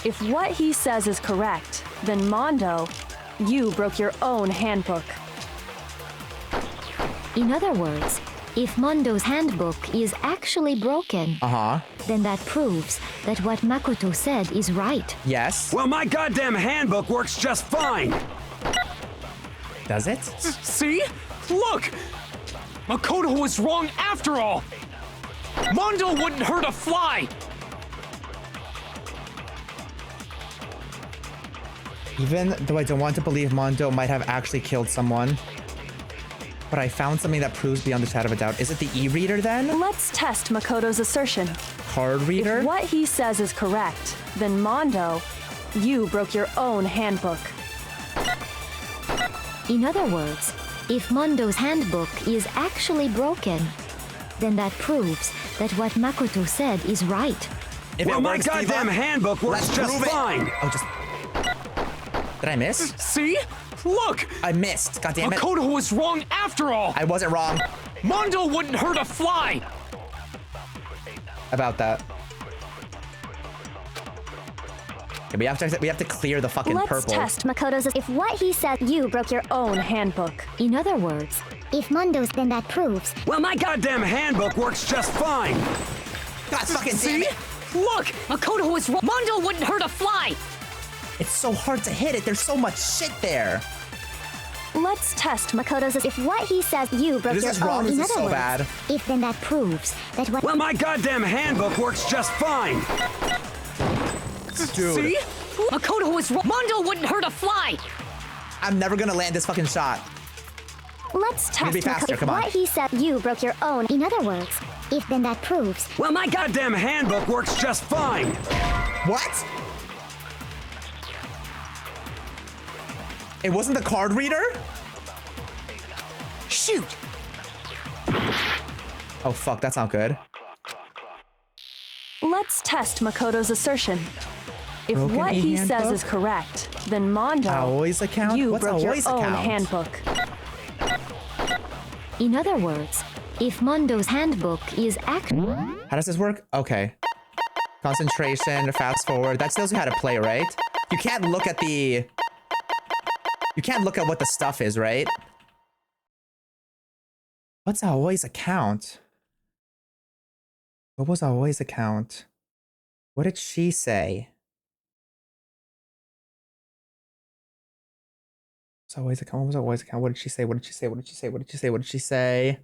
If what he says is correct, then Mondo, you broke your own handbook. In other words, if Mondo's handbook is actually broken, then that proves that what Makoto said is right. Yes. Well, my goddamn handbook works just fine. Does it? See? Look! Makoto was wrong after all! Mondo wouldn't hurt a fly! Even though I don't want to believe Mondo might have actually killed someone, but I found something that proves beyond the shadow of a doubt. Is it the e-reader then? Let's test Makoto's assertion. Card reader? If what he says is correct, then Mondo, you broke your own handbook. In other words, if Mondo's handbook is actually broken, then that proves that what Makoto said is right. Well, my goddamn handbook works just fine. Oh, just... Did I miss? See? Look! I missed. God damn it. Makoto was wrong after all! I wasn't wrong. Mondo wouldn't hurt a fly! About that. Okay, we have to clear the fucking purple. Let's test Makoto's. If what he said, you broke your own handbook. In other words, if Mondo's, then that proves. Well, my goddamn handbook works just fine. God fucking See? Look! Makoto was wrong. Mondo wouldn't hurt a fly! It's so hard to hit it. There's so much shit there. Let's test Makoto's. If what he says, you broke This your is wrong. own. This In is other so words, bad. if then that proves that what. Well, my goddamn handbook works just fine. Dude. See? Makoto was wrong. Mondo wouldn't hurt a fly! I'm never gonna land this fucking shot. Let's test be faster, If come on. what he said, you broke your own. In other words, if then that proves. Well, my goddamn handbook works just fine. What? It wasn't the card reader? Shoot! Oh fuck, that's not good. Let's test Makoto's assertion. If Broken what he says handbook? is correct, then Mondo, Aoi's account? you What's broke your Aoi's own account? handbook. In other words, if Mondo's handbook is How does this work? Okay. Concentration, fast forward. That tells you how to play, right? You can't look at the... You can't look at what the stuff is, right? What's Aoi's account? What was Aoi's account? What did she say? What's Aoi's account? What was Aoi's account? What did she say? What did she say? What did she say? What did she say? What did she say?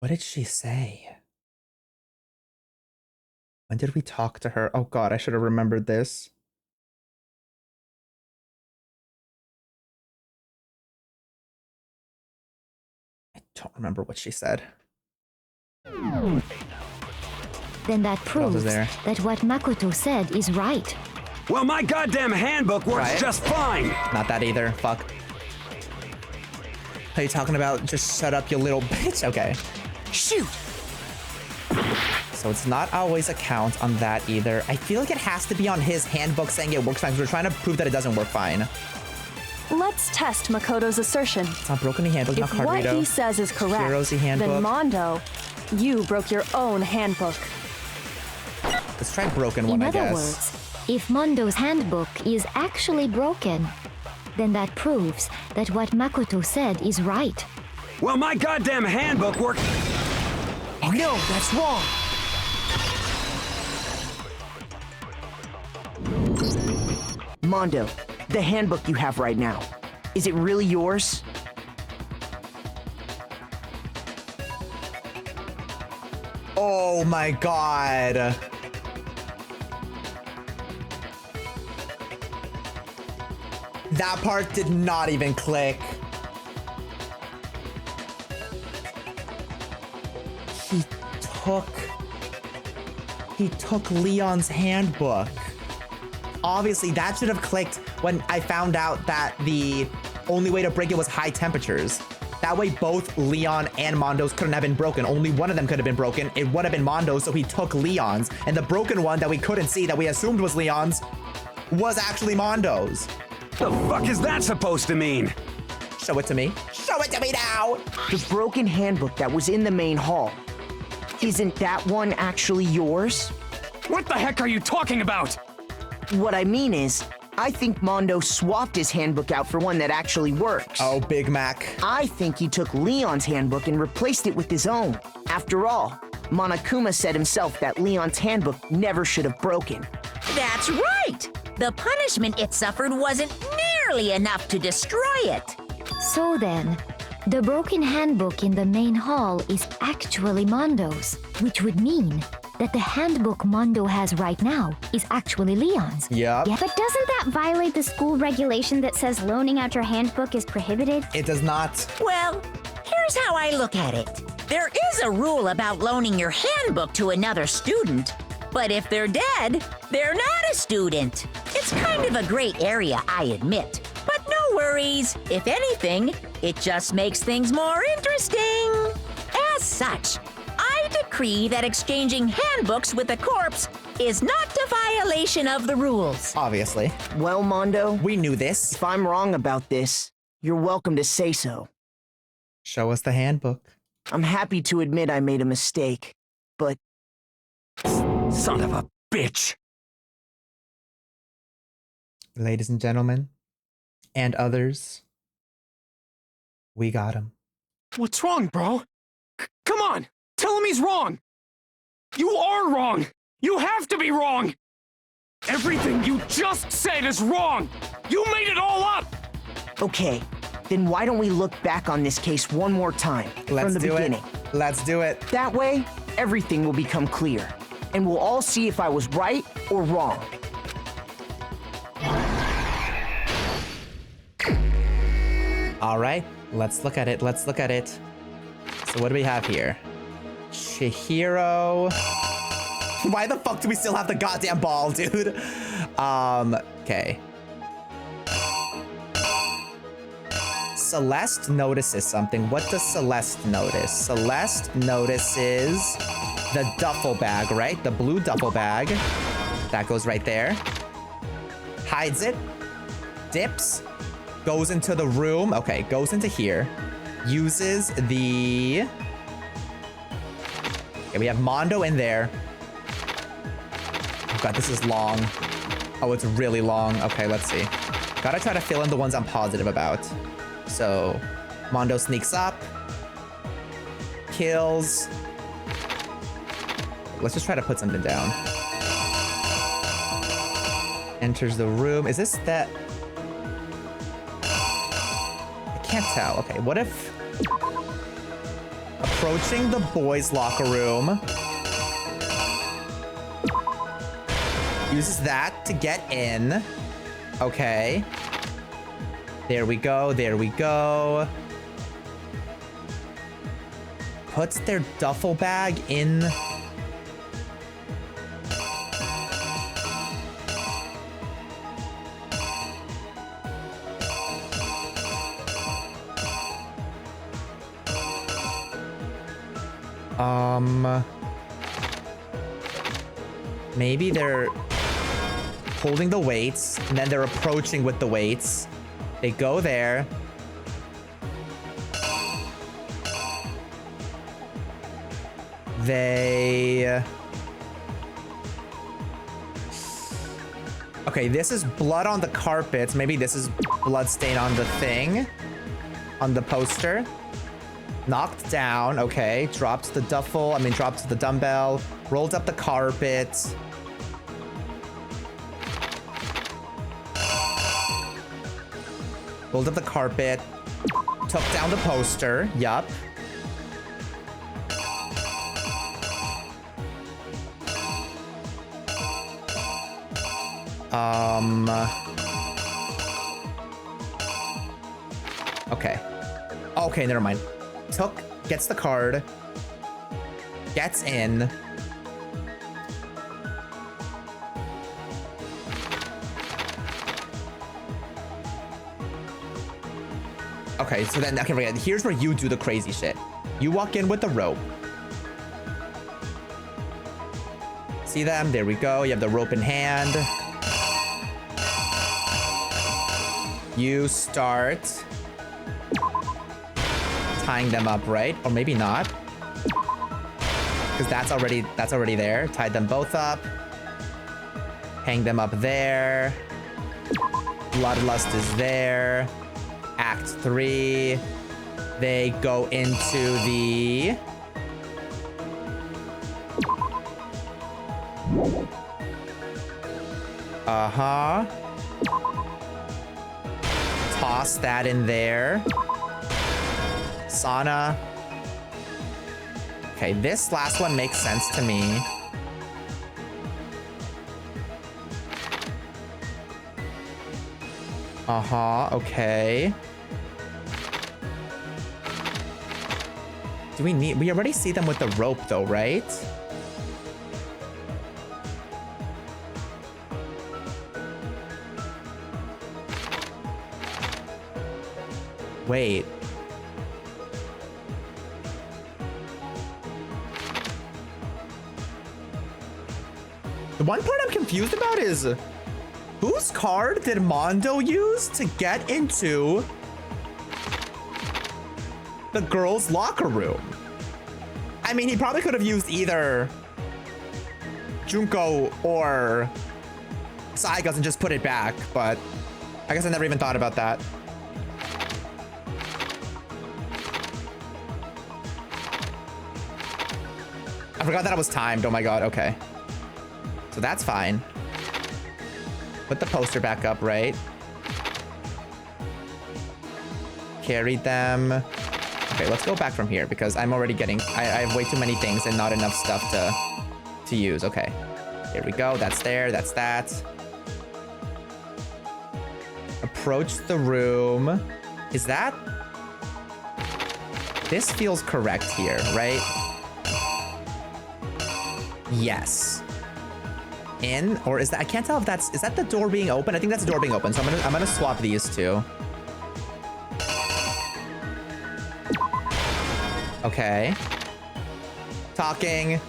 What did she say? When did we talk to her? Oh god, I should have remembered this. I don't remember what she said. then that proves there? that what Makoto said is right. Well, my goddamn handbook works Right. just fine. Not that either. Fuck. Are you talking about just shut up, you little bitch? Okay. Shoot! So it's not always a count on that either. I feel like it has to be on his handbook saying it works fine because we're trying to prove that it doesn't work fine. Let's test Makoto's assertion. It's not broken handbook, not If what Carrito. he says is correct, Heroes handbook. then Mondo, you broke your own handbook. Let's try broken one, In I other guess. words, if Mondo's handbook is actually broken, then that proves that what Makoto said is right. Well, my goddamn handbook works. Oh no, that's wrong. Mondo, the handbook you have right now, is it really yours? Oh my god. That part did not even click. He took Leon's handbook. Obviously, that should have clicked when I found out that the only way to break it was high temperatures. That way, both Leon and Mondo's couldn't have been broken. Only one of them could have been broken. It would have been Mondo's, so he took Leon's. And the broken one that we couldn't see, that we assumed was Leon's, was actually Mondo's. The fuck is that supposed to mean? Show it to me. Show it to me now! The broken handbook that was in the main hall. Isn't that one actually yours? What the heck are you talking about? What I mean is, I think Mondo swapped his handbook out for one that actually works. Oh, Big Mac. I think he took Leon's handbook and replaced it with his own. After all, Monokuma said himself that Leon's handbook never should have broken. That's right! The punishment it suffered wasn't nearly enough to destroy it. So then, the broken handbook in the main hall is actually Mondo's, which would mean that the handbook Mondo has right now is actually Leon's. Yup. Yeah, But doesn't that violate the school regulation that says loaning out your handbook is prohibited? It does not. Well, here's how I look at it. There is a rule about loaning your handbook to another student, but if they're dead, they're not a student. It's kind of a gray area, I admit. But no worries. If anything, it just makes things more interesting. As such, I decree that exchanging handbooks with a corpse is not a violation of the rules. Obviously. Well, Mondo, we knew this. If I'm wrong about this, you're welcome to say so. Show us the handbook. I'm happy to admit I made a mistake, but... Son of a bitch! Ladies and gentlemen, and others, we got him. What's wrong, bro? Come on! Tell him he's wrong! You are wrong! You have to be wrong! Everything you just said is wrong! You made it all up! Okay, then why don't we look back on this case one more time, from the beginning? Let's do it. That way, everything will become clear, and we'll all see if I was right or wrong. All right, let's look at it. Let's look at it. So what do we have here? Chihiro. Why the fuck do we still have the goddamn ball, dude? Okay. Celeste notices something. What does Celeste notice? Celeste notices the duffel bag, right? The blue duffel bag. That goes right there. Hides it. Dips. Goes into the room. Okay, goes into here. Uses the... Okay, we have Mondo in there. Oh god, this is long. Oh, it's really long. Okay, let's see. Gotta try to fill in the ones I'm positive about. So, Mondo sneaks up. Kills. Let's just try to put something down. Enters the room. Is this that? I can't tell. Okay, what if... Approaching the boys' locker room. Uses that to get in. Okay. There we go, there we go. Puts their duffel bag in... Maybe they're holding the weights, and then they're approaching with the weights. They go there. They... Okay, this is blood on the carpets. Maybe this is blood stain on the thing. On the poster. Knocked down, okay. Drops the duffel, drops the dumbbell. Rolled up the carpet. Rolled up the carpet. Took down the poster, yup. Okay. Okay, never mind. Gets the card. Gets in. Okay, so then, okay, here's where you do the crazy shit. You walk in with the rope. See them? There we go. You have the rope in hand. You start tying them up, right? Or maybe not. Because that's already there. Tied them both up. Hang them up there. Bloodlust is there. Act 3. They go into the... Uh-huh. Toss that in there. Sauna. Okay, this last one makes sense to me. Uh-huh, okay. Do we already see them with the rope though, right? Wait. The one part I'm confused about is whose card did Mondo use to get into the girls' locker room? I mean, he probably could have used either Junko or Saiga's and just put it back, but I guess I never even thought about that. I forgot that it was timed. Oh my god, okay. So that's fine. Put the poster back up, right? Carried them. Okay, let's go back from here because I'm already getting... I have way too many things and not enough stuff to use. Okay. Here we go. That's there. That's that. Approach the room. Is that... This feels correct here, right? Yes. In, or is that... I can't tell if that's... Is that the door being open? I think that's the door being open, so I'm gonna swap these two. Okay. Talking.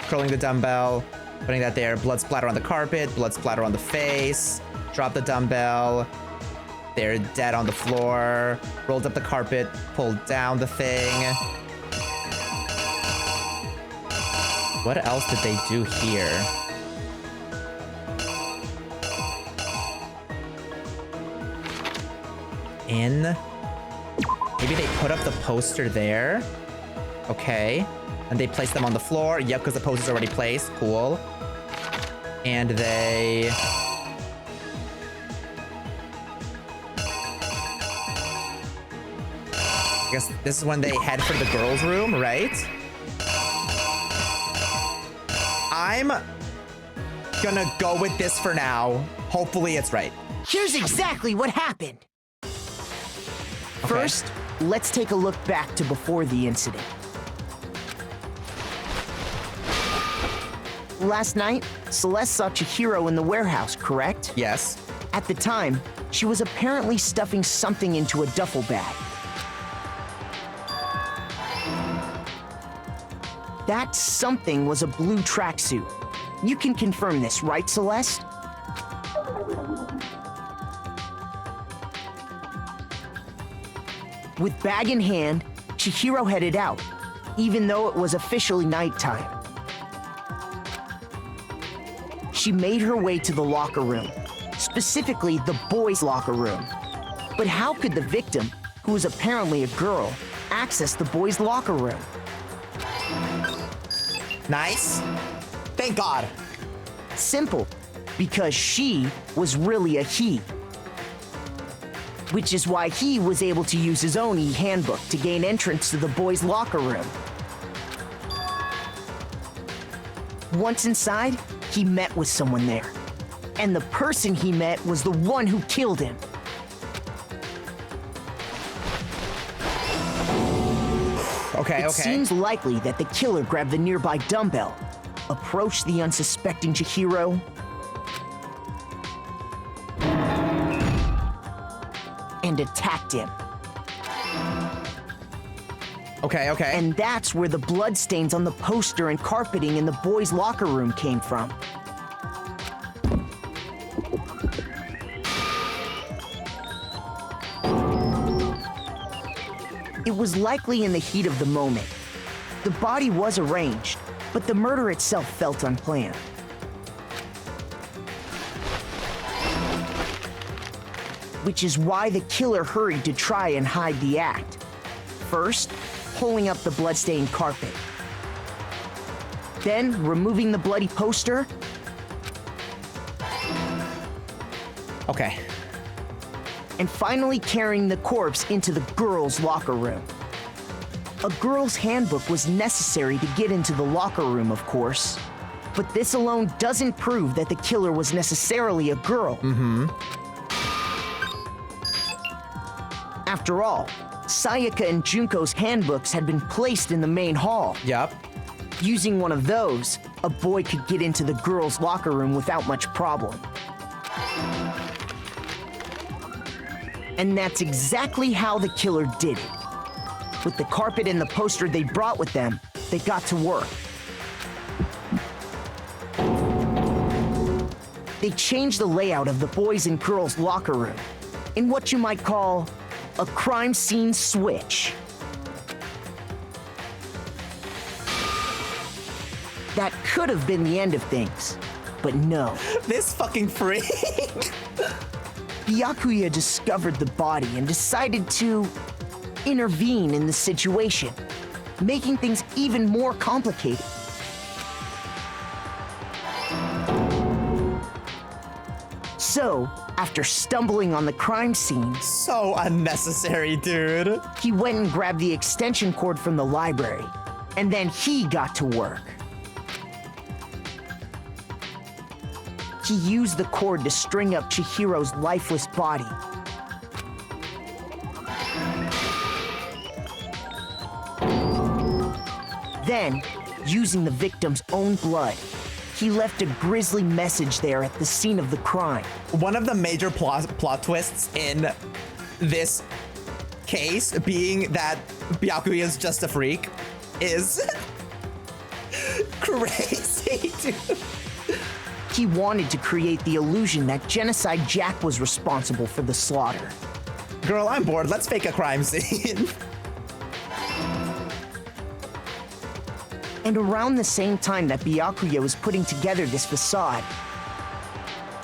Curling the dumbbell. Putting that there. Blood splatter on the carpet. Blood splatter on the face. Drop the dumbbell. They're dead on the floor. Rolled up the carpet. Pulled down the thing. What else did they do here? Maybe they put up the poster there. Okay. And they placed them on the floor. Yep, because the poster's already placed. Cool. And they... I guess this is when they head for the girls' room, right? I'm gonna go with this for now. Hopefully it's right. Here's exactly what happened. First, let's take a look back to before the incident. Last night, Celeste saw Chihiro in the warehouse, correct? Yes. At the time, she was apparently stuffing something into a duffel bag. That something was a blue tracksuit. You can confirm this, right, Celeste? With bag in hand, Chihiro headed out, even though it was officially nighttime. She made her way to the locker room, specifically the boys' locker room. But how could the victim, who was apparently a girl, access the boys' locker room? Nice. Thank God. Simple, because she was really a he. Which is why he was able to use his own e-handbook to gain entrance to the boys' locker room. Once inside, he met with someone there. And the person he met was the one who killed him. It seems likely that the killer grabbed the nearby dumbbell, approached the unsuspecting Jihyorge, and attacked him. Okay. And that's where the bloodstains on the poster and carpeting in the boys' locker room came from. It was likely in the heat of the moment. The body was arranged, but the murder itself felt unplanned. Which is why the killer hurried to try and hide the act. First, pulling up the bloodstained carpet. Then, removing the bloody poster. Okay. And finally carrying the corpse into the girls' locker room. A girl's handbook was necessary to get into the locker room, of course. But this alone doesn't prove that the killer was necessarily a girl. After all, Sayaka and Junko's handbooks had been placed in the main hall. Yep. Using one of those, a boy could get into the girls' locker room without much problem. And that's exactly how the killer did it. With the carpet and the poster they brought with them, they got to work. They changed the layout of the boys' and girls' locker room in what you might call a crime scene switch. That could have been the end of things, but no. This fucking freak! Byakuya discovered the body and decided to intervene in the situation, making things even more complicated. So, after stumbling on the crime scene... So unnecessary, dude. He went and grabbed the extension cord from the library, and then he got to work. He used the cord to string up Chihiro's lifeless body. Then, using the victim's own blood, he left a grisly message there at the scene of the crime. One of the major plot twists in this case being that Byakuya is just a freak is crazy, dude. he wanted to create the illusion that Genocide Jack was responsible for the slaughter. Girl, I'm bored. Let's fake a crime scene. And around the same time that Byakuya was putting together this facade,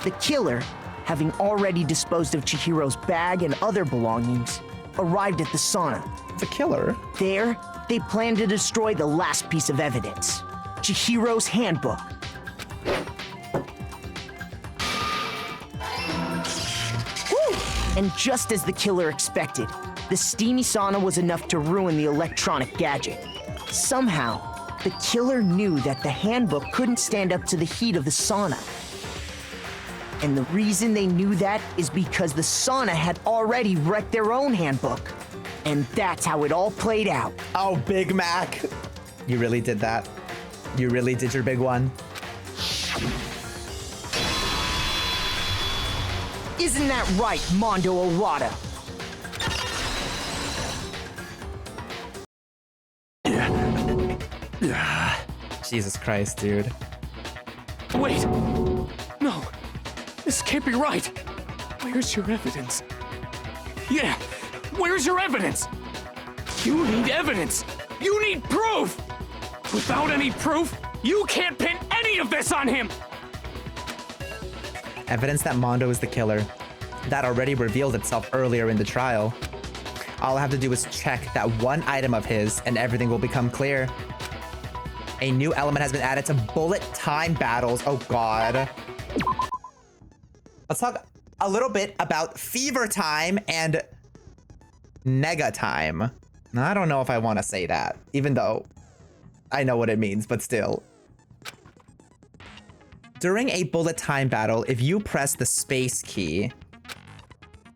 the killer, having already disposed of Chihiro's bag and other belongings, arrived at the sauna. The killer? There, they planned to destroy the last piece of evidence, Chihiro's handbook. And just as the killer expected, the steamy sauna was enough to ruin the electronic gadget. Somehow, the killer knew that the handbook couldn't stand up to the heat of the sauna. And the reason they knew that is because the sauna had already wrecked their own handbook. And that's how it all played out. Oh, Big Mac. You really did that. You really did your big one. Isn't that right, Mondo Owada? Jesus Christ, dude. Wait! No! This can't be right! Where's your evidence? Yeah! Where's your evidence? You need evidence! You need proof! Without any proof, you can't pin any of this on him! Evidence that Mondo is the killer. That already revealed itself earlier in the trial. All I have to do is check that one item of his and everything will become clear. A new element has been added to bullet time battles. Oh god. Let's talk a little bit about fever time and nega time. I don't know if I want to say that, even though I know what it means, but still. During a bullet time battle, if you press the space key,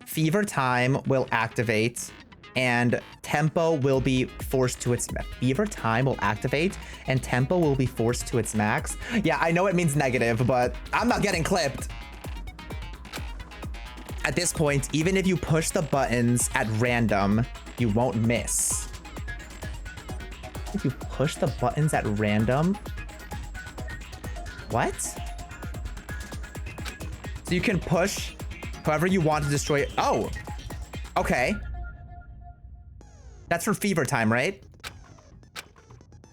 fever time will activate and tempo will be forced to its fever time will activate and tempo will be forced to its max. Yeah, I know it means negative, but I'm not getting clipped. At this point, even if you push the buttons at random, you won't miss. If you push the buttons at random? What? So you can push however you want to destroy it. Oh, okay. That's for fever time, right?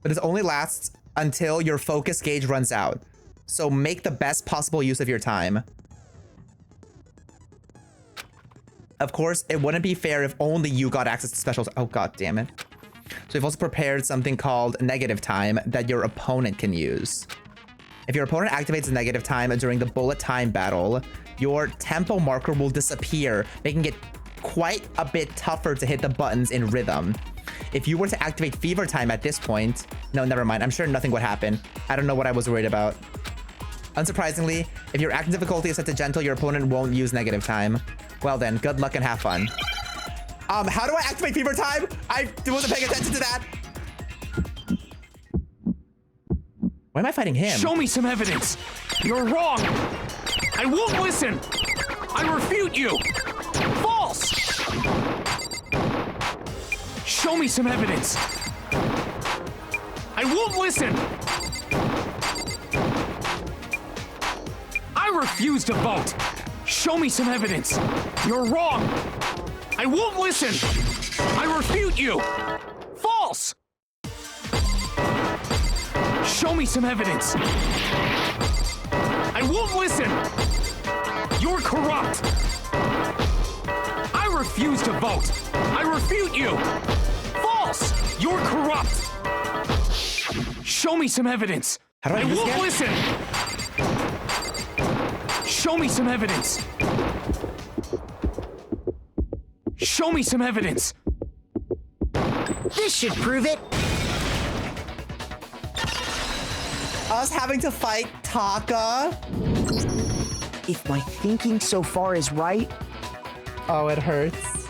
But this only lasts until your focus gauge runs out. So make the best possible use of your time. Of course, it wouldn't be fair if only you got access to specials. Oh, god damn it. So we've also prepared something called negative time that your opponent can use. If your opponent activates negative time during the bullet time battle, your tempo marker will disappear, making it quite a bit tougher to hit the buttons in rhythm. If you were to activate fever time at this point, no, never mind. I'm sure nothing would happen. I don't know what I was worried about. Unsurprisingly, if your acting difficulty is set to gentle, your opponent won't use negative time. Well then, good luck and have fun. How do I activate fever time? I wasn't paying attention to that. Why am I fighting him? Show me some evidence. You're wrong. I won't listen. I refute you. False. Show me some evidence. I won't listen. I refuse to vote. Show me some evidence. You're wrong. I won't listen. I refute you. False. Show me some evidence. I won't listen. You're corrupt. I refuse to vote. I refute you. False. You're corrupt. Show me some evidence. How do I won't listen. Show me some evidence. Show me some evidence. This should prove it. Us having to fight Taka? If my thinking so far is right... Oh, it hurts.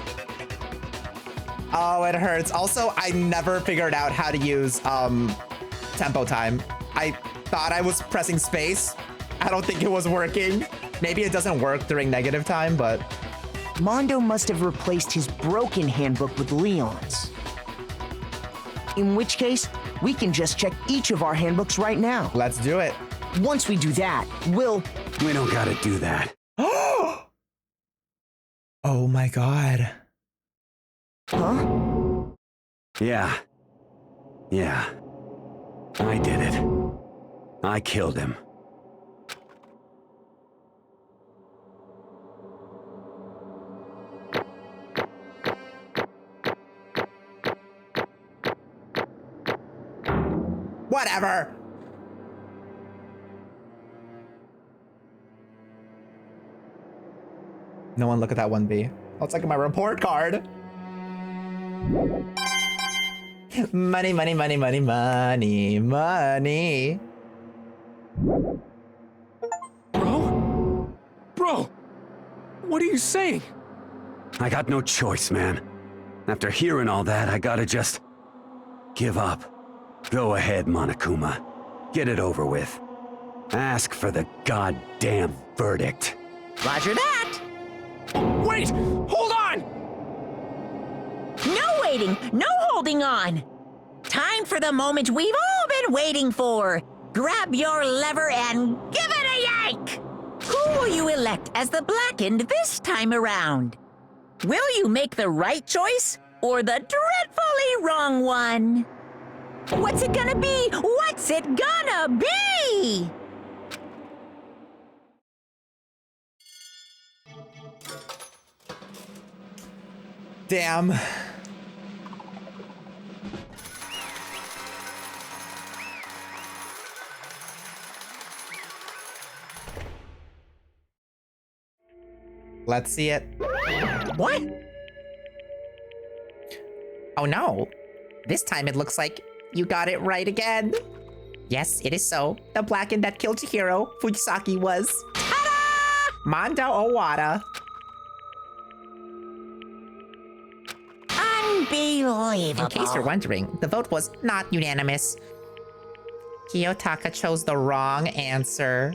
Oh, it hurts. Also, I never figured out how to use tempo time. I thought I was pressing space. I don't think it was working. Maybe it doesn't work during negative time, but... Mondo must have replaced his broken handbook with Leon's. In which case, we can just check each of our handbooks right now. Let's do it. Once we do that, we'll... We don't gotta do that. Oh my god. Huh? Yeah. I did it. I killed him. Whatever. No one look at that 1B. I'll take my report card. Money, money, money, money, money, money. Bro, what are you saying? I got no choice, man. After hearing all that, I gotta just give up. Go ahead, Monokuma. Get it over with. Ask for the goddamn verdict. Roger that. Wait! Hold on! No waiting, no holding on. Time for the moment we've all been waiting for. Grab your lever and give it a yank. Who will you elect as the Blackened this time around? Will you make the right choice or the dreadfully wrong one? What's it gonna be? What's it gonna be? Damn. Let's see it. What? Oh no. This time it looks like you got it right again. Yes, it is so. The Blackened that killed Chihiro, Fujisaki, was... Ta-da! Mondo Owada. Unbelievable. In case you're wondering, the vote was not unanimous. Kiyotaka chose the wrong answer.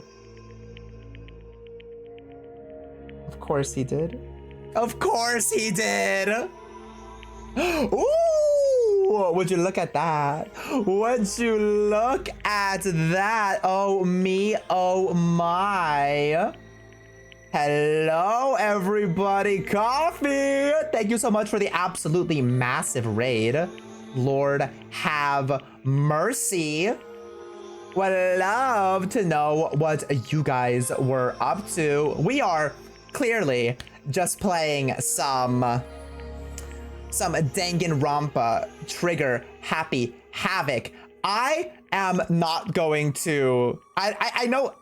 Of course he did. Of course he did. Ooh! Would you look at that? Would you look at that? Oh me, oh my. Hello, everybody. Coffee! Thank you so much for the absolutely massive raid. Lord have mercy. Would love to know what you guys were up to. We are clearly just playing some Danganronpa trigger happy havoc. I am not going to... I know...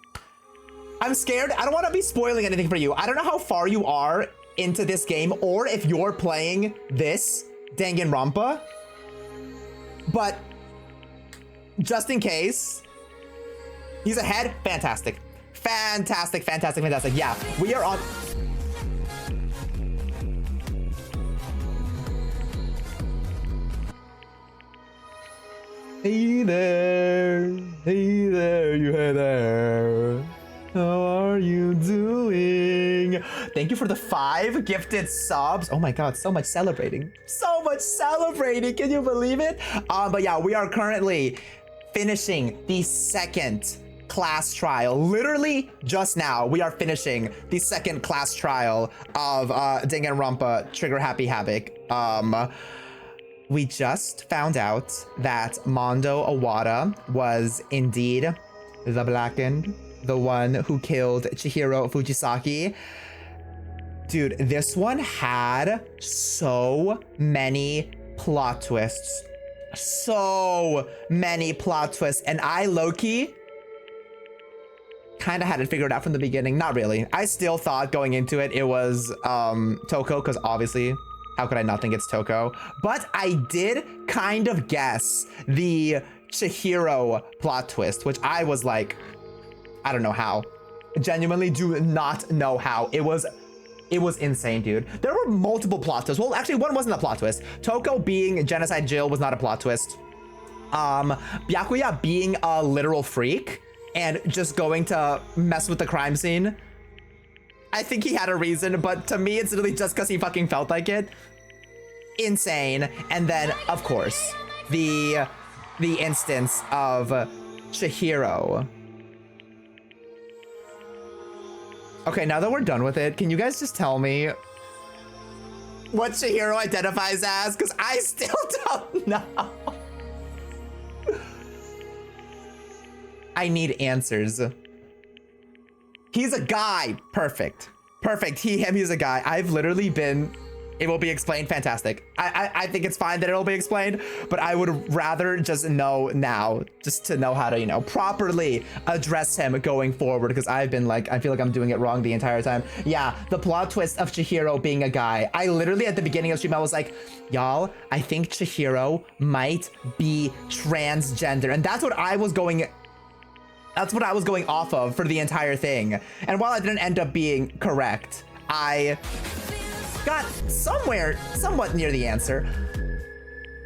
I'm scared. I don't want to be spoiling anything for you. I don't know how far you are into this game or if you're playing this Danganronpa. But just in case, he's ahead. Fantastic. Fantastic, fantastic, fantastic. Yeah, we are on... Hey there, you hey there. How are you doing? Thank you for the 5 gifted subs. Oh my god, so much celebrating. So much celebrating, can you believe it? But yeah, we are currently finishing the second class trial. Literally just now, we are finishing the second class trial of Danganronpa Trigger Happy Havoc. We just found out that Mondo Owada was indeed the Blackened, the one who killed Chihiro Fujisaki. Dude, this one had so many plot twists. So many plot twists. And I, low-key, kind of had it figured out from the beginning. Not really. I still thought going into it, it was Toko, because obviously... how could I not think it's Toko? But I did kind of guess the Chihiro plot twist, which I was like, I don't know how. Genuinely do not know how. It was insane, dude. There were multiple plot twists. Well, actually, one wasn't a plot twist. Toko being Genocide Jill was not a plot twist. Byakuya being a literal freak and just going to mess with the crime scene. I think he had a reason, but to me, it's literally just because he fucking felt like it. Insane. And then, of course, the instance of Chihiro Okay, now that we're done with it, can you guys just tell me what Jihyorge identifies as? Because I still don't know. I need answers. He's a guy. Perfect. Perfect. He, him, he's a guy. I've literally been... It will be explained. Fantastic. I think it's fine that it'll be explained, but I would rather just know now, just to know how to, you know, properly address him going forward, because I've been like, I feel like I'm doing it wrong the entire time. Yeah, the plot twist of Jihyorge being a guy. I literally, at the beginning of stream, I was like, y'all, I think Jihyorge might be transgender. And that's what I was going off of for the entire thing. And while I didn't end up being correct, I got somewhat near the answer.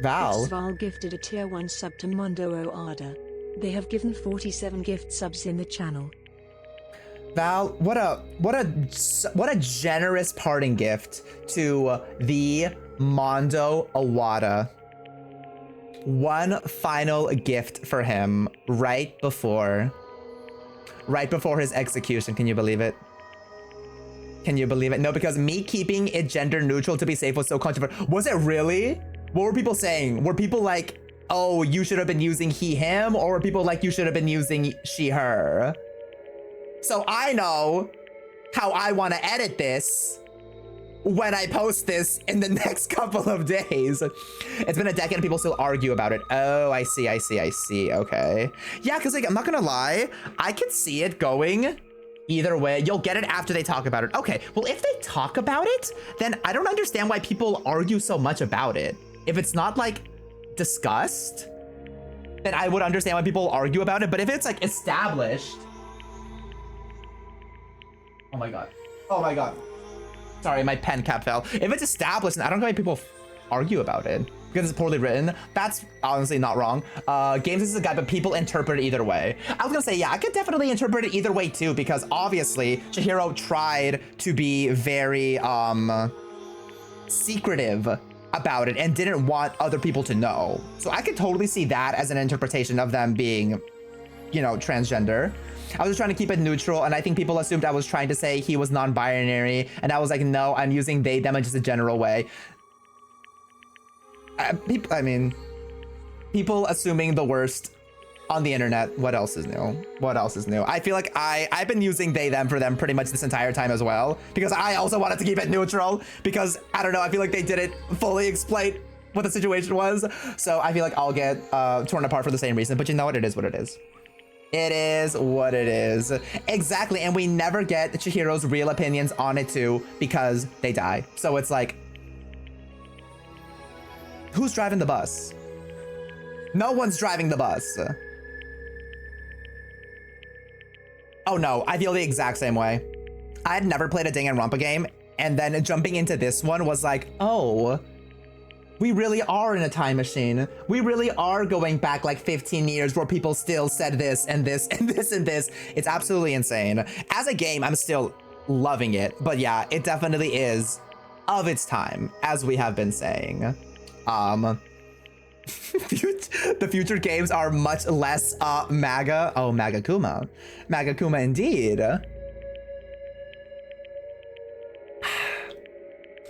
Val. Val gifted a tier 1 sub to Mondo Oada. They have given 47 gift subs in the channel. Val, what a generous parting gift to the Mondo Oada. One final gift for him right before his execution. Can you believe it? Can you believe it? No, because me keeping it gender neutral to be safe was so controversial. Was it really? What were people saying? Were people like, oh, you should have been using he, him? Or were people like, you should have been using she, her? So I know how I want to edit this when I post this in the next couple of days. It's been a decade and people still argue about it. Oh, I see. Okay. Yeah, because like, I'm not gonna lie, I can see it going either way. You'll get it after they talk about it. Okay, well, if they talk about it, then I don't understand why people argue so much about it. If it's not like discussed, then I would understand why people argue about it. But if it's like established, oh my god. Sorry, my pen cap fell. If it's established, I don't know why people argue about it. Because it's poorly written. That's honestly not wrong. Games is a guy, but people interpret it either way. I was gonna say, yeah, I could definitely interpret it either way too, because obviously Jihyorge tried to be very secretive about it and didn't want other people to know. So I could totally see that as an interpretation of them being, you know, transgender. I was just trying to keep it neutral, and I think people assumed I was trying to say he was non-binary, and I was like, no, I'm using they, them in just a general way. I mean, people assuming the worst on the internet. What else is new? I feel like I've been using they, them for them pretty much this entire time as well, because I also wanted to keep it neutral, because I don't know, I feel like they didn't fully explain what the situation was. So I feel like I'll get torn apart for the same reason, but you know what? It is what it is. It is what it is. Exactly, and we never get Jihyorge's real opinions on it too, because they die. So it's like, who's driving the bus? No one's driving the bus. Oh no, I feel the exact same way. I had never played a Danganronpa game, and then jumping into this one was like, oh, we really are in a time machine. We really are going back like 15 years where people still said this and this and this and this. It's absolutely insane. As a game, I'm still loving it. But yeah, it definitely is of its time, as we have been saying. The future games are much less MAGA. Oh, MAGA Kuma. MAGA Kuma indeed.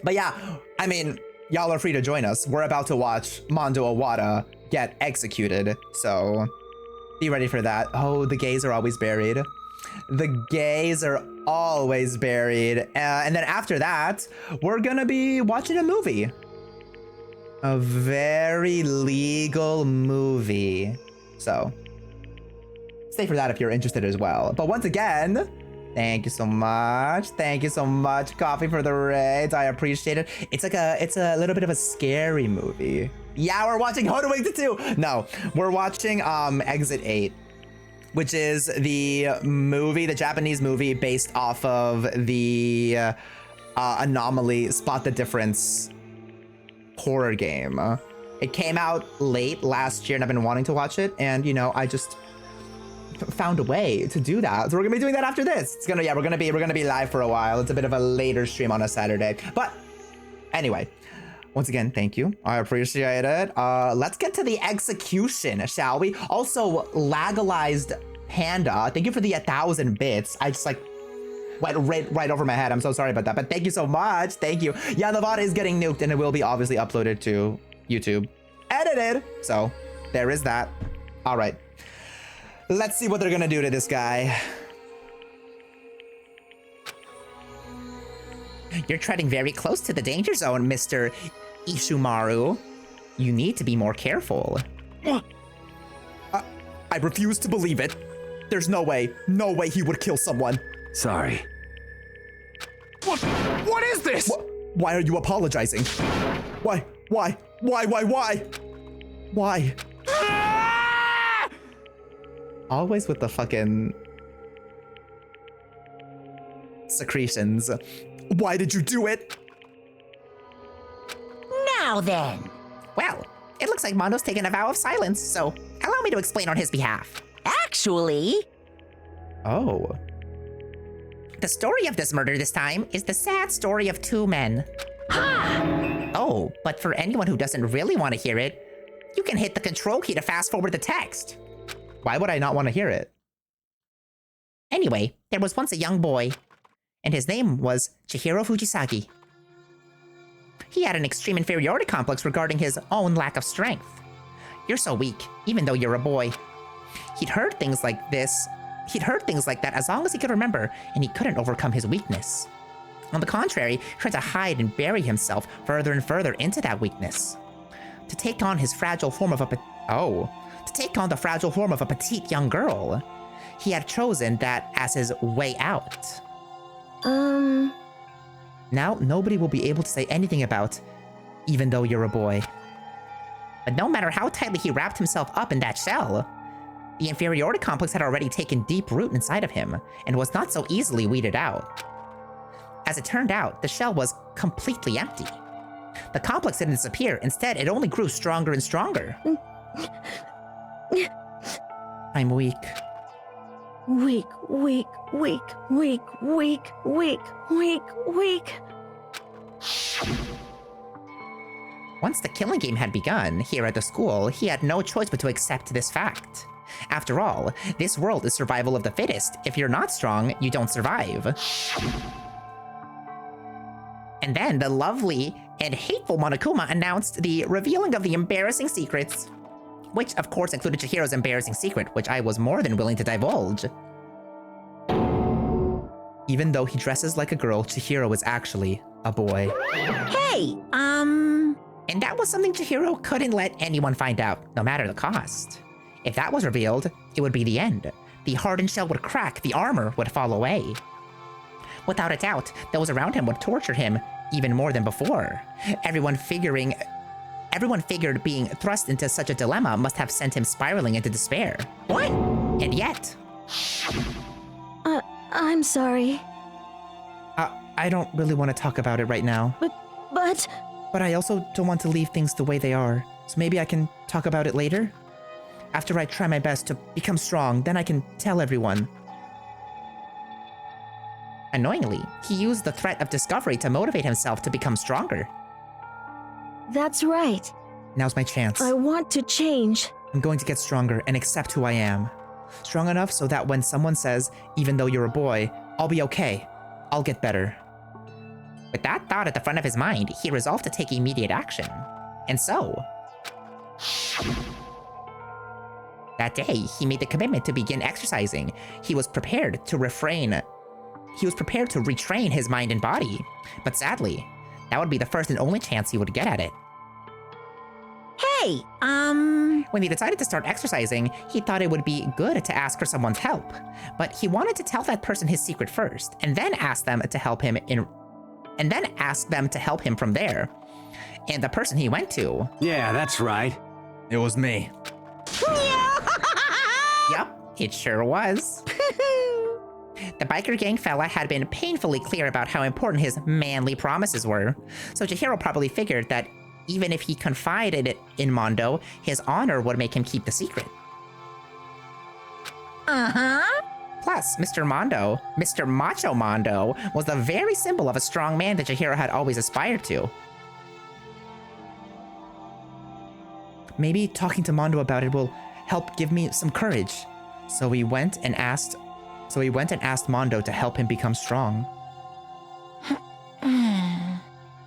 But yeah, I mean, y'all are free to join us. We're about to watch Mondo Oada get executed, so be ready for that. Oh, the gays are always buried. The gays are always buried. And then after that, we're gonna be watching a movie. A very legal movie. So stay for that if you're interested as well. But once again, thank you so much. Thank you so much, Coffee, for the raids. I appreciate it. It's a little bit of a scary movie. Yeah, we're watching Hoodwinked 2. No, we're watching Exit 8, which is the Japanese movie based off of the Anomaly Spot the Difference horror game. It came out late last year and I've been wanting to watch it, and you know, I just found a way to do that. So we're gonna be doing that after this. We're gonna be live for a while. It's a bit of a later stream on a Saturday. But anyway, once again, thank you. I appreciate it. Let's get to the execution, shall we? Also, Lagalized Panda, thank you for the 1,000 bits. went right over my head. I'm so sorry about that, but thank you so much. Thank you. Yeah, the VOD is getting nuked and it will be obviously uploaded to YouTube. Edited. So there is that. All right. Let's see what they're gonna do to this guy. You're treading very close to the danger zone, Mr. Ishumaru. You need to be more careful. I refuse to believe it. There's no way he would kill someone. Sorry. What is this? Why are you apologizing? Why? Always with the fucking secretions. Why did you do it? Now then. Well, it looks like Mondo's taken a vow of silence, so allow me to explain on his behalf. Actually... Oh. The story of this murder this time is the sad story of two men. Ha! Oh, but for anyone who doesn't really want to hear it, you can hit the control key to fast forward the text. Why would I not want to hear it? Anyway, there was once a young boy, and his name was Chihiro Fujisaki. He had an extreme inferiority complex regarding his own lack of strength. You're so weak, even though you're a boy. He'd heard things like that as long as he could remember, and he couldn't overcome his weakness. On the contrary, he tried to hide and bury himself further and further into that weakness. To take on the fragile form of a petite young girl, he had chosen that as his way out. Now, nobody will be able to say anything about, even though you're a boy. But no matter how tightly he wrapped himself up in that shell, the inferiority complex had already taken deep root inside of him and was not so easily weeded out. As it turned out, the shell was completely empty. The complex didn't disappear. Instead, it only grew stronger and stronger. I'm weak. Weak. Once the killing game had begun here at the school, he had no choice but to accept this fact. After all, this world is survival of the fittest. If you're not strong, you don't survive. And then the lovely and hateful Monokuma announced the revealing of the embarrassing secrets, which of course included Chihiro's embarrassing secret, which I was more than willing to divulge. Even though he dresses like a girl, Chihiro is actually a boy. Hey, And that was something Jihyorge couldn't let anyone find out, no matter the cost. If that was revealed, it would be the end. The hardened shell would crack, the armor would fall away. Without a doubt, those around him would torture him even more than before. Everyone figured being thrust into such a dilemma must have sent him spiraling into despair. What? And yet... I'm sorry. I don't really want to talk about it right now. But I also don't want to leave things the way they are. So maybe I can talk about it later? After I try my best to become strong, then I can tell everyone. Annoyingly, he used the threat of discovery to motivate himself to become stronger. That's right. Now's my chance. I want to change. I'm going to get stronger and accept who I am. Strong enough so that when someone says, even though you're a boy, I'll be okay. I'll get better. With that thought at the front of his mind, he resolved to take immediate action. And so... that day, he made the commitment to begin exercising. He was prepared to retrain his mind and body. But sadly, that would be the first and only chance he would get at it. Hey, When he decided to start exercising, he thought it would be good to ask for someone's help. But he wanted to tell that person his secret first, and then ask them to help him from there. And the person he went to... Yeah, that's right. It was me. Yup, it sure was. The biker gang fella had been painfully clear about how important his manly promises were, so Jihyorge probably figured that even if he confided it in Mondo, his honor would make him keep the secret. Plus, Mr. Macho Mondo, was the very symbol of a strong man that Jihyorge had always aspired to. Maybe talking to Mondo about it will help give me some courage. So we went and asked So he went and asked Mondo to help him become strong.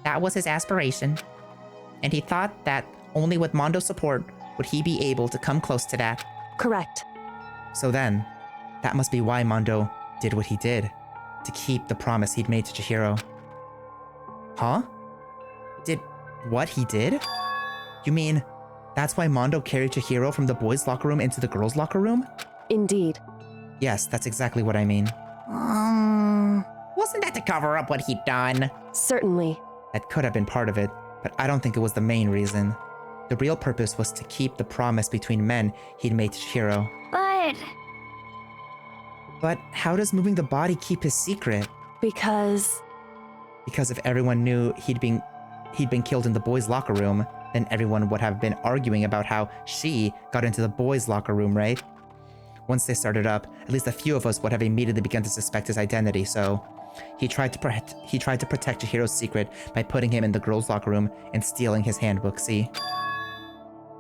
That was his aspiration. And he thought that only with Mondo's support would he be able to come close to that. Correct. So then, that must be why Mondo did what he did, to keep the promise he'd made to Chihiro. Huh? Did what he did? You mean, that's why Mondo carried Chihiro from the boys' locker room into the girls' locker room? Indeed. Yes, that's exactly what I mean. Wasn't that to cover up what he'd done? Certainly. That could have been part of it, but I don't think it was the main reason. The real purpose was to keep the promise between men he'd made to Chihiro. But how does moving the body keep his secret? Because if everyone knew he'd been killed in the boys' locker room, then everyone would have been arguing about how she got into the boys' locker room, right? Once they started up, at least a few of us would have immediately begun to suspect his identity, so he tried to protect Chihiro's secret by putting him in the girls' locker room and stealing his handbook, see?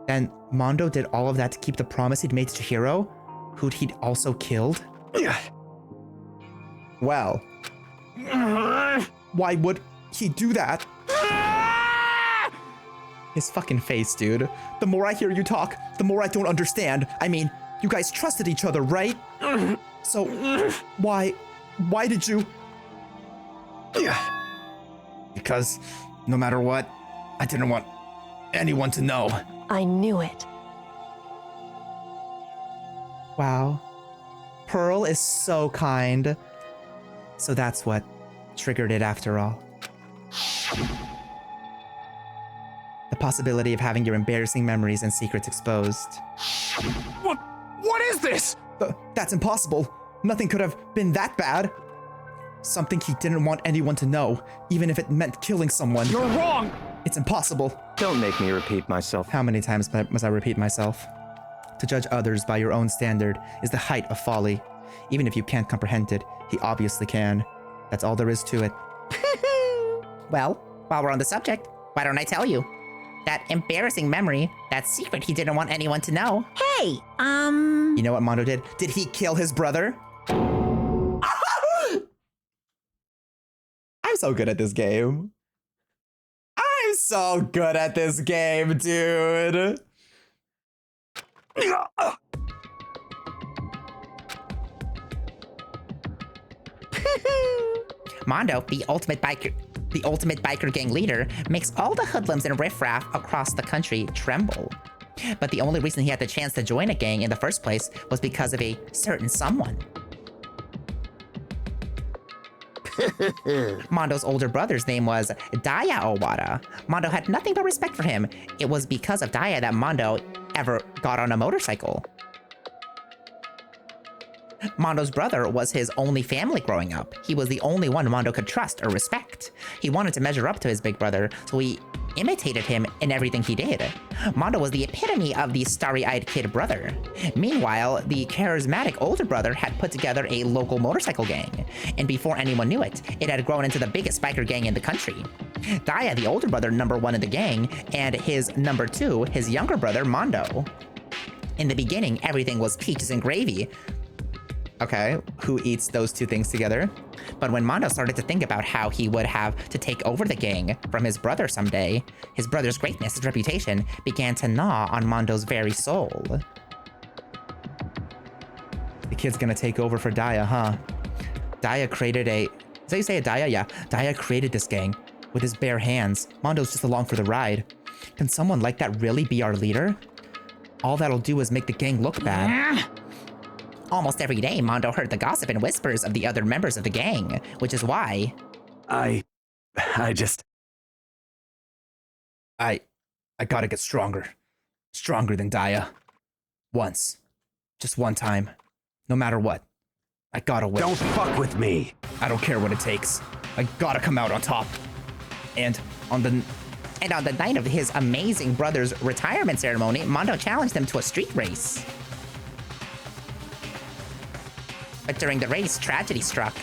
Then Mondo did all of that to keep the promise he'd made to Chihiro, who'd he'd also killed? Well, why would he do that? His fucking face, dude. The more I hear you talk, the more I don't understand. I mean, you guys trusted each other, right? So, why did you? Because no matter what, I didn't want anyone to know. I knew it. Wow. Pearl is so kind. So that's what triggered it after all. The possibility of having your embarrassing memories and secrets exposed. What is this? That's impossible. Nothing could have been that bad. Something he didn't want anyone to know, even if it meant killing someone. You're wrong! It's impossible. Don't make me repeat myself. How many times must I repeat myself? To judge others by your own standard is the height of folly. Even if you can't comprehend it, he obviously can. That's all there is to it. Well, while we're on the subject, why don't I tell you? That embarrassing memory, that secret he didn't want anyone to know. Hey, You know what Mondo did? Did he kill his brother? I'm so good at this game. I'm so good at this game, dude. Mondo, the ultimate biker gang leader, makes all the hoodlums and riffraff across the country tremble. But the only reason he had the chance to join a gang in the first place was because of a certain someone. Mondo's older brother's name was Daya Owada. Mondo had nothing but respect for him. It was because of Daya that Mondo ever got on a motorcycle. Mondo's brother was his only family growing up. He was the only one Mondo could trust or respect. He wanted to measure up to his big brother, so he imitated him in everything he did. Mondo was the epitome of the starry-eyed kid brother. Meanwhile, the charismatic older brother had put together a local motorcycle gang, and before anyone knew it, it had grown into the biggest biker gang in the country. Daya, the older brother, #1 in the gang, and his #2, his younger brother, Mondo. In the beginning, everything was peaches and gravy. Okay, who eats those two things together? But when Mondo started to think about how he would have to take over the gang from his brother someday, his brother's greatness, his reputation, began to gnaw on Mondo's very soul. The kid's gonna take over for Daya, huh? Daya created is that you say a Daya? Yeah, Daya created this gang with his bare hands. Mondo's just along for the ride. Can someone like that really be our leader? All that'll do is make the gang look bad. Almost every day, Mondo heard the gossip and whispers of the other members of the gang, which is why... I gotta get stronger. Stronger than Daya. Once. Just one time. No matter what. I gotta win. Don't fuck with me. I don't care what it takes. I gotta come out on top. And on the night of his amazing brother's retirement ceremony, Mondo challenged him to a street race. But during the race, tragedy struck.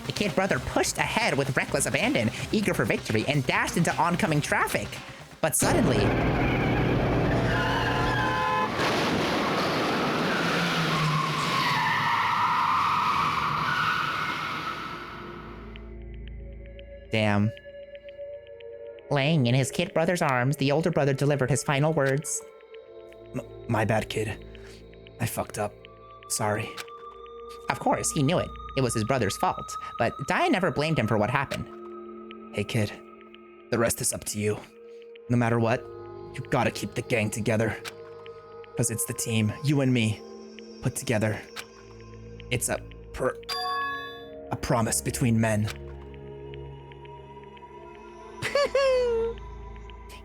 The kid brother pushed ahead with reckless abandon, eager for victory, and dashed into oncoming traffic. But suddenly... Damn. Laying in his kid brother's arms, the older brother delivered his final words. My bad, kid. I fucked up. Sorry. Of course, he knew it. It was his brother's fault, but Daya never blamed him for what happened. Hey, kid. The rest is up to you. No matter what, you gotta keep the gang together. Because it's the team, you and me, put together. It's a promise between men.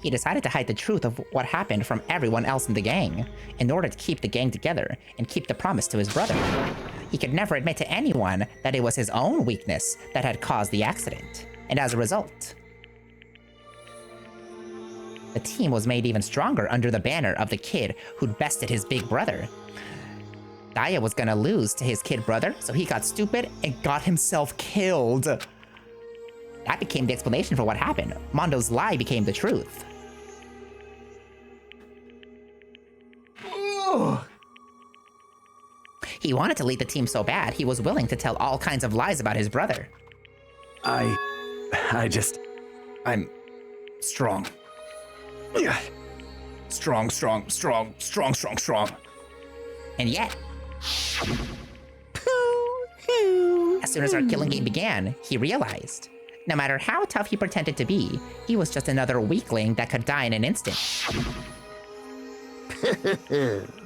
He decided to hide the truth of what happened from everyone else in the gang in order to keep the gang together and keep the promise to his brother. He could never admit to anyone that it was his own weakness that had caused the accident, and as a result, the team was made even stronger under the banner of the kid who'd bested his big brother. Daya was gonna lose to his kid brother, so he got stupid and got himself killed. That became the explanation for what happened. Mondo's lie became the truth. He wanted to lead the team so bad, he was willing to tell all kinds of lies about his brother. I'm strong. Yeah. Strong. And yet, as soon as our killing game began, he realized, no matter how tough he pretended to be, he was just another weakling that could die in an instant.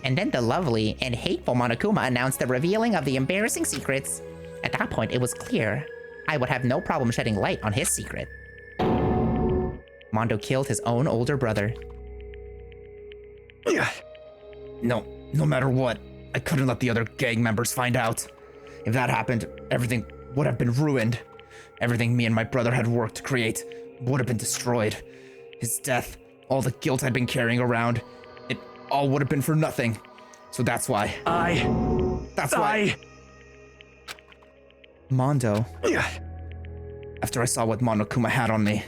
And then the lovely and hateful Monokuma announced the revealing of the embarrassing secrets. At that point, it was clear I would have no problem shedding light on his secret. Mondo killed his own older brother. No matter what, I couldn't let the other gang members find out. If that happened, everything would have been ruined. Everything me and my brother had worked to create would have been destroyed. His death, all the guilt I'd been carrying around, it all would have been for nothing. So that's why. Mondo. After I saw what Monokuma had on me,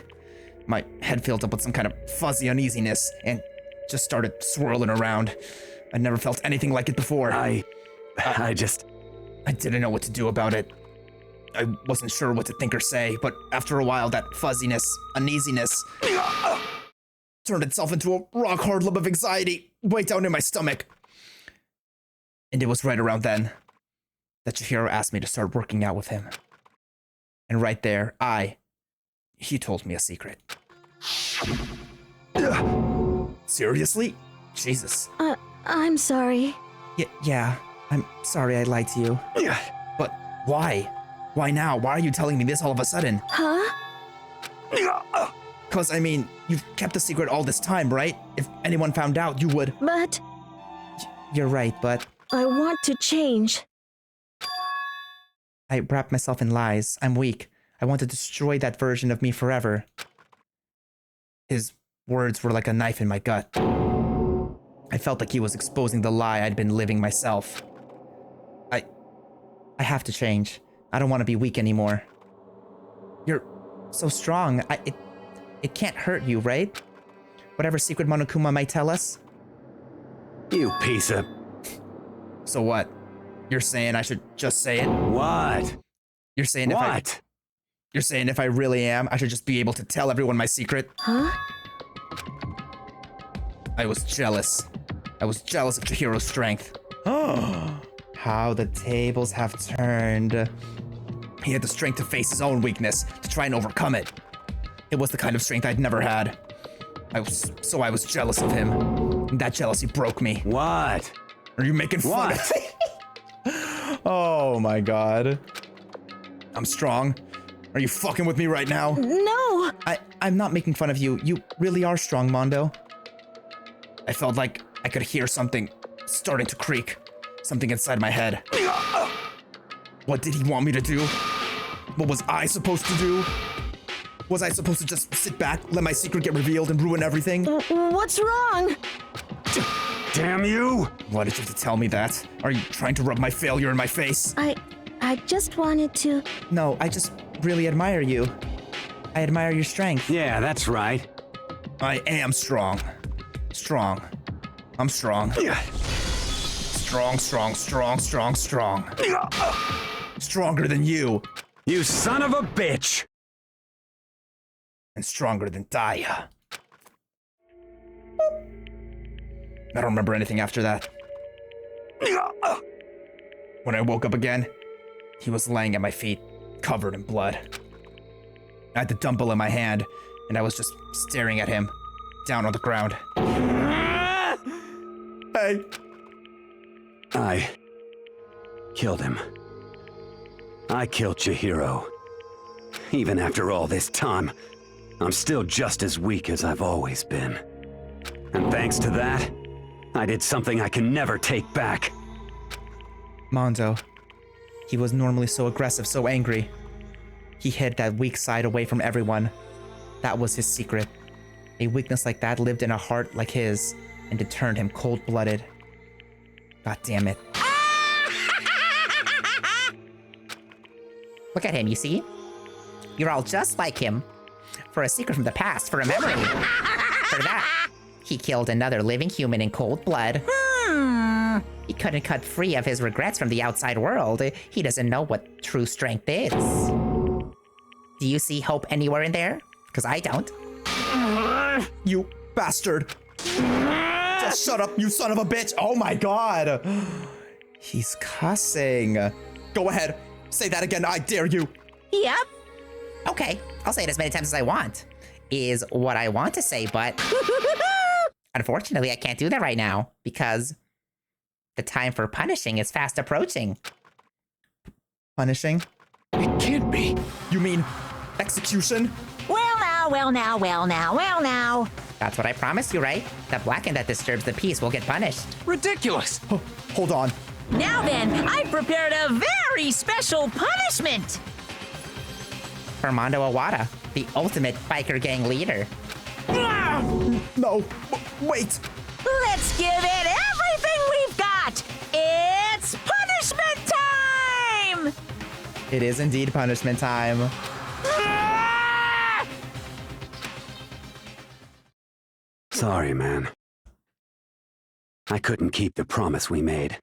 my head filled up with some kind of fuzzy uneasiness and just started swirling around. I never felt anything like it before. I didn't know what to do about it. I wasn't sure what to think or say, but after a while, that fuzziness, uneasiness, turned itself into a rock-hard lump of anxiety way down in my stomach. And it was right around then that Jihyorge asked me to start working out with him. And right there, he told me a secret. Seriously? Jesus. I'm sorry. Yeah, I'm sorry I lied to you. But why? Why now? Why are you telling me this all of a sudden? Huh? Cause, I mean, you've kept the secret all this time, right? If anyone found out, you would... But... You're right, but... I want to change. I wrapped myself in lies. I'm weak. I want to destroy that version of me forever. His words were like a knife in my gut. I felt like he was exposing the lie I'd been living myself. I have to change. I don't want to be weak anymore. You're so strong. It can't hurt you, right? Whatever secret Monokuma might tell us? You piece of... So what? You're saying I should just say it? What? You're saying You're saying if I really am, I should just be able to tell everyone my secret? Huh? I was jealous. I was jealous of Jihyoge's strength. Oh, how the tables have turned. He had the strength to face his own weakness, to try and overcome it. It was the kind of strength I'd never had. I was jealous of him. And that jealousy broke me. What? Are you making fun of me? Oh my god. I'm strong. Are you fucking with me right now? No! I'm not making fun of you. You really are strong, Mondo. I felt like I could hear something starting to creak. Something inside my head. What did he want me to do? What was I supposed to do? Was I supposed to just sit back, let my secret get revealed and ruin everything? What's wrong? Damn you! Why did you have to tell me that? Are you trying to rub my failure in my face? I just wanted to... No, I just really admire you. I admire your strength. Yeah, that's right. I am strong. Strong. I'm strong. Strong. Stronger than you. You son of a bitch! and stronger than Daya. I don't remember anything after that. When I woke up again, he was laying at my feet, covered in blood. I had the dumbbell in my hand, and I was just staring at him, down on the ground. Hey. I killed him. I killed Jihiro. Even after all this time, I'm still just as weak as I've always been. And thanks to that, I did something I can never take back. Mondo. He was normally so aggressive, so angry. He hid that weak side away from everyone. That was his secret. A weakness like that lived in a heart like his, and it turned him cold-blooded. God damn it. Look at him, you see? You're all just like him. For a secret from the past, for a memory. For that, he killed another living human in cold blood. He couldn't cut free of his regrets from the outside world. He doesn't know what true strength is. Do you see hope anywhere in there? Because I don't. You bastard. Just shut up, you son of a bitch. Oh my god. He's cussing. Go ahead. Say that again, I dare you. Yep. Okay, I'll say it as many times as I want. Is what I want to say, but unfortunately I can't do that right now because the time for punishing is fast approaching. Punishing? It can't be. You mean execution? Well now, well now, well now, well now. That's what I promised you, right? The blackened that disturbs the peace will get punished. Ridiculous. Oh, hold on. Now then, I've prepared a very special punishment. For Mondo Awada, the ultimate biker gang leader. No, wait. Let's give it everything we've got. It's punishment time! It is indeed punishment time. Sorry, man. I couldn't keep the promise we made.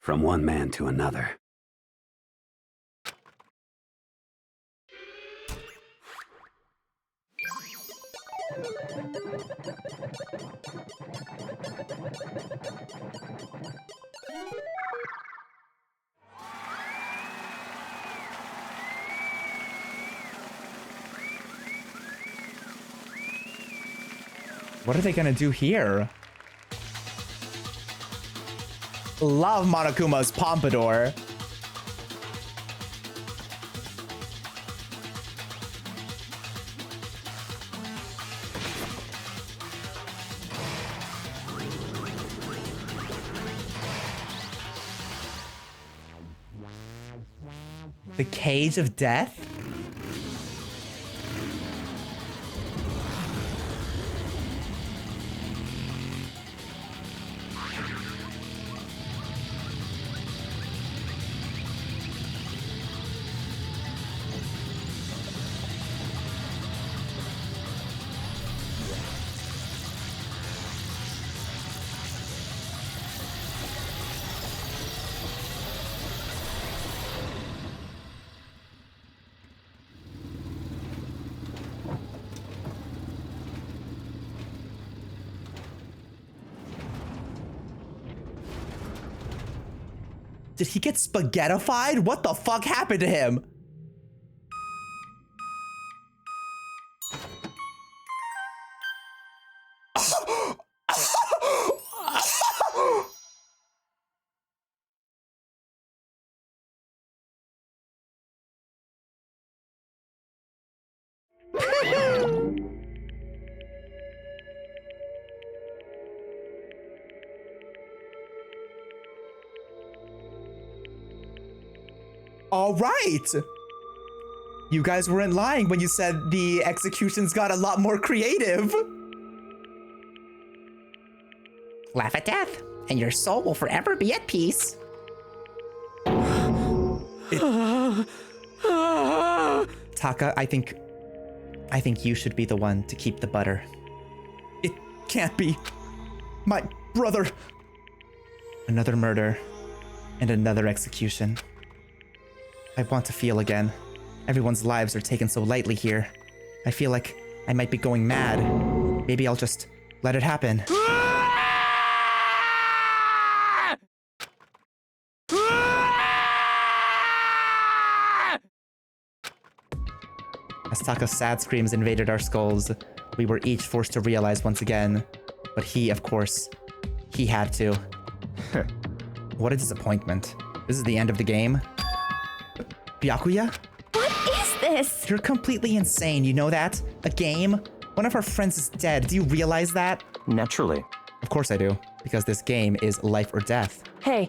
From one man to another. What are they gonna do here? Love Monokuma's pompadour. The Cage of Death? Did he get spaghettified? What the fuck happened to him? All right. You guys weren't lying when you said the executions got a lot more creative. Laugh at death, and your soul will forever be at peace. Taka, I think you should be the one to keep the butter. It can't be. My brother. Another murder and another execution. I want to feel again. Everyone's lives are taken so lightly here. I feel like I might be going mad. Maybe I'll just let it happen. As Taka's sad screams invaded our skulls, we were each forced to realize once again. But he, of course, he had to. What a disappointment. This is the end of the game. Byakuya? What is this? You're completely insane, you know that? A game? One of our friends is dead. Do you realize that? Naturally. Of course I do, because this game is life or death. Hey.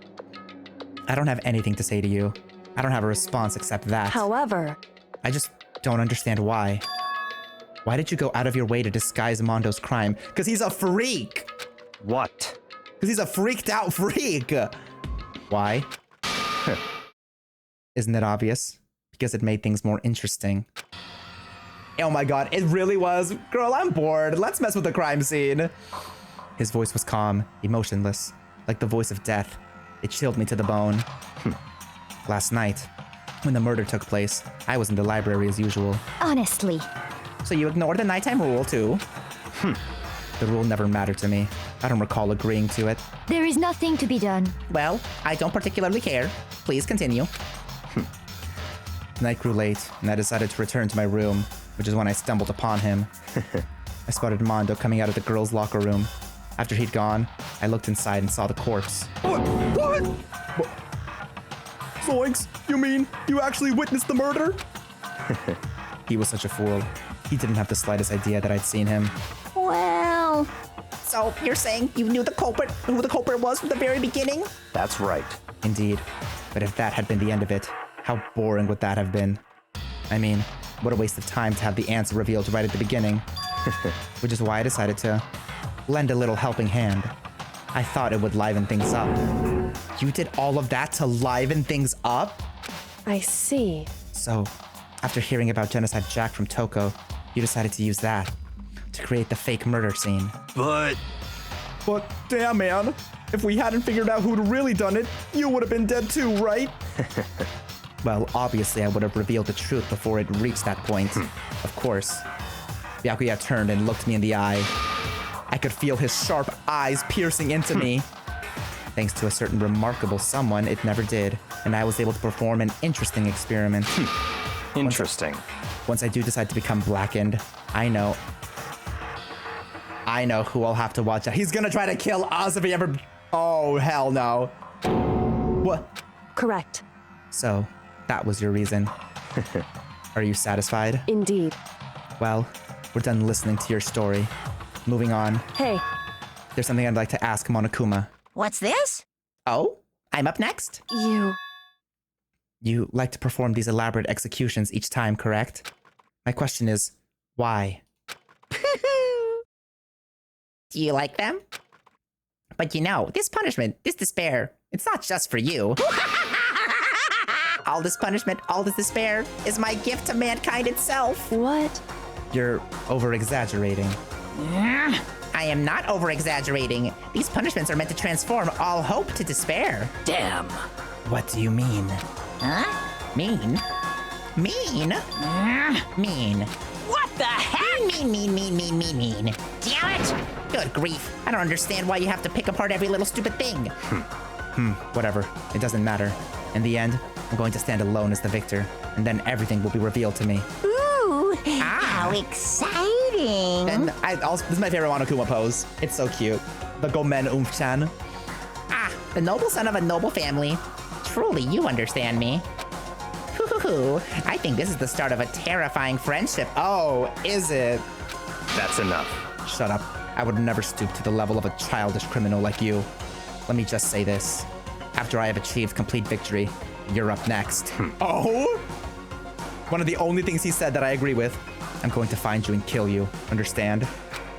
I don't have anything to say to you. I don't have a response except that. However, I just don't understand why. Why did you go out of your way to disguise Mondo's crime? Because he's a freak! What? Because he's a freaked out freak! Why? Isn't it obvious? Because it made things more interesting. Oh my god, it really was. Girl, I'm bored. Let's mess with the crime scene. His voice was calm, emotionless, like the voice of death. It chilled me to the bone. Last night, when the murder took place, I was in the library as usual. Honestly. So you ignored the nighttime rule too? The rule never mattered to me. I don't recall agreeing to it. There is nothing to be done. Well, I don't particularly care. Please continue. The night grew late, and I decided to return to my room, which is when I stumbled upon him. I spotted Mondo coming out of the girls' locker room. After he'd gone, I looked inside and saw the corpse. What? Zoinks! You mean you actually witnessed the murder? He was such a fool. He didn't have the slightest idea that I'd seen him. Well... So, you're saying you knew who the culprit was from the very beginning? That's right. Indeed. But if that had been the end of it, how boring would that have been? I mean, what a waste of time to have the answer revealed right at the beginning. Which is why I decided to lend a little helping hand. I thought it would liven things up. You did all of that to liven things up? I see. So, after hearing about Genocide Jack from Toko, you decided to use that to create the fake murder scene. But damn, man. If we hadn't figured out who'd really done it, you would have been dead too, right? Well, obviously I would have revealed the truth before it reached that point. Of course. Byakuya turned and looked me in the eye. I could feel his sharp eyes piercing into me. Thanks to a certain remarkable someone, it never did, and I was able to perform an interesting experiment. Interesting. Once I do decide to become blackened, I know who I'll have to watch out. He's gonna try to kill us if he ever... Oh, hell no. What? Correct. So, that was your reason. Are you satisfied? Indeed. Well, we're done listening to your story. Moving on. Hey. There's something I'd like to ask Monokuma. What's this? Oh? I'm up next? You like to perform these elaborate executions each time, correct? My question is, why? Do you like them? But you know, this punishment, this despair, it's not just for you. All this punishment, all this despair is my gift to mankind itself. What? You're over-exaggerating. I am not over-exaggerating. These punishments are meant to transform all hope to despair. Damn. What do you mean? Huh? Mean? Mean? Mean. What the heck? Mean. Damn it! Good grief. I don't understand why you have to pick apart every little stupid thing. Whatever. It doesn't matter. In the end, I'm going to stand alone as the victor, and then everything will be revealed to me. Ooh, how exciting. And this is my favorite Monokuma pose. It's so cute. The Gomen Umf-chan. The noble son of a noble family. Truly, you understand me. Hoo-hoo-hoo. I think this is the start of a terrifying friendship. Oh, is it? That's enough. Shut up. I would never stoop to the level of a childish criminal like you. Let me just say this. After I have achieved complete victory, you're up next. Oh? One of the only things he said that I agree with. I'm going to find you and kill you. Understand?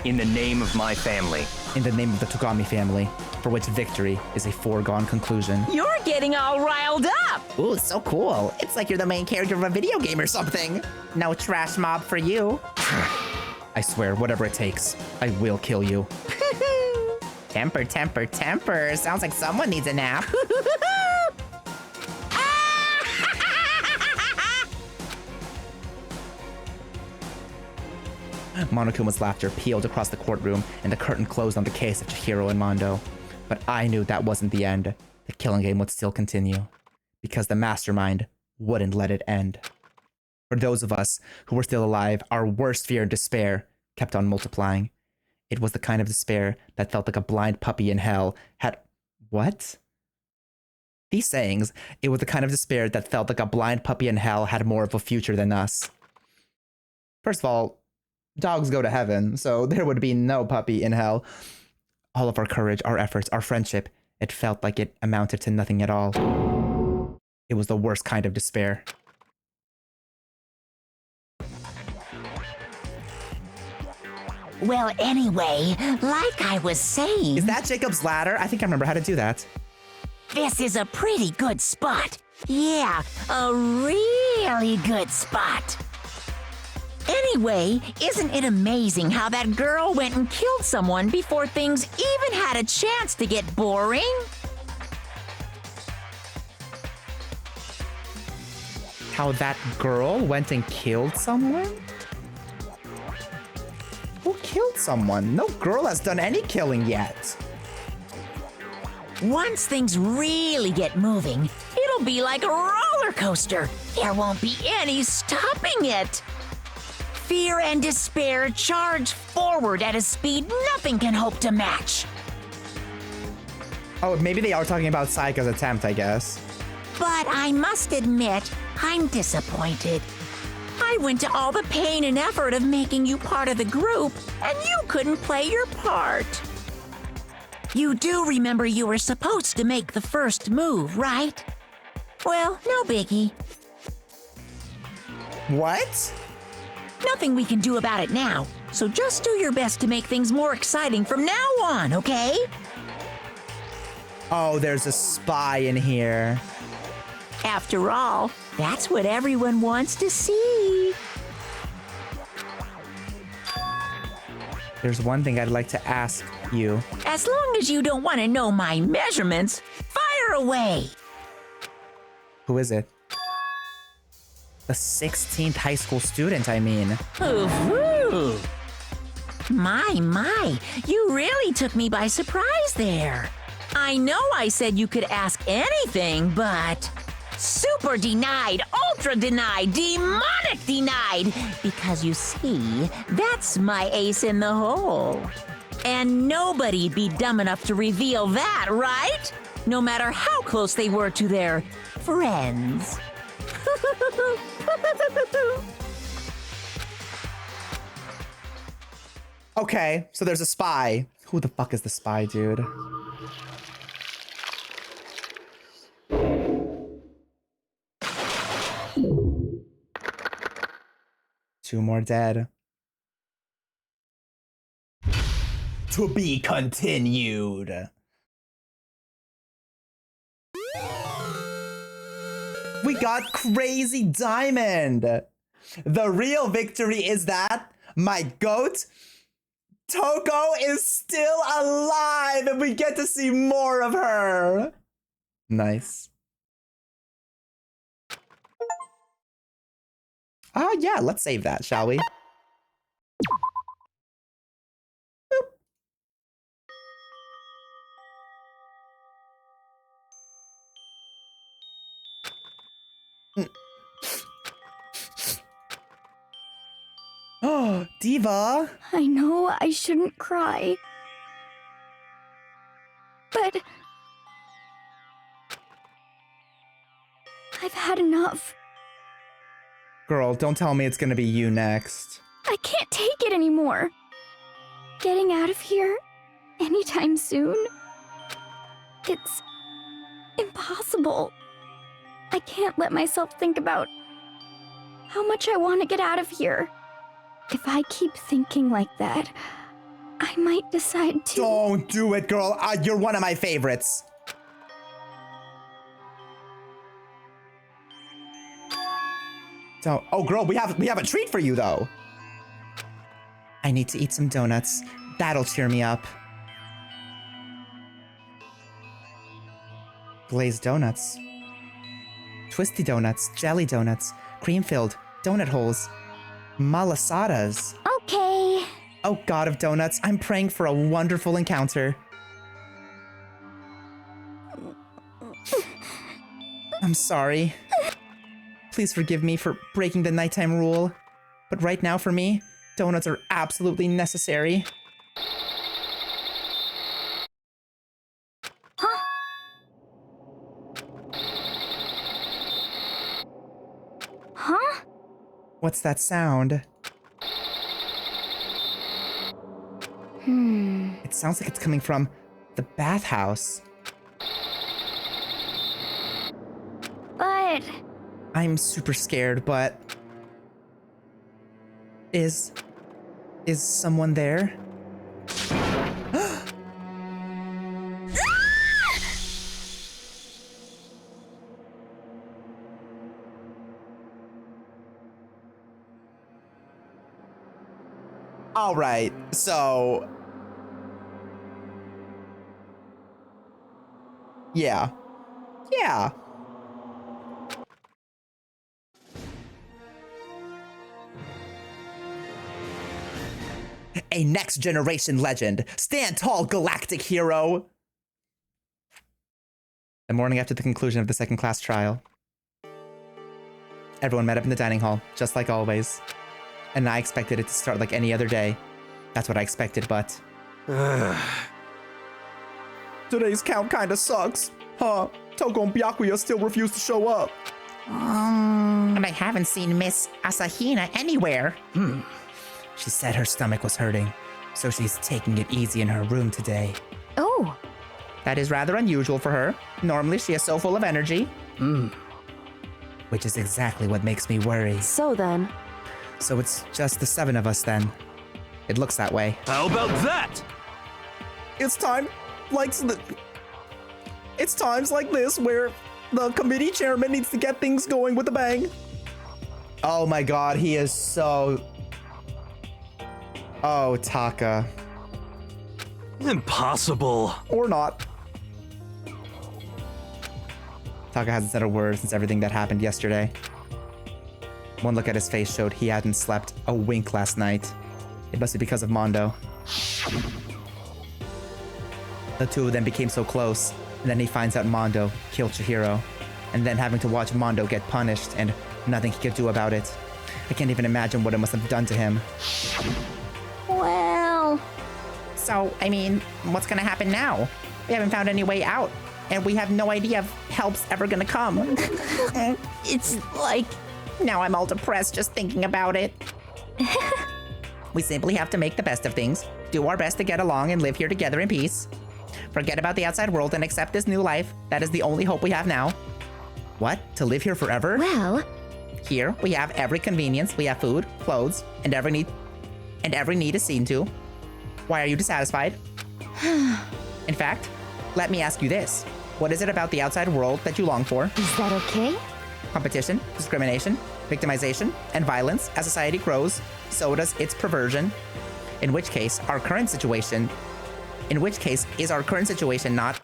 In the name of my family. In the name of the Togami family, for which victory is a foregone conclusion. You're getting all riled up. Ooh, so cool. It's like you're the main character of a video game or something. No trash mob for you. I swear, whatever it takes, I will kill you. Temper. Sounds like someone needs a nap. Monokuma's laughter pealed across the courtroom, and the curtain closed on the case of Chihiro and Mondo. But I knew that wasn't the end. The killing game would still continue, because the mastermind wouldn't let it end. For those of us who were still alive, our worst fear and despair kept on multiplying. It was the kind of despair that felt like a blind puppy in hell had... What? These sayings, it was the kind of despair that felt like a blind puppy in hell had more of a future than us. First of all, dogs go to heaven, so there would be no puppy in hell. All of our courage, our efforts, our friendship, it felt like it amounted to nothing at all. It was the worst kind of despair. Well, anyway, like I was saying... Is that Jacob's ladder? I think I remember how to do that. This is a pretty good spot. Yeah, a really good spot. Anyway, isn't it amazing how that girl went and killed someone before things even had a chance to get boring? How that girl went and killed someone? Who killed someone? No girl has done any killing yet. Once things really get moving, it'll be like a roller coaster. There won't be any stopping it. Fear and despair charge forward at a speed nothing can hope to match. Oh, maybe they are talking about Saika's attempt, I guess. But I must admit, I'm disappointed. I went to all the pain and effort of making you part of the group, and you couldn't play your part. You do remember you were supposed to make the first move, right? Well, no biggie. What? Nothing we can do about it now, so just do your best to make things more exciting from now on, okay? Oh, there's a spy in here. After all, that's what everyone wants to see. There's one thing I'd like to ask you. As long as you don't want to know my measurements, fire away! Who is it? The 16th high school student, I mean. Ooh. My, you really took me by surprise there. I know I said you could ask anything, but... Super denied, ultra denied, demonic denied! Because you see, that's my ace in the hole. And nobody'd be dumb enough to reveal that, right? No matter how close they were to their friends. Okay, so there's a spy. Who the fuck is the spy, dude? Two more dead. To be continued. We got Crazy Diamond. The real victory is that my goat, Toko, is still alive and we get to see more of her. Nice. Oh, yeah, let's save that, shall we? Oh, Diva! I know I shouldn't cry. But... I've had enough. Girl, don't tell me it's gonna be you next. I can't take it anymore. Getting out of here anytime soon? It's impossible. I can't let myself think about how much I want to get out of here. If I keep thinking like that, I might decide to... Don't do it, girl. You're one of my favorites. So, oh, girl, we have a treat for you, though. I need to eat some donuts. That'll cheer me up. Glazed donuts. Twisty donuts, jelly donuts, cream-filled, donut holes, malasadas. Okay. Oh god of donuts, I'm praying for a wonderful encounter. I'm sorry. Please forgive me for breaking the nighttime rule. But right now for me, donuts are absolutely necessary. Huh? Huh? What's that sound? It sounds like it's coming from the bathhouse. But... I'm super scared, but... Is someone there? All right, so... Yeah. Yeah. A next generation legend. Stand tall, galactic hero. The morning after the conclusion of the second class trial, everyone met up in the dining hall, just like always. And I expected it to start like any other day. That's what I expected, but... Today's count kinda sucks, huh? Toko and Byakuya still refuse to show up. And I haven't seen Miss Asahina anywhere. She said her stomach was hurting, so she's taking it easy in her room today. Oh. That is rather unusual for her. Normally she is so full of energy. Which is exactly what makes me worry. So then... So it's just the 7 of us then. It looks that way. How about that? It's times like this where the committee chairman needs to get things going with a bang. Oh my god, he is so... Oh, Taka. Impossible. Or not. Taka hasn't said a word since everything that happened yesterday. One look at his face showed he hadn't slept a wink last night. It must be because of Mondo. The two of them became so close, and then he finds out Mondo killed Chihiro, and then having to watch Mondo get punished and nothing he could do about it. I can't even imagine what it must have done to him. Well... So, I mean, what's gonna happen now? We haven't found any way out, and we have no idea if help's ever gonna come. It's like... Now I'm all depressed just thinking about it. We simply have to make the best of things, do our best to get along and live here together in peace. Forget about the outside world and accept this new life. That is the only hope we have now. What? To live here forever? Well... Here, we have every convenience. We have food, clothes, and every need is seen to. Why are you dissatisfied? In fact, let me ask you this. What is it about the outside world that you long for? Is that okay? Competition, discrimination, victimization, and violence as society grows, so does its perversion. In which case, is our current situation not...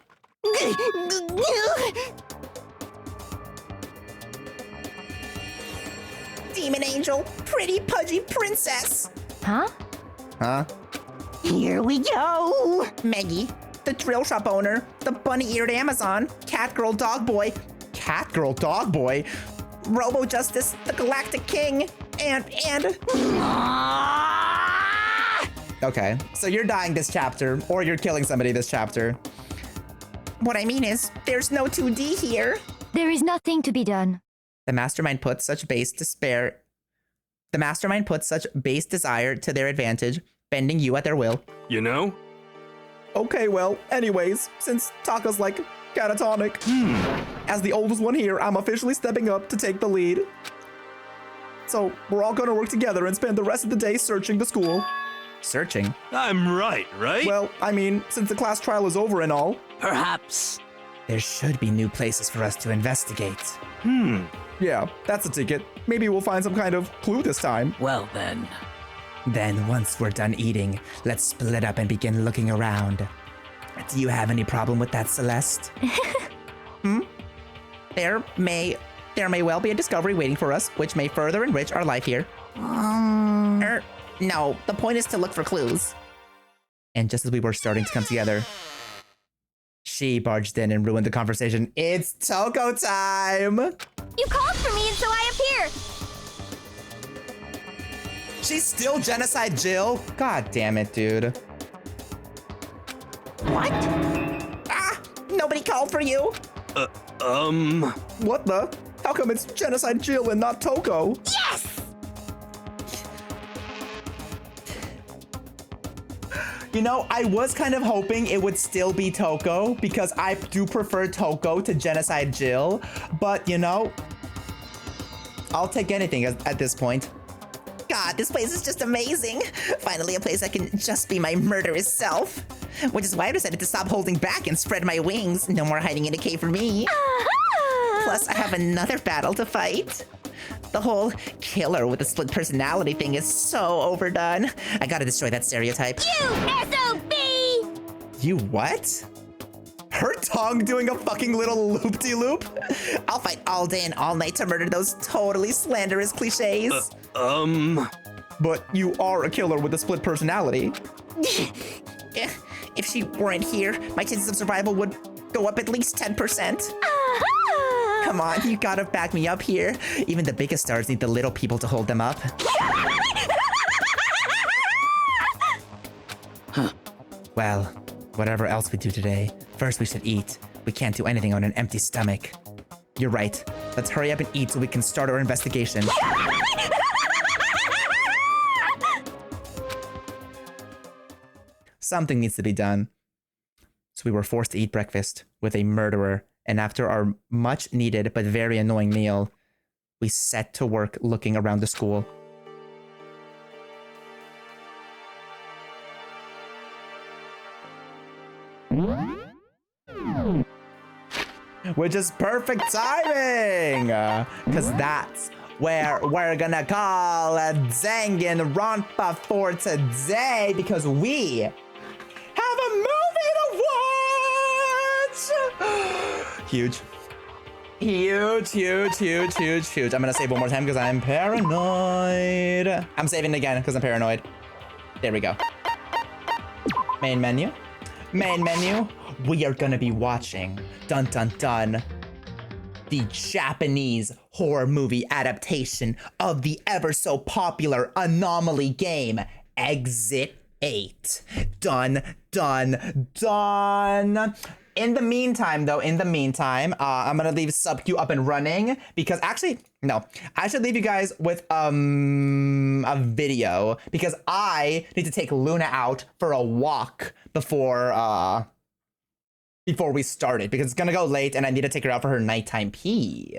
Demon angel, pretty pudgy princess. Huh? Huh? Here we go. Meggy, the drill shop owner, the bunny-eared Amazon, cat girl dog boy, Robo Justice, the Galactic King, and... Okay, so you're dying this chapter, or you're killing somebody this chapter. What I mean is, there's no 2D here. There is nothing to be done. The mastermind puts such base desire to their advantage, bending you at their will. You know? Okay, well, anyways, since Taka's like catatonic, as the oldest one here, I'm officially stepping up to take the lead. So, we're all gonna work together and spend the rest of the day searching the school. Searching? I'm right? Well, I mean, since the class trial is over and all. Perhaps. There should be new places for us to investigate. Yeah, that's a ticket. Maybe we'll find some kind of clue this time. Well then. Then, once we're done eating, let's split up and begin looking around. Do you have any problem with that, Celeste? There may well be a discovery waiting for us, which may further enrich our life here. No, the point is to look for clues. And just as we were starting to come together, she barged in and ruined the conversation. It's Toko time! You called for me and so I appear. She's still Genocide Jill? God damn it, dude. What? Ah! Nobody called for you? What the? How come it's Genocide Jill and not Toko? Yes! You know, I was kind of hoping it would still be Toko because I do prefer Toko to Genocide Jill, but you know, I'll take anything at this point. God, this place is just amazing. Finally, a place I can just be my murderous self. Which is why I decided to stop holding back and spread my wings. No more hiding in a cave for me. Plus, I have another battle to fight. The whole killer with a split personality thing is so overdone. I gotta destroy that stereotype. You SOB! You what? Her tongue doing a fucking little loop-de-loop? I'll fight all day and all night to murder those totally slanderous cliches. But you are a killer with a split personality. If she weren't here, my chances of survival would go up at least 10%. Come on, you gotta back me up here. Even the biggest stars need the little people to hold them up. Well, whatever else we do today, first we should eat. We can't do anything on an empty stomach. You're right. Let's hurry up and eat so we can start our investigation. Something needs to be done. So we were forced to eat breakfast with a murderer, and after our much needed but very annoying meal, we set to work looking around the school. Which is perfect timing! Because that's where we're gonna call Danganronpa for today, because we have a movie to watch! Huge. Huge, huge, huge, huge, huge. I'm gonna save one more time because I'm paranoid. I'm saving it again because I'm paranoid. There we go. Main menu. Main menu. We are gonna be watching, dun dun dun, the Japanese horror movie adaptation of the ever so popular Anomaly game, Exit 8. Dun dun dun. In the meantime, I'm gonna leave sub queue up and running because actually, no, I should leave you guys with a video because I need to take Luna out for a walk before we started because it's gonna go late and I need to take her out for her nighttime pee.